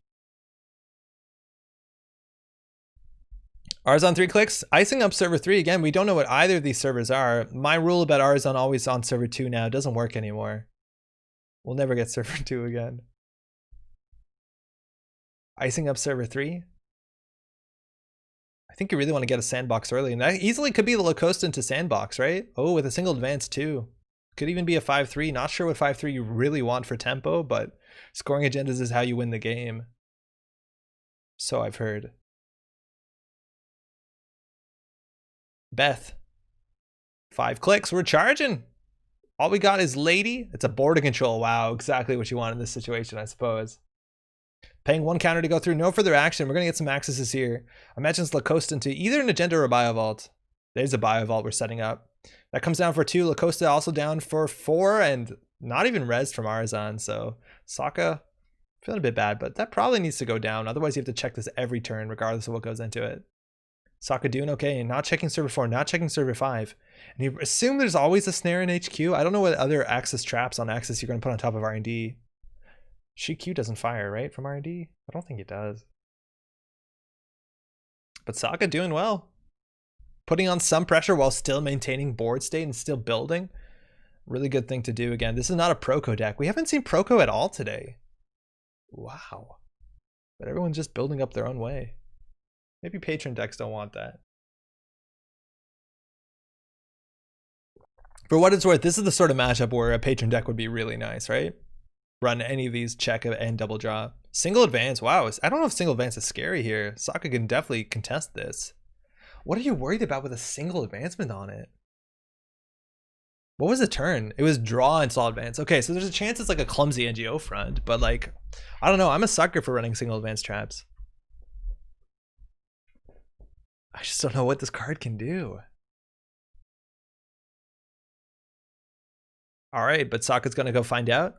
Arzon 3 clicks. Icing up server 3. Again, we don't know what either of these servers are. My rule about Arzon always on server 2 now doesn't work anymore. We'll never get server 2 again. Icing up server 3. I think you really want to get a sandbox early, and that easily could be the Lacosta into sandbox, right? Oh, with a single advance too. Could even be a 5-3. Not sure what 5-3 you really want for tempo, but scoring agendas is how you win the game. So I've heard. Beth. 5 clicks. We're charging. All we got is Lady. It's a border control. Wow, exactly what you want in this situation, I suppose. Paying 1 counter to go through. No further action. We're going to get some accesses here. Imagine it's Lacosta into either an agenda or a Biovault. There's a Biovault we're setting up. That comes down for 2. Lacosta also down for 4, and not even res from Arzan. So Sokka feeling a bit bad, but that probably needs to go down. Otherwise, you have to check this every turn, regardless of what goes into it. Sokka doing okay, not checking server 4, not checking server 5. And you assume there's always a snare in HQ. I don't know what other Axis traps on Axis you're going to put on top of R&D. Q doesn't fire, right, from R&D? I don't think it does. But Sokka doing well. Putting on some pressure while still maintaining board state and still building. Really good thing to do. Again, this is not a Proco deck. We haven't seen Proco at all today. Wow. But everyone's just building up their own way. Maybe patron decks don't want that. For what it's worth, this is the sort of matchup where a patron deck would be really nice, right? Run any of these, check and double draw. Single advance. Wow. I don't know if single advance is scary here. Sokka can definitely contest this. What are you worried about with a single advancement on it? What was the turn? It was draw and install advance. Okay, so there's a chance it's like a clumsy NGO front, but like, I don't know. I'm a sucker for running single advance traps. I just don't know what this card can do. All right, but Sokka's gonna go find out.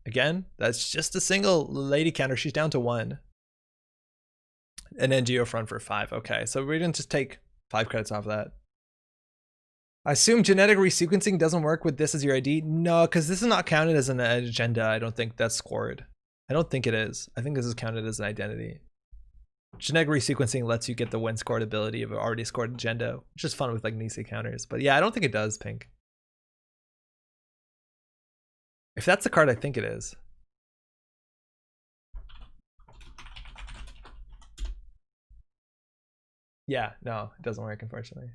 Again, that's just a single lady counter. She's down to 1. An NGO front for 5. Okay, so we're gonna just take 5 credits off of that. I assume genetic resequencing doesn't work with this as your ID. No, because this is not counted as an agenda. I don't think that's scored. I don't think it is. I think this is counted as an identity. Genetic resequencing lets you get the when scored ability of an already scored agenda, which is fun with like Nisi counters. But yeah, I don't think it does, Pink. If that's the card, I think it is. Yeah, no, it doesn't work, unfortunately.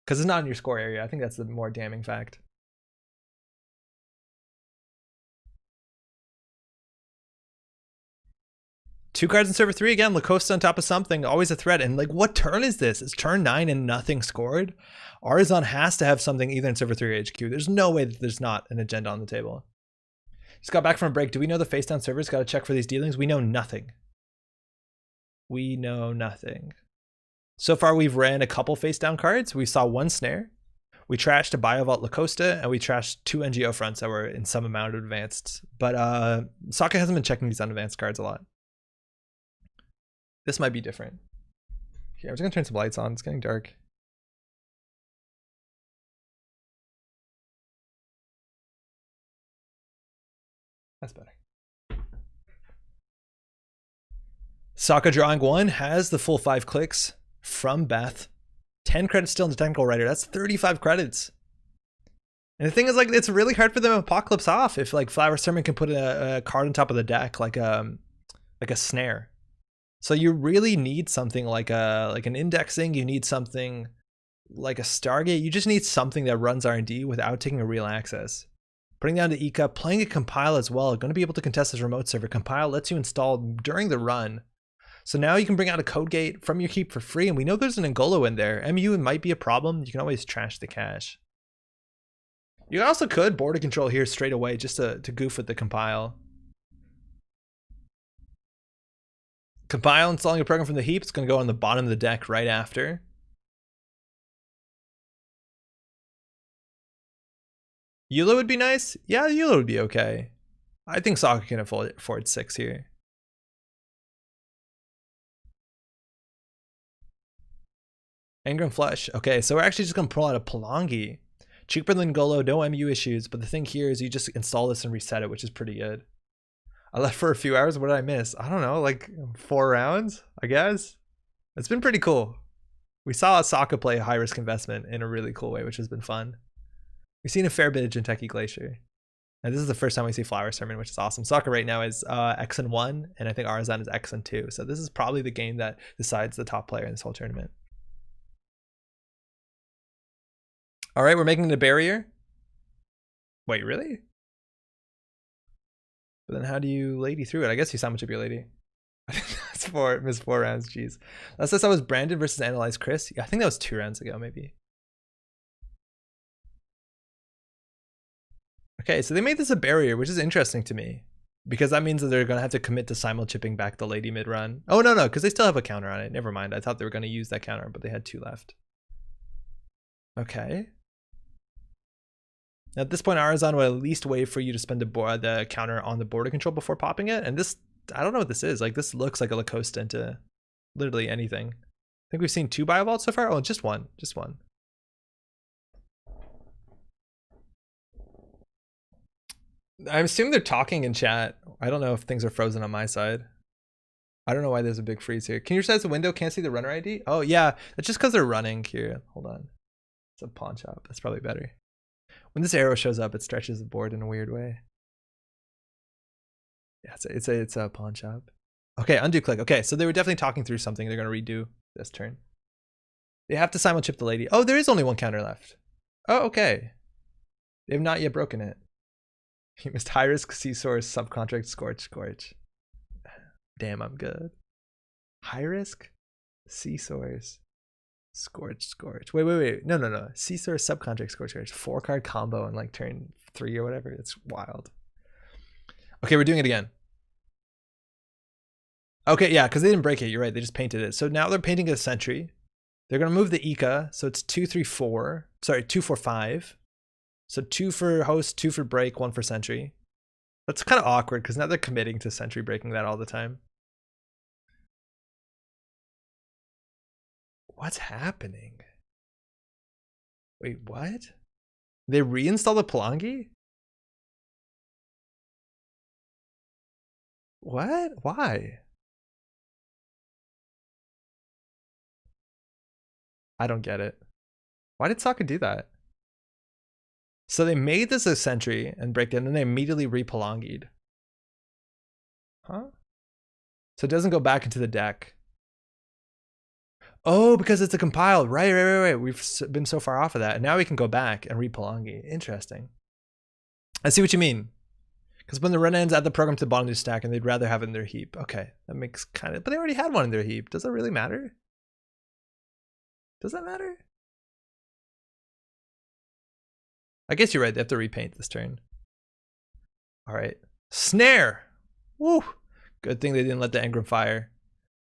Because it's not in your score area. I think that's the more damning fact. Two cards in server 3 again. Lacoste on top of something, always a threat. And like, what turn is this? It's turn 9 and nothing scored. Arizon has to have something either in server 3 or HQ. There's no way that there's not an agenda on the table. Just got back from a break. Do we know the face down servers? Got to check for these dealings. We know nothing. We know nothing. So far, we've ran a couple face down cards. We saw one snare. We trashed a Biovault Lacosta, and we trashed 2 NGO fronts that were in some amount of advanced. But Sokka hasn't been checking these unadvanced cards a lot. This might be different. Here, I'm just gonna turn some lights on. It's getting dark. That's better. Sokka drawing 1 has the full 5 clicks from Beth. 10 credits still in the technical writer. That's 35 credits. And the thing is, like, it's really hard for them to Apocalypse off if like Flower Sermon can put a card on top of the deck like a snare. So you really need something like an indexing. You need something like a Stargate. You just need something that runs R&D without taking a real access. Putting down to Ika, playing a Compile as well. Going to be able to contest this remote server. Compile lets you install during the run. So now you can bring out a code gate from your keep for free. And we know there's an Ngolo in there. MU might be a problem. You can always trash the cache. You also could border control here straight away just to goof with the Compile. Compile installing a program from the heap. It's going to go on the bottom of the deck right after. Eula would be nice. Yeah, Eula would be okay. I think Sokka can afford 6 here. Anger and Flush. Okay, so we're actually just going to pull out a Palangi. Cheaper than Golo, no MU issues. But the thing here is you just install this and reset it, which is pretty good. I left for a few hours. What did I miss? I don't know, like 4 rounds, I guess. It's been pretty cool. We saw Sokka play a high-risk investment in a really cool way, which has been fun. We've seen a fair bit of Jinteki Glacier. And this is the first time we see Flower Sermon, which is awesome. Sokka right now is X and 1, and I think Arizon is X and 2. So this is probably the game that decides the top player in this whole tournament. All right, we're making it a barrier. Wait, really? But then how do you lady through it? I guess you summon chip your lady. That's 4, missed 4 rounds, jeez. Last time I was Brandon versus Analyze Chris. Yeah, I think that was 2 rounds ago, maybe. Okay, so they made this a barrier, which is interesting to me. Because that means that they're going to have to commit to simul chipping back the lady mid-run. Oh, no, because they still have a counter on it. Never mind. I thought they were going to use that counter, but they had 2 left. Okay. At this point, Arizon will at least wait for you to spend the counter on the border control before popping it. And this, I don't know what this is. Like, this looks like a Lacoste into literally anything. I think we've seen 2 Biovaults so far. Oh, just one. Just one. I assume they're talking in chat. I don't know if things are frozen on my side. I don't know why there's a big freeze here. Can you resize the window? Can't see the runner ID? Oh, yeah. That's just because they're running here. Hold on. It's a pawn shop. That's probably better. When this arrow shows up, it stretches the board in a weird way. Yeah, it's a pawn shop. Okay, undo click. Okay, so they were definitely talking through something. They're going to redo this turn. They have to simul chip the lady. Oh, there is only 1 counter left. Oh, okay. They have not yet broken it. You missed high risk, sea source, subcontract, scorch. Damn, I'm good. High risk, sea source, scorch. Wait. No. Sea source, subcontract, scorch. 4-card combo in like turn 3 or whatever. It's wild. Okay, we're doing it again. Okay, yeah, because they didn't break it. You're right. They just painted it. So now they're painting a sentry. They're gonna move the Ika, so it's 2, 3, 4. Sorry, 2, 4, 5. So 2 for host, 2 for break, 1 for sentry. That's kind of awkward because now they're committing to sentry breaking that all the time. What's happening? Wait, what? They reinstalled the Palangi? What? Why? I don't get it. Why did Sokka do that? So they made this a sentry and break it, and then they immediately re-Palangi'd. Huh? So it doesn't go back into the deck. Oh, because it's a compiled. Right. We've been so far off of that. And now we can go back and re-Palangi. Interesting. I see what you mean. Because when the run ends, add the program to the bottom of the stack and they'd rather have it in their heap. Okay, that makes kind of... But they already had one in their heap. Does that really matter? Does that matter? I guess you're right. They have to repaint this turn. All right. Snare. Woo. Good thing they didn't let the Engram fire.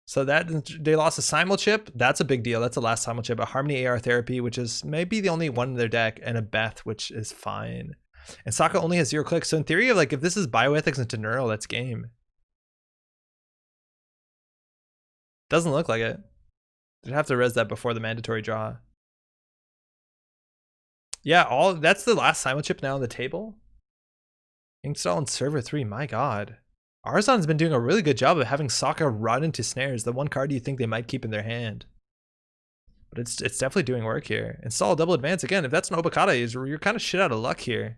So that they lost a Simul chip. That's a big deal. That's the last Simul chip. A Harmony AR Therapy, which is maybe the only one in their deck, and a Beth, which is fine. And Sokka only has 0 clicks. So in theory, like if this is bioethics into neural, that's game. Doesn't look like it. They'd have to res that before the mandatory draw. Yeah, that's the last Simul chip now on the table. Install on server 3. My God. Arzon's been doing a really good job of having Sokka run into snares, the one card you think they might keep in their hand. But it's definitely doing work here. Install double advance again. If that's an Obokata, you're kind of shit out of luck here.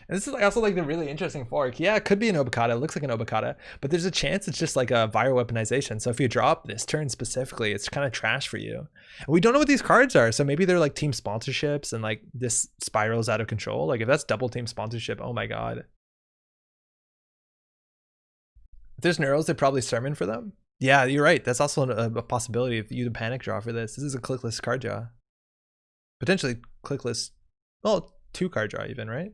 And this is also like the really interesting fork. Yeah, it could be an Obokata. It looks like an Obokata, but there's a chance it's just like a viral weaponization. So if you drop this turn specifically, it's kind of trash for you. And we don't know what these cards are. So maybe they're like team sponsorships and like this spirals out of control. Like if that's double team sponsorship, oh my God. If there's Neurals, they probably summon for them. Yeah, you're right. That's also a possibility if you to panic draw for this. This is a clickless card draw. Potentially clickless, well, 2 card draw even, right?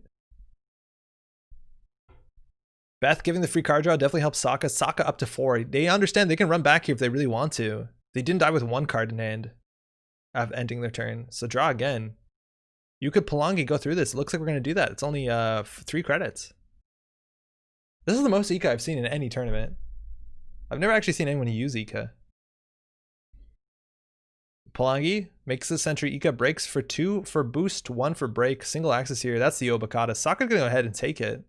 Beth giving the free card draw definitely helps Sokka. Sokka up to 4. They understand they can run back here if they really want to. They didn't die with 1 card in hand after ending their turn. So draw again. You could Palangi go through this. It looks like we're going to do that. It's only 3 credits. This is the most Ika I've seen in any tournament. I've never actually seen anyone use Ika. Palangi makes the sentry. Ika breaks for 2 for boost, 1 for break. Single axis here. That's the Obokata. Sokka's going to go ahead and take it.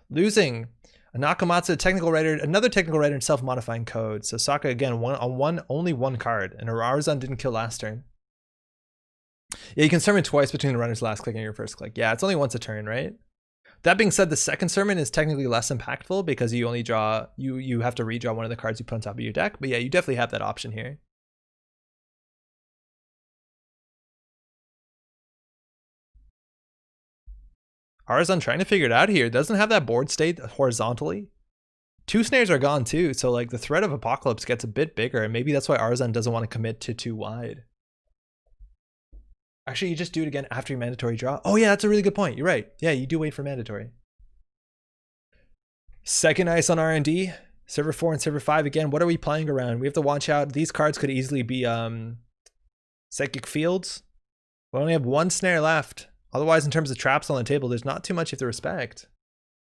Losing a Nakamatsu, technical writer, another technical writer, and self-modifying code. So Sokka again only 1 card, and Arzon didn't kill last turn. Yeah, you can summon twice between the runner's last click and your first click. Yeah, it's only once a turn, right? That being said, the second summon is technically less impactful because you only draw you have to redraw one of the cards you put on top of your deck. But yeah, you definitely have that option here. Arzon trying to figure it out here. Doesn't have that board state horizontally. 2 snares are gone too, so like the threat of Apocalypse gets a bit bigger, and maybe that's why Arzon doesn't want to commit to 2 wide. Actually, you just do it again after your mandatory draw. Oh yeah, that's a really good point. You're right. Yeah, you do wait for mandatory. Second ice on R&D. Server 4 and server 5 again. What are we playing around? We have to watch out. These cards could easily be Psychic Fields. We only have 1 snare left. Otherwise, in terms of traps on the table, there's not too much you have to respect.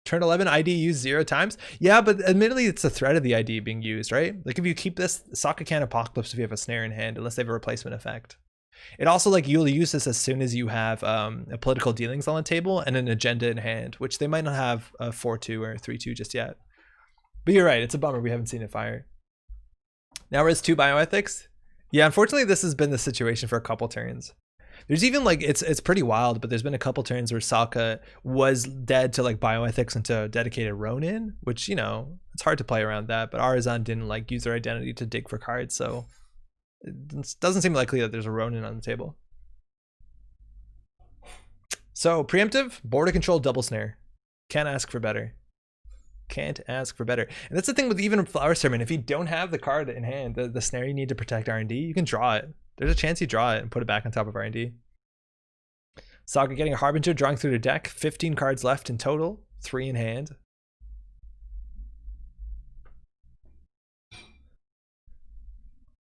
Turn 11 ID used 0 times. Yeah, but admittedly, it's the threat of the ID being used, right? Like if you keep this, Sokka can't Apocalypse if you have a snare in hand, unless they have a replacement effect. It also, like, you'll use this as soon as you have a political dealings on the table and an agenda in hand, which they might not have a 4-2 or 3-2 just yet. But you're right, it's a bummer we haven't seen it fire. Now we're at 2 bioethics. Yeah, unfortunately, this has been the situation for a couple turns. There's even like it's pretty wild, but there's been a couple turns where Sokka was dead to like bioethics into dedicated Ronin, which, you know, it's hard to play around that. But Arzon didn't like use their identity to dig for cards, so it doesn't seem likely that there's a Ronin on the table. So preemptive, border control, double snare. Can't ask for better. Can't ask for better. And that's the thing with even Flower Sermon. If you don't have the card in hand, the snare you need to protect R&D, you can draw it. There's a chance you draw it and put it back on top of R&D. Sokka getting a Harbinger, drawing through the deck. 15 cards left in total, 3 in hand.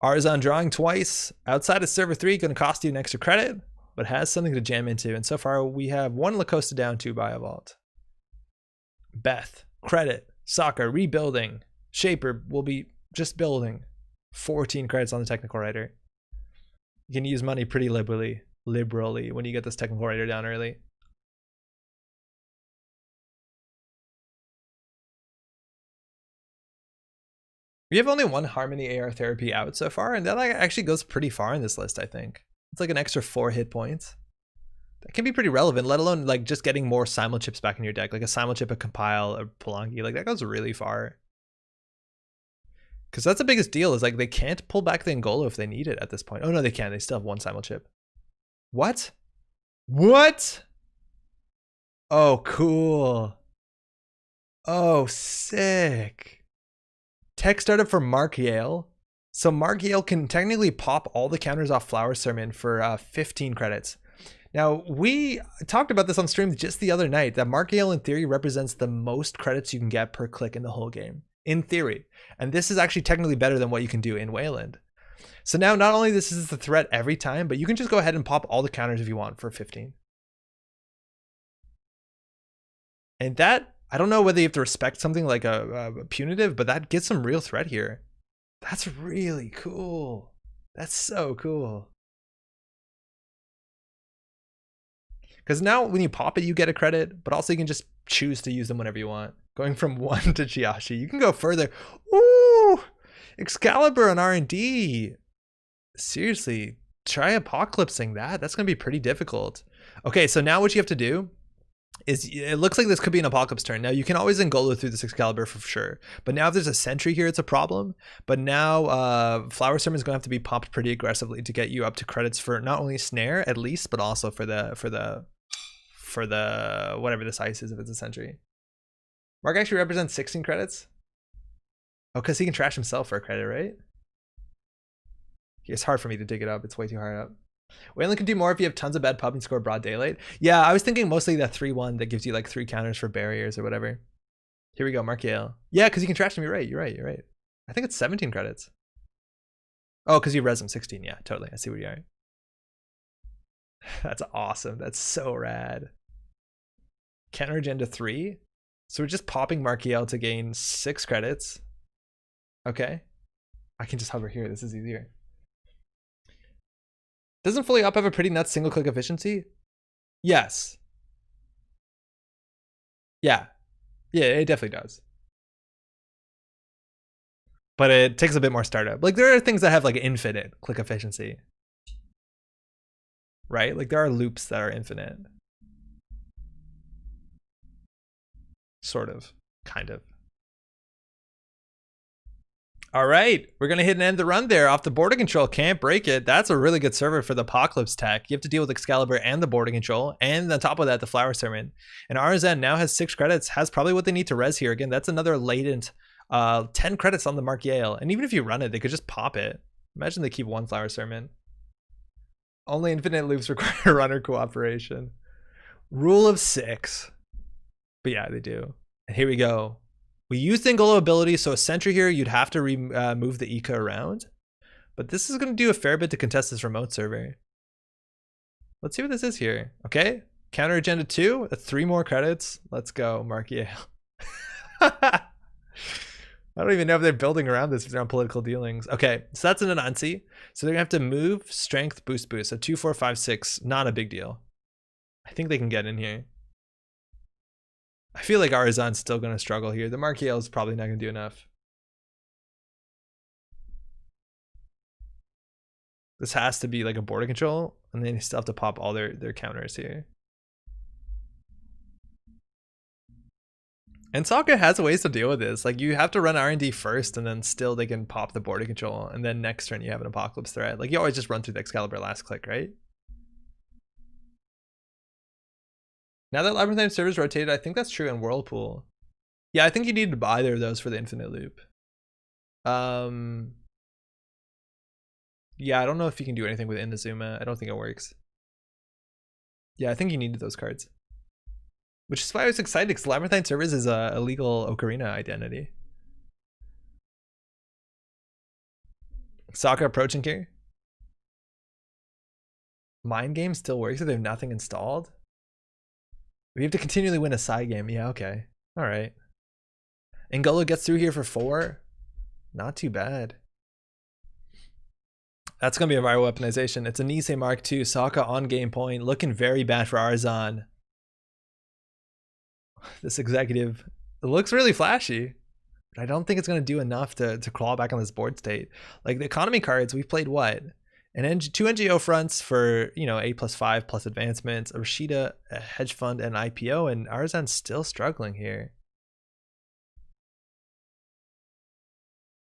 Arzon drawing twice. Outside of server 3, going to cost you an extra credit, but has something to jam into. And so far, we have 1 Lacosta down, 2 Biovault. Beth, credit. Sokka, rebuilding. Shaper will be just building. 14 credits on the technical writer. You can use money pretty liberally. liberally when you get this technical writer down early. We have only one Harmony AR therapy out so far, and that like actually goes pretty far in this list, I think. It's like an extra 4 hit points. That can be pretty relevant, let alone like just getting more simul chips back in your deck, like a simul chip, a compile, a Palangi, like that goes really far. Because that's the biggest deal, is like they can't pull back the Ngolo if they need it at this point. Oh no, they can. They still have one simul chip. What? What? Oh, cool. Oh, sick. Tech startup for Mark Yale. So Mark Yale can technically pop all the counters off Flower Sermon for 15 credits. Now, we talked about this on stream just the other night, that Mark Yale in theory represents the most credits you can get per click in the whole game. In theory. And this is actually technically better than what you can do in Wayland. So now not only this is the threat every time, but you can just go ahead and pop all the counters if you want for 15. And that, I don't know whether you have to respect something like a punitive, but that gets some real threat here. That's really cool. That's so cool. Because now when you pop it, you get a credit, but also you can just choose to use them whenever you want. Going from 1 to Chiashi, you can go further. Ooh, Excalibur on R&D. Seriously, try apocalypsing that. That's going to be pretty difficult. Okay, so now what you have to do is, it looks like this could be an apocalypse turn. Now you can always Ngolo through this Excalibur for sure, but now if there's a sentry here, it's a problem. But now Flower Sermon is going to have to be popped pretty aggressively to get you up to credits for not only snare at least, but also for the whatever this ice is if it's a sentry. Mark actually represents 16 credits. Oh, because he can trash himself for a credit, right? It's hard for me to dig it up. It's way too hard up. Wayland can do more if you have tons of bad pub and score broad daylight. Yeah, I was thinking mostly that 3-1 that gives you like 3 counters for barriers or whatever. Here we go, Mark Yale. Yeah, because you can trash them. You're right. I think it's 17 credits. Oh, because you res them 16. Yeah, totally. I see where you are. That's awesome. That's so rad. Counter agenda 3. So we're just popping Mark Yale to gain 6 credits. Okay. I can just hover here. This is easier. Doesn't fully up have a pretty nuts single click efficiency? Yes. Yeah, it definitely does. But it takes a bit more startup. Like there are things that have like infinite click efficiency. Right? Like there are loops that are infinite. Sort of. Kind of. All right, we're gonna hit and end the run there off the border control. Can't break it. That's a really good server for the Apocalypse tech. You have to deal with Excalibur and the border control, and on top of that, the Flower Sermon. And RZN now has 6 credits, has probably what they need to res here. Again, that's another latent 10 credits on the Mark Yale. And even if you run it, they could just pop it. Imagine they keep 1 Flower Sermon. Only infinite loops require runner cooperation. Rule of 6. But yeah, they do. And here we go. We used the Ngolo ability, so a sentry here, you'd have to move the Ika around. But this is going to do a fair bit to contest this remote server. Let's see what this is here. Okay, counter agenda 2, that's 3 more credits. Let's go, Mark Yale. I don't even know if they're building around this around political dealings. Okay, so that's an Anansi. So they're going to have to move, strength, boost. So 2, 4, 5, 6, not a big deal. I think they can get in here. I feel like Arizan's still going to struggle here. The Mark Yale is probably not going to do enough. This has to be like a border control, and then you still have to pop all their counters here. And Sokka has ways to deal with this. Like you have to run R&D first, and then still they can pop the border control, and then next turn you have an apocalypse threat. Like you always just run through the Excalibur last click, right? Now that Labyrinthine servers rotated, I think that's true in Whirlpool. Yeah, I think you need either of those for the infinite loop. Yeah, I don't know if you can do anything with Inazuma. I don't think it works. Yeah, I think you needed those cards. Which is why I was excited, because Labyrinthine servers is a legal Ocarina identity. Sokka approaching here. Mind game still works if they have nothing installed. We have to continually win a side game. Yeah, okay. All right. Ngolo gets through here for 4. Not too bad. That's going to be a viral weaponization. It's a Nisei Mark II. Sokka on game point. Looking very bad for Arzan. This executive, it looks really flashy. But I don't think it's going to do enough to claw back on this board state. Like the economy cards, we've played what? Two NGO fronts for, you know, A+5 plus advancements, a Rashida, a hedge fund, and an IPO, and Arzan's still struggling here.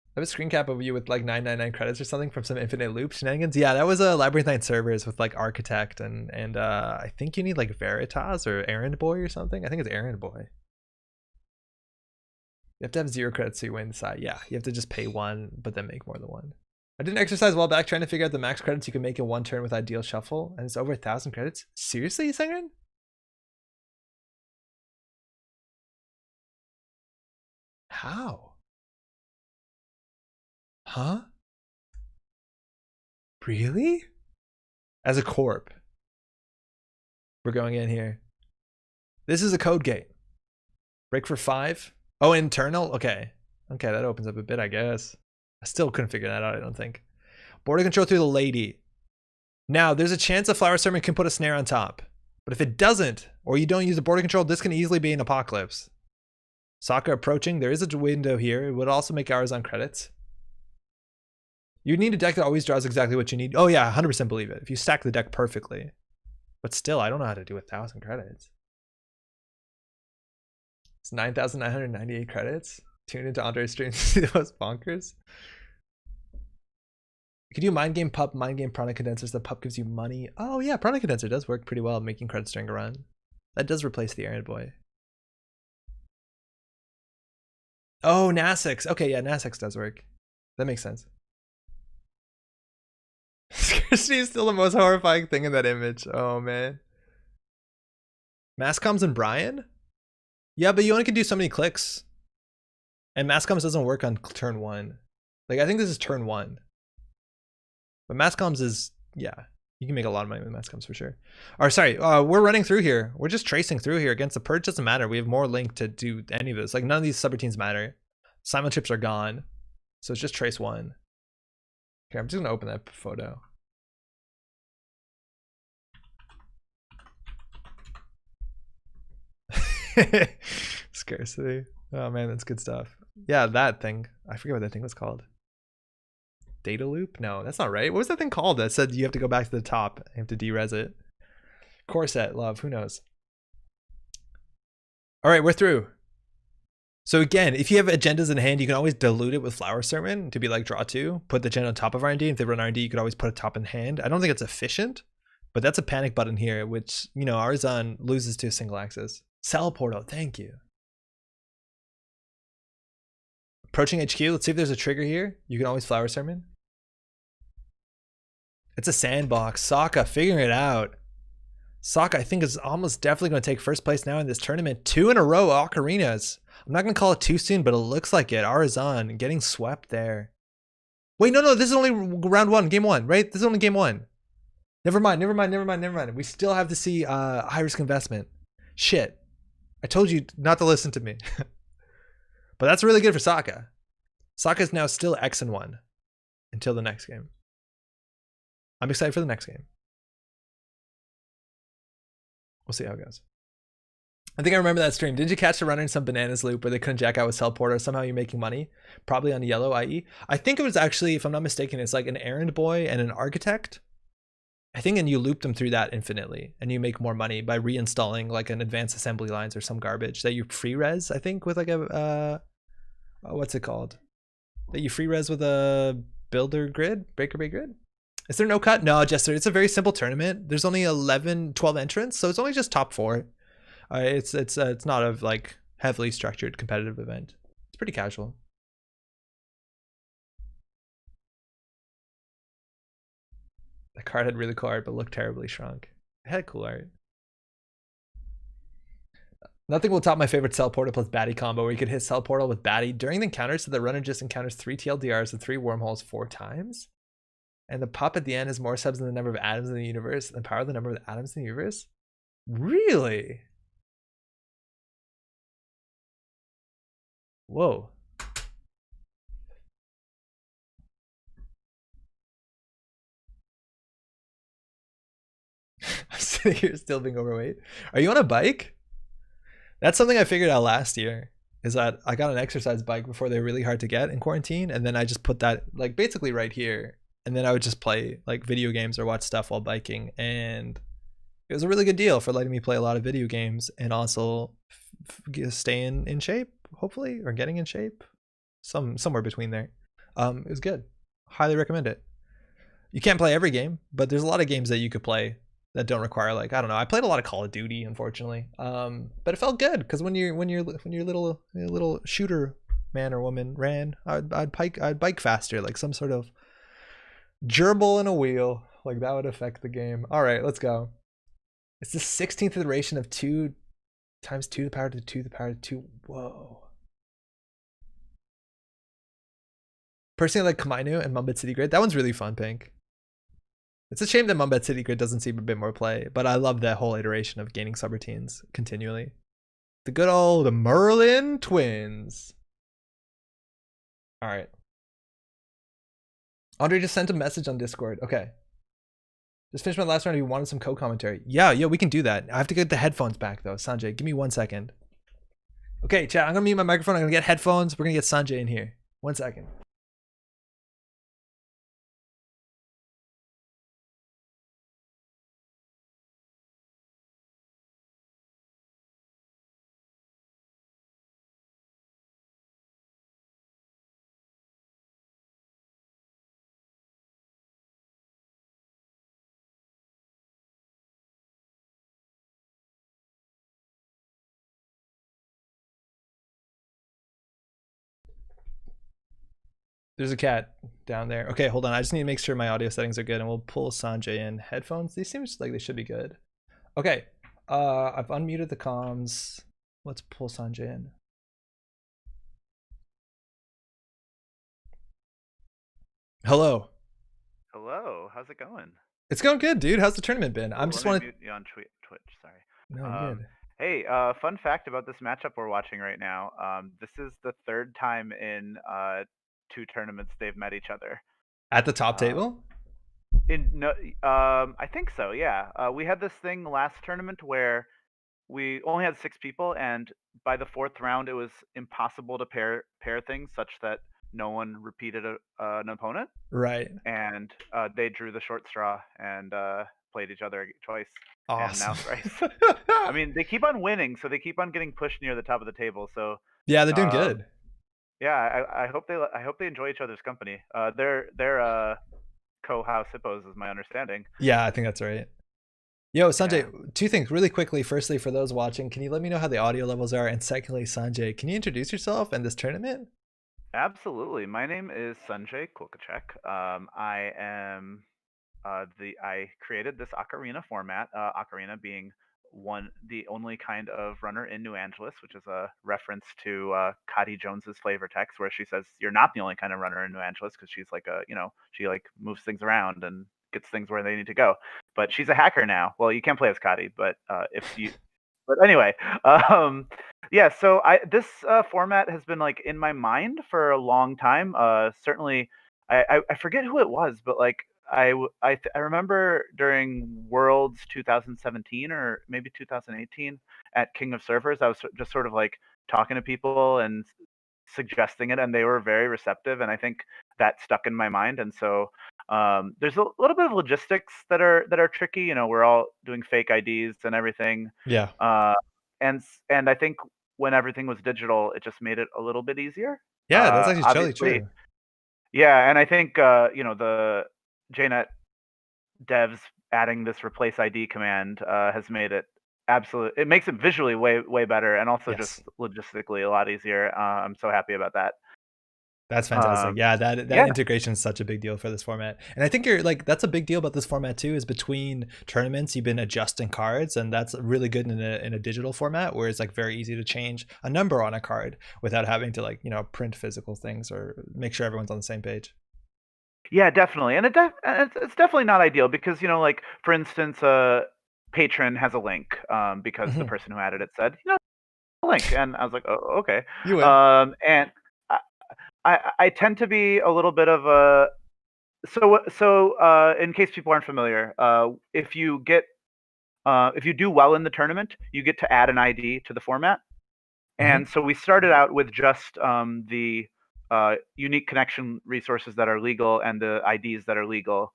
I have a screen cap of you with like 999 credits or something from some infinite loop shenanigans. Yeah, that was a Labyrinthine servers with like Architect and I think you need like Veritas or Errand Boy or something. I think it's Errand Boy. You have to have 0 credits so you win the side. Yeah, you have to just pay 1, but then make more than 1. I did an exercise a while back trying to figure out the max credits you can make in 1 turn with ideal shuffle, and it's over 1,000 credits. Seriously, Sangren? How? Huh? Really? As a corp. We're going in here. This is a code gate. Break for 5. Oh, internal? Okay. Okay, that opens up a bit, I guess. I still couldn't figure that out, I don't think. Border control through the lady. Now, there's a chance a Flower Sermon can put a snare on top. But if it doesn't, or you don't use the border control, this can easily be an Apocalypse. Sokka approaching. There is a window here. It would also make hours on credits. You need a deck that always draws exactly what you need. Oh yeah, 100% believe it. If you stack the deck perfectly. But still, I don't know how to do 1,000 credits. It's 9,998 credits. Tune into Andre's stream to see the most bonkers. Could you mind game pup, mind game prana condensers? The pup gives you money. Oh yeah, prana condenser does work pretty well making credits during a run. That does replace the errand boy. Oh, Nasex. Okay, yeah, Nasex does work. That makes sense. Scarcity is still the most horrifying thing in that image. Oh man. Masscoms and Brian? Yeah, but you only can do so many clicks. And Masscoms doesn't work on turn 1. Like, I think this is turn 1. But Masscoms is, yeah. You can make a lot of money with Masscoms for sure. Or sorry, we're running through here. We're just tracing through here. Against the Purge doesn't matter. We have more link to do any of this. Like, none of these subroutines matter. Simon chips are gone. So it's just trace 1. Okay, I'm just gonna open that photo. Scarcity. Oh man, that's good stuff. Yeah, that thing. I forget what that thing was called. Data loop? No, that's not right. What was that thing called that said you have to go back to the top? You have to derez it. Core set, love, who knows? All right, we're through. So again, if you have agendas in hand, you can always dilute it with Flower Sermon to be like draw 2, put the agenda on top of R&D. If they run R&D, you could always put a top in hand. I don't think it's efficient, but that's a panic button here, which, you know, Arzan loses to a single axis. Cell portal, thank you. Approaching HQ, let's see if there's a trigger here. You can always Flower Sermon. It's a sandbox. Sokka figuring it out. Sokka, I think, is almost definitely going to take first place now in this tournament. 2 in a row, OKORINAs. I'm not going to call it too soon, but it looks like it. Arzan getting swept there. Wait, no, this is only round 1, game 1, right? This is only game 1. Never mind. We still have to see high risk investment. Shit. I told you not to listen to me. But that's really good for Sokka. Sokka is now still X and 1 until the next game. I'm excited for the next game. We'll see how it goes. I think I remember that stream. Did you catch the runner in some bananas loop where they couldn't jack out with Cell Porter? Somehow you're making money? Probably on yellow, i.e. I think it was actually, if I'm not mistaken, it's like an errand boy and an architect. I think, and you loop them through that infinitely and you make more money by reinstalling like an advanced assembly lines or some garbage that you free res, I think, with like a, what's it called? That you free res with a builder grid, breaker bay grid. Is there no cut? No, Jester, it's a very simple tournament. There's only 12 entrants, so it's only just top 4. It's not a like heavily structured competitive event. It's pretty casual. The card had really cool art, but looked terribly shrunk. It had cool art. Nothing will top my favorite Cell Portal plus Batty combo, where you could hit Cell Portal with Batty during the encounter, so the runner just encounters 3 TLDRs and 3 wormholes 4 times. And the pup at the end has more subs than the number of atoms in the universe, and the power of the number of atoms in the universe. Really? Whoa. I'm sitting here still being overweight. Are you on a bike? That's something I figured out last year. Is that I got an exercise bike before they were really hard to get in quarantine, and then I just put that like basically right here, and then I would just play like video games or watch stuff while biking, and it was a really good deal for letting me play a lot of video games and also staying in shape, hopefully, or getting in shape, somewhere between there. It was good. Highly recommend it. You can't play every game, but there's a lot of games that you could play that don't require like I don't know. I played a lot of Call of Duty, unfortunately, but it felt good because when your little shooter man or woman ran, I'd bike faster, like some sort of gerbil in a wheel, like that would affect the game. All right, let's go. It's the 16th iteration of 2 times 2 to the power to 2 to the power to 2. Whoa. Personally, I like Kamainu and Mumbet City Grid. That one's really fun, Pink. It's a shame that Mumbet City Grid doesn't see a bit more play, but I love that whole iteration of gaining subroutines continually. The good old Merlin twins. All right. Andre just sent a message on Discord. Okay. Just finished my last round. If you wanted some co-commentary. Yeah, we can do that. I have to get the headphones back though. Sanjay, give me 1 second. Okay, chat, I'm gonna mute my microphone. I'm gonna get headphones. We're gonna get Sanjay in here. 1 second. There's a cat down there. Okay, hold on. I just need to make sure my audio settings are good, and we'll pull Sanjay in. Headphones, these seem like they should be good. Okay, I've unmuted the comms. Let's pull Sanjay in. Hello. Hello, how's it going? It's going good, dude. How's the tournament been? I'm just Let me wanted. mute you on Twitch. Sorry. No, you're good. Hey, fun fact about this matchup we're watching right now. This is the third time in 2 tournaments they've met each other. At the top table? I think so. Yeah. We had this thing last tournament where we only had 6 people, and by the 4th round, it was impossible to pair things such that no one repeated an opponent. Right. And they drew the short straw and played each other twice. Awesome. And now thrice. I mean, they keep on winning, so they keep on getting pushed near the top of the table. So yeah, they're doing good. Yeah, I hope they enjoy each other's company. They're co-house hippos, is my understanding. Yeah, I think that's right. Yo, Sanjay, yeah. 2 things really quickly. Firstly, for those watching, can you let me know how the audio levels are? And secondly, Sanjay, can you introduce yourself and this tournament? Absolutely. My name is Sanjay Kulkacek. I am I created this OKORINA format. OKORINA being the only kind of runner in New Angeles, which is a reference to Cotty Jones's flavor text, where she says you're not the only kind of runner in New Angeles, because she's like she like moves things around and gets things where they need to go. But she's a hacker now. Well, you can't play as Cotty, but but anyway, yeah. So this format has been like in my mind for a long time. Certainly, I forget who it was, but like I remember during Worlds 2017 or maybe 2018 at King of Servers, I was just sort of like talking to people and suggesting it, and they were very receptive, and I think that stuck in my mind. And so there's a little bit of logistics that are tricky. You know, we're all doing fake IDs and everything. Yeah. And I think when everything was digital, it just made it a little bit easier. Yeah, that's actually totally true. Yeah, and I think the JNet devs adding this replace ID command has made it it makes it visually way better, and also just logistically a lot easier. I'm so happy about that. That's fantastic. Yeah, that integration is such a big deal for this format. And I think that's a big deal about this format too, is between tournaments you've been adjusting cards, and that's really good in a digital format where it's like very easy to change a number on a card without having to like, print physical things or make sure everyone's on the same page. Yeah, definitely. And it's definitely not ideal because, like, for instance, Patron has a link because the person who added it said, a link. And I was like, oh, okay. You win. And I tend to be a little bit of a... So in case people aren't familiar, if you get if you do well in the tournament, you get to add an ID to the format. And so we started out with just the unique connection resources that are legal and the IDs that are legal,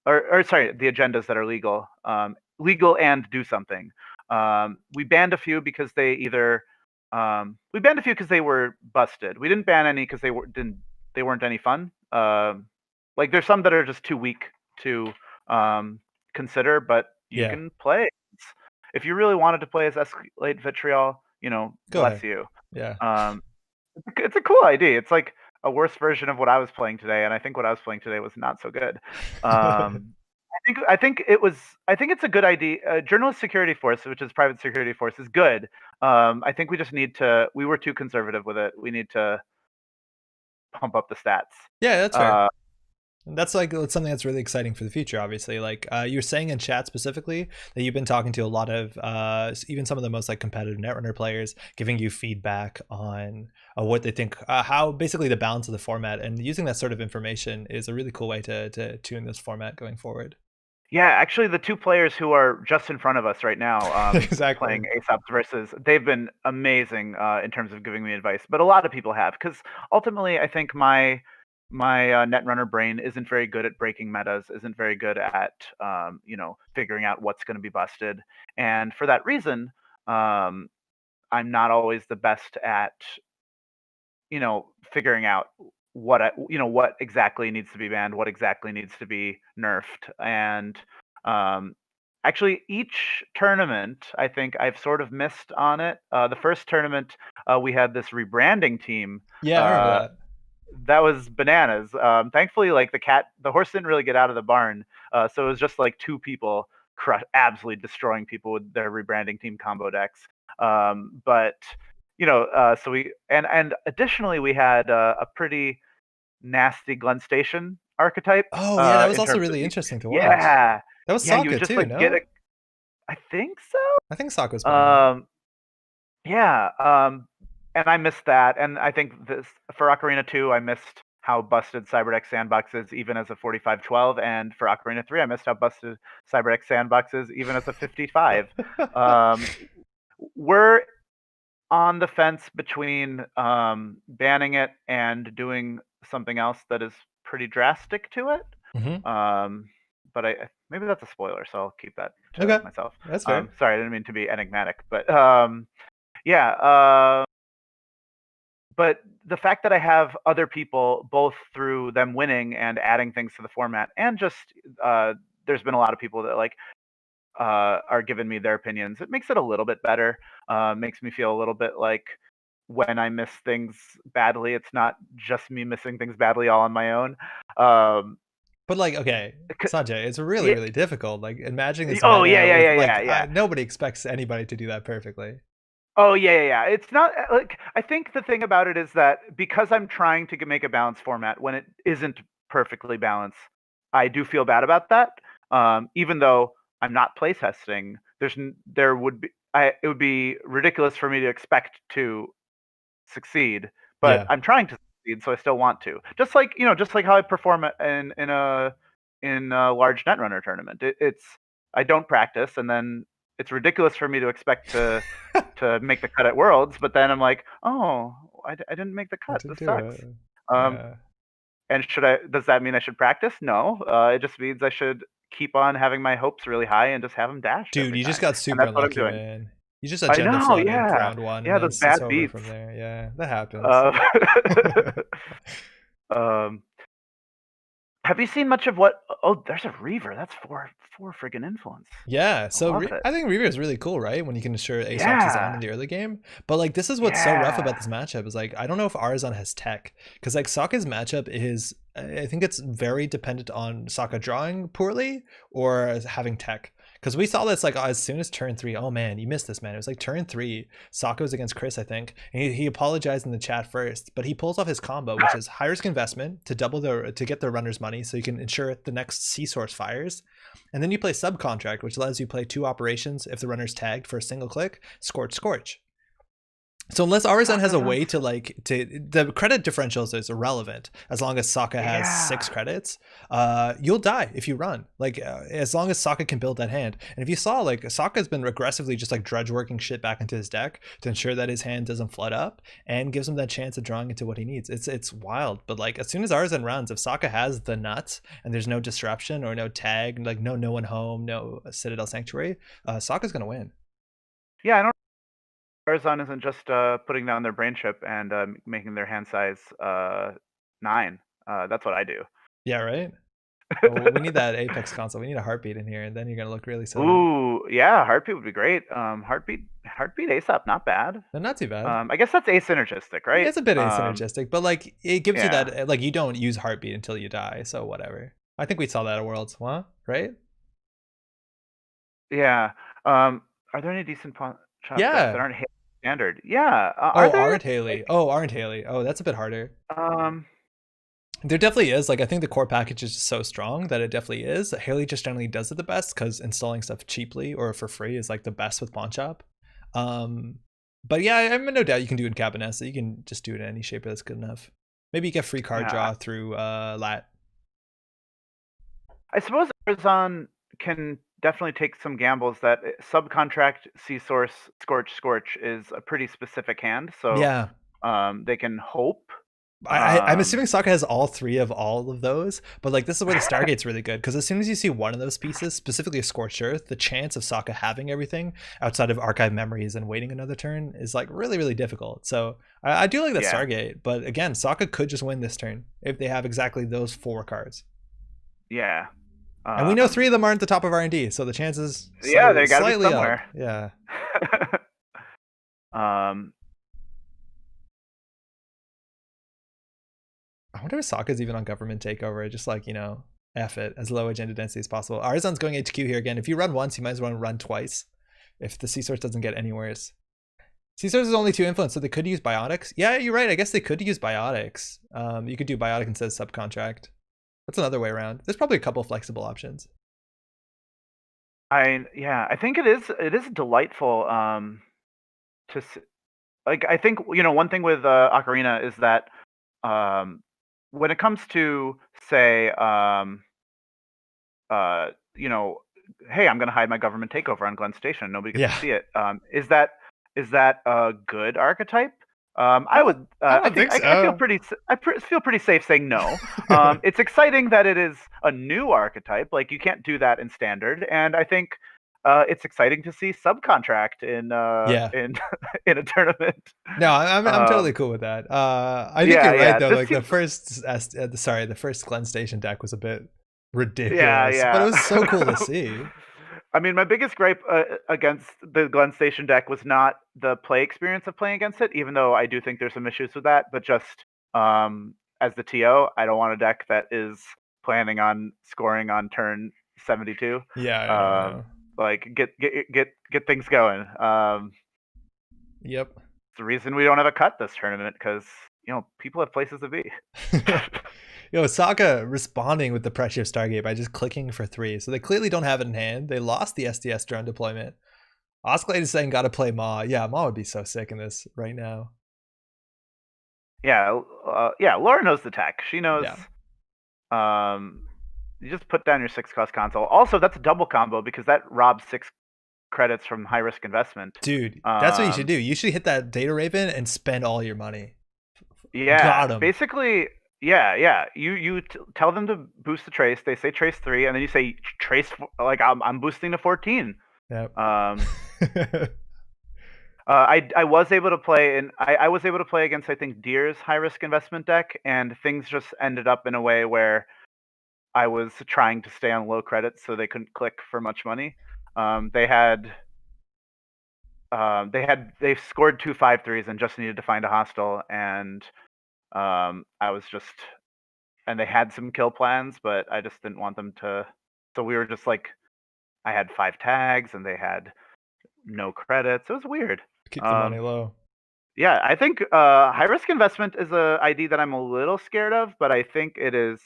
or sorry, the agendas that are legal, legal and do something. We banned a few because they either we banned a few because they were busted. We didn't ban any because they weren't any fun. Like there's some that are just too weak to consider, but you Yeah. can play. If you really wanted to play as Escalate Vitriol, Go bless ahead. you. Yeah. It's a cool ID. It's like a worse version of what I was playing today, and I think what I was playing today was not so good. I think it was. I think it's a good idea. Journalist Security Force, which is private security force, is good. I think we just need to. We were too conservative with it. We need to pump up the stats. Yeah, that's fair. Uh, That's like something that's really exciting for the future, obviously. Like you're saying in chat specifically that you've been talking to a lot of even some of the most like competitive Netrunner players, giving you feedback on what they think, how basically the balance of the format, and using that sort of information is a really cool way to tune this format going forward. Yeah, actually, the two players who are just in front of us right now, Exactly. playing Aesop's versus, they've been amazing in terms of giving me advice. But a lot of people have, because ultimately, I think my Netrunner brain isn't very good at breaking metas, isn't very good at figuring out what's going to be busted, and for that reason, I'm not always the best at figuring out what exactly needs to be banned, what exactly needs to be nerfed, and um, actually each tournament, I think I've sort of missed on it. The first tournament, we had this rebranding team. Yeah, I remember Uh, that. that was bananas. Thankfully, like the horse didn't really get out of the barn, so it was just like two people absolutely destroying people with their rebranding team combo decks. But so we and additionally we had a pretty nasty Glen Station archetype Oh yeah, that was in also terms of really interesting to watch. yeah, That was yeah, you would Sokka just too, like get a no? I think I think Sokka was so. playing that. Yeah, and I missed that, and I think this for Ocarina 2, I missed how busted CyberDeck Sandbox is even as a 4512, and for Ocarina 3, I missed how busted CyberDeck Sandbox is even as a 55. Um, we're on the fence between banning it and doing something else that is pretty drastic to Hmm. it. But maybe that's a spoiler, so I'll keep that to Okay, myself. that's fair. Sorry, I didn't mean to be enigmatic, but yeah. But the fact that I have other people, both through them winning and adding things to the format, and just there's been a lot of people that like are giving me their opinions. It makes it a little bit better. Makes me feel a little bit like when I miss things badly, it's not just me missing things badly all on my own. Um, But like, okay, Sanjay, it's really, yeah, really difficult. Like, imagining this oh yeah, meta yeah, with yeah, like, yeah, yeah. nobody expects anybody to do that perfectly. Oh yeah, yeah, yeah. It's not like I think the thing about it is that because I'm trying to make a balanced format when it isn't perfectly balanced, I do feel bad about that. Even though I'm not playtesting, there would be it would be ridiculous for me to expect to succeed, but Yeah, I'm trying to succeed, so I still want to. Just like how I perform in a large Netrunner tournament. It's I don't practice, and then it's ridiculous for me to expect to make the cut at Worlds, but then I'm like, oh, I didn't make the I cut. did This do sucks. it. Um, Yeah, and does that mean I should practice? No. It just means I should keep on having my hopes really high and just have them dashed dude, every you just time. got And super that's what I'm unlucky, doing. man. You just I agenda know, flooded yeah. round one, and Yeah, then those it's bad over beats. from there. Yeah, that happens. Uh, um, have you seen much of what? Oh, there's a Reaver. That's four friggin' influence. Yeah, I so love it. I think Reaver is really cool, right? When you can ensure Aesop's is on Yeah, in the early game. But like, this is what's so rough yeah, about this matchup is like, I don't know if Arzon has tech, because like Sokka's matchup is, I think it's very dependent on Sokka drawing poorly or having tech. Because we saw this like as soon as turn 3. Oh man, you missed this, man. It was like turn 3. Sokka was against Chris, I think, and he apologized in the chat first, but he pulls off his combo, which is high risk investment to get the runner's money, so you can ensure the next C source fires. And then you play Subcontract, which allows you to play 2 operations if the runner's tagged for a single click, Scorch Scorch. So unless Arizon has a Sokka's way to the credit differentials is irrelevant as long as Sokka has yeah. 6 credits. You'll die if you run. As long as Sokka can build that hand. And if you saw Sokka's been aggressively just drudge working shit back into his deck to ensure that his hand doesn't flood up and gives him that chance of drawing into what he needs. It's wild. But as soon as Arizon runs, if Sokka has the nuts and there's no disruption or no tag, no one home, no Citadel Sanctuary, Sokka's gonna win. Yeah, I don't. Arizon isn't just putting down their brain chip and making their hand size 9. That's what I do. Yeah, right. Well, we need that Apex console. We need a heartbeat in here, and then you're gonna look really silly. Ooh, yeah, heartbeat would be great. Heartbeat ace up, not bad. They're not too bad. I guess that's asynergistic, right? It's a bit asynergistic, but it gives you Yeah. that you don't use heartbeat until you die, so whatever. I think we saw that at Worlds, huh? Right? Yeah. Are there any decent chop decks that Yeah. aren't standard? Yeah. Are Oh, there? aren't Haley? Oh, aren't Haley? Oh, that's a bit harder. Um. There definitely is. I think the core package is just so strong that it definitely is. Haley just generally does it the best because installing stuff cheaply or for free is the best with Pawn Shop. But yeah, I'm in no doubt you can do it in Cabinet, so you can just do it in any shaper that's good enough. Maybe you get free card draw through Lat. I suppose Arizon can definitely take some gambles that subcontract, sea source, scorch is a pretty specific hand, so yeah, they can hope. I'm assuming Sokka has all 3 of all of those, but this is where the Stargate's really good, because as soon as you see one of those pieces, specifically a Scorched Earth, the chance of Sokka having everything outside of Archive Memories and waiting another turn is really, really difficult. So I do like that Stargate, but again, Sokka could just win this turn if they have exactly those 4 cards. Yeah. And we know 3 of them aren't the top of R&D, so the chances they gotta slightly be somewhere. Up. Yeah. I wonder if Sokka's even on government takeover. Just F it, as low agenda density as possible. Arizon's going HQ here again. If you run once, you might as well run twice. If the sea source doesn't get any worse. Sea source is only 2 influence, so they could use biotics. Yeah, you're right. I guess they could use biotics. You could do biotic instead of subcontract. That's another way around. There's probably a couple flexible options. I think it is delightful to I think one thing with Ocarina is that when it comes to say hey, I'm going to hide my government takeover on Glen Station, nobody gets to see it. Is that a good archetype? I feel pretty safe saying no. It's exciting that it is a new archetype. You can't do that in standard, and I think it's exciting to see subcontract in in a tournament. No, I'm totally cool with that. I think you're right though. The first Glen Station deck was a bit ridiculous, but it was so cool to see. I mean, my biggest gripe against the Glen Station deck was not the play experience of playing against it, even though I do think there's some issues with that, but just as the TO, I don't want a deck that is planning on scoring on turn 72. Yeah. Get things going. Yep. It's the reason we don't have a cut this tournament, because people have places to be. Sokka responding with the pressure of Stargate by just clicking for 3. So they clearly don't have it in hand. They lost the SDS drone deployment. Oscillate is saying gotta play Ma. Yeah, Ma would be so sick in this right now. Yeah, Laura knows the tech. She knows. Yeah. You just put down your 6-cost console. Also, that's a double combo because that robs 6 credits from high risk investment. Dude, that's what you should do. You should hit that Data Raven and spend all your money. Yeah, got 'em. Basically. Yeah. You tell them to boost the trace. They say trace 3, and then you say trace. I'm boosting to 14. Yep. I was able to play, and I was able to play against I think Deer's high risk investment deck, and things just ended up in a way where I was trying to stay on low credits, so they couldn't click for much money. They scored 2 5-3s and just needed to find a hostile, and I was just, and they had some kill plans, but I just didn't want them to. So we were just I had 5 tags and they had no credits. It was weird. Keep the money low. Yeah, I think high risk investment is a ID that I'm a little scared of, but I think it is.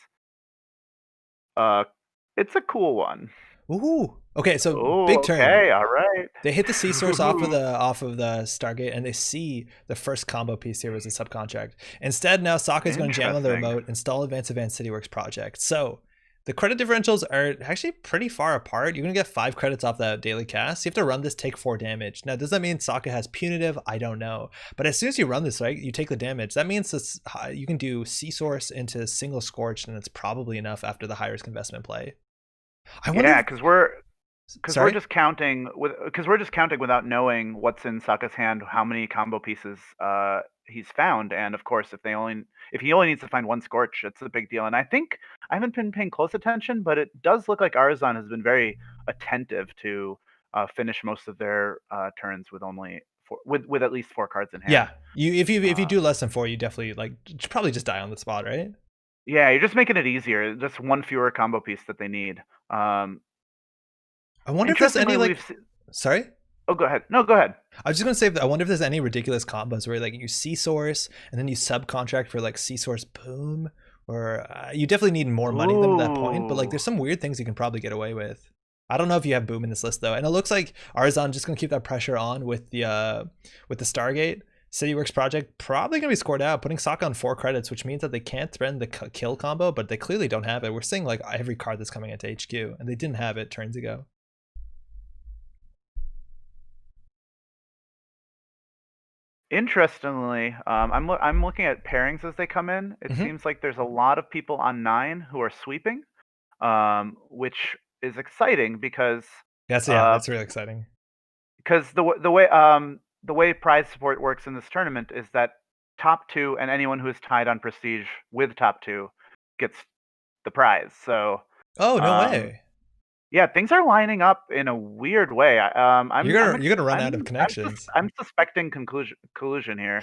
It's a cool one. Ooh. Okay, so Oh, big turn. okay, all right. They hit the C source off of the Stargate, and they see the first combo piece here was a subcontract. Instead, now Sokka is going to jam on the Interesting. remote, install Advanced Cityworks project. So the credit differentials are actually pretty far apart. You're going to get 5 credits off that daily cast. You have to run this, take 4 damage. Now, does that mean Sokka has punitive? I don't know. But as soon as you run this, right, you take the damage. That means this, you can do C source into single scorched, and it's probably enough after the high risk investment play. I wonder. Yeah, because we're Sorry. just counting without knowing what's in Sokka's hand, how many combo pieces he's found, and of course, if he only needs to find one Scorch, it's a big deal. And I think I haven't been paying close attention, but it does look like Arzon has been very attentive to finish most of their turns with only with at least 4 cards in Yeah, hand. if you do Um, less than 4, you definitely like probably just die on the spot, right? yeah, you're just making it easier. Just one fewer combo piece that they need. I wonder if there's any Interestingly, like. Sorry, oh, go ahead. No, go ahead. I was just gonna say that I wonder if there's any ridiculous combos where like you C source and then you subcontract for like C source boom, or you definitely need more money than at that point. But like, Ooh. there's some weird things you can probably get away with. I don't know if you have boom in this list though, and it looks like Arzon just gonna keep that pressure on with the Stargate. Cityworks project probably gonna be scored out, putting Sokka on 4 credits, which means that they can't threaten the kill combo, but they clearly don't have it. We're seeing like every card that's coming into HQ, and they didn't have it turns ago. Interestingly, I'm looking at pairings as they come in. It Mm-hmm. seems like there's a lot of people on 9 who are sweeping, which is exciting because uh, That's really exciting. the way prize support works in this tournament is that top 2 and anyone who is tied on prestige with top 2 gets the prize. So Oh, no um, way. yeah, things are lining up in a weird way. You're gonna run out of connections. I'm suspecting collusion here.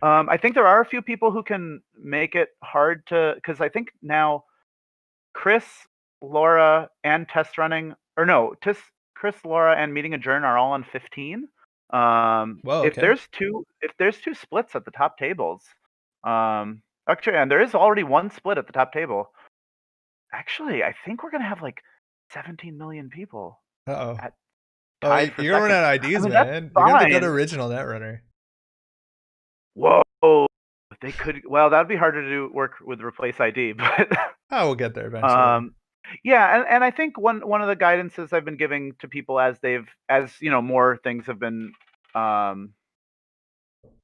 Um, I think there are a few people who can make it hard to, because I think now Chris, Laura, and test running, or no, Chris, Laura, and meeting adjourn are all on 15. Whoa, okay. If there's 2 splits at the top tables, actually, and there is already 1 split at the top table. Actually, I think we're gonna have like 17 million people Uh-oh. at Oh, tied for you're gonna run second. out of I IDs, mean, that's man. You're gonna have to go to fine. original Netrunner. Whoa, they could. Well, that'd be harder to do work with replace ID, but Oh, we'll get there eventually. um, yeah, and I think one of the guidances I've been giving to people as more things have been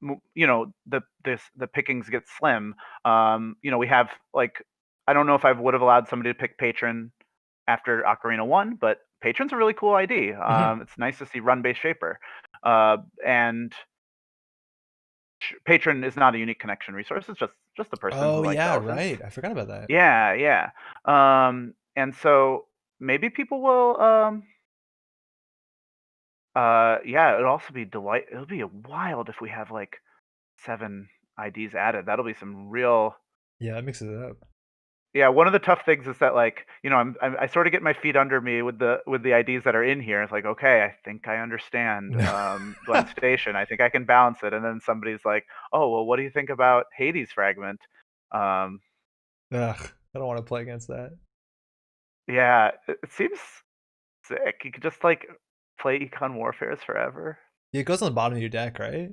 the pickings get slim. We have like, I don't know if I would have allowed somebody to pick patron after Ocarina 1, but patron's a really cool ID. Hmm. It's nice to see run based shaper, and patron is not a unique connection resource. It's just a person Oh who likes yeah, elephants. right. I forgot about that. Yeah, yeah. And so maybe people will yeah, it'll also be it'll be wild if we have like 7 IDs added. That'll be some real. Yeah, that mixes it up. Yeah, one of the tough things is that, like, I sort of get my feet under me with the IDs that are in here. It's like, okay, I think I understand Glen Station. I think I can balance it. And then somebody's like, oh, well, what do you think about Hades Fragment? Um, Ugh, I don't want to play against that. yeah, it seems sick. You could just like play Econ Warfares forever. Yeah, it goes on the bottom of your deck, right?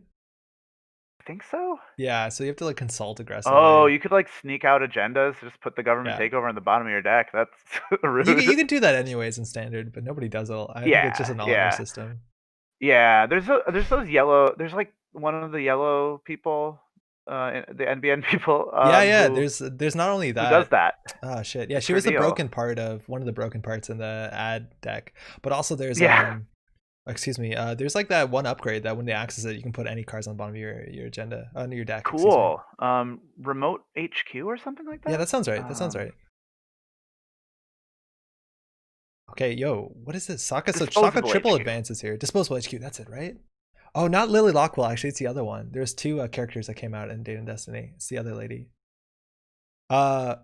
I think so. Yeah, so you have to like consult Oh, aggressively. you could like sneak out agendas, just put the government Yeah. takeover on the bottom of your deck. That's You rude. can do that anyways in standard, but nobody does it. I think it's just Yeah, an honor yeah. system. Yeah, there's those yellow. There's like one of the yellow people, the NBN people, Yeah, yeah. There's not only who does that. that. Oh shit. Yeah, It's she her was the deal. broken part of one of the broken parts in the ad deck. But also there's Yeah, excuse me, there's like that one upgrade that when they access it, you can put any cards on the bottom of your agenda on your deck, excuse me. cool. Remote HQ or something like Yeah, that. that sounds right. That sounds right. Okay, yo, what is this? Sokka Disposable triple HQ. advances here. Disposable HQ, that's it, right? Oh, not Lily Lockwell, actually, it's the other one. There's 2 characters that came out in Date and Destiny. It's the other lady. Uh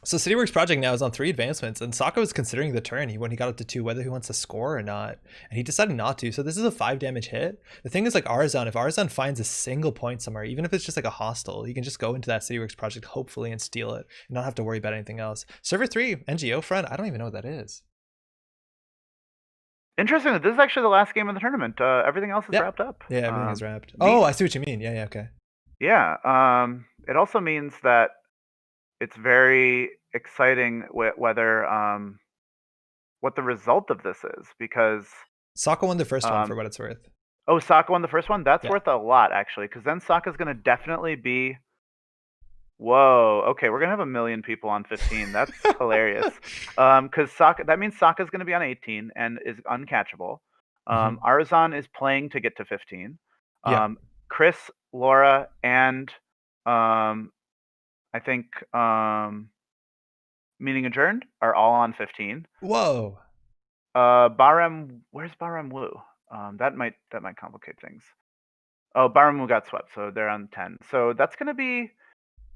So CityWorks Project now is on 3 advancements, and Sokka was considering the turn when he got up to 2 whether he wants to score or not, and he decided not to. So this is a 5 damage hit. The thing is, like Arzon, if Arzon finds a single point somewhere, even if it's just like a hostile, he can just go into that CityWorks Project hopefully and steal it, and not have to worry about anything else. Server 3 NGO front, I don't even know what that is. Interesting that this is actually the last game of the tournament. Everything else is Yeah, wrapped up. yeah, everything is wrapped. Oh, I see what you mean. Yeah, yeah, okay. Yeah. It also means that it's very exciting whether what the result of this is, because Sokka won the first one for what it's worth. oh, Sokka won the first one. That's Yeah. worth a lot actually, because then Sokka's gonna definitely be. Whoa. Okay, we're gonna have 1 million people on 15. That's hilarious. Because Sokka, that means Sokka's gonna be on 18 and is uncatchable. Arzon is playing to get to 15. Yeah. Chris, Laura, and I think Meeting Adjourned are all on 15. Whoa. Barem, where's Barem Wu? That might complicate things. Oh, Barem Wu got swept, so they're on 10. So that's gonna be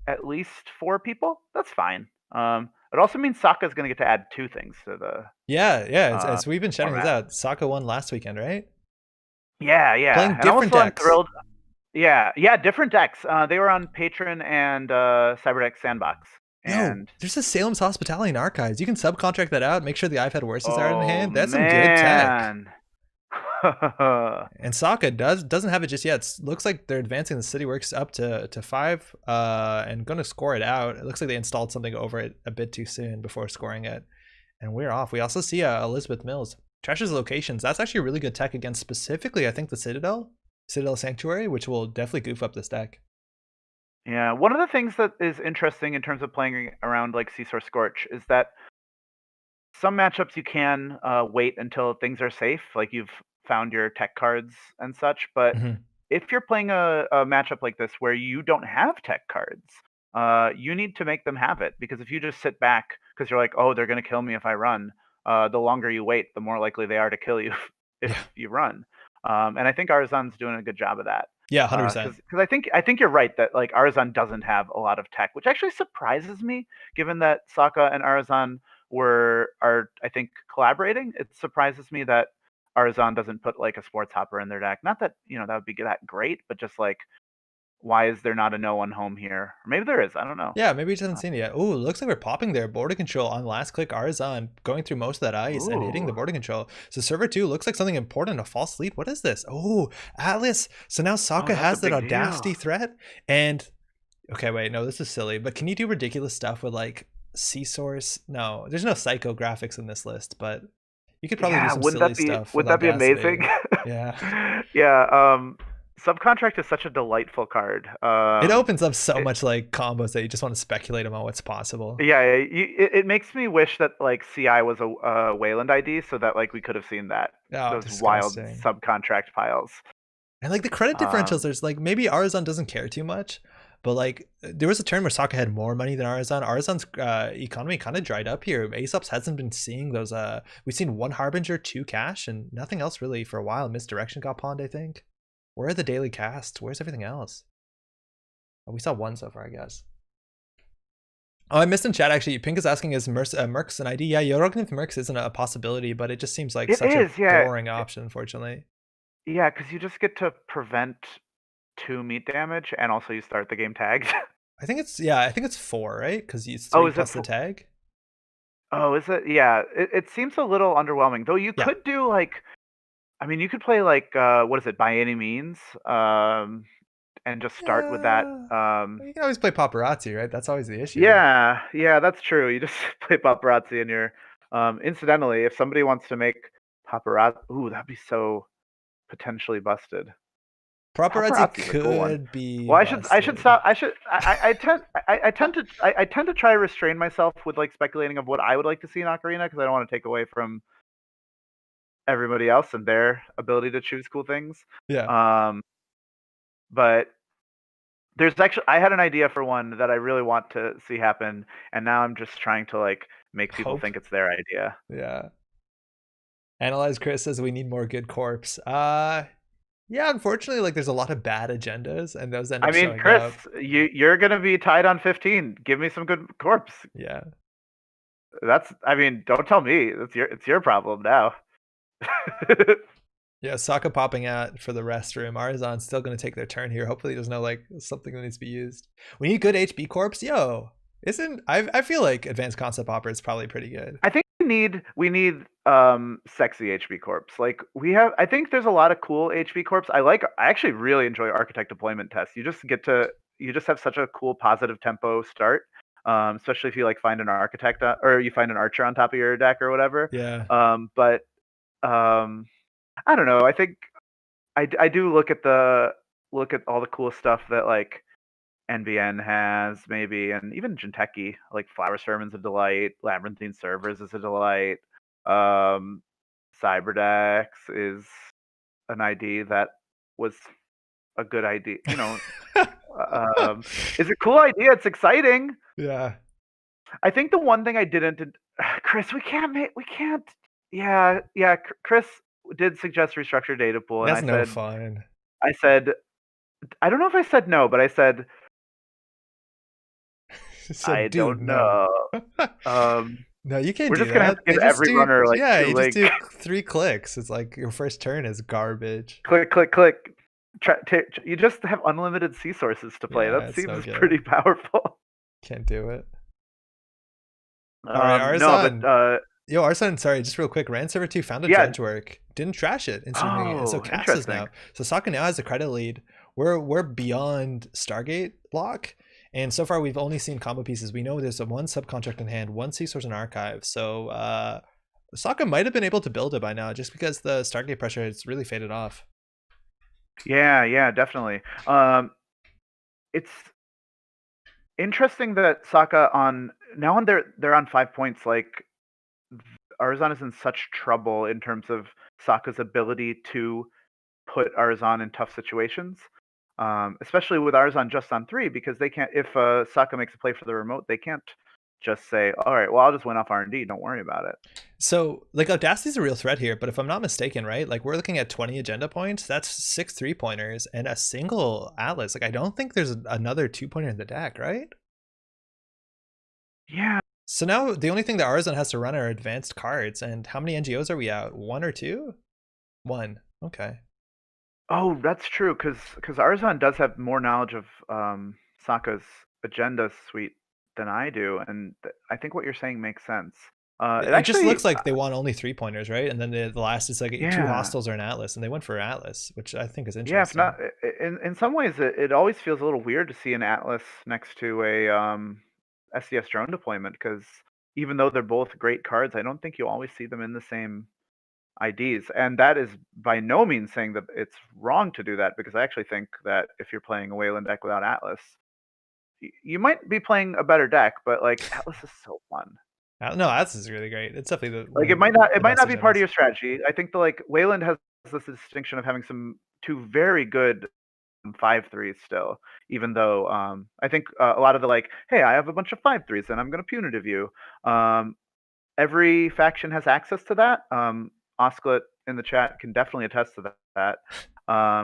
at least 4 people. That's fine. It also means Sokka's gonna get to add 2 things to the. Yeah, as we've been shouting this format. out, Sokka won last weekend, right? Yeah. Playing And different also I'm decks. thrilled. Yeah, different decks. They were on Patron and Cyberdeck Sandbox. Yo, And there's a Salem's Hospitality and Archives. You can subcontract that out. Make sure the iPad Worsens are in oh hand. That's some good tech. man. And Sokka doesn't have it just yet. Looks like they're advancing the CityWorks up to 5 and going to score it out. It looks like they installed something over it a bit too soon before scoring it. And we're off. We also see Elizabeth Mills. Trashes locations. That's actually a really good tech against specifically, I think, the Citadel Sanctuary, which will definitely goof up this deck. Yeah, one of the things that is interesting in terms of playing around like Seesaw Scorch is that some matchups you can wait until things are safe, like you've found your tech cards and such. But if you're playing a matchup like this where you don't have tech cards, you need to make them have it, because if you just sit back because you're like, oh, they're going to kill me if I run, the longer you wait, the more likely they are to kill you if you run. And I think Arzon's doing a good job of that. Yeah, 100%. Because I think you're right that like Arzon doesn't have a lot of tech, which actually surprises me, given that Sokka and Arzon are I think collaborating. It surprises me that Arzon doesn't put like a sports hopper in their deck. Not that that would be that great, but just like, why is there not a no one home here? Or maybe there is. I don't know. Yeah, maybe he just hasn't seen it yet. Oh, looks like we're popping there. Border control on last click Arzon, going through most of that ice and hitting the border control. So server 2 looks like something important, a false lead. What is this? Oh, Atlas. So now Sokka has that audacity threat. And okay, wait, no, this is silly. But can you do ridiculous stuff with like C-Source? No, there's no psycho graphics in this list, but you could probably do some silly stuff. Wouldn't that be amazing? Yeah. Yeah. Subcontract is such a delightful card. It opens up so much like combos that you just want to speculate about what's possible. Yeah, it makes me wish that like CI was a Wayland ID, so that like we could have seen that those disgusting. wild subcontract piles. And like the credit differentials, there's like maybe Arzon doesn't care too much, but like there was a turn where Sokka had more money than Arzon. Arzon's economy kind of dried up here. Aesop's hasn't been seeing those. We've seen 1 Harbinger, 2 cash, and nothing else really for a while. Misdirection got pawned, I think. Where are the daily casts? Where's everything else? Oh, we saw 1 so far, I guess. Oh, I missed in chat actually. Pink is asking, is Mercs an ID? Yeah, Yorognath Mercs isn't a possibility, but it just seems like such a boring option, unfortunately. Yeah, because you just get to prevent 2 meat damage, and also you start the game tagged. I think it's 4, right? Because it's 3 plus the tag. Oh, is it? Yeah, it seems a little underwhelming. Though you could do like, I mean, you could play like what is it, By Any Means, and just start with that. You can always play Paparazzi, right? That's always the issue. Yeah, that's true. You just play Paparazzi, and you're. Incidentally, if somebody wants to make Paparazzi, ooh, that'd be so potentially busted. Paparazzi could be. Well, I should stop. I tend to try to restrain myself with like speculating of what I would like to see in OKORINA, because I don't want to take away from everybody else and their ability to choose cool things. Yeah. But there's actually, I had an idea for one that I really want to see happen, and now I'm just trying to like make people think it's their idea. Yeah. Analyze Chris says we need more good corpse. Yeah, unfortunately, like there's a lot of bad agendas, and those end I up mean, showing Chris, up. you're gonna be tied on 15. Give me some good corpse. Yeah. I mean, don't tell me. It's your problem now. Yeah, Sokka popping out for the restroom. Arzon's still going to take their turn here. Hopefully there's no like something that needs to be used. We need good HB corps. Yo, isn't I feel like Advanced Concept Opera is probably pretty good. I think we need sexy HB corps. Like I think there's a lot of cool HB corps. I actually really enjoy architect deployment tests. You just have such a cool positive tempo start. Especially if you like find an architect or you find an archer on top of your deck or whatever. Yeah. But I don't know. I think I do look at all the cool stuff that like NBN has maybe, and even Jinteki, like Flower Sermon's a delight, Labyrinthine Servers is a delight, um, Cyberdex is an ID that was a good idea. It's a cool idea. It's exciting. Yeah. I think the one thing I didn't, Chris, we can't. Yeah. Chris did suggest restructured data pool, and That's no fun. I said, I don't know if I said no, but I said So I dude, don't no. know. No, you can't We're do just gonna have that. to They give just every do runner like yeah, two you just link. do 3 clicks. It's like your first turn is garbage. Click. You just have unlimited C sources to play. Yeah, That it's no seems good. pretty powerful. Can't do it. All right, No, but Arzon. Yo, Arzon, sorry, just real quick. Ran server 2 found a yeah. dredge work. Didn't trash it in Super League, and so Oh, Cass is interesting. now. So Sokka now has a credit lead. We're beyond Stargate block. And so far we've only seen combo pieces. We know there's a 1 subcontract in hand, 1 sea source in archive. So Sokka might have been able to build it by now just because the Stargate pressure has really faded off. Yeah, definitely. It's interesting that Sokka they're on 5 points. Like Arzon is in such trouble in terms of Sokka's ability to put Arzon in tough situations. Especially with Arzon just on 3, because they can't. If Sokka makes a play for the remote, they can't just say, "All right, well, I'll just win off R&D. Don't worry about it." So like Audacity's a real threat here, but if I'm not mistaken, right? Like we're looking at 20 agenda points. That's 6 3-pointers and a single Atlas. Like I don't think there's another 2-pointer in the deck, right? Yeah. So now the only thing that Arzon has to run are advanced cards. And how many NGOs are we out? 1 or 2? 1. Okay. Oh, that's true. Because Arzon does have more knowledge of Sokka's agenda suite than I do, and I think what you're saying makes sense. It just looks like they want only 3-pointers, right? And then the last is like 2 Yeah. hostiles or an Atlas, and they went for Atlas, which I think is Yeah, if interesting. not, in some ways, it always feels a little weird to see an Atlas next to a SDS drone deployment, because even though they're both great cards, I don't think you always see them in the same IDs. And that is by no means saying that it's wrong to do that, because I actually think that if you're playing a Wayland deck without Atlas, you might be playing a better deck, but like Atlas is so fun. No, Atlas is really great. It's definitely Like it might not be part of your strategy. I think Wayland has this distinction of having two very good 5/3s still, even though I think a lot of the like, hey, I have a bunch of 5/3s and I'm going to punitive you. Every faction has access to that. Osklet in the chat can definitely attest to that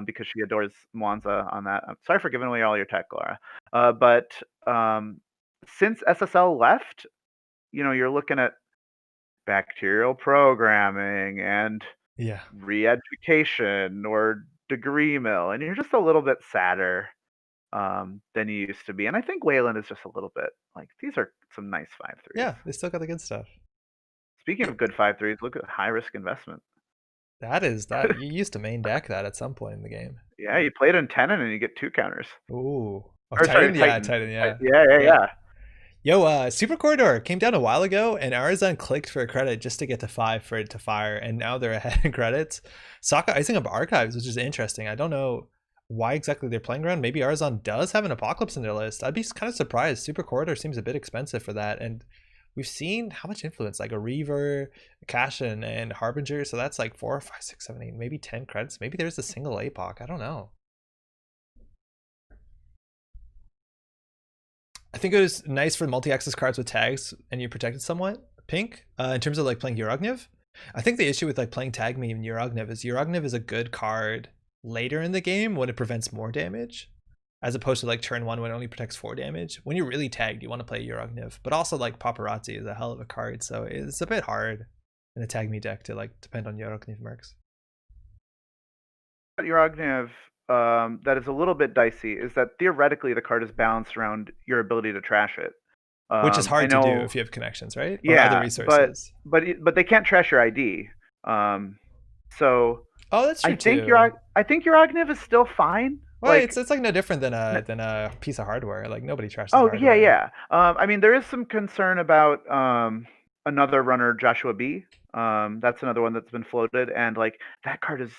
because she adores Mwanza on that. I'm sorry for giving away all your tech, Laura. But since SSL left, you're looking at bacterial programming and re-education or degree mill, and you're just a little bit sadder than you used to be. And I think Wayland is just a little bit like, these are some nice 5/3s. Yeah, they still got the good stuff. Speaking of good 5/3s, look at high risk investment. That you used to main deck that at some point in the game. Yeah, you played in Tenon and you get 2 counters. Ooh. Oh, Titan. Yeah, Titan, yeah. Yeah. Yo, Super Corridor came down a while ago, and Arzon clicked for a credit just to get to 5 for it to fire, and now they're ahead in credits. Sokka icing up archives, which is interesting. I don't know why exactly they're playing around. Maybe Arzon does have an Apocalypse in their list. I'd be kind of surprised. Super Corridor seems a bit expensive for that, and we've seen how much influence, like a Reaver, Cash, and Harbinger, so that's like 4, 5, 6, 7, 8, maybe 10 credits. Maybe there's a single APOC. I don't know. I think it was nice for multi-access cards with tags and you protected somewhat. Pink, in terms of like playing Urogniv. I think the issue with like playing tag meme Urogniv is a good card later in the game when it prevents more damage, as opposed to like turn 1 when it only protects 4 damage. When you're really tagged, you want to play Eurogniv, but also like Paparazzi is a hell of a card, so it's a bit hard in a tag me deck to like depend on Eurogniv mercs. Eurogniv, that is a little bit dicey is that theoretically the card is balanced around your ability to trash it. Which is I hard to do know, if you have connections, right? Or other yeah, resources. but they can't trash your ID. So Oh, that's true I think too. Eurogniv is still fine. Well, Like, it's like no different than a piece of hardware. Like nobody trashes oh yeah, hardware. yeah. I mean, there is some concern about another runner, Joshua B. That's another one that's been floated, and like that card is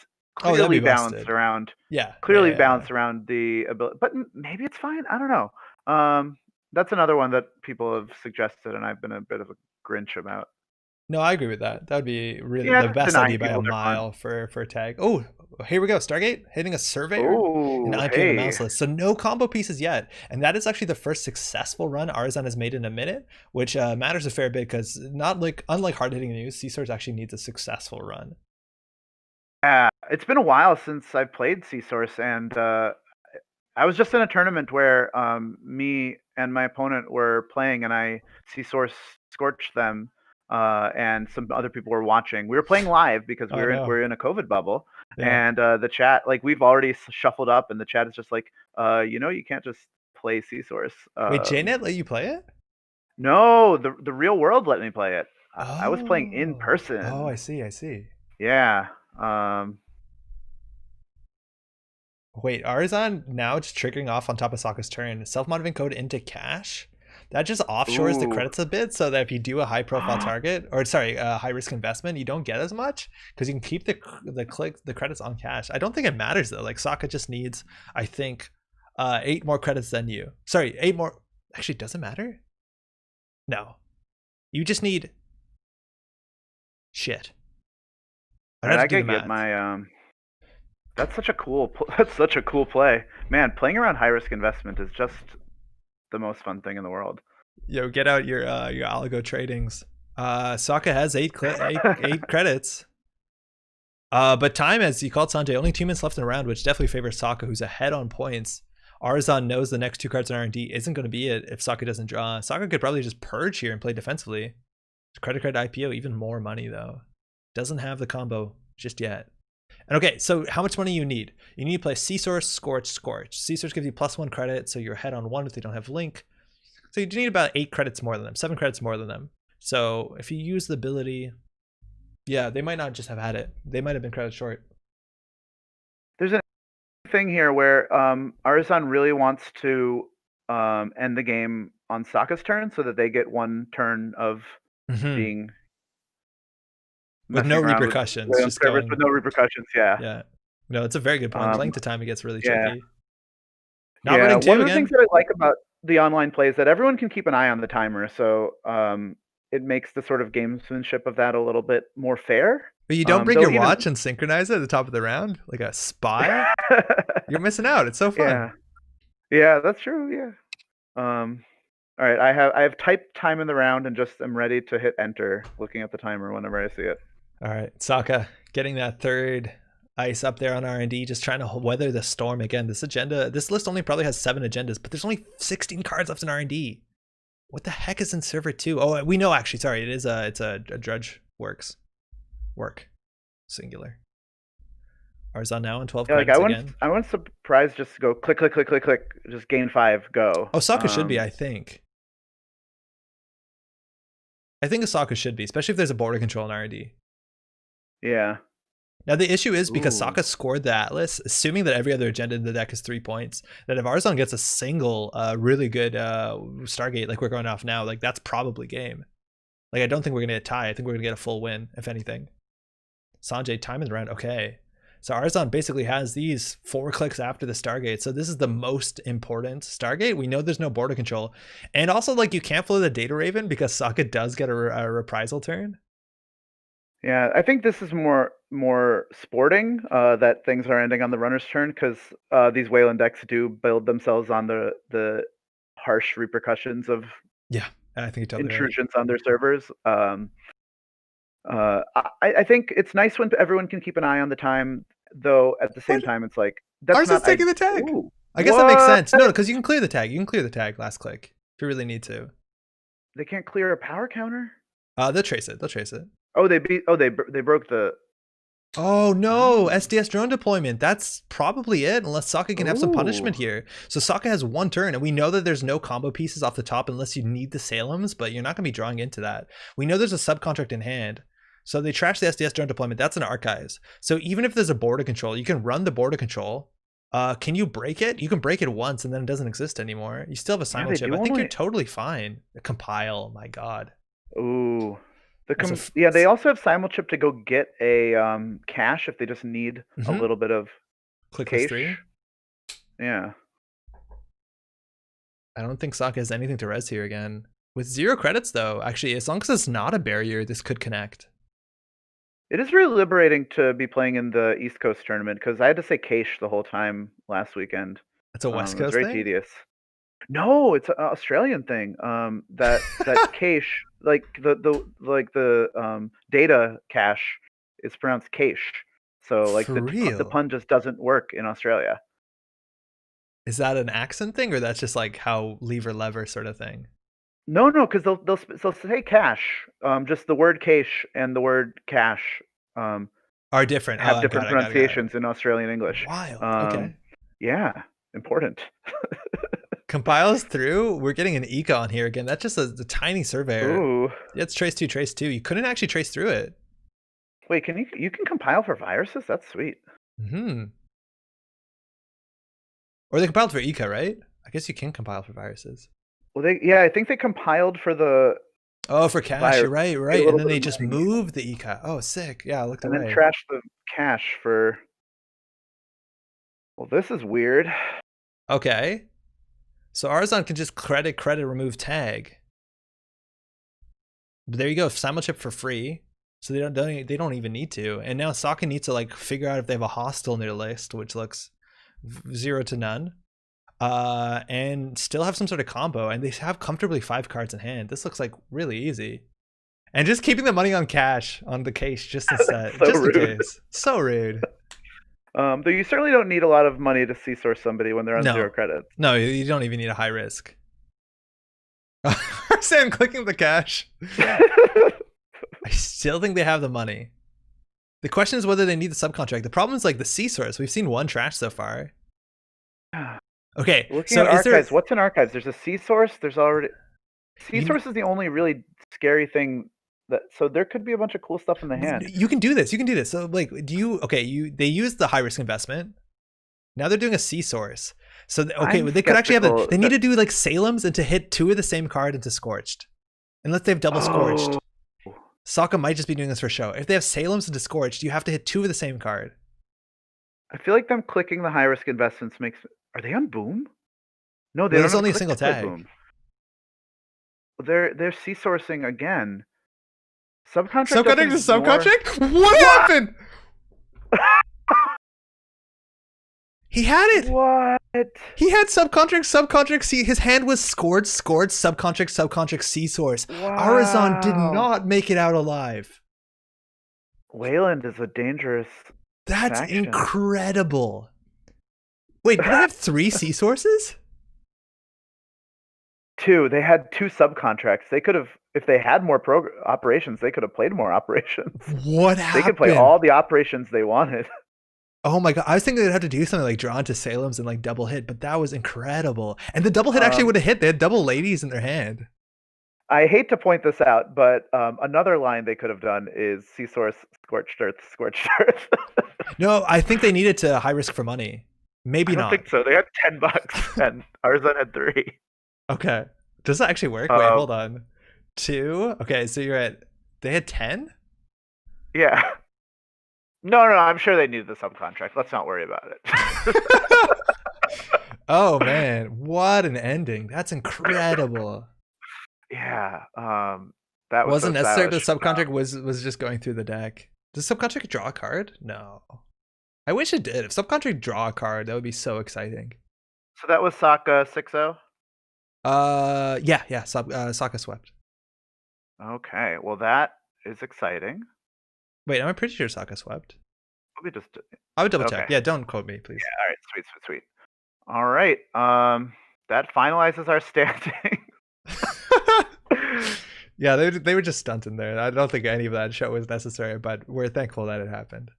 Oh, that'd be clearly balanced busted. around, Yeah, clearly balanced around the ability. But maybe it's fine. I don't know. That's another one that people have suggested, and I've been a bit of a Grinch about. No, I agree with that. That would be really the Yeah, best denying idea by a people their fun. mile for a tag. Oh, here we go. Stargate hitting a Surveyor and Oh, IP on the hey. mouse list. So no combo pieces yet. And that is actually the first successful run Arzon has made in a minute, which matters a fair bit because not like unlike hard hitting news, C-Source actually needs a successful run. Yeah, it's been a while since I've played C-Source, and I was just in a tournament where me and my opponent were playing, and I C-Source scorched them, and some other people were watching. We were playing live because Oh no. we're in a COVID bubble, Yeah. and the chat, like, we've already shuffled up, and the chat is just like, you can't just play C-Source. Wait, JNet let you play it? No, the real world let me play it. I was playing in Oh. Oh, I person. see. I see. Yeah. Wait, Arzon now just triggering off on top of Sokka's turn. Self-motivating code into cash. That just offshores the Ooh. credits a bit so that if you do a high-profile target, or sorry, a high-risk investment, you don't get as much because you can keep the credits on cash. I don't think it matters though. Like Sokka just needs, I think, 8 more credits than you. Sorry, 8 more. Actually, does it matter? No, you just need shit. I'd All right, have I to do the could get math. my That's such a cool. That's such a cool play, man. Playing around high risk investment is just the most fun thing in the world. Yo, get out your algo tradings. Sokka has 8 credits. But time, as you called Sanjay, only 2 minutes left in the round, which definitely favors Sokka, who's ahead on points. Arzon knows the next 2 cards in R&D isn't going to be it if Sokka doesn't draw. Sokka could probably just purge here and play defensively. Credit card IPO, even more money though. Doesn't have the combo just yet. And okay, so how much money you need? You need to play C-Source, Scorch, Scorch. C-Source gives you +1 credit, so you're ahead on 1 if they don't have Link. So you need about 8 credits more than them, 7 credits more than them. So if you use the ability, yeah, they might not just have had it. They might have been credit short. There's a thing here where Arzon really wants to end the game on Sokka's turn so that they get 1 turn of being With no messing around with repercussions, just servers going. with no repercussions. Yeah. Yeah. No, it's a very good point. Playing to time, it gets really Yeah. tricky. Not Yeah. running One two of the things again. that I like about the online play is that everyone can keep an eye on the timer, so it makes the sort of gamesmanship of that a little bit more fair. But you don't bring Though your even watch and synchronize it at the top of the round like a spy. You're missing out. It's so fun. Yeah, that's true. Yeah. All right, I have typed time in the round and just am ready to hit enter, looking at the timer whenever I see it. All right, Sokka getting that 3rd ice up there on R&D, just trying to weather the storm again. This list only probably has 7 agendas, but there's only 16 cards left in R&D. What the heck is in server 2? Oh, we know actually. Sorry, it's a drudge work singular. Arzon now on 12 Yeah, like credits again. I want surprise just to go click click click click click, just gain 5, go. Oh, Sokka should be, I think. I think Sokka should be, especially if there's a border control in R&D. Yeah. Now the issue is because Ooh. Sokka scored the Atlas, assuming that every other agenda in the deck is 3 points, that if Arzon gets a single really good Stargate like we're going off now, like that's probably game. Like I don't think we're gonna get a tie. I think we're gonna get a full win, if anything. Sanjay, time in the round, okay. So Arzon basically has these 4 clicks after the Stargate. So this is the most important Stargate. We know there's no border control. And also like you can't flow the Data Raven because Sokka does get a reprisal turn. Yeah, I think this is more sporting that things are ending on the runner's turn because these Wayland decks do build themselves on the harsh repercussions of Yeah, I think you're totally intrusions on their servers. I think it's nice when everyone can keep an eye on the time though at the same What? time, it's like that's Ours is not. taking the tag. Ooh, I guess that makes what? sense. No, because you can clear the tag. You can clear the tag last click if you really need to. They can't clear a power counter. They'll trace it. They'll trace it. Oh, they beat. Oh, they broke the. Oh no, Oh. SDS drone deployment. That's probably it, unless Sokka can have some punishment Ooh. here. So Sokka has one turn, and we know that there's no combo pieces off the top unless you need the Salems, but you're not going to be drawing into that. We know there's a subcontract in hand. So they trash the SDS drone deployment. That's an archives. So even if there's a border control, you can run the border control. Can you break it? You can break it once, and then it doesn't exist anymore. You still have a simul chip. I think you're totally fine. Compile, my God. Ooh. Yeah, they also have simulchip to go get a cache if they just need a little bit of Clickless 3. Yeah. I don't think Sokka has anything to res here again. With 0 credits, though, actually, as long as it's not a barrier, this could connect. It is really liberating to be playing in the East Coast tournament because I had to say cache the whole time last weekend. It's a West Coast thing? Very tedious. No, it's an Australian thing. That cache, like the data cache, is pronounced cache. So like the pun just doesn't work in Australia. Is that an accent thing, or that's just like how lever sort of thing? No, because they'll say cache. Just the word cache and the word cache are different. Have different pronunciations in Australian English. Wild. Okay. Yeah, important. Compiles through. We're getting an econ here again. That's just a tiny surveyor. Ooh. Yeah, it's trace 2. You couldn't actually trace through it. Wait, you can compile for viruses? That's sweet. Or they compiled for eco, right? I guess you can compile for viruses. Well, I think they compiled for the. Oh, for cache, you're right. And then they just moved the eco. Oh, sick. Yeah, I looked away. And then trashed the cache for. Well, this is weird. Okay. So Arzon can just credit, remove tag. But there you go, simulchip for free. So they don't even need to. And now Sokka needs to like figure out if they have a hostile in their list, which looks 0 to none. And still have some sort of combo, and they have comfortably 5 cards in hand. This looks like really easy. And just keeping the money on cash on the case just instead. So just rude. in case. So rude. Though you certainly don't need a lot of money to C-source somebody when they're on 0 credits. No, you don't even need a high risk. Sam clicking the cash. I still think they have the money. The question is whether they need the subcontract. The problem is like the C-source. We've seen 1 trash so far. Okay, looking at archives. What's in archives? There's a C-source. There's already C-source is the only really scary thing. So there could be a bunch of cool stuff in the hand. You can do this. So like, they use the high risk investment. Now they're doing a C source. So they could actually have they need to do like Salem's and to hit 2 of the same card into Scorched, unless they have double Scorched. Sokka might just be doing this for show. If they have Salem's into Scorched, you have to hit 2 of the same card. I feel like them clicking the high risk investments makes. Are they on boom? No, there's only a single tag. Boom. They're C sourcing again. Subcontract to subcontract? What happened? He had it. What? He had subcontract C. His hand was scored, subcontract C source. Wow. Arizon did not make it out alive. Wayland is a dangerous. That's incredible. Wait, did they have 3 C sources? 2. They had 2 subcontracts. They could have, if they had more operations, they could have played more operations. What happened? They could play all the operations they wanted. Oh my God. I was thinking they'd have to do something like draw into Salem's and like double hit, but that was incredible. And the double hit actually would have hit. They had double ladies in their hand. I hate to point this out, but another line they could have done is C-source, Scorched Earth. No, I think they needed to high risk for money. Maybe not. I don't think so. They had $10 and Arzon had 3. Okay. Does that actually work? Wait, hold on. 2? Okay, so you're at... They had 10? Yeah. No, I'm sure they needed the subcontract. Let's not worry about it. Oh, man. What an ending. That's incredible. Yeah. That wasn't necessary, but the subcontract was just going through the deck. Does subcontract draw a card? No. I wish it did. If subcontract draw a card, that would be so exciting. So that was Sokka 6-0? Yeah, Sokka swept. Okay, well that is exciting. Wait, I'm pretty sure Sokka swept. Let me just. I would double Okay. check. Yeah, don't quote me, please. Yeah. All right. Sweet. Sweet. Sweet. All right. That finalizes our standing. Yeah, they were just stunting there. I don't think any of that show was necessary, but we're thankful that it happened.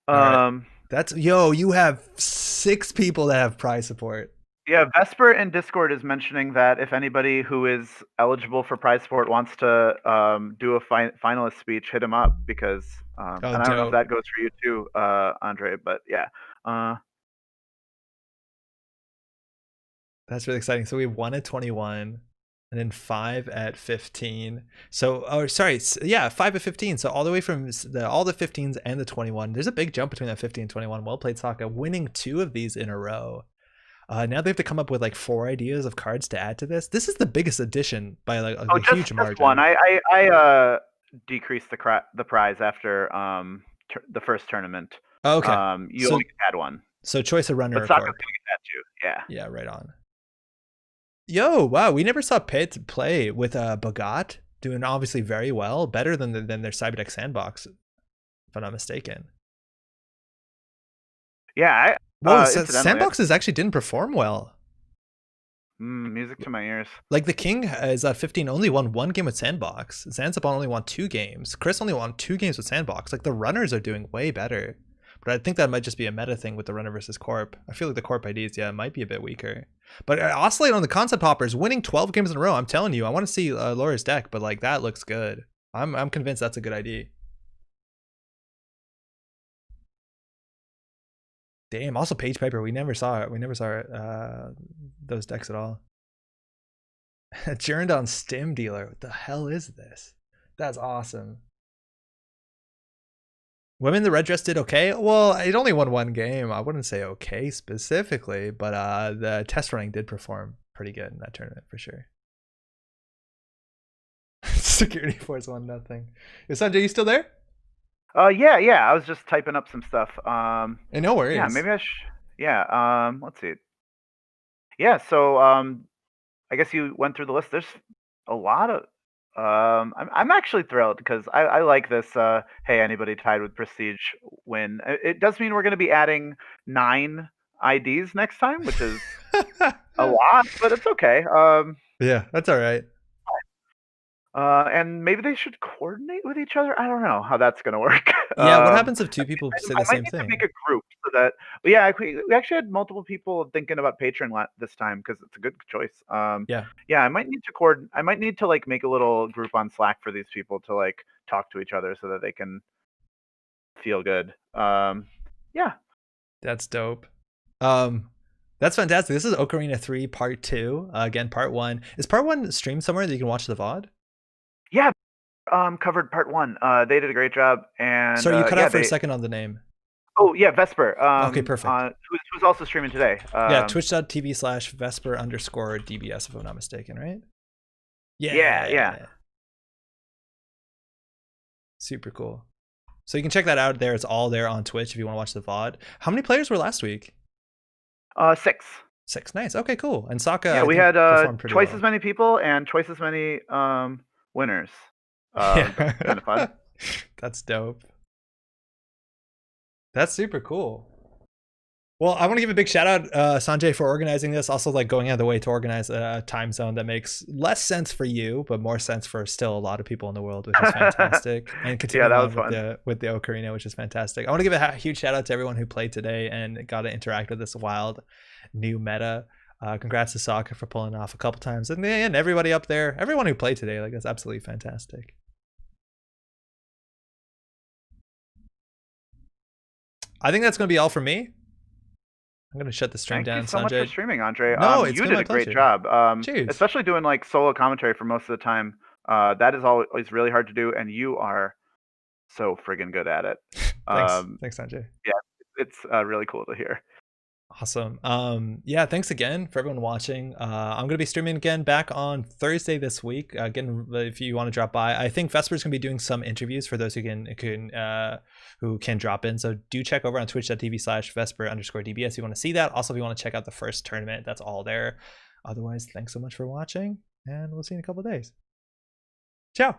All right. That's you have 6 people that have prize support. Yeah, Vesper in Discord is mentioning that if anybody who is eligible for prize support wants to do a finalist speech, hit him up because and I don't know if that goes for you too, Andre, but yeah. That's really exciting. So we have 1 at 21 and then 5 at 15. So, oh, sorry. Yeah, 5 at 15. So all the way from all the 15s and the 21. There's a big jump between that 15 and 21. Well played, Sokka, winning 2 of these in a row. Now they have to come up with like 4 ideas of cards to add to this. This is the biggest addition by like a huge margin. Just one. I decreased the prize after the first tournament. Oh, okay. You only had one. So choice of runner. But Sokka's gonna get that too. Yeah. Yeah, right on. Yo, wow, we never saw Pitt play with Bagat doing obviously very well, better than their Cyberdeck Sandbox, if I'm not mistaken. Yeah, Sandboxes actually didn't perform well. Music to my ears. Like the King is at 15 only won 1 game with Sandbox. Zanzibar only won 2 games. Chris only won 2 games with Sandbox. Like the runners are doing way better. But I think that might just be a meta thing with the runner versus Corp. I feel like the Corp IDs, yeah, might be a bit weaker. But Oscillate on the concept hoppers, winning 12 games in a row. I'm telling you, I want to see Laura's deck, but like that looks good. I'm convinced that's a good idea. Damn. Also, Page Piper, we never saw it. We never saw those decks at all. Jurned on Stim Dealer. What the hell is this? That's awesome. Women in the red dress did okay. Well, it only won 1 game. I wouldn't say okay specifically, but the test running did perform pretty good in that tournament for sure. Security Force 1-0. Is Sanjay, you still there? Yeah. I was just typing up some stuff. Hey, no worries. Yeah, maybe I should. Yeah. Let's see. Yeah. So I guess you went through the list. There's a lot of. I'm actually thrilled because I like this. Hey, anybody tied with Prestige win. It does mean we're going to be adding 9 IDs next time, which is a lot, but it's okay. Yeah, that's all right. And maybe they should coordinate with each other. I don't know how that's going to work. Yeah, what happens if 2 people say the same thing? I might need to make a group so that. But yeah, we actually had multiple people thinking about Patreon this time because it's a good choice. Yeah, I might need to I might need to like make a little group on Slack for these people to like talk to each other so that they can feel good. Yeah, that's dope. That's fantastic. This is OKORINA 3 Part 2. Again, Part 1. Is Part 1 streamed somewhere that you can watch the VOD? Yeah, covered Part 1. They did a great job. And sorry, you cut out for a second on the name. Oh yeah, Vesper. Okay, perfect. Who's also streaming today? Yeah, twitch.tv/Vesper_DBS if I'm not mistaken, right? Yeah. Super cool. So you can check that out there. It's all there on Twitch if you want to watch the VOD. How many players were last week? 6. 6. Nice. Okay, cool. And Sokka. Yeah, we had twice as many people and twice as many winners. Kind of fun. That's dope. That's super cool. Well, I want to give a big shout out Sanjay for organizing this. Also, like going out of the way to organize a time zone that makes less sense for you, but more sense for still a lot of people in the world, which is fantastic. And continuing on with the OKORINA, which is fantastic. I want to give a huge shout out to everyone who played today and got to interact with this wild new meta. Congrats to Sokka for pulling off a couple times, and everybody up there, everyone who played today, like that's absolutely fantastic. I think that's going to be all from me. I'm going to shut the stream down. Thank you so much for streaming, Andre. No, you did a great job. Especially doing like solo commentary for most of the time. That is always really hard to do, and you are so friggin' good at it. Thanks, Sanjay. Yeah, it's really cool to hear. Awesome. Yeah, thanks again for everyone watching. I'm going to be streaming again back on Thursday this week. Again, if you want to drop by, I think Vesper's going to be doing some interviews for those who can drop in. So do check over on twitch.tv/Vesper_DBS if you want to see that. Also, if you want to check out the first tournament, that's all there. Otherwise, thanks so much for watching, and we'll see you in a couple of days. Ciao.